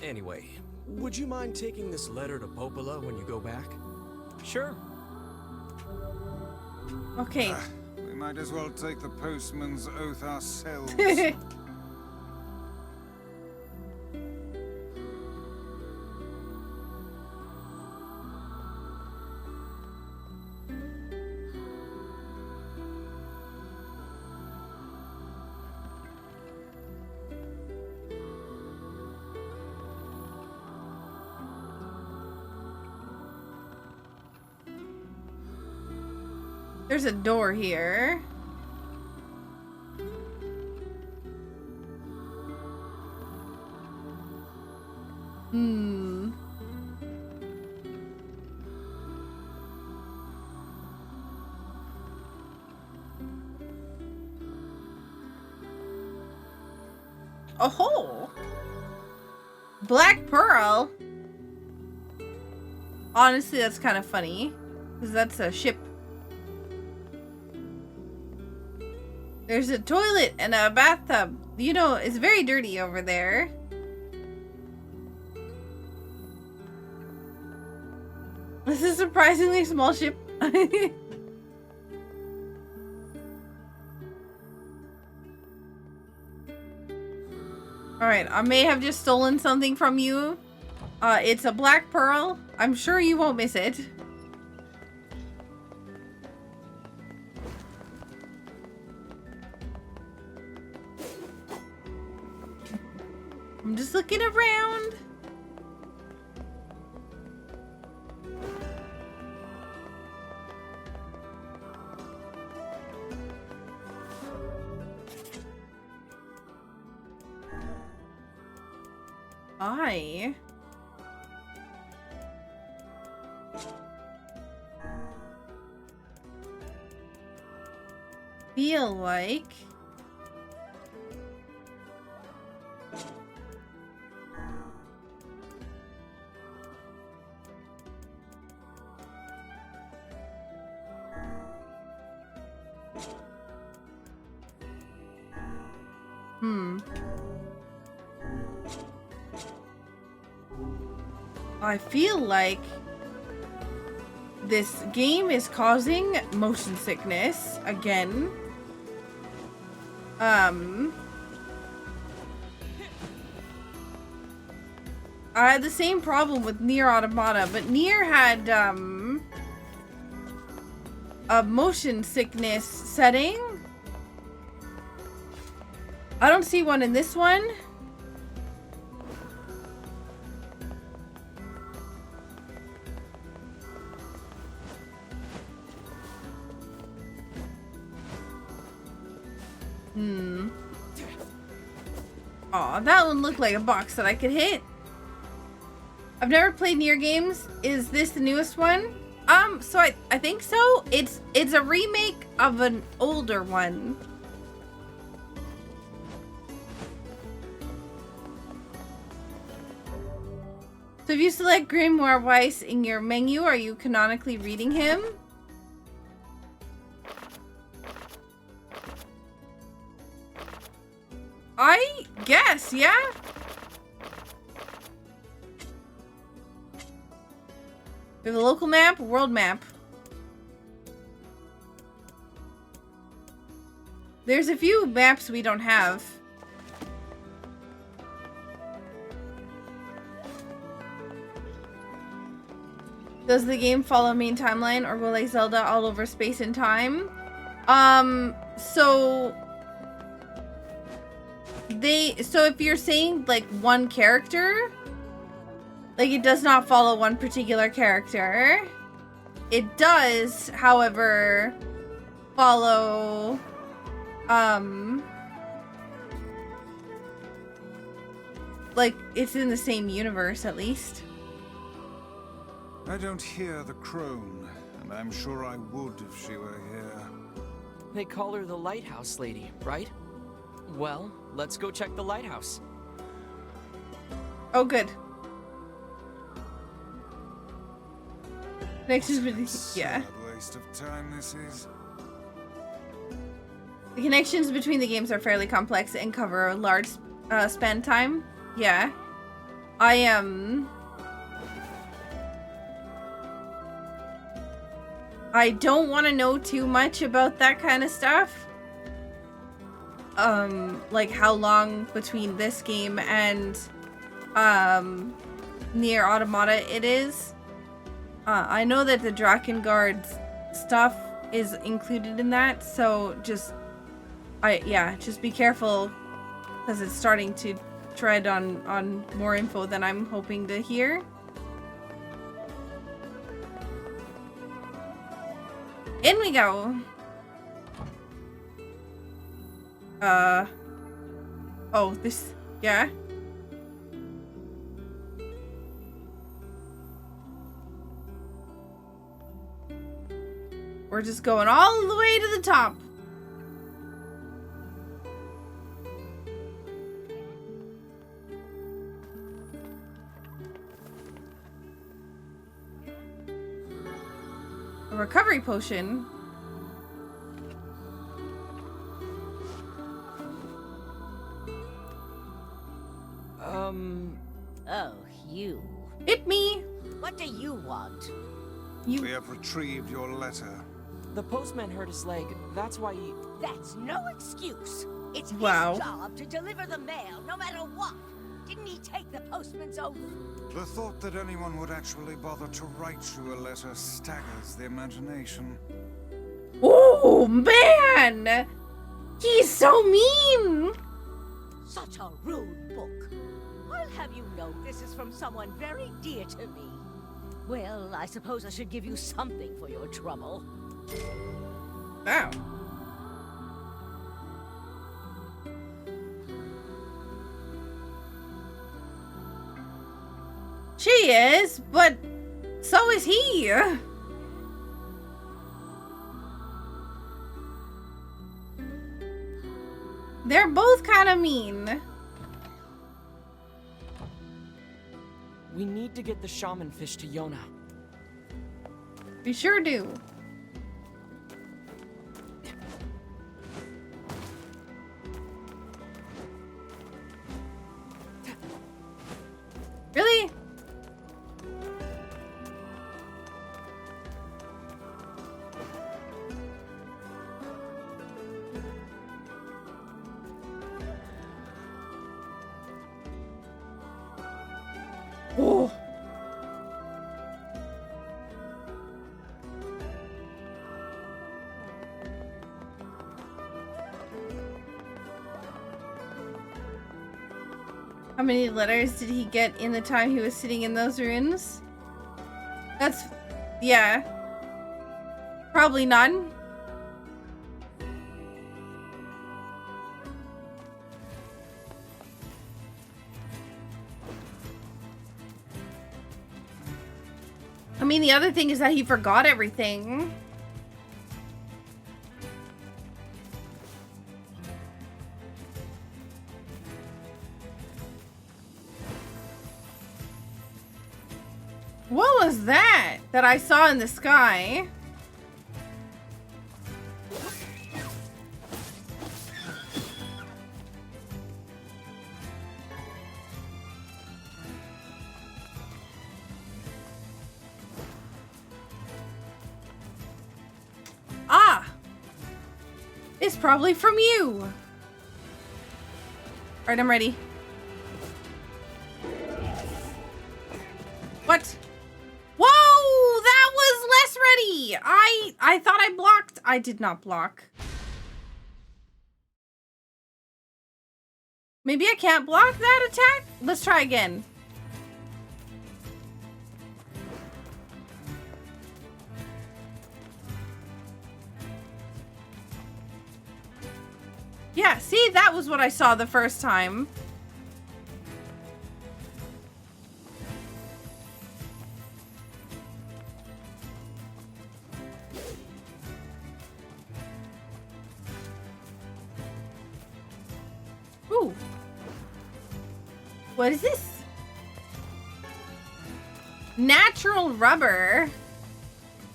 Anyway, would you mind taking this letter to Popola when you go back? Sure. Okay. We might as well take the postman's oath ourselves. There's a door here. Oh, Black Pearl. Honestly, that's kind of funny, because that's a ship. There's a toilet and a bathtub. You know, it's very dirty over there. This is a surprisingly small ship. Alright, I may have just stolen something from you. It's a black pearl. I'm sure you won't miss it. I'm just looking around. I feel like I feel like this game is causing motion sickness again. I had the same problem with NieR Automata, but NieR had a motion sickness setting. I don't see one in this one. Aw, that one looked like a box that I could hit. I've never played NieR games. Is this the newest one? So I think so. It's a remake of an older one. So if you select Grimoire Weiss in your menu, are you canonically reading him? I guess, yeah? We have a local map, a world map. There's a few maps we don't have. Does the game follow main timeline, or will like Zelda all over space and time? So if you're saying like one character, like it does not follow one particular character. It does, however, follow, like, it's in the same universe, at least. I don't hear the crone, and I'm sure I would if she were here. They call her the lighthouse lady, right? Well, let's go check the lighthouse. Oh, good. Connections between, yeah. Sad waste of time this is. The connections between the games are fairly complex and cover a large span time. Yeah. I don't want to know too much about that kind of stuff. Like how long between this game and NieR Automata it is. I know that the Drakengard stuff is included in that, so just be careful because it's starting to tread on more info than I'm hoping to hear. In we go. Oh, this, yeah. We're just going all the way to the top. A recovery potion. Oh, you. Hit me. What do you want? We have retrieved your letter. The postman hurt his leg. That's why he... That's no excuse. It's his Wow. job to deliver the mail, no matter what. Didn't he take the postman's oath? The thought that anyone would actually bother to write you a letter staggers the imagination. Oh, man! He's so mean! Such a rude book. I'll have you know this is from someone very dear to me. Well, I suppose I should give you something for your trouble. Wow. She is, but so is he. They're both kind of mean. We need to get the shaman fish to Yona. We sure do. Really? Oh. How many letters did he get in the time he was sitting in those ruins? That's... yeah. Probably none. I mean, the other thing is that he forgot everything. What was that I saw in the sky? Ah! It's probably from you. Alright, I'm ready. What? Whoa! That was less ready! I thought I blocked. I did not block. Maybe I can't block that attack? Let's try again. See, that was what I saw the first time. Ooh. What is this? Natural rubber.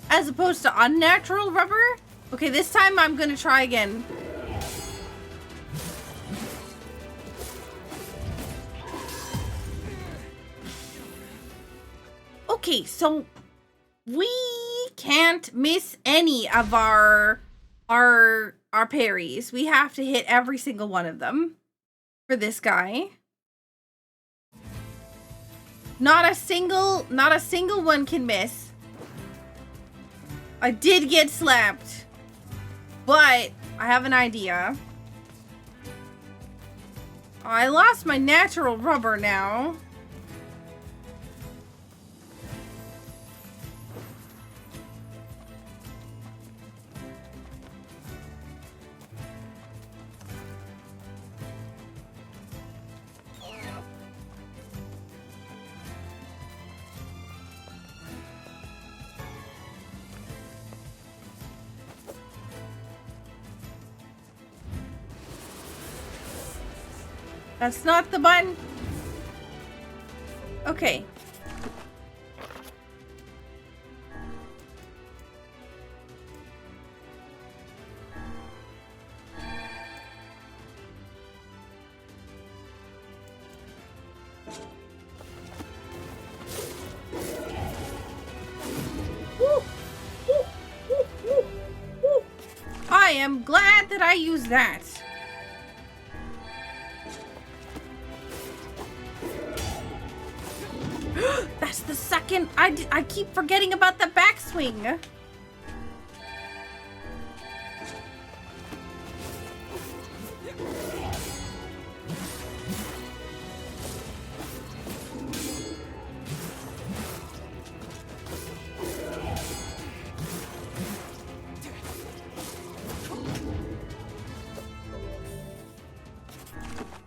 As opposed to unnatural rubber? Okay, this time I'm gonna try again. Okay, so we can't miss any of our parries. We have to hit every single one of them for this guy. Not a single one can miss. I did get slapped, but I have an idea. I lost my natural rubber now. That's not the button. Okay. I am glad that I used that. That's the second. I keep forgetting about the backswing.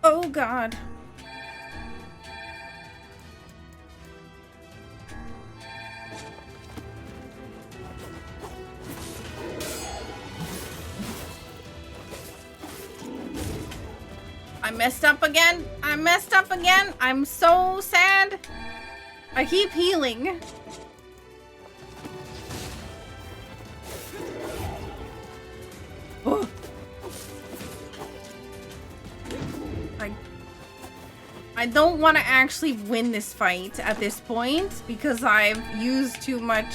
Oh God. I messed up again. I messed up again. I'm so sad. I keep healing. Oh. I don't want to actually win this fight at this point because I've used too much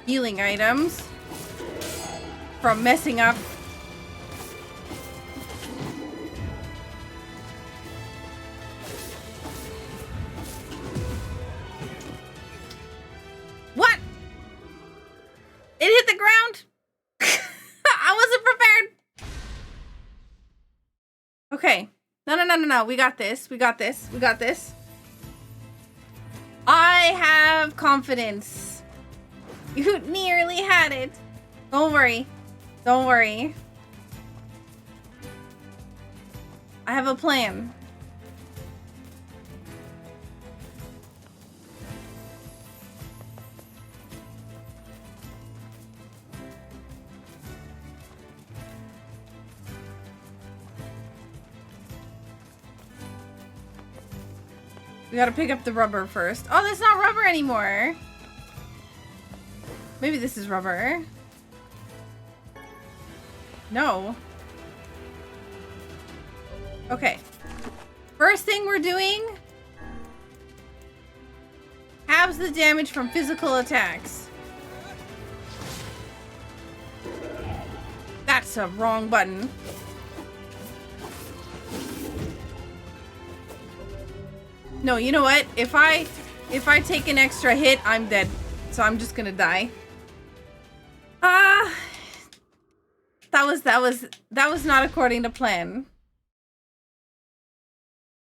healing items from messing up. What? It hit the ground? I wasn't prepared. Okay. No. We got this. We got this. We got this. I have confidence. You nearly had it. Don't worry. Don't worry. I have a plan. We gotta pick up the rubber first. Oh, that's not rubber anymore. Maybe this is rubber. No. Okay. First thing we're doing. Halves the damage from physical attacks. That's a wrong button. No, you know what? If I take an extra hit, I'm dead. So I'm just gonna die. That was not according to plan.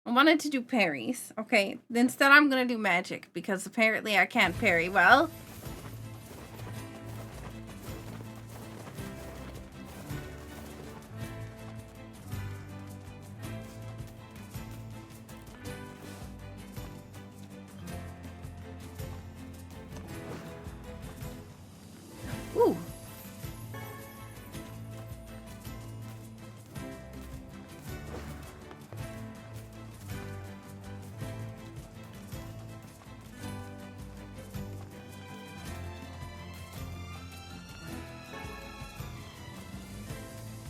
I wanted to do parries. Okay, instead I'm gonna do magic because apparently I can't parry well.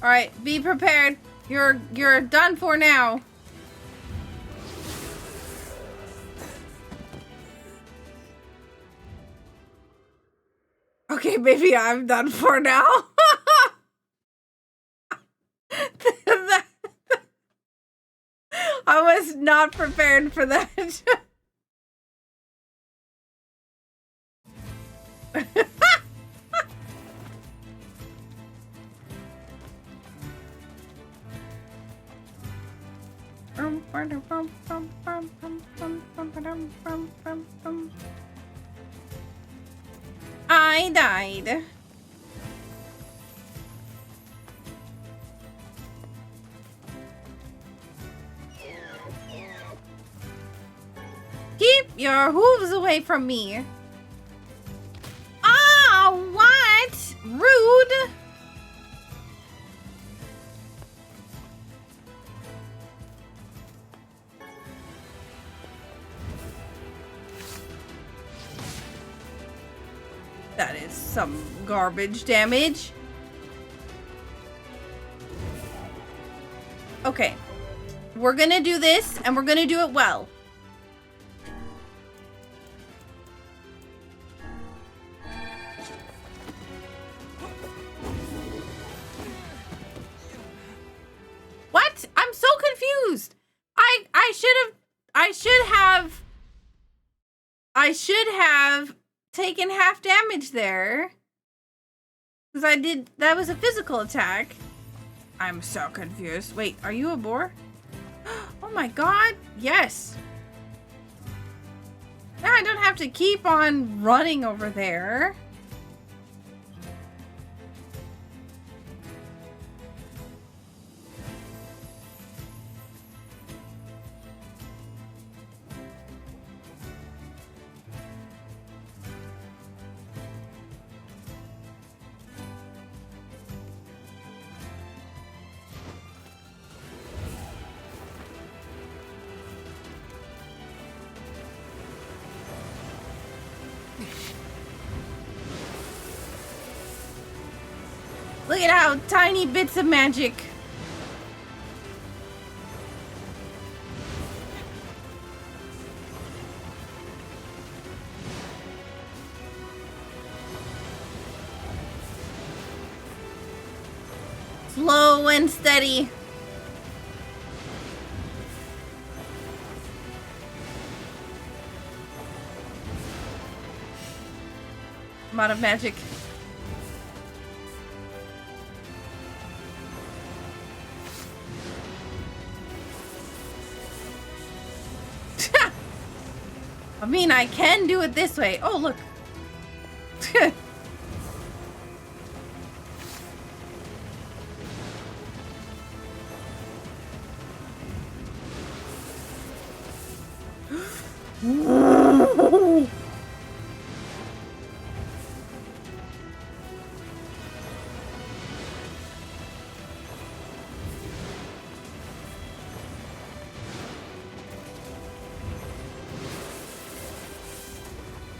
All right, be prepared. You're done for now. Okay, maybe I'm done for now. I was not prepared for that. I died. Keep your hooves away from me. Ah, what? Rude. That is some garbage damage. Okay. We're gonna do this, and we're gonna do it well. What? I'm so confused. I should have taken half damage there. Because that was a physical attack. I'm so confused. Wait, are you a boar? Oh my god, yes. Now I don't have to keep on running over there. Look at how tiny bits of magic. Slow and steady. I'm out of magic. I mean, I can do it this way. Oh, look.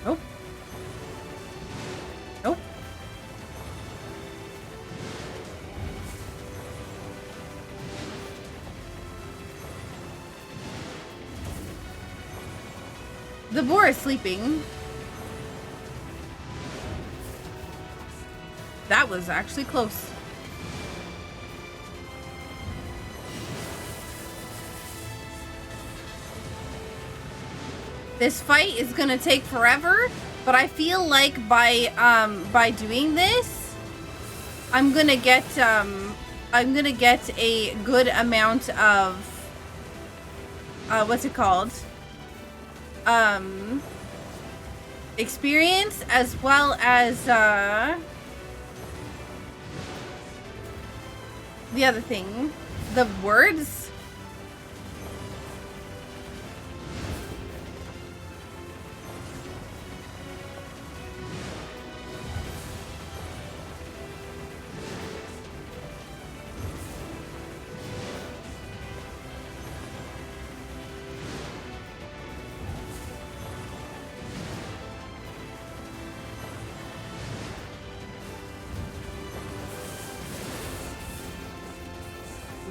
Nope. Nope. The boar is sleeping. That was actually close. This fight is gonna take forever, but I feel like by doing this, I'm gonna get a good amount of what's it called? Experience, as well as the other thing, the words.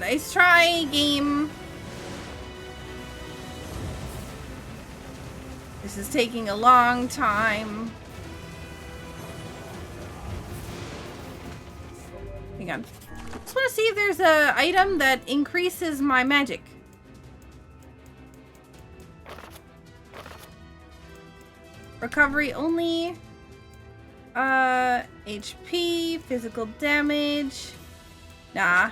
Nice try, game. This is taking a long time. Hang on. Just want to see if there's a item that increases my magic. Recovery only. HP, physical damage. Nah.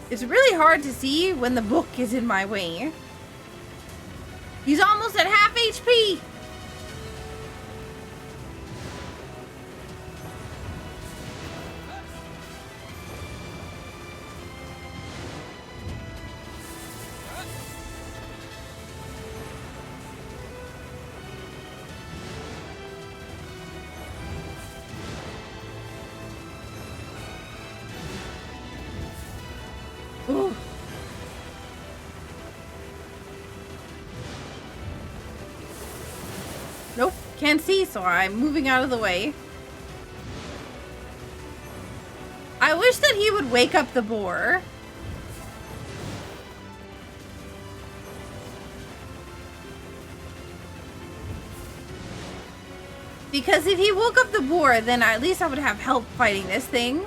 It's really hard to see when the book is in my way. He's almost at half HP. Ooh. Nope, can't see, so I'm moving out of the way. I wish that he would wake up the boar. Because if he woke up the boar, then at least I would have help fighting this thing.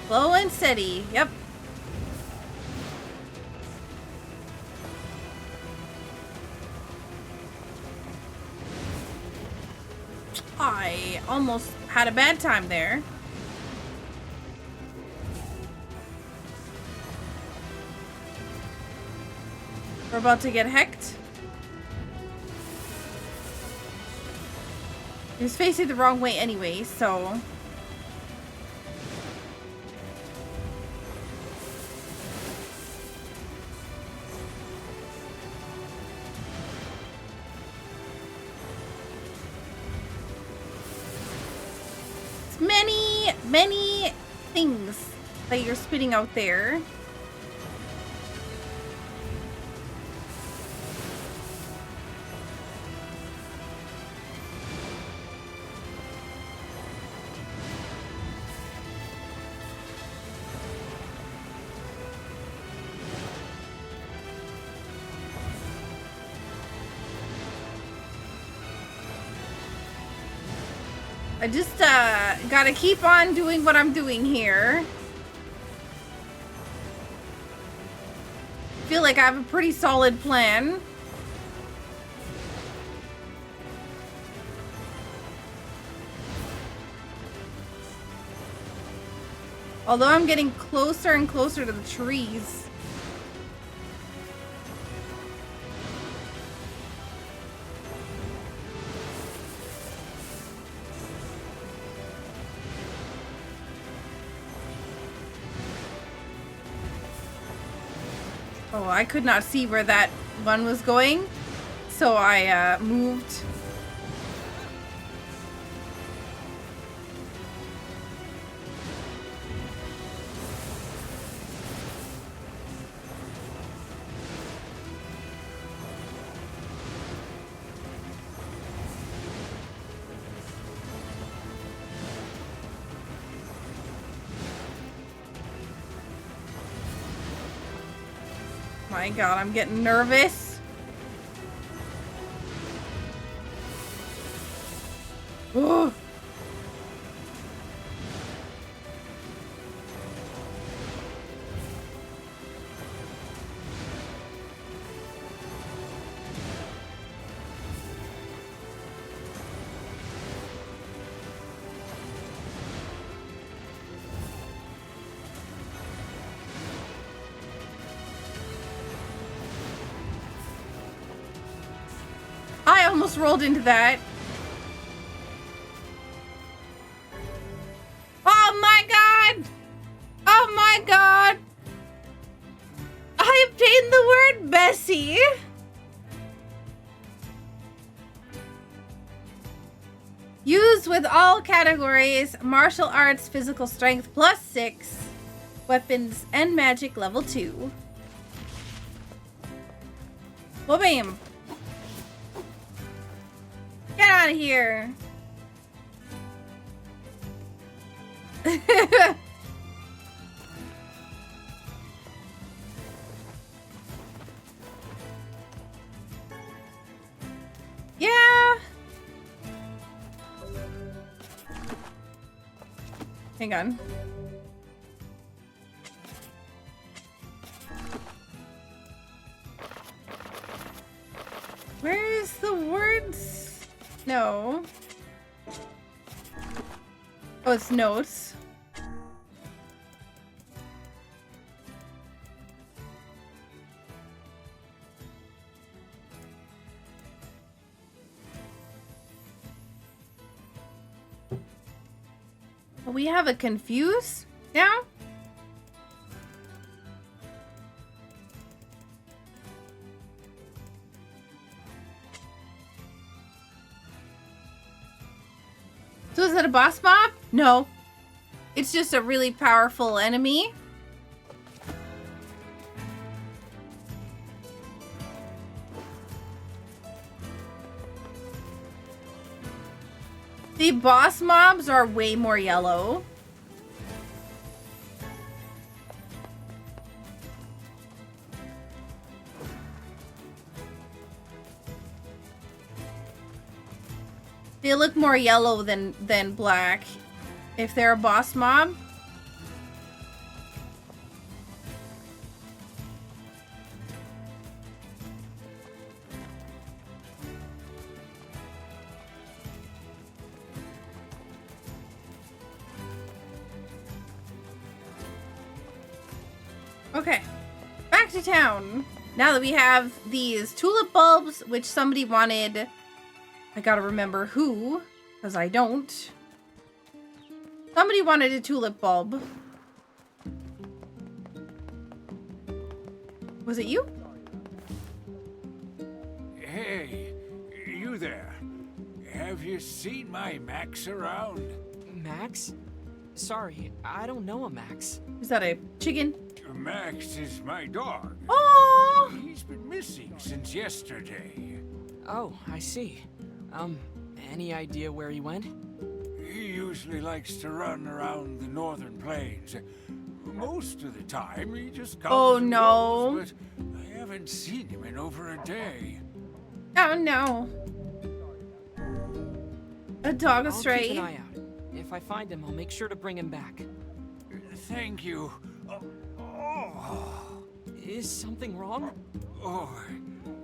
Slow and steady. Yep. I almost had a bad time there. We're about to get hecked. He was facing the wrong way anyway, so... many things that you're spitting out there. I just gotta keep on doing what I'm doing here. Feel like I have a pretty solid plan. Although I'm getting closer and closer to the trees. Oh, I could not see where that one was going, so I moved. My God, I'm getting nervous. Ooh. I almost rolled into that. see. Used with all categories, martial arts, physical strength +6, weapons and magic level 2. Well, bam. Get out of here. Yeah. Hang on. Where's the words? No. Oh, it's notes. We have a confuse now? So is that a boss mob? No. It's just a really powerful enemy. The boss mobs are way more yellow. They look more yellow than black. If they're a boss mob. Okay, back to town. Now that we have these tulip bulbs, which somebody wanted, I gotta remember who, because I don't. Somebody wanted a tulip bulb. Was it you? Hey, you there. Have you seen my Max around? Max? Sorry, I don't know a Max. Is that a chicken? Max is my dog. Oh! He's been missing since yesterday. Oh, I see. Any idea where he went? He usually likes to run around the northern plains. Most of the time, he just comes Oh, and no. goes, but I haven't seen him in over a day. Oh no. A dog astray. I'll keep an eye out. If I find him, I'll make sure to bring him back. Thank you. Is something wrong? Oh,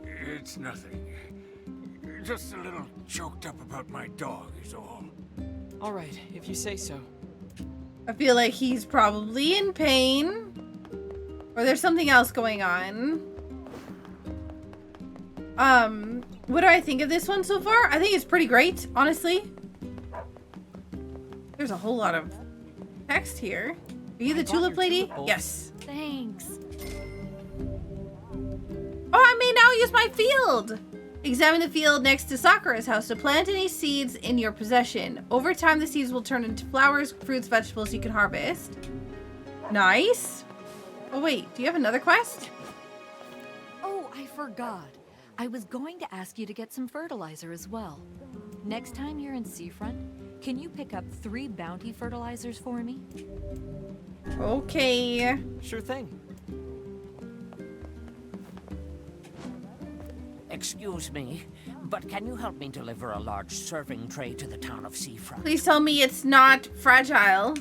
it's nothing. Just a little choked up about my dog is all. All right, if you say so. I feel like he's probably in pain. Or there's something else going on. What do I think of this one so far? I think it's pretty great, honestly. There's a whole lot of text here. Are you the tulip lady? Yes. Thanks. Oh, I may now use my field. Examine the field next to Sakura's house to plant any seeds in your possession. Over time, the seeds will turn into flowers, fruits, vegetables you can harvest. Nice. Oh, wait. Do you have another quest? Oh, I forgot. I was going to ask you to get some fertilizer as well. Next time you're in Seafront, can you pick up 3 bounty fertilizers for me? Okay. Sure thing. Excuse me, but can you help me deliver a large serving tray to the town of Seafront? Please tell me it's not fragile.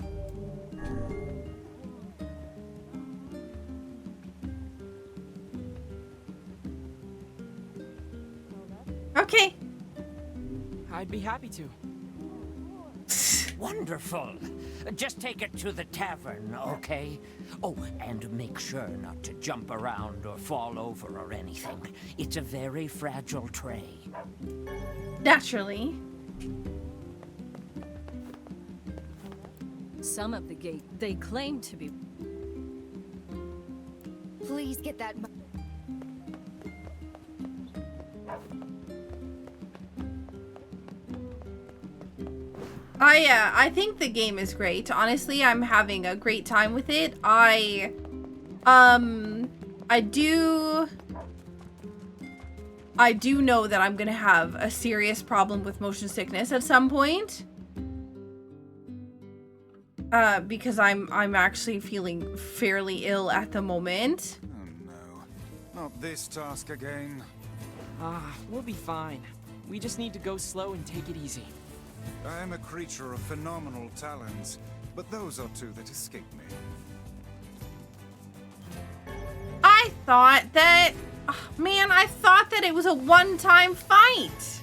Okay. I'd be happy to. Wonderful. Just take it to the tavern, okay? Oh, and make sure not to jump around or fall over or anything. It's a very fragile tray. Naturally. Some of the gate, they claim to be... Please get that... I think the game is great. Honestly, I'm having a great time with it. I do know that I'm gonna have a serious problem with motion sickness at some point. Because I'm actually feeling fairly ill at the moment. Oh no, not this task again. We'll be fine. We just need to go slow and take it easy. I am a creature of phenomenal talents, but those are two that escape me. I thought that... oh, man, I thought that it was a one-time fight.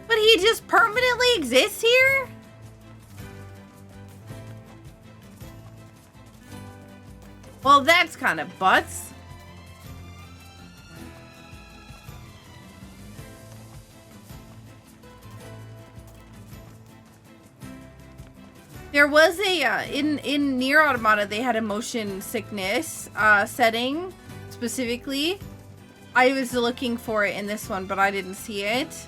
But he just permanently exists here? Well, that's kind of butts. There was a, in NieR Automata, they had a motion sickness setting, specifically. I was looking for it in this one, but I didn't see it.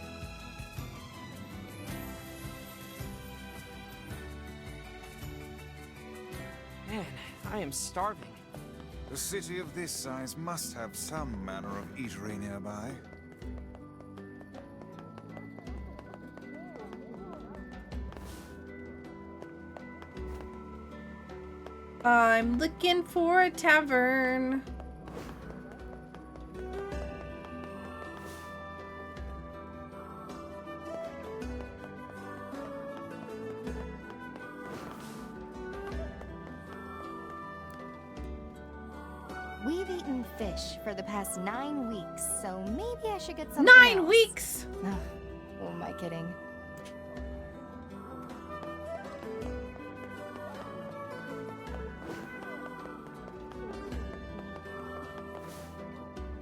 Man, I am starving. A city of this size must have some manner of eatery nearby. I'm looking for a tavern. We've eaten fish for the past 9 weeks, so maybe I should get something 9 else. weeks? Ugh, who am I kidding?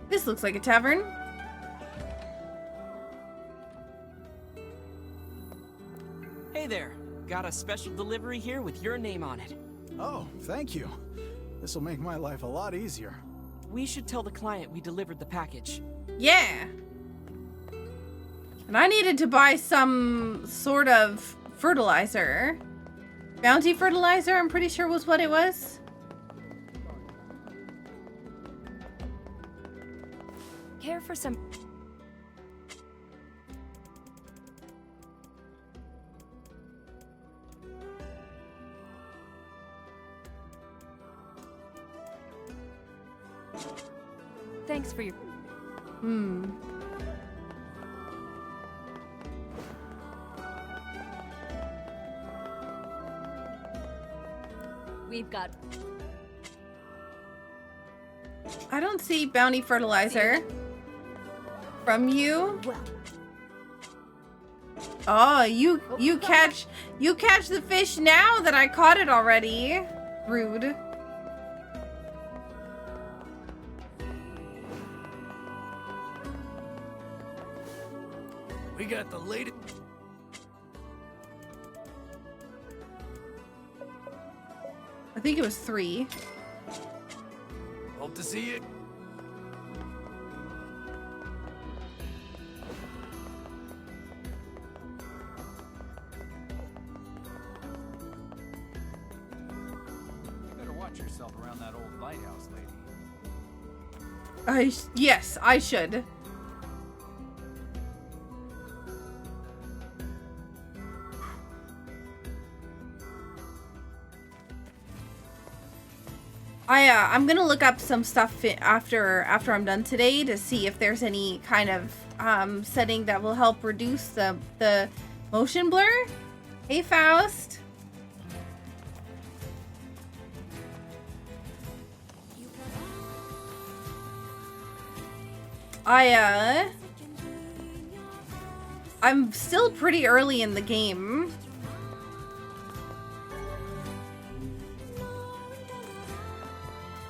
This looks like a tavern. Hey there. Got a special delivery here with your name on it. Oh, thank you. This will make my life a lot easier. We should tell the client we delivered the package. Yeah. And I needed to buy some sort of fertilizer. Bounty fertilizer, I'm pretty sure was what it was. Care for some... Thanks for your... We've got... I don't see bounty fertilizer from you. Oh, you catch the fish now that I caught it already. Rude. We got the latest. I think it was 3. Hope to see you. You better watch yourself around that old lighthouse lady. Yes, I should. I'm gonna look up some stuff after I'm done today to see if there's any kind of setting that will help reduce the motion blur. Hey, Faust. I'm still pretty early in the game.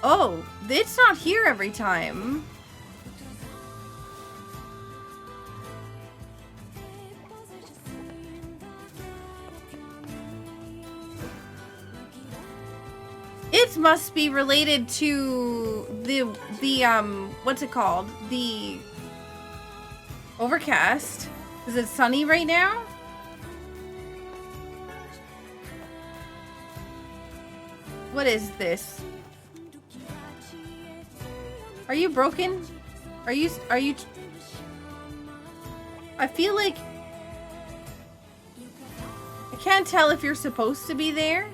Oh, it's not here every time. It must be related to the what's it called? The overcast. Is it sunny right now? What is this? Are you broken? Are you I feel like I can't tell if you're supposed to be there,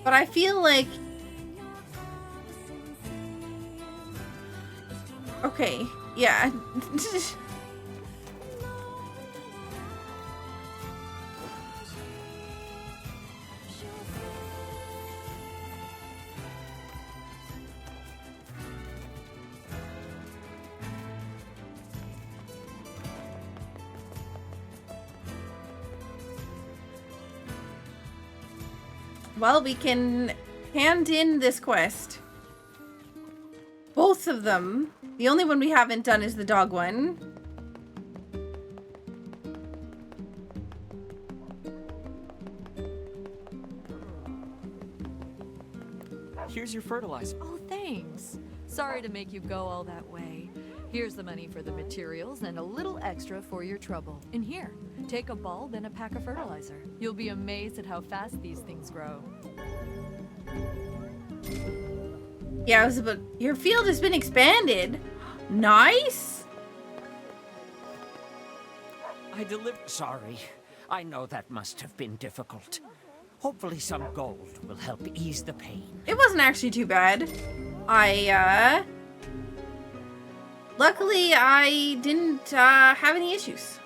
but I feel like okay, yeah. Well, we can hand in this quest. Both of them. The only one we haven't done is the dog one. Here's your fertilizer. Oh, thanks. Sorry to make you go all that way. Here's the money for the materials and a little extra for your trouble. And here, take a bulb and a pack of fertilizer. You'll be amazed at how fast these things grow. Yeah, I was about... Your field has been expanded. Nice. I delivered. Sorry. I know that must have been difficult. Hopefully some gold will help ease the pain. It wasn't actually too bad. Luckily, I didn't have any issues.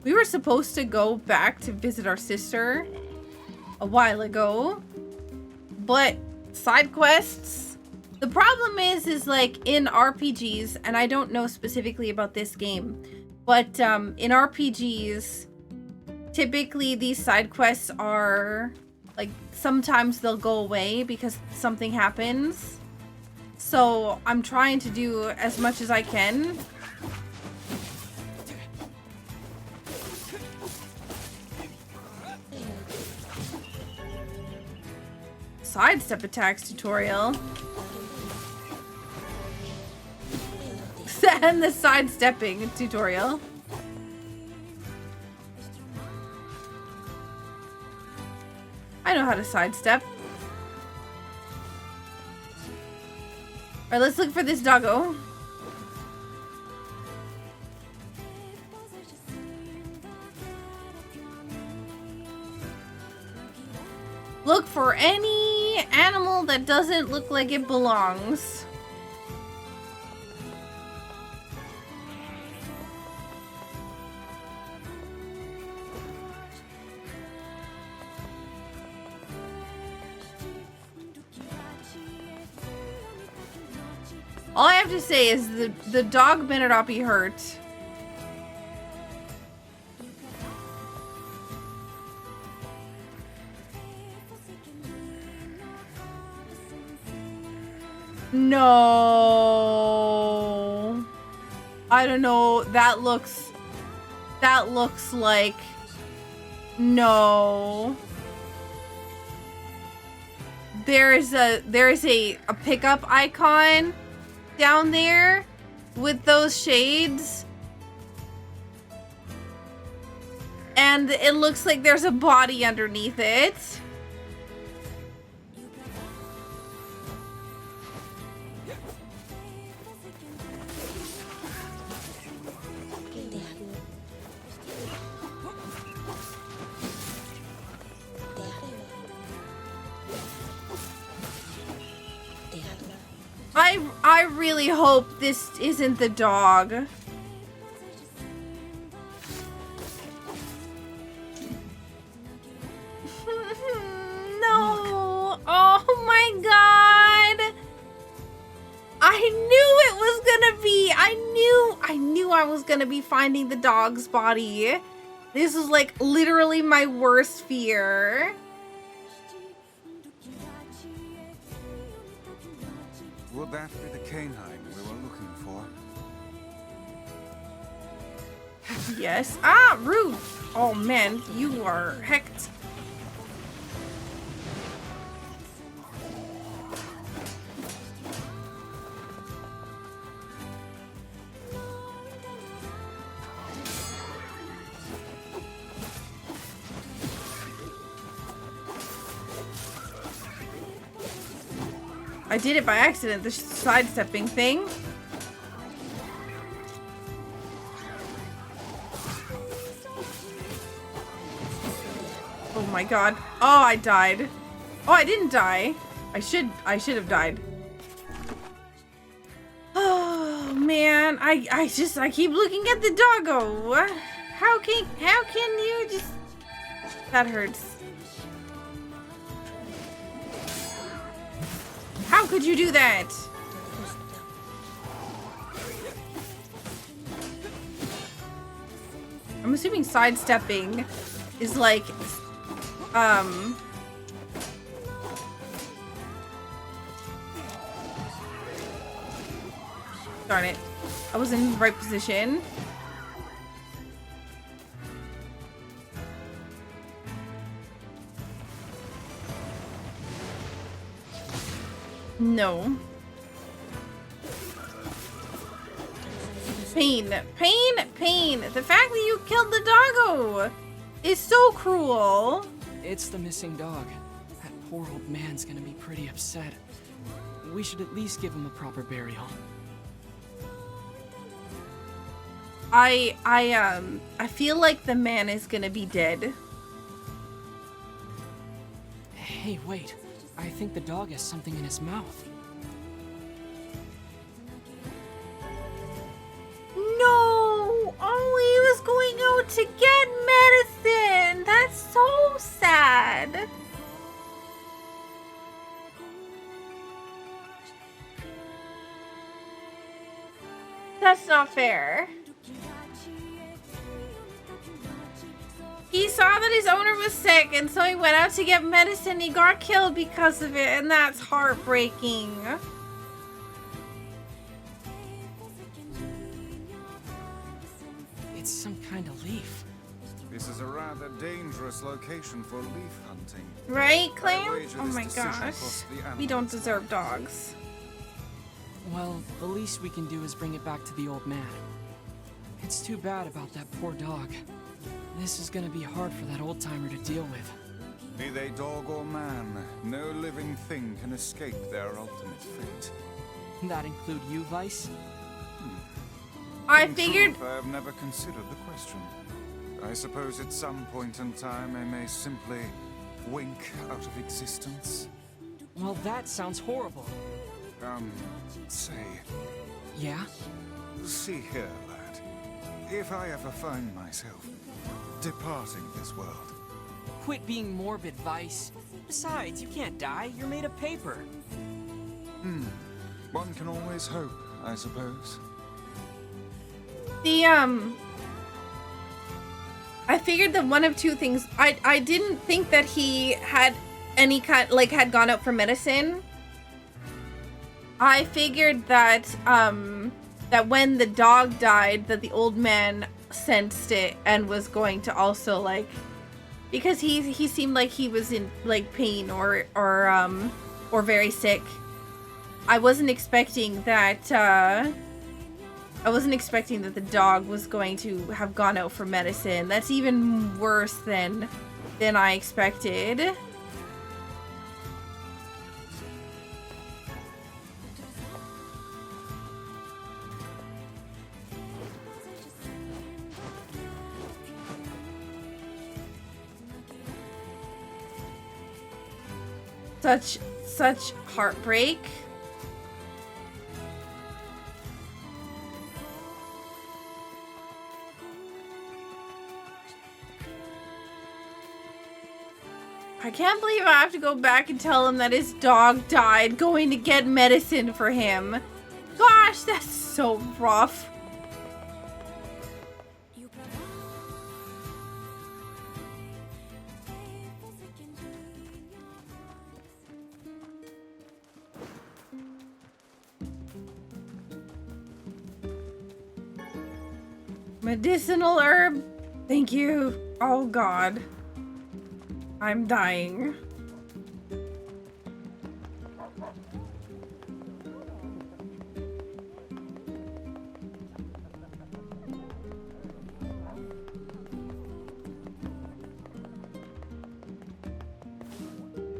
We were supposed to go back to visit our sister a while ago, but side quests. The problem is like in RPGs, and I don't know specifically about this game, but in RPGs, typically these side quests are like sometimes they'll go away because something happens. So I'm trying to do as much as I can. Sidestep attacks tutorial. And the sidestepping tutorial. I know how to sidestep. Alright, let's look for this doggo. Look for any animal that doesn't look like it belongs. All I have to say is the dog better not be hurt. No. I don't know. That looks like no. There is a pickup icon down there with those shades. And it looks like there's a body underneath it. I really hope this isn't the dog. No! Oh my god! I knew it was gonna be. I knew I was gonna be finding the dog's body. This was like literally my worst fear. Would that be the canine we were looking for? Yes. Ah, rude. Oh man, you are hecked. I did it by accident, the sidestepping thing. Oh my god. Oh, I died. Oh, I didn't die. I should have died. Oh man, I keep looking at the doggo. How can you just... That hurts. How could you do that? I'm assuming sidestepping is like, darn it. I was in the right position. No. Pain. Pain. Pain. The fact that you killed the doggo is so cruel. It's the missing dog. That poor old man's gonna be pretty upset. We should at least give him a proper burial. I feel like the man is gonna be dead. Hey, wait. I think the dog has something in his mouth. No! Oh, he was going out to get medicine! That's so sad! That's not fair. He saw that his owner was sick, and so he went out to get medicine. He got killed because of it, and that's heartbreaking. It's some kind of leaf. This is a rather dangerous location for leaf hunting. Right, Clam? Oh my gosh. We don't deserve dogs. Well, the least we can do is bring it back to the old man. It's too bad about that poor dog. This is gonna be hard for that old-timer to deal with. Be they dog or man, no living thing can escape their ultimate fate. That include you, Vice? I In figured... truth, I have never considered the question. I suppose at some point in time I may simply wink out of existence. Well, that sounds horrible. Say... Yeah? See here, lad. If I ever find myself departing this world... Quit being morbid, Vice. Besides, you can't die. You're made of paper. One can always hope, I suppose. I figured that one of two things. I didn't think that he had any kind, like, had gone out for medicine. I figured that, that when the dog died, that the old man sensed it and was going to also, like, because he seemed like he was in, like, pain or very sick. I wasn't expecting that, the dog was going to have gone out for medicine. That's even worse than I expected. Such heartbreak. I can't believe I have to go back and tell him that his dog died going to get medicine for him. Gosh, that's so rough. Medicinal herb. Thank you. Oh God. I'm dying.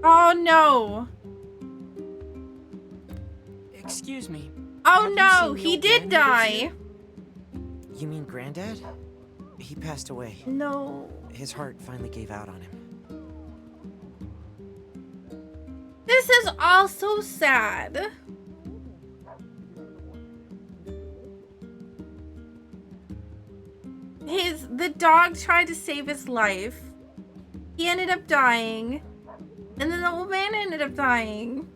Oh no. Excuse me. Oh Have you no, seen he the did old man who lives die. here? You mean Granddad? He passed away. No. His heart finally gave out on him. This is all so sad. The dog tried to save his life. He ended up dying. And then the old man ended up dying.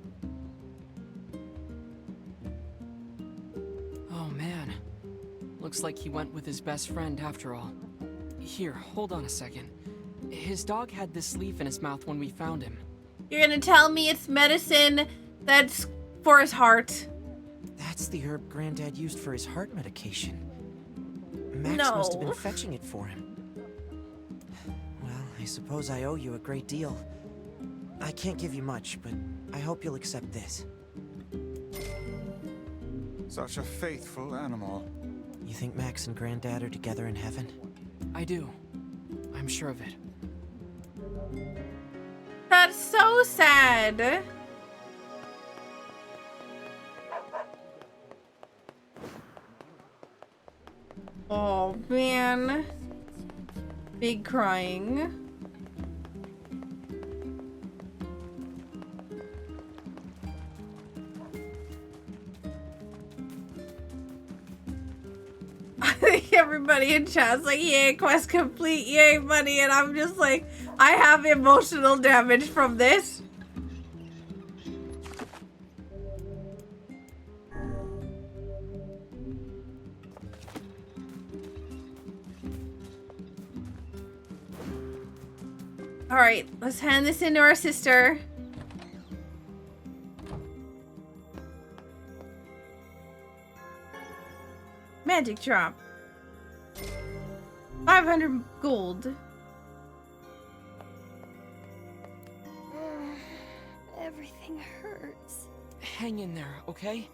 Oh man. Looks like he went with his best friend after all. Here, hold on a second. His dog had this leaf in his mouth when we found him. You're gonna tell me it's medicine that's for his heart? That's the herb Granddad used for his heart medication. Max No. must have been fetching it for him. Well, I suppose I owe you a great deal. I can't give you much, but I hope you'll accept this. Such a faithful animal. You think Max and Granddad are together in heaven? I do. I'm sure of it. That's so sad. Oh man. Big crying. I think everybody in chat's like, yay, quest complete, yay, money, and I'm just like, I have emotional damage from this. Alright, let's hand this in to our sister. Magic drop. 500 gold. Everything hurts. Hang in there, okay?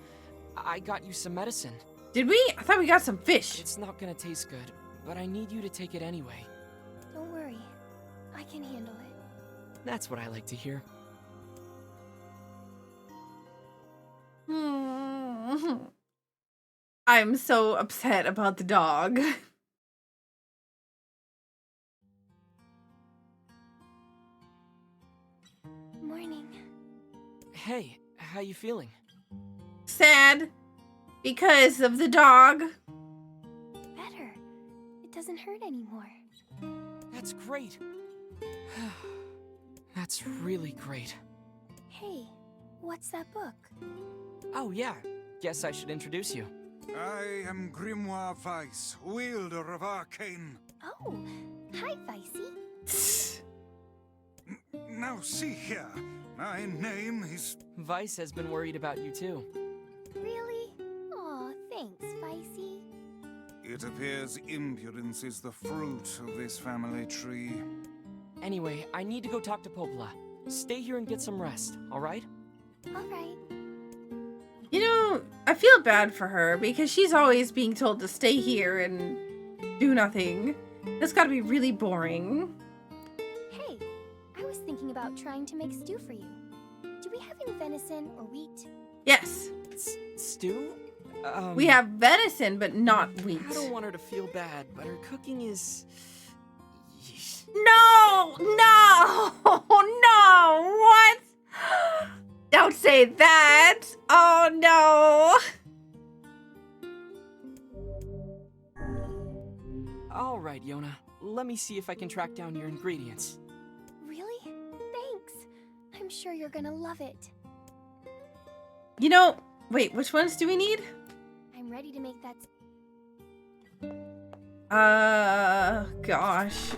I got you some medicine. Did we? I thought we got some fish. It's not gonna taste good, but I need you to take it anyway. Don't worry. I can handle it. That's what I like to hear. I'm so upset about the dog. Morning. Hey, how you feeling? Sad because of the dog. Better. It doesn't hurt anymore. That's great. That's really great. Hey, what's that book? Oh yeah, guess I should introduce you. I am Grimoire Weiss, wielder of arcane. Oh, hi, Vicey. Now see here, my name is... Weiss has been worried about you too. Really? Aw, thanks, Vicey. It appears impudence is the fruit of this family tree. Anyway, I need to go talk to Popola. Stay here and get some rest, alright? Alright. You know, I feel bad for her because she's always being told to stay here and do nothing. That's gotta be really boring. Hey, I was thinking about trying to make stew for you. Do we have any venison or wheat? Yes. Stew? We have venison, but not wheat. I don't want her to feel bad, but her cooking is... No! No! No! What? Don't say that! Oh no! Alright, Yona. Let me see if I can track down your ingredients. Really? Thanks. I'm sure you're gonna love it. You know, wait, which ones do we need? I'm ready to make that... Gosh.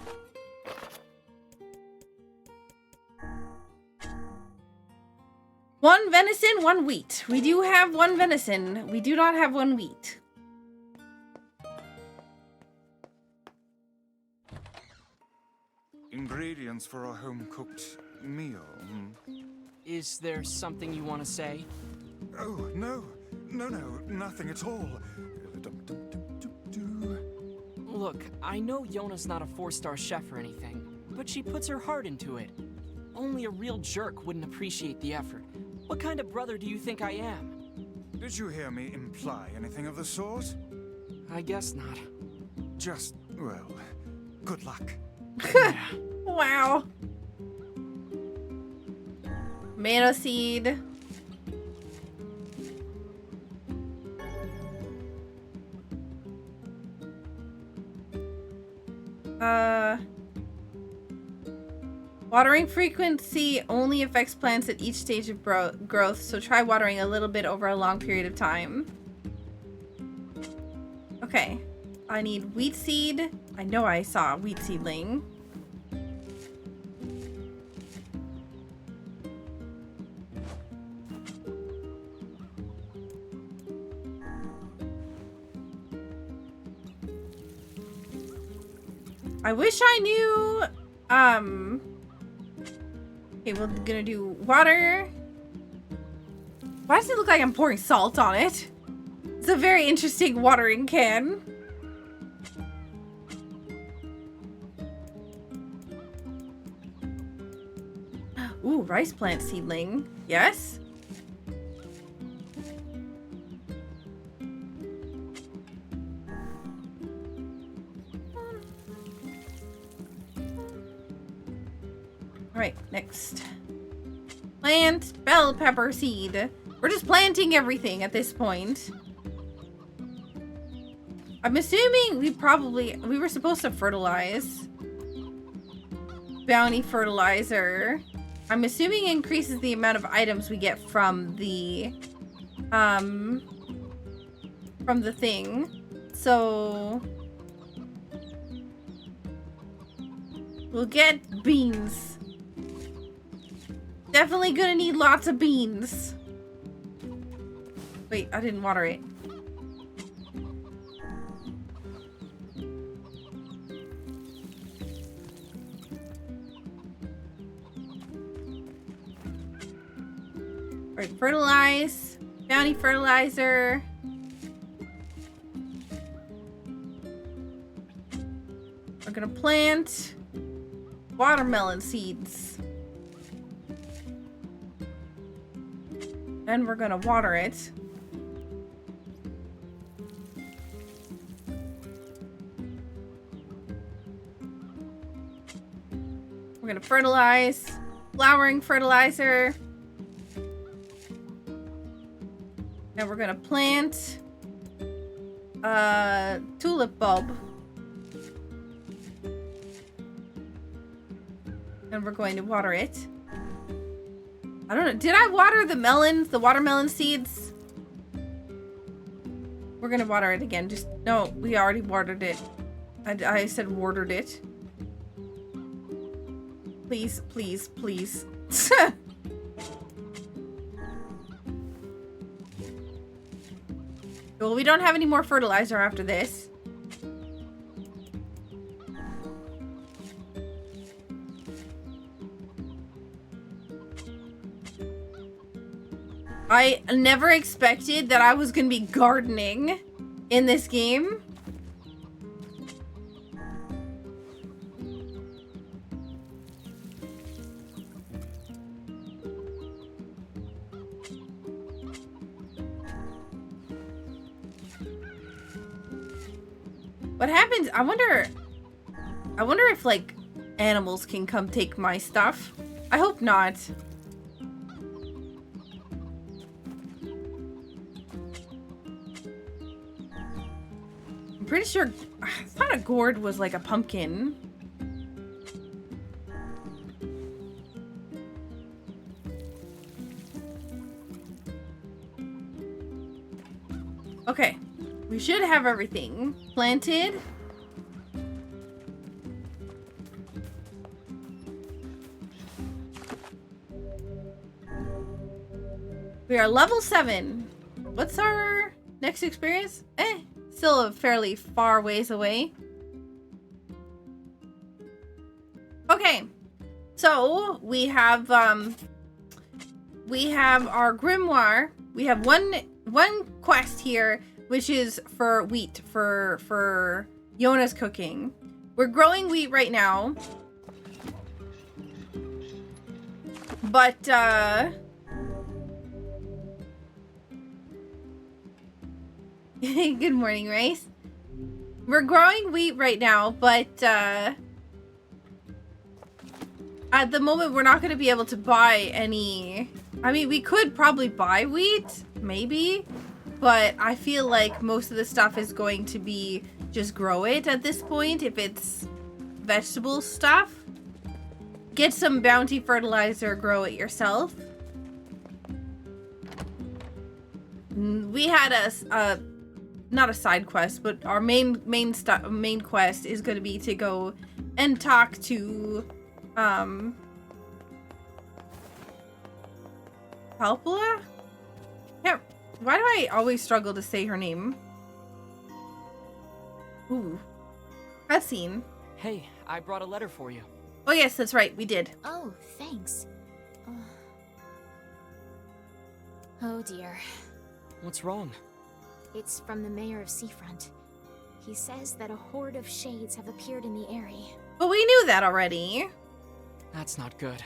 One venison, one wheat. We do have one venison. We do not have one wheat. Ingredients for a home-cooked meal. Is there something you want to say? Oh, no. No, nothing at all. Look, I know Yona's not a 4-star chef or anything, but she puts her heart into it. Only a real jerk wouldn't appreciate the effort. What kind of brother do you think I am? Did you hear me imply anything of the sort? I guess not. Just, well, good luck. Wow. Mana seed. Watering frequency only affects plants at each stage of growth, so try watering a little bit over a long period of time. Okay. I need wheat seed. I know I saw a wheat seedling. I wish I knew, okay, we're gonna do water. Why does it look like I'm pouring salt on it? It's a very interesting watering can. Ooh, rice plant seedling. Yes. All right, next. Plant bell pepper seed. We're just planting everything at this point. I'm assuming we were supposed to fertilize. Bounty fertilizer. I'm assuming increases the amount of items we get from the thing. So we'll get beans. Definitely gonna need lots of beans. Wait, I didn't water it. Alright, fertilize. Bounty fertilizer. We're gonna plant watermelon seeds. And we're gonna water it. We're gonna fertilize. Flowering fertilizer. And we're gonna plant a tulip bulb. And we're going to water it. I don't know. Did I water the melons, the watermelon seeds? We're gonna water it again. Just, no, we already watered it. I said watered it. Please, please, please. Well, we don't have any more fertilizer after this. I never expected that I was gonna be gardening in this game. What happens? I wonder if like animals can come take my stuff. I hope not. I'm pretty sure, I thought a gourd was like a pumpkin. Okay, we should have everything planted. We are level 7. What's our next experience? Still a fairly far ways away. Okay, so we have our grimoire. We have one quest here, which is for wheat, for Yona's cooking. We're growing wheat right now, but Good morning, Rice. We're growing wheat right now, but at the moment we're not going to be able to buy any. I mean, we could probably buy wheat, maybe, but I feel like most of the stuff is going to be just grow it at this point if it's vegetable stuff. Get some bounty fertilizer, grow it yourself. We had a not a side quest, but our main quest is going to be to go and talk to Palpula? Yeah. Why do I always struggle to say her name? Ooh. Cutscene. Hey, I brought a letter for you. Oh yes, that's right, we did. Oh, thanks. Oh dear. What's wrong? It's from the mayor of Seafront. He says that a horde of shades have appeared in the area. But we knew that already. That's not good.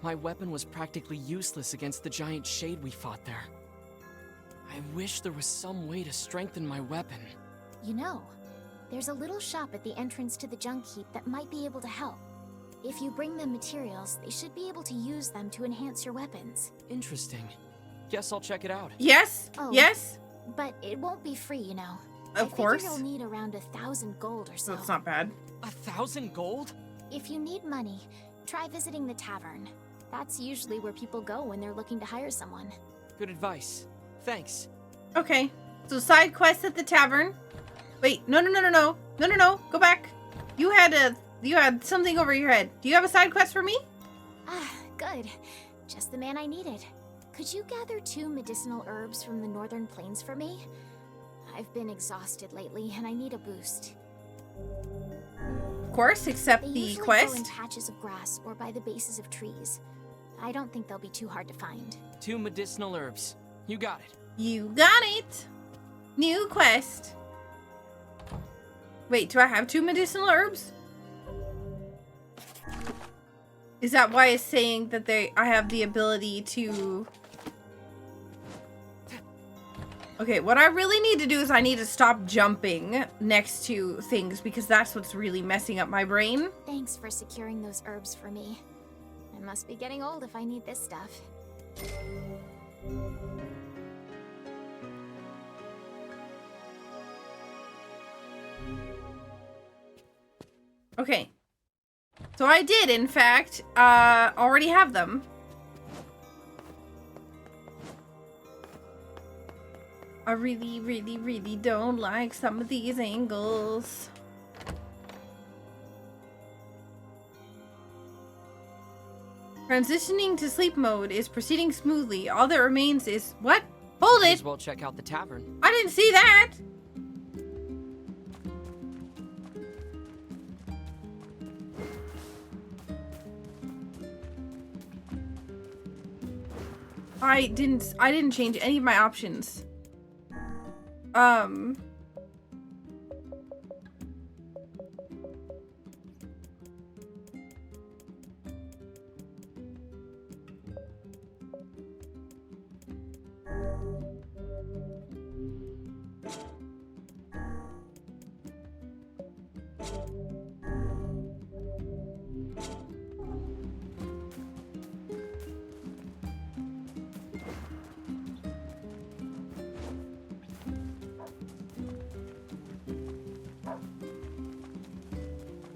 My weapon was practically useless against the giant shade we fought there. I wish there was some way to strengthen my weapon. You know, there's a little shop at the entrance to the junk heap that might be able to help. If you bring them materials, they should be able to use them to enhance your weapons. Interesting. Guess I'll check it out. Yes? Oh, yes? But it won't be free, you know. Of course. I figure you'll need around 1,000 gold or so. That's not bad. 1,000 gold? If you need money, try visiting the tavern. That's usually where people go when they're looking to hire someone. Good advice. Thanks. Okay. So side quest at the tavern. Wait, no. Go back. You had something over your head. Do you have a side quest for me? Ah, good. Just the man I needed. Could you gather 2 medicinal herbs from the northern plains for me? I've been exhausted lately and I need a boost. Of course, except They the usually quest. grow in patches of grass or by the bases of trees. I don't think they'll be too hard to find. 2 medicinal herbs. You got it. You got it. New quest. Wait, do I have 2 medicinal herbs? Is that why it's saying that I have the ability to... Okay, what I really need to do is I need to stop jumping next to things because that's what's really messing up my brain. Thanks for securing those herbs for me. I must be getting old if I need this stuff. Okay. So I did, in fact, already have them. I really don't like some of these angles. Transitioning to sleep mode is proceeding smoothly. All that remains is... What? Hold Might it! as well check out the tavern. I didn't see that! I didn't change any of my options.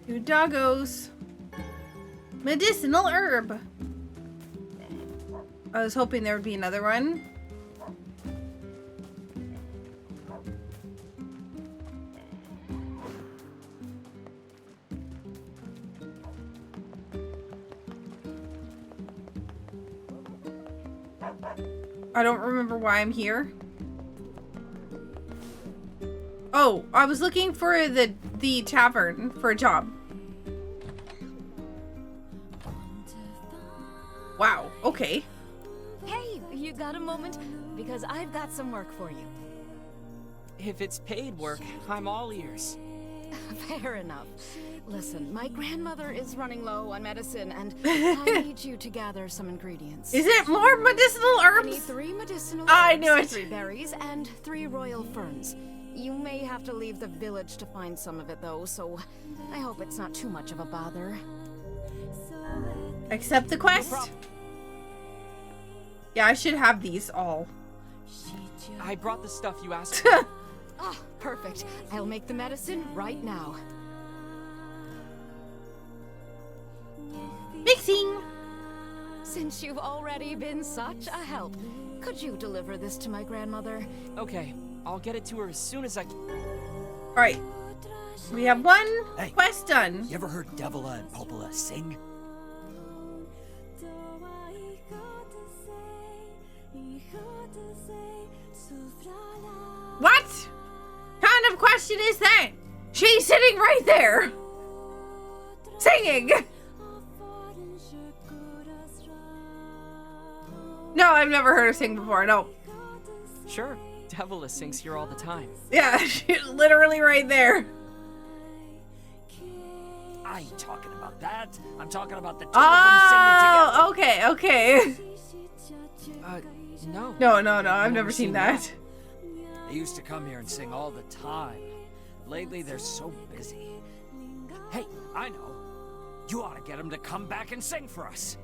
Two doggos. Medicinal herb. I was hoping there would be another one. I don't remember why I'm here. Oh, I was looking for the tavern for a job. Wow, okay. Hey, you got a moment? Because I've got some work for you. If it's paid work, I'm all ears. Fair enough. Listen, my grandmother is running low on medicine, and I need you to gather some ingredients. Is it more medicinal herbs? I need 3 medicinal I herbs, knew it. 3 berries, and 3 royal ferns. You may have to leave the village to find some of it, though, so I hope it's not too much of a bother. Accept the quest. Yeah, I should have these all. I brought the stuff you asked for. Ah, perfect. I'll make the medicine right now. Mixing! Since you've already been such a help, could you deliver this to my grandmother? Okay, I'll get it to her as soon as I can. Alright. We have one quest done. You ever heard Devila and Popola sing? What kind of question is that? She's sitting right there. Singing. No, I've never heard her sing before, no. Sure, Devila sings here all the time. Yeah, she's literally right there. I ain't talking about that. I'm talking about the two of them singing together. Okay. No. No, I've never seen that. They used to come here and sing all the time. Lately, they're so busy. Hey, I know. You ought to get them to come back and sing for us.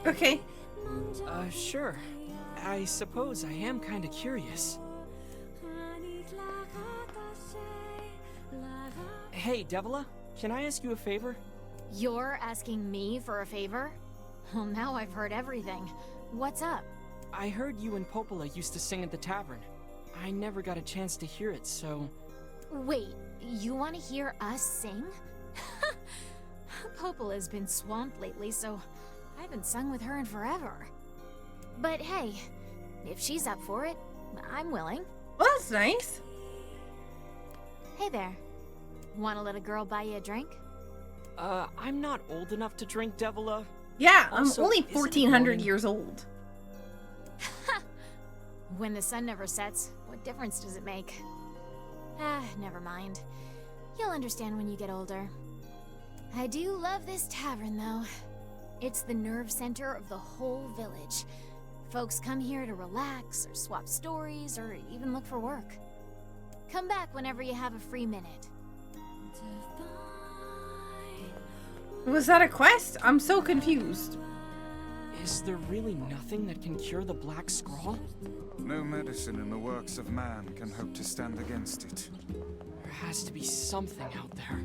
Okay. Sure. I suppose I am kind of curious. Hey, Devila, can I ask you a favor? You're asking me for a favor? Well, now I've heard everything. What's up? I heard you and Popola used to sing at the tavern. I never got a chance to hear it, so... Wait, you want to hear us sing? Popola's been swamped lately, so I haven't sung with her in forever. But hey, if she's up for it, I'm willing. Well, that's nice. Hey there. Want to let a girl buy you a drink? I'm not old enough to drink, Devila. Yeah, Also, I'm only isn't it 1400 morning? years old. When the sun never sets, what difference does it make? Ah, never mind. You'll understand when you get older. I do love this tavern, though. It's the nerve center of the whole village. Folks come here to relax, or swap stories, or even look for work. Come back whenever you have a free minute. Was that a quest? I'm so confused. Is there really nothing that can cure the Black Scrawl? No medicine in the works of man can hope to stand against it. There has to be something out there.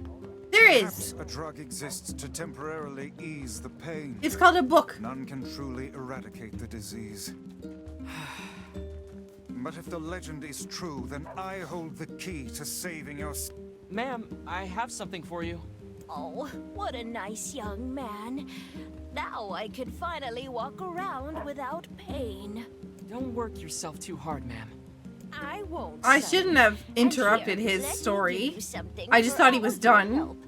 There is. Perhaps a drug exists to temporarily ease the pain. It's called a book. None can truly eradicate the disease. But if the legend is true, then I hold the key to saving your... Ma'am, I have something for you. Oh, what a nice young man. Now I can finally walk around without pain. Don't work yourself too hard, ma'am. I won't. I son. shouldn't have And interrupted here, his let me story. give you something I just for thought he all was your done. help.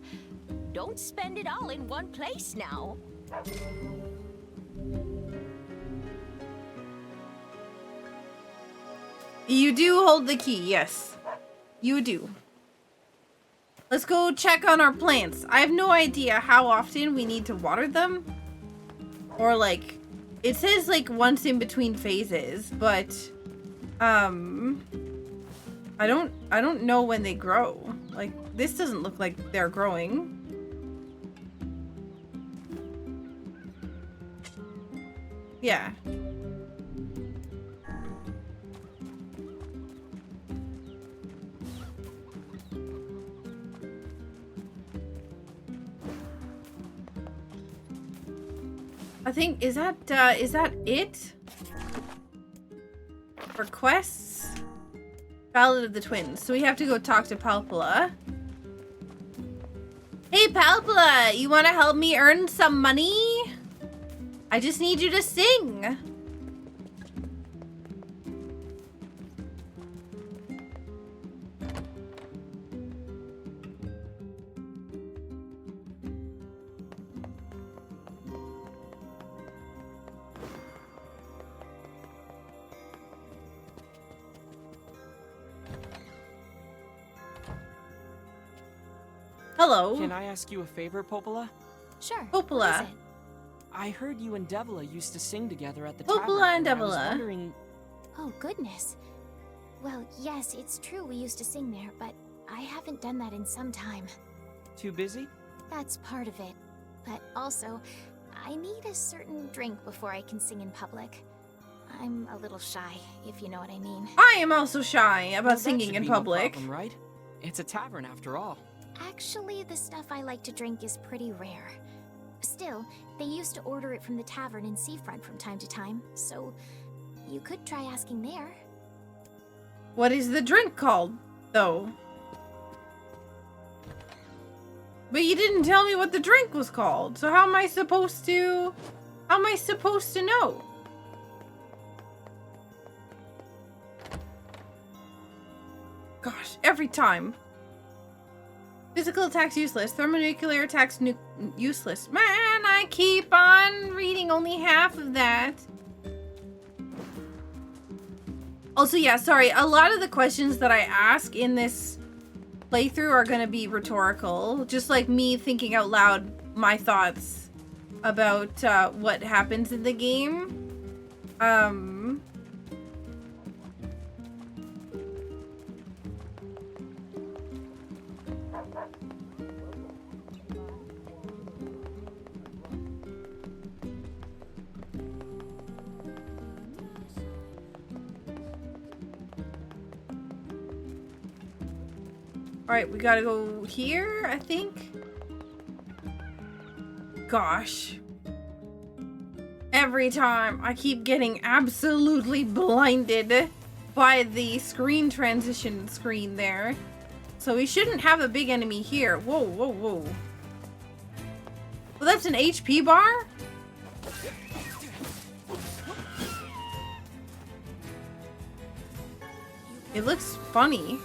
Don't spend it all in one place now. You do hold the key, yes. You do. Let's go check on our plants. I have no idea how often we need to water them. Or like, it says like once in between phases, but I don't know when they grow. Like, this doesn't look like they're growing. Yeah. I think, is that it? For quests? Ballad of the Twins. So we have to go talk to Palpula. Hey Palpula, you want to help me earn some money? I just need you to sing. Hello. Can I ask you a favor, Popola? Sure. Popola. What is it? I heard you and Devila used to sing together at the Popola tavern. and I was Devila. wondering... Oh, goodness. Well, yes, it's true we used to sing there, but I haven't done that in some time. Too busy? That's part of it. But also, I need a certain drink before I can sing in public. I'm a little shy, if you know what I mean. I am also shy about Well, that singing should in be no public. problem, right? It's a tavern after all. Actually, the stuff I like to drink is pretty rare. Still, they used to order it from the tavern in Seafront from time to time, so you could try asking there. What is the drink called, though? But you didn't tell me what the drink was called, so how am I supposed to know? Gosh, every time. Physical attacks useless. Thermonuclear attacks useless. Man, I keep on reading only half of that. Also, yeah, sorry. A lot of the questions that I ask in this playthrough are going to be rhetorical. Just like me thinking out loud my thoughts about what happens in the game. Alright, we gotta go here, I think. Gosh. Every time I keep getting absolutely blinded by the screen transition screen there. So we shouldn't have a big enemy here. Whoa, whoa, whoa. Well, that's an HP bar? It looks funny.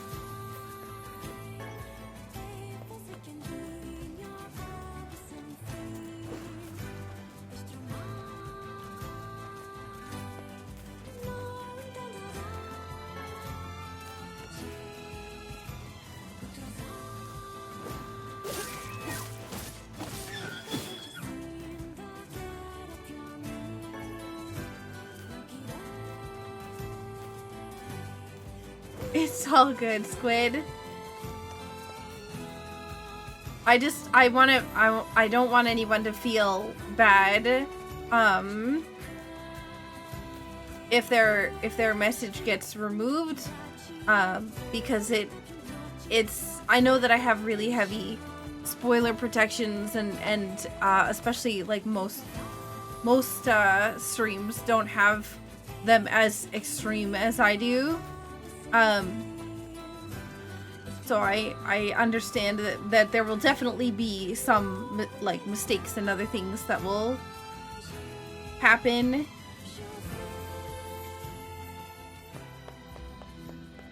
It's all good, Squid. I don't want anyone to feel bad, if their message gets removed, because I know that I have really heavy spoiler protections and especially like most streams don't have them as extreme as I do. So I understand that there will definitely be some like mistakes and other things that will happen.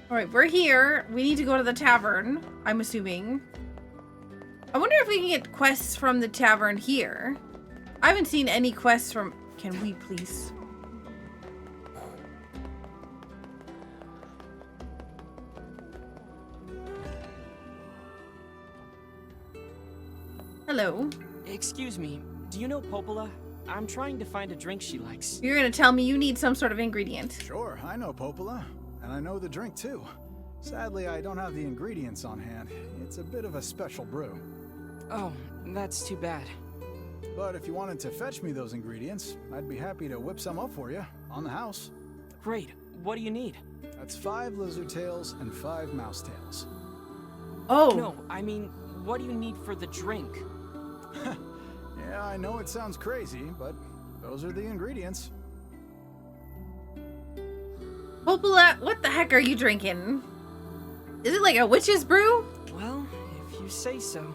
Alright, we're here. We need to go to the tavern, I'm assuming. I wonder if we can get quests from the tavern here. I haven't seen any quests from... Can we please... Hello. Excuse me, do you know Popola? I'm trying to find a drink she likes. You're gonna tell me you need some sort of ingredient. Sure, I know Popola, and I know the drink too. Sadly, I don't have the ingredients on hand. It's a bit of a special brew. Oh, that's too bad. But if you wanted to fetch me those ingredients, I'd be happy to whip some up for you, on the house. Great. What do you need? That's 5 lizard tails and 5 mouse tails. Oh. No, I mean, what do you need for the drink? Yeah, I know it sounds crazy, but those are the ingredients. Popola, what the heck are you drinking? Is it like a witch's brew? Well, if you say so.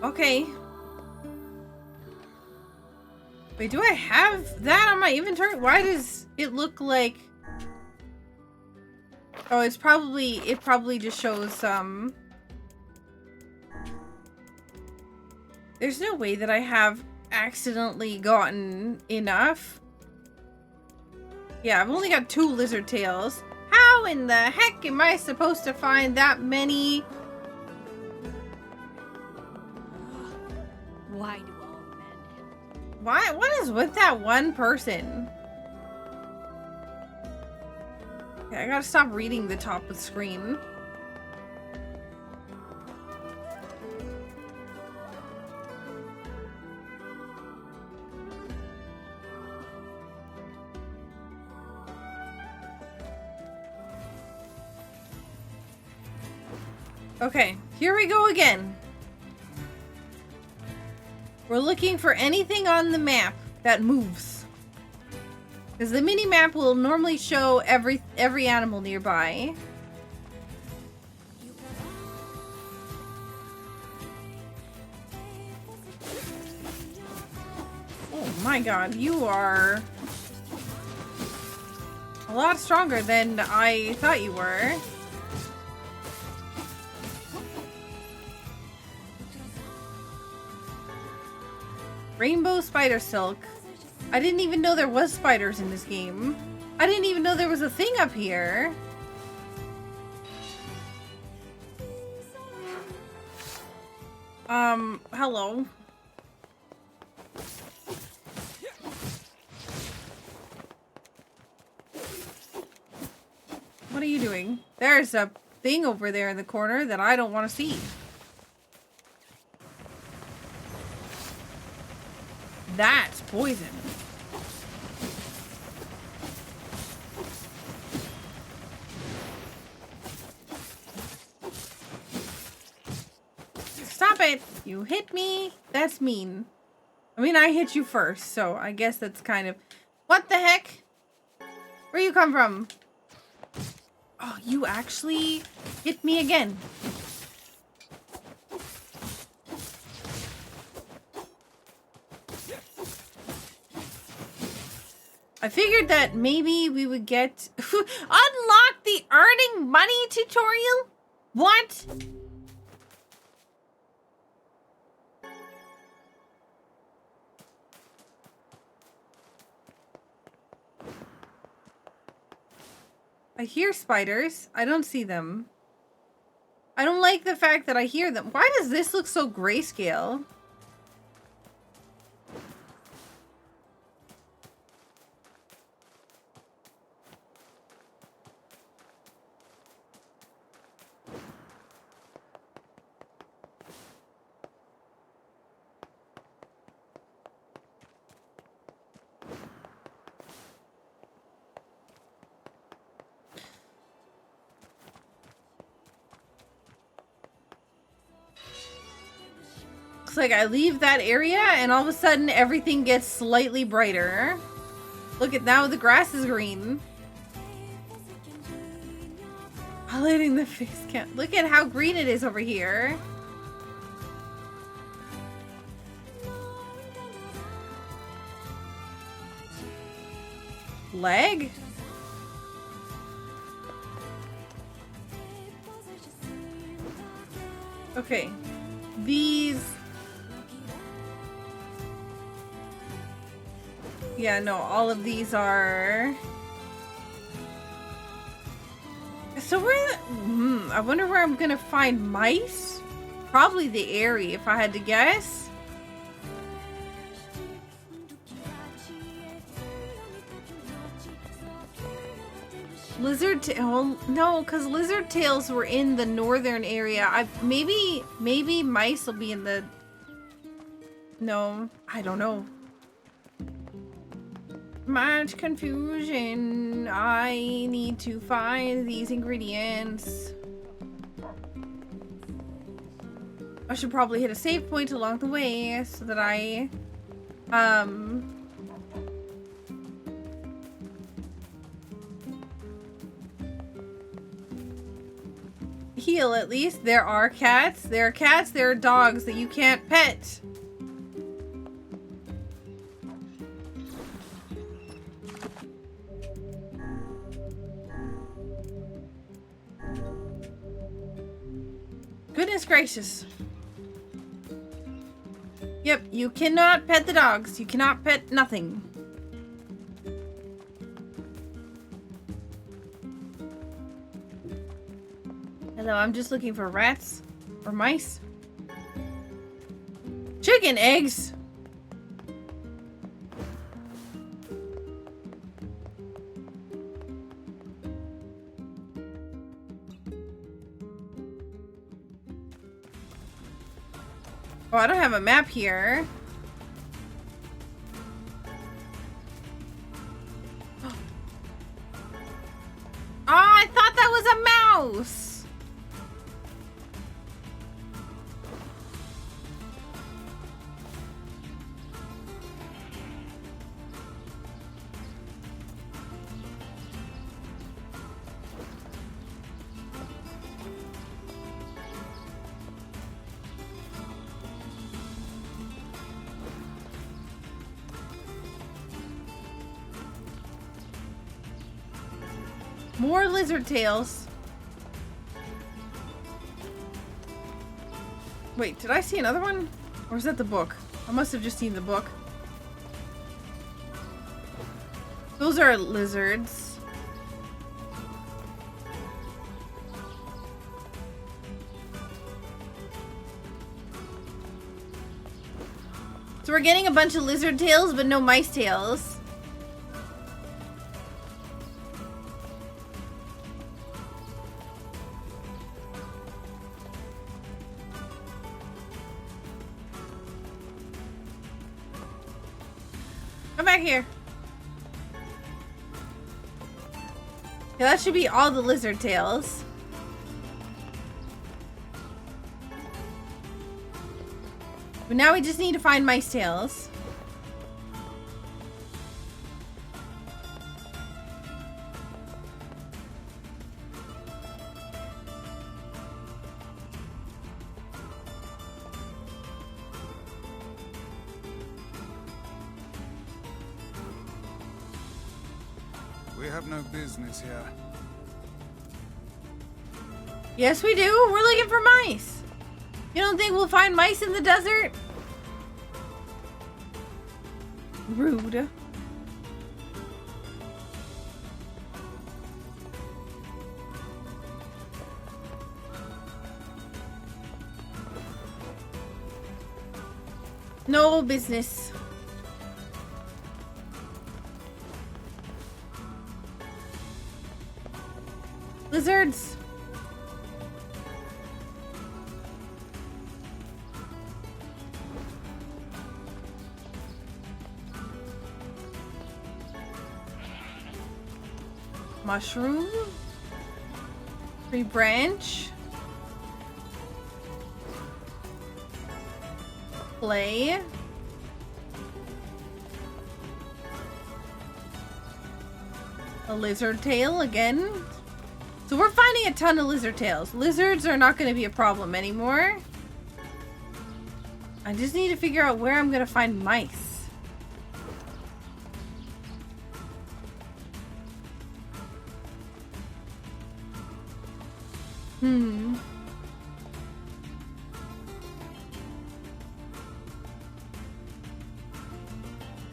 Okay. Wait, do I have that on my inventory? Why does it look like... Oh, it probably just shows, There's no way that I have accidentally gotten enough. Yeah, I've only got 2 lizard tails. How in the heck am I supposed to find that many Why do all men? Why? What is with that one person? Okay, I gotta stop reading the top of the screen. Okay, here we go again. We're looking for anything on the map that moves. Because the mini-map will normally show every animal nearby. Oh my god, you are a lot stronger than I thought you were. Rainbow spider silk. I didn't even know there was spiders in this game. I didn't even know there was a thing up here. Hello. What are you doing? There's a thing over there in the corner that I don't want to see. That's poison. Stop it! You hit me! That's mean. I mean, I hit you first, so I guess that's kind of... What the heck? Where you come from? Oh, you actually hit me again. I figured that maybe we would get... Unlock the earning money tutorial? What? I hear spiders. I don't see them. I don't like the fact that I hear them. Why does this look so grayscale? Like I leave that area and all of a sudden everything gets slightly brighter. Look at now the grass is green. Highlighting the face cam. Look at how green it is over here. Leg? Okay. These... Yeah, no, all of these are... So where... I wonder where I'm gonna find mice? Probably the area, if I had to guess. Lizard tail? No, because lizard tails were in the northern area. Maybe mice will be in the... No, I don't know. Much confusion. I need to find these ingredients. I should probably hit a save point along the way so that I heal at least. There are cats. There are cats. There are dogs that you can't pet. Goodness gracious. Yep, you cannot pet the dogs. You cannot pet nothing. Hello, I'm just looking for rats or mice. Chicken Chicken eggs? Oh, I don't have a map here. Oh, I thought that was a mouse. More lizard tails. Wait, did I see another one? Or is that the book? I must have just seen the book. Those are lizards. So we're getting a bunch of lizard tails, but no mice tails. Here. Yeah, that should be all the lizard tails. But now we just need to find mice tails. We have no business here. Yes, we do. We're looking for mice. You don't think we'll find mice in the desert? Rude. No business. Lizards. Mushroom. Tree branch. Clay. A lizard tail again. So we're finding a ton of lizard tails. Lizards are not going to be a problem anymore. I just need to figure out where I'm going to find mice.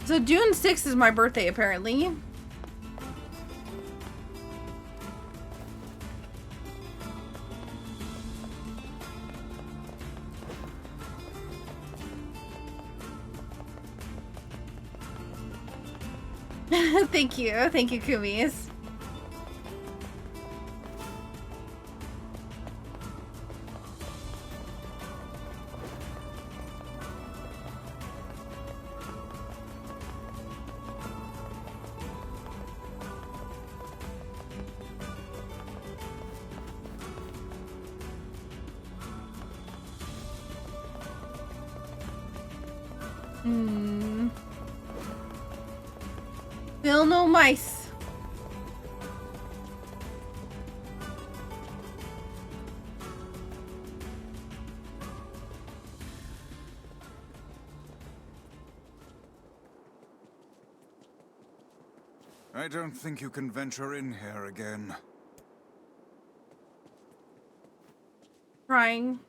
So June 6th is my birthday, apparently. Thank you. Thank you, Kumis. Still no mice. I don't think you can venture in here again. Trying.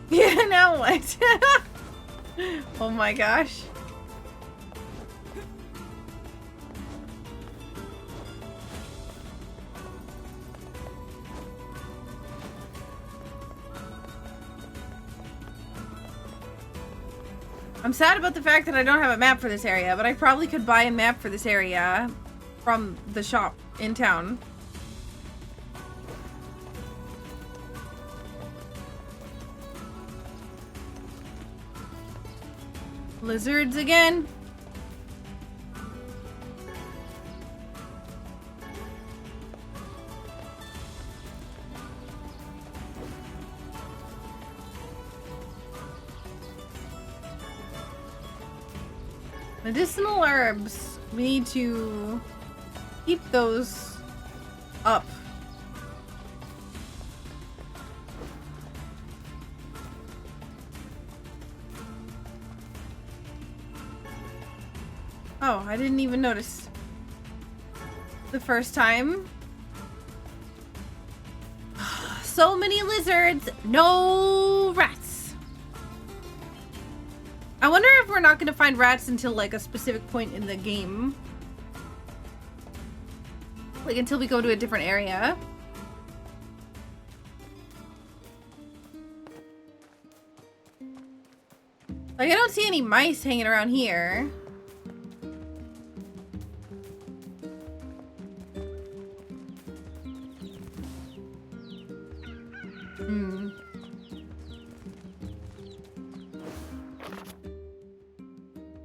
Yeah, now what? Oh my gosh. I'm sad about the fact that I don't have a map for this area, but I probably could buy a map for this area from the shop in town. Lizards again? Medicinal herbs. We need to keep those up. Oh, I didn't even notice the first time. So many lizards, no rats. I wonder if we're not going to find rats until like a specific point in the game. Like until we go to a different area. Like I don't see any mice hanging around here.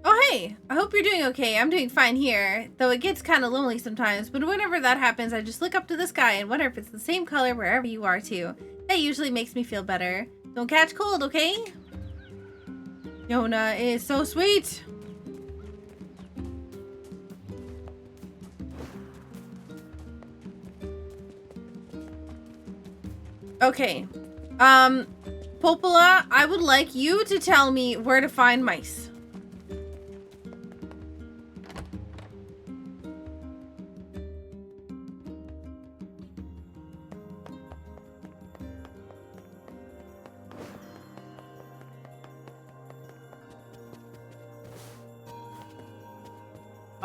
Oh hey, I hope you're doing okay. I'm doing fine here, though it gets kind of lonely sometimes, but whenever that happens, I just look up to the sky and wonder if it's the same color wherever you are too. That usually makes me feel better. Don't catch cold, okay? Yona is so sweet. Okay. Popola, I would like you to tell me where to find mice.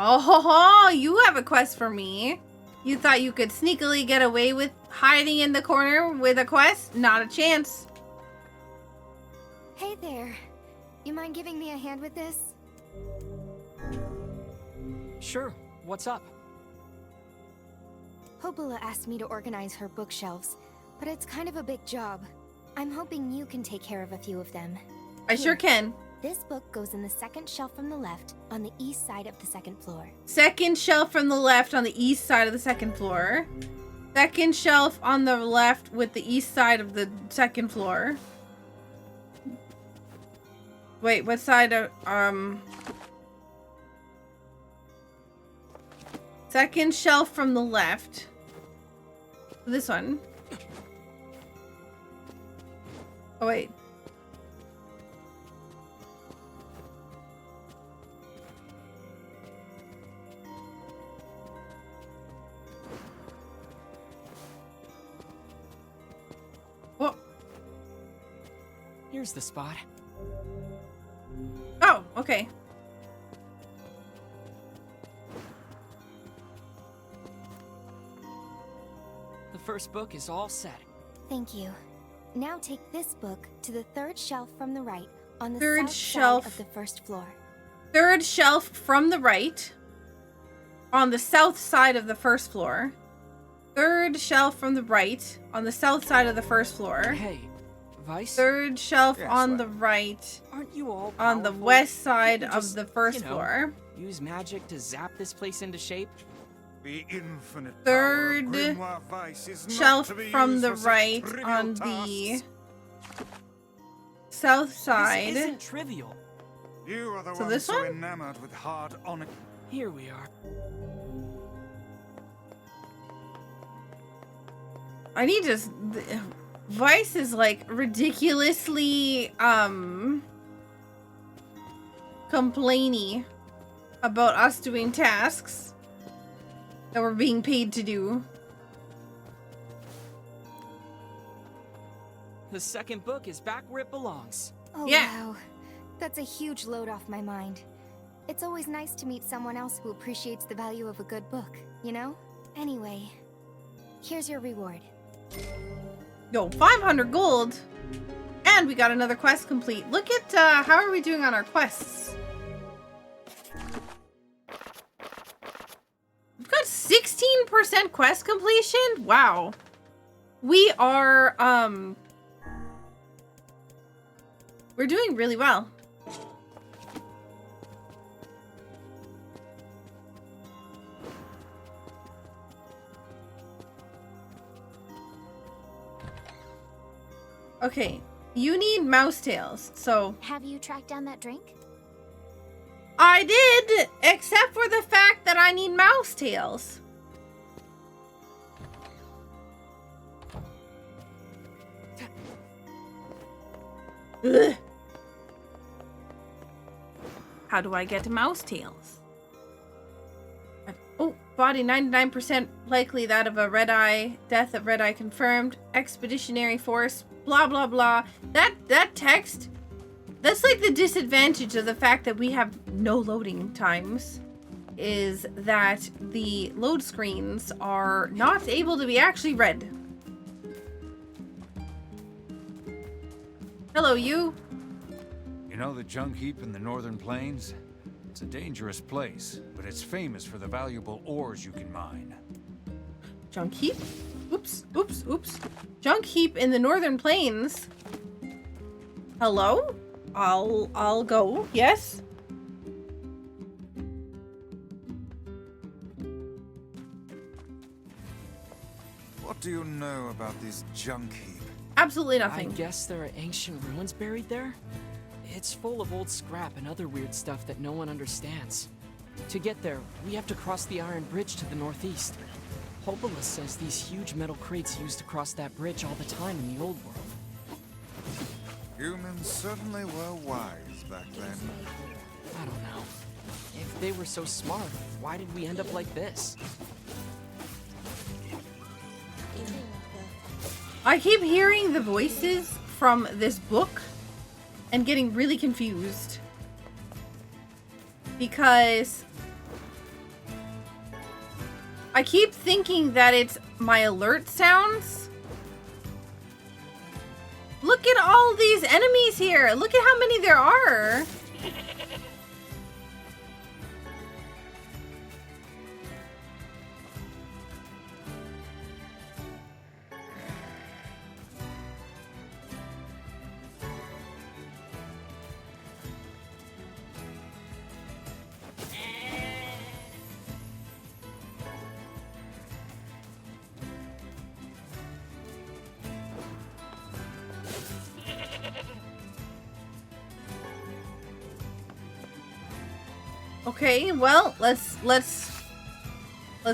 Oh ho ho, you have a quest for me. You thought you could sneakily get away with hiding in the corner with a quest? Not a chance. Hey there. You mind giving me a hand with this? Sure. What's up? Hopula asked me to organize her bookshelves, but it's kind of a big job. I'm hoping you can take care of a few of them. I sure can. This book goes in the second shelf from the left on the east side of the second floor. Second shelf from the left on the east side of the second floor. Second shelf on the left with the east side of the second floor. Wait, what side of, second shelf from the left. This one. Oh, wait. Whoa. Here's the spot. Oh, okay. The first book is all set. Thank you. Now take this book to the third shelf from the right on the Third south shelf. side of the first floor. Third shelf from the right on the south side of the first floor. Third shelf from the right on the south side of the first floor. Hey, Vice? Third shelf Yes, on what? the right Aren't you all on the powerful? west side Can't you of just, the first you know, floor. Use magic to zap this place into shape? The infinite Third power of Grimoire Vice is not shelf to be from used the for such right trivial on the tasks. south side. This isn't trivial. You are the So ones this so one? enamored with hard honor. Here we are. I need to. Vice is like ridiculously complainy about us doing tasks that we're being paid to do. The second book is back where it belongs. Oh, wow. That's a huge load off my mind. It's always nice to meet someone else who appreciates the value of a good book, you know? Anyway, here's your reward. Yo, 500 gold! And we got another quest complete. Look at, how are we doing on our quests? We've got 16% quest completion? Wow. We are, we're doing really well. Okay, you need mouse tails, so... Have you tracked down that drink? I did, except for the fact that I need mouse tails. Ugh. How do I get mouse tails? Oh, body 99% likely that of a red eye. Death of red eye confirmed. Expeditionary force. Blah blah blah. That text. That's like the disadvantage of the fact that we have no loading times. Is that the load screens are not able to be actually read. Hello, you. You know the junk heap in the northern plains? It's a dangerous place, but it's famous for the valuable ores you can mine. Junk heap? Oops, oops, oops. Junk heap in the northern plains. Hello? I'll go. Yes? What do you know about this junk heap? Absolutely nothing. I guess there are ancient ruins buried there? It's full of old scrap and other weird stuff that no one understands. To get there, we have to cross the iron bridge to the northeast. Hobola says these huge metal crates used to cross that bridge all the time in the old world. Humans certainly were wise back then. I don't know. If they were so smart, why did we end up like this? I keep hearing the voices from this book and getting really confused. Because I keep thinking that it's my alert sounds. Look at all these enemies here. Look at how many there are. Okay, well, let's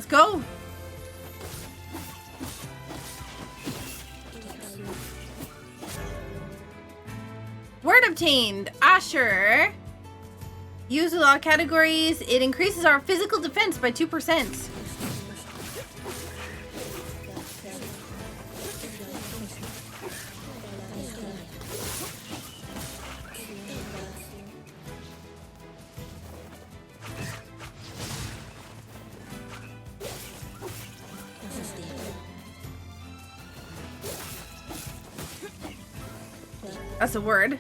go. Word obtained. Asher. Use with all categories. It increases our physical defense by 2%. That's a word.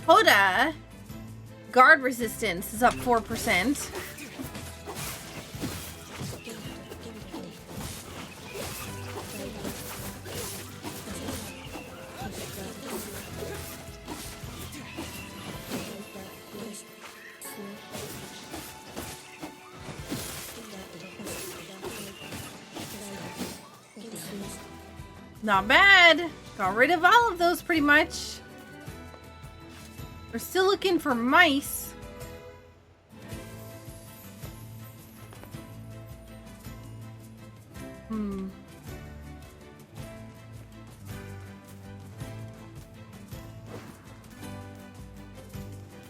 Hoda. Guard resistance is up 4%. Not bad. Got rid of all of those pretty much. We're still looking for mice.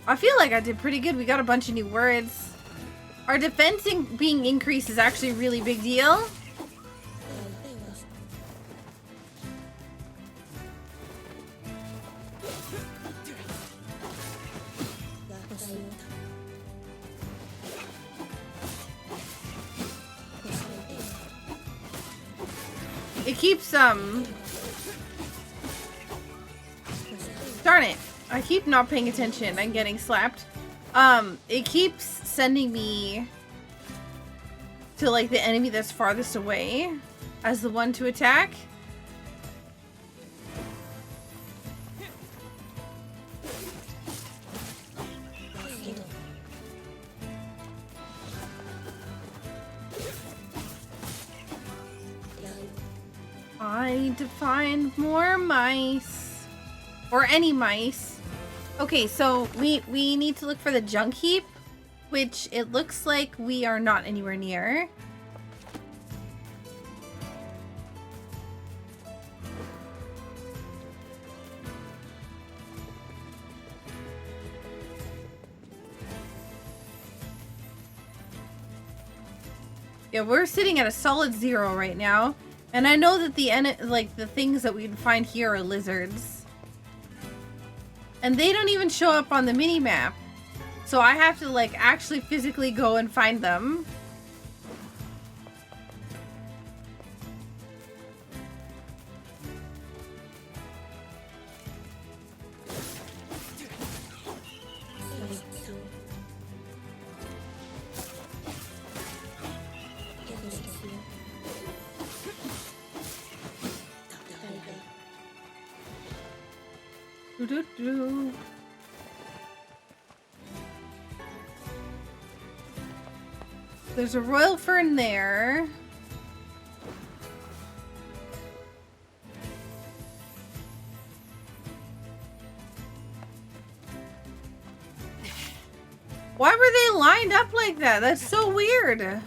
I feel like I did pretty good. We got a bunch of new words. Our defense being increased is actually a really big deal. It keeps, darn it. I keep not paying attention and getting slapped. It keeps sending me to, like, the enemy that's farthest away as the one to attack. I need to find more mice. Or any mice. Okay, so we need to look for the junk heap, which it looks like we are not anywhere near. Yeah, we're sitting at a solid 0 right now. And I know that the things that we'd find here are lizards. And they don't even show up on the mini-map. So I have to, like, actually physically go and find them. There's a royal fern there. Why were they lined up like that? That's so weird.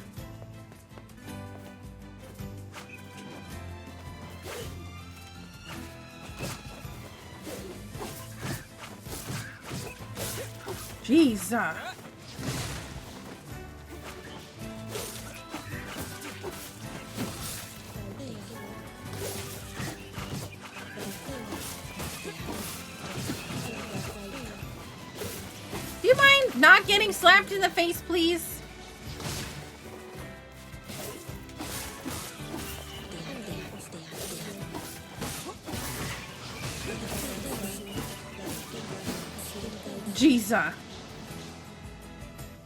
Jeez. Do you mind not getting slapped in the face, please? Jesus.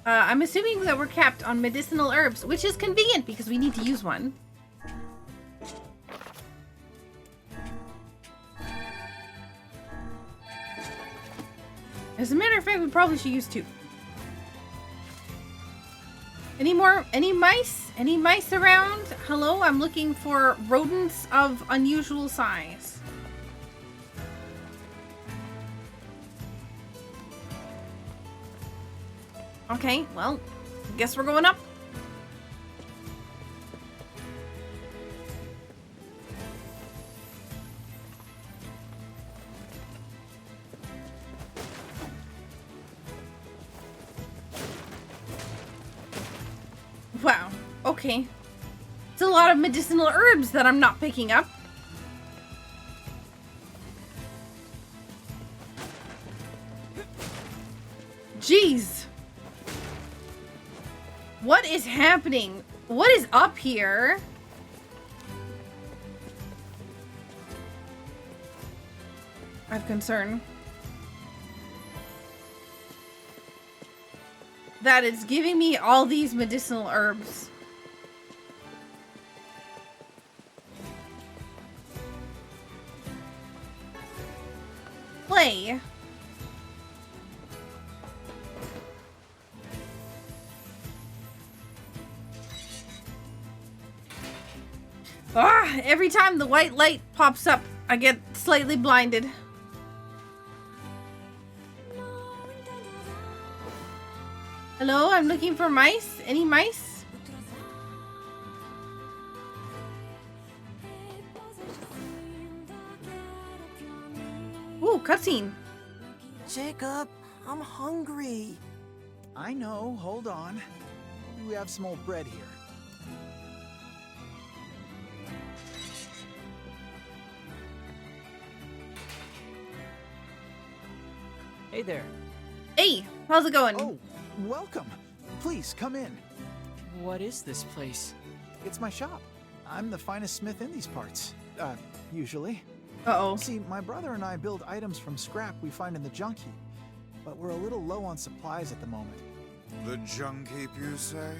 I'm assuming that we're capped on medicinal herbs, which is convenient because we need to use one. As a matter of fact, we probably should use 2. Any mice? Any mice around? Hello, I'm looking for rodents of unusual size. Okay, well, guess we're going up. Wow, okay. It's a lot of medicinal herbs that I'm not picking up. Jeez. What is happening? What is up here? I have concern. That it's giving me all these medicinal herbs. Play. Ah, every time the white light pops up, I get slightly blinded. Hello, I'm looking for mice. Any mice? Ooh, cutscene. Jacob, I'm hungry. I know, hold on. We have some old bread here. Hey there. Hey, how's it going? Oh, welcome. Please, come in. What is this place? It's my shop. I'm the finest smith in these parts. Usually. Uh-oh. See, my brother and I build items from scrap we find in the junk heap, but we're a little low on supplies at the moment. The junk heap, you say?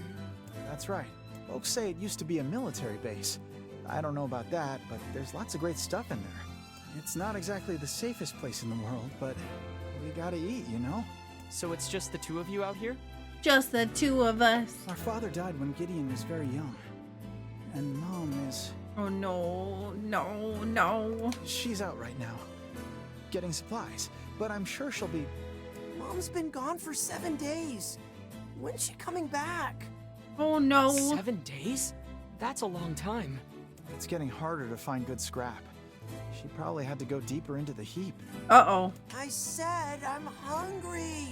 That's right. Folks say it used to be a military base. I don't know about that, but there's lots of great stuff in there. It's not exactly the safest place in the world, but we gotta eat, you know? So it's just the two of you out here? Just the two of us. Our father died when Gideon was very young. And Mom is... Oh no, no, no. She's out right now, getting supplies, but I'm sure she'll be... Mom's been gone for 7 days. When's she coming back? Oh no. 7 days? That's a long time. It's getting harder to find good scrap. She probably had to go deeper into the heap. Uh-oh. I said I'm hungry.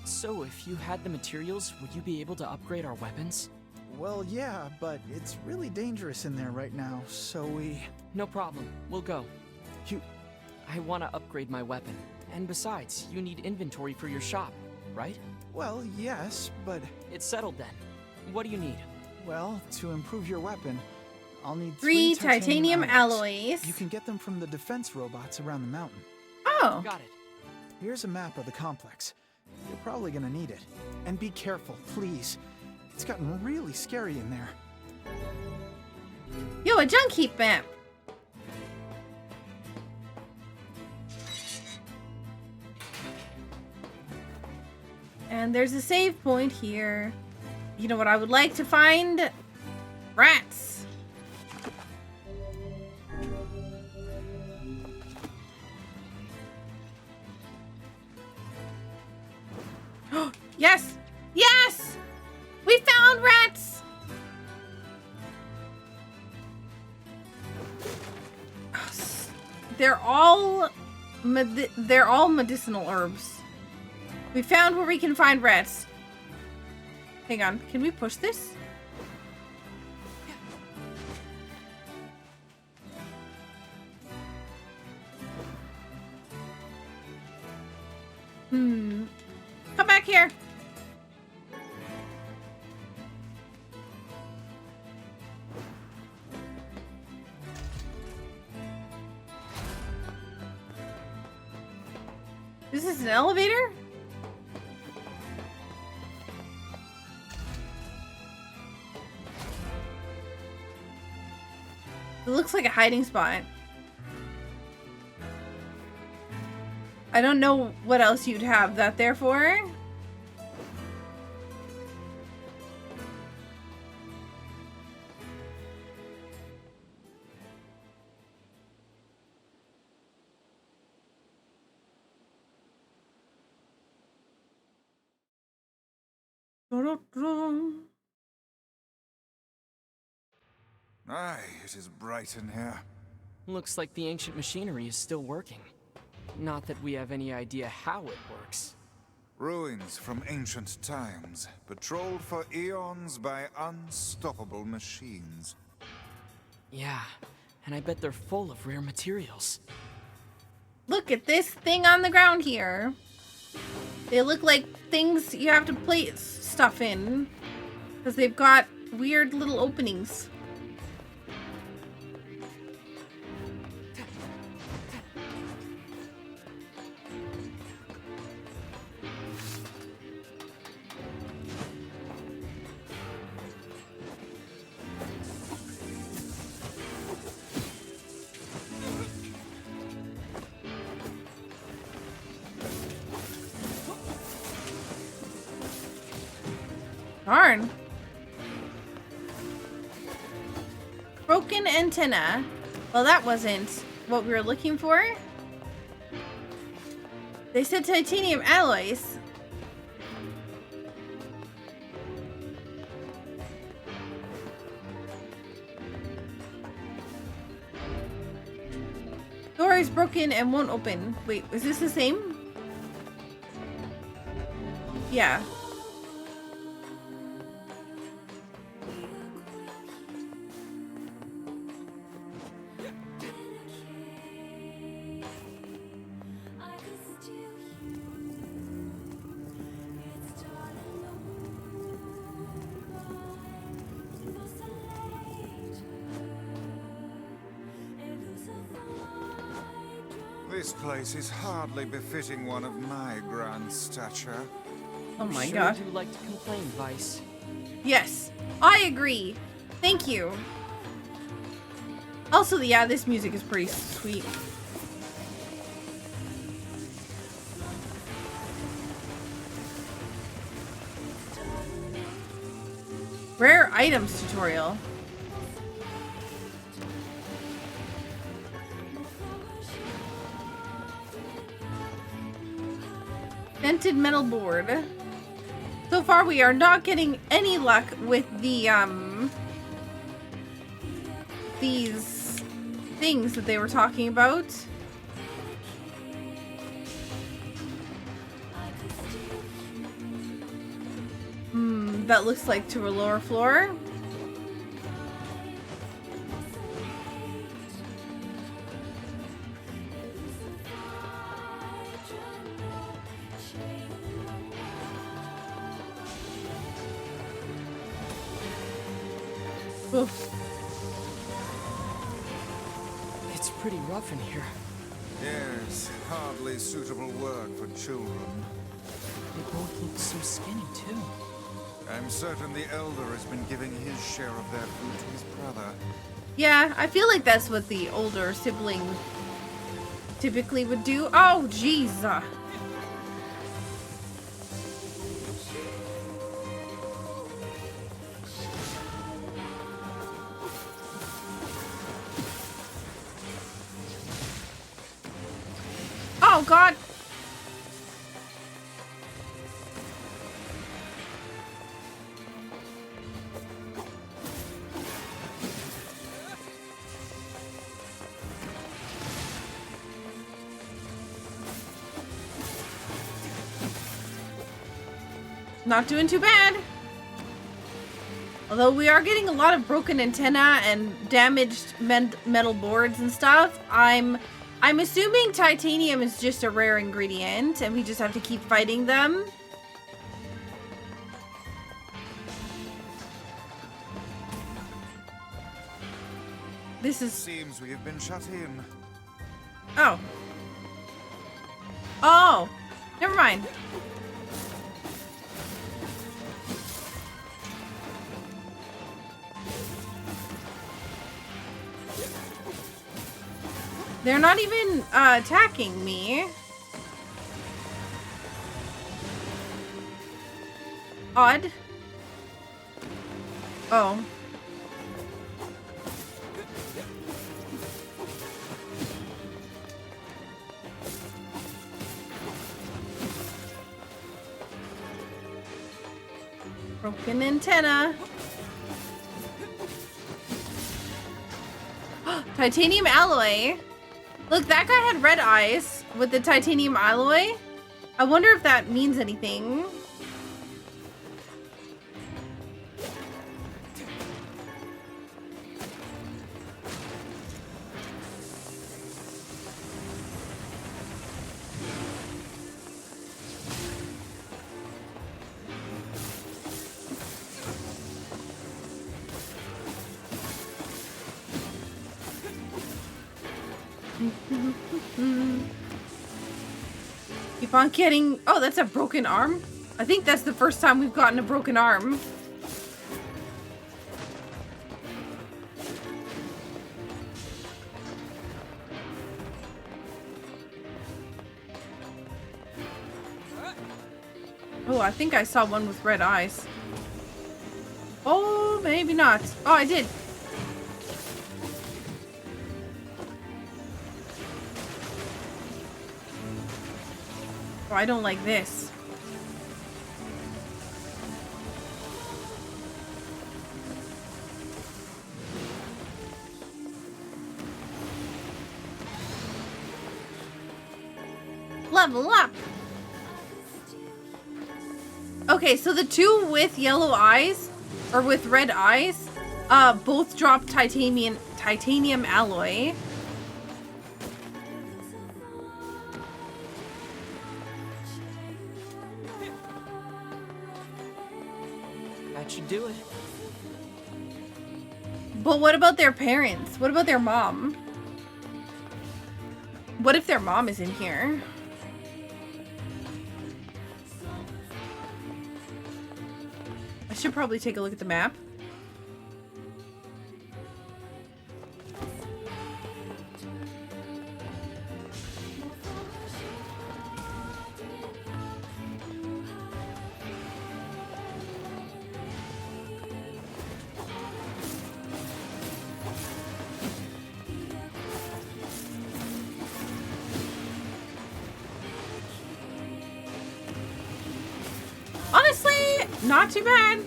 So if you had the materials, would you be able to upgrade our weapons? Well, yeah, but it's really dangerous in there right now, so we... No problem. We'll go. You... I want to upgrade my weapon. And besides, you need inventory for your shop, right? Well, yes, but... It's settled then. What do you need? Well, to improve your weapon, I'll need 3 3 titanium alloys. You can get them from the defense robots around the mountain. Oh. Got it. Here's a map of the complex. You're probably gonna need it. And be careful, please. It's gotten really scary in there. Yo, a junk heap map. And there's a save point here. You know what I would like to find? Rats. Yes! Yes! We found rats! They're all medicinal herbs. We found where we can find rats. Hang on, can we push this? Come back here. Is this an elevator? It looks like a hiding spot. I don't know what else you'd have that there for. Aye, it is bright in here. Looks like the ancient machinery is still working. Not that we have any idea how it works. Ruins from ancient times, patrolled for eons by unstoppable machines. Yeah, and I bet they're full of rare materials. Look at this thing on the ground here. They look like things you have to place stuff in, because they've got weird little openings. Darn. Broken antenna. Well, that wasn't what we were looking for. They said titanium alloys. Door is broken and won't open. Wait, is this the same? Yeah. This place is hardly befitting one of my grand stature. Oh my sure god. do like to complain, Vice. Yes, I agree. Thank you. Also, yeah, this music is pretty sweet. Rare items tutorial. Dented metal board. So far, we are not getting any luck with the, these things that they were talking about. That looks like to a lower floor. Oof. It's pretty rough in here. Yes, hardly suitable work for children. They both look so skinny, too. I'm certain the Elder has been giving his share of their food to his brother. Yeah, I feel like that's what the older sibling typically would do. Oh, jeez. Oh, God. Not doing too bad. Although we are getting a lot of broken antenna and damaged metal boards and stuff. I'm assuming titanium is just a rare ingredient and we just have to keep fighting them. This is... Seems we have been shut in. Oh. Oh. Never mind. They're not even attacking me. Odd. Oh. Broken antenna. Titanium alloy. Look, that guy had red eyes with the titanium alloy. I wonder if that means anything. Keep on getting... Oh, that's a broken arm? I think that's the first time we've gotten a broken arm. Oh, I think I saw one with red eyes. Oh, maybe not. Oh, I did. Oh, I don't like this. Level up. Okay, so the two with yellow eyes, or with red eyes, both drop titanium alloy. That should do it. But what about their parents? What about their mom? What if their mom is in here? I should probably take a look at the map. Honestly, not too bad.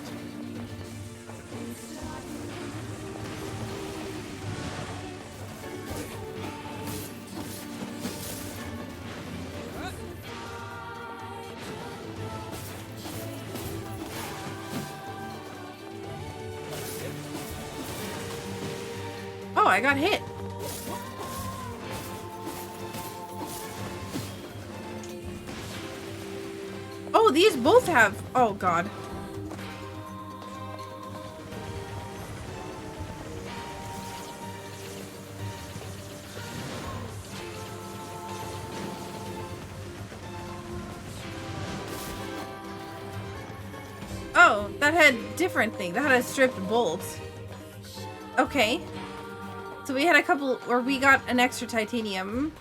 Oh, I got hit. Oh, these both have. Oh, God. Oh, that had different thing. That had a stripped bolt. Okay. So we had a couple, or we got an extra titanium.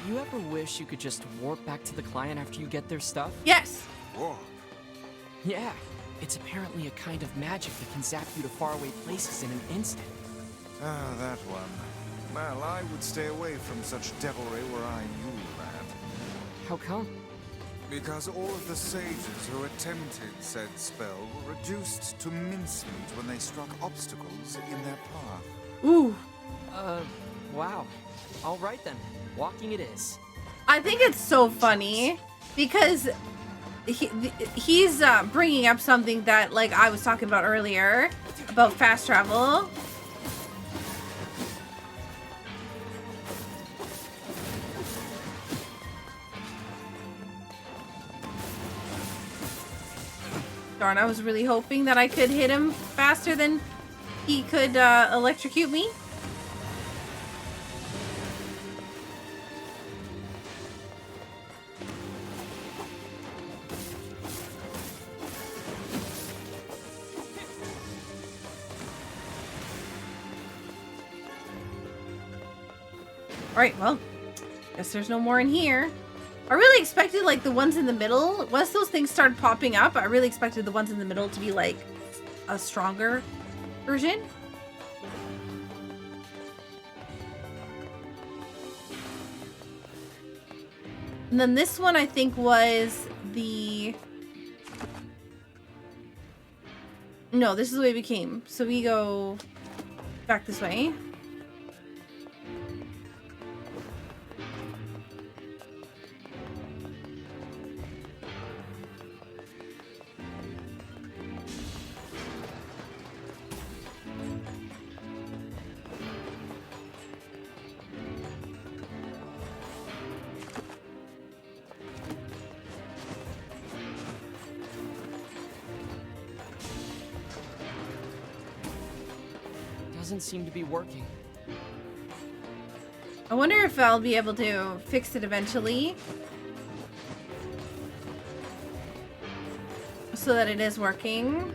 You ever wish you could just warp back to the client after you get their stuff? Yes. Warp? Yeah. It's apparently a kind of magic that can zap you to faraway places in an instant. Ah, that one. Well, I would stay away from such devilry were I you, lad. How come? Because all of the sages who attempted said spell were reduced to mincemeat when they struck obstacles in their path. Ooh. Wow. All right then. Walking it is. I think it's so funny because he's bringing up something that, like, I was talking about earlier about fast travel. Darn, I was really hoping that I could hit him faster than he could electrocute me. Alright, well, guess there's no more in here. I really expected, like, the ones in the middle, once those things started popping up, I really expected the ones in the middle to be, like, a stronger version. And then this one, I think, was the... No, this is the way we came. So we go back this way. Doesn't seem to be working. I wonder if I'll be able to fix it eventually. So that it is working.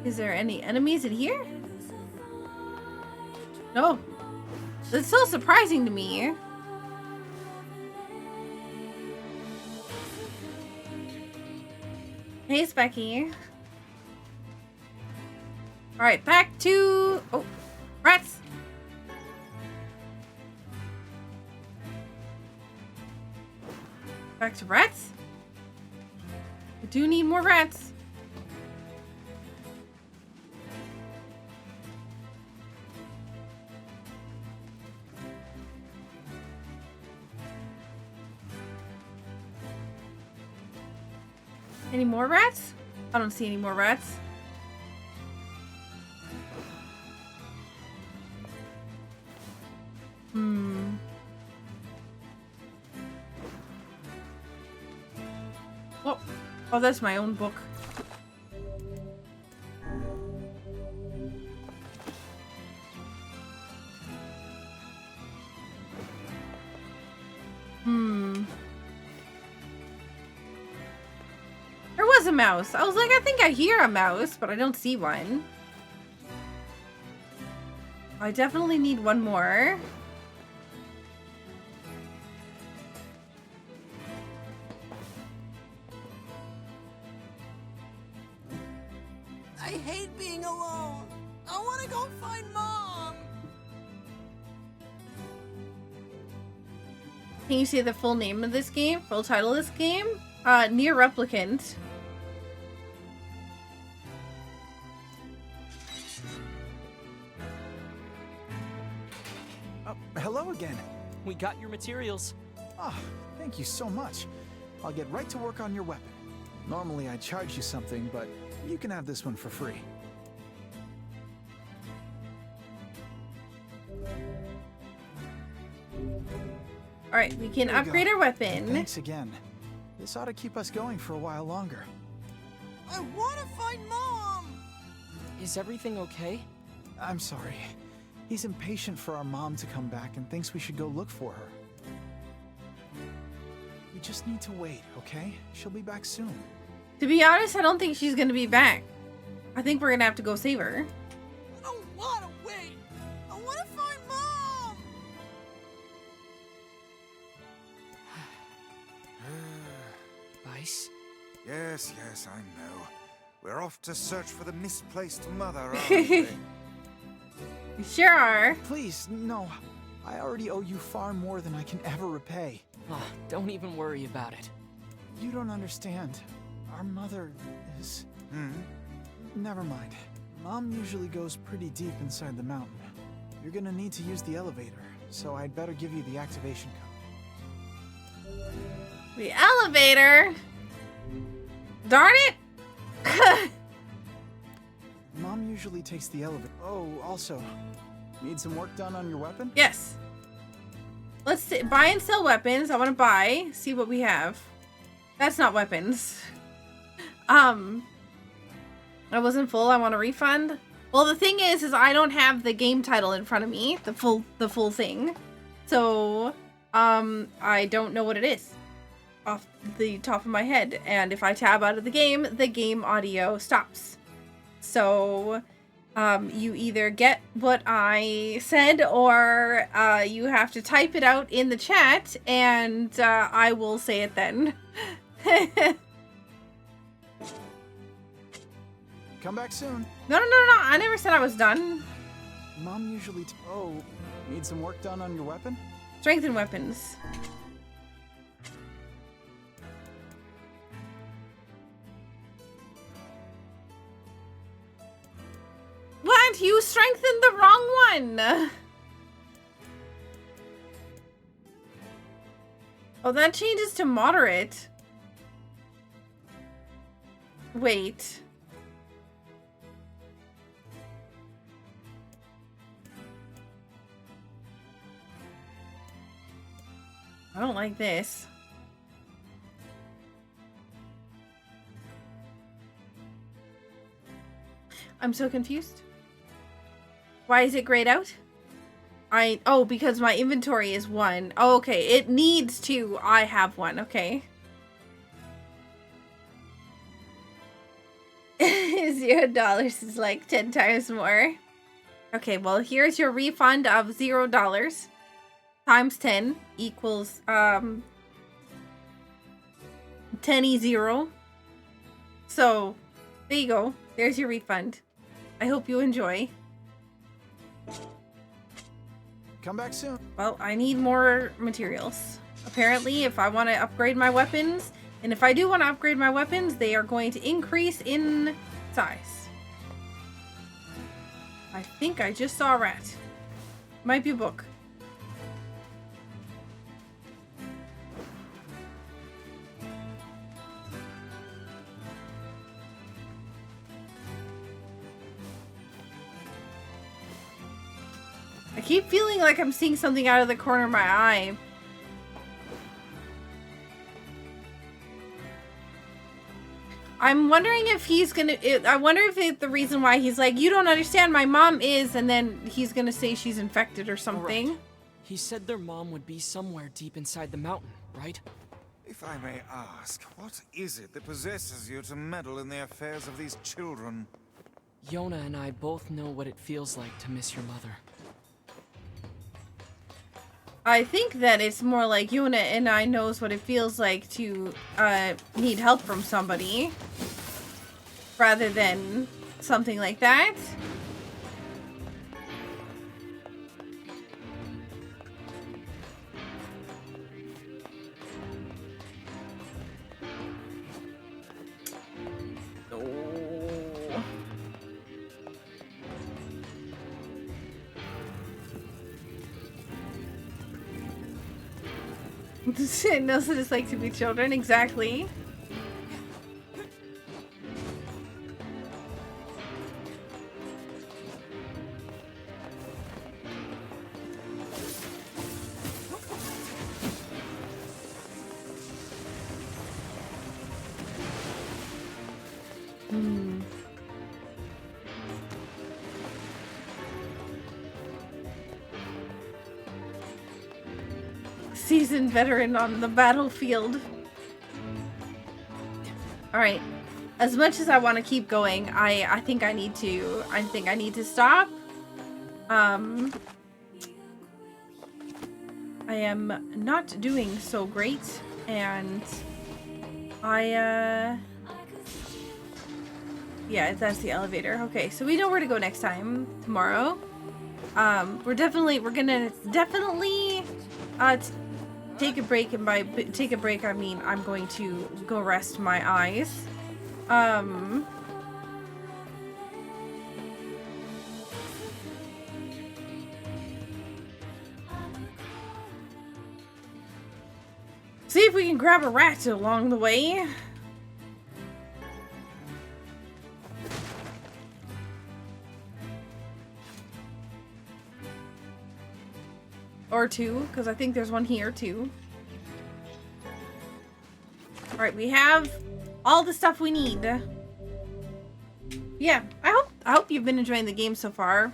Is there any enemies in here? No. That's so surprising to me. Hey, Specky. Alright, back to... Oh, rats! Back to rats? I do need more rats. Any more rats? I don't see any more rats. Oh, that's my own book. There was a mouse. I was like, I think I hear a mouse, but I don't see one. I definitely need one more. I hate being alone. I want to go find Mom. Can you say the full name of this game? Full title of this game? NieR Replicant. Hello again. We got your materials. Ah, thank you so much. I'll get right to work on your weapon. Normally I'd charge you something, but you can have this one for free. Alright, we can upgrade our weapon. Thanks again. This ought to keep us going for a while longer. I want to find Mom. Is everything okay? I'm sorry. He's impatient for our mom to come back and thinks we should go look for her. We just need to wait, okay? She'll be back soon. To be honest, I don't think she's gonna be back. I think we're gonna have to go save her. I don't want to wait. I want to find Mom. Vice? Yes, I know. We're off to search for the misplaced mother, aren't we? You sure are. Please, no. I already owe you far more than I can ever repay. Oh, don't even worry about it. You don't understand. Our mother is... Never mind. Mom usually goes pretty deep inside the mountain. You're gonna need to use the elevator, so I'd better give you the activation code. The elevator? Darn it! Mom usually takes the elevator. Oh, also, need some work done on your weapon? Yes. Let's see. Buy and sell weapons. I want to buy. See what we have. That's not weapons. I wasn't full. I want a refund. Well, the thing is I don't have the game title in front of me. The full thing. So, I don't know what it is off the top of my head. And if I tab out of the game audio stops. So, you either get what I said or you have to type it out in the chat and I will say it then. Come back soon. No. I never said I was done. Mom usually... Oh, need some work done on your weapon? Strengthen weapons. What? You strengthened the wrong one! Oh, that changes to moderate. Wait. I don't like this. I'm so confused. Why is it grayed out? Oh, because my inventory is 1. Oh, okay. It needs 2. I have 1. Okay. $0 is like 10 times more. Okay, well, here's your refund of $0 times 10 equals 10-0. So, there you go. There's your refund. I hope you enjoy. Come back soon. Well, I need more materials. Apparently, if I want to upgrade my weapons, and if I do want to upgrade my weapons, they are going to increase in size. I think I just saw a rat. Might be a book. I keep feeling like I'm seeing something out of the corner of my eye. I'm wondering if he's gonna... I wonder if the reason why he's like, you don't understand, my mom is, and then he's gonna say she's infected or something. Right. He said their mom would be somewhere deep inside the mountain, right? If I may ask, what is it that possesses you to meddle in the affairs of these children? Yona and I both know what it feels like to miss your mother. I think that it's more like Yuna and I knows what it feels like to need help from somebody rather than something like that. It knows what it's like to be children, exactly. Seasoned veteran on the battlefield. Alright. As much as I want to keep going, I think I need to stop. I am not doing so great, and yeah, that's the elevator. Okay, so we know where to go next time, tomorrow. We're gonna definitely take a break, and by take a break I mean I'm going to go rest my eyes. See if we can grab a rat along the way. Or two, because I think there's one here too. Alright, we have all the stuff we need. Yeah, I hope you've been enjoying the game so far.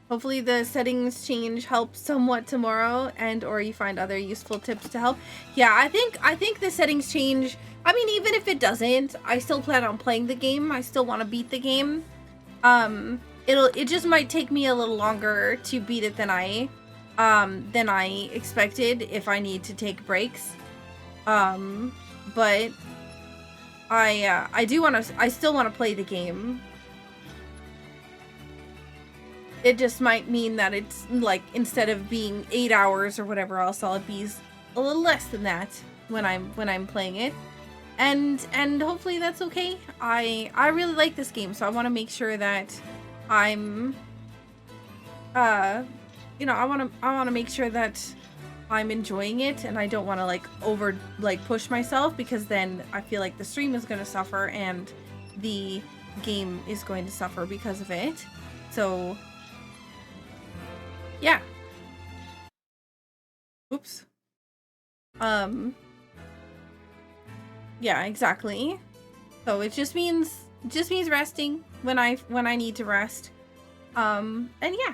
Hopefully the settings change helps somewhat tomorrow, and or you find other useful tips to help. Yeah, I think the settings change. I mean, even if it doesn't, I still plan on playing the game. I still want to beat the game. It just might take me a little longer to beat it than I expected if I need to take breaks. But I still want to play the game. It just might mean that it's like, instead of being 8 hours or whatever else, I'll be a little less than that when I'm playing it. And hopefully that's okay. I really like this game, so I want to make sure that I'm you know, I want to make sure that I'm enjoying it, and I don't want to push myself, because then I feel like the stream is going to suffer and the game is going to suffer because of it. So yeah. Oops. Yeah, exactly. So it just means resting when I need to rest. And yeah.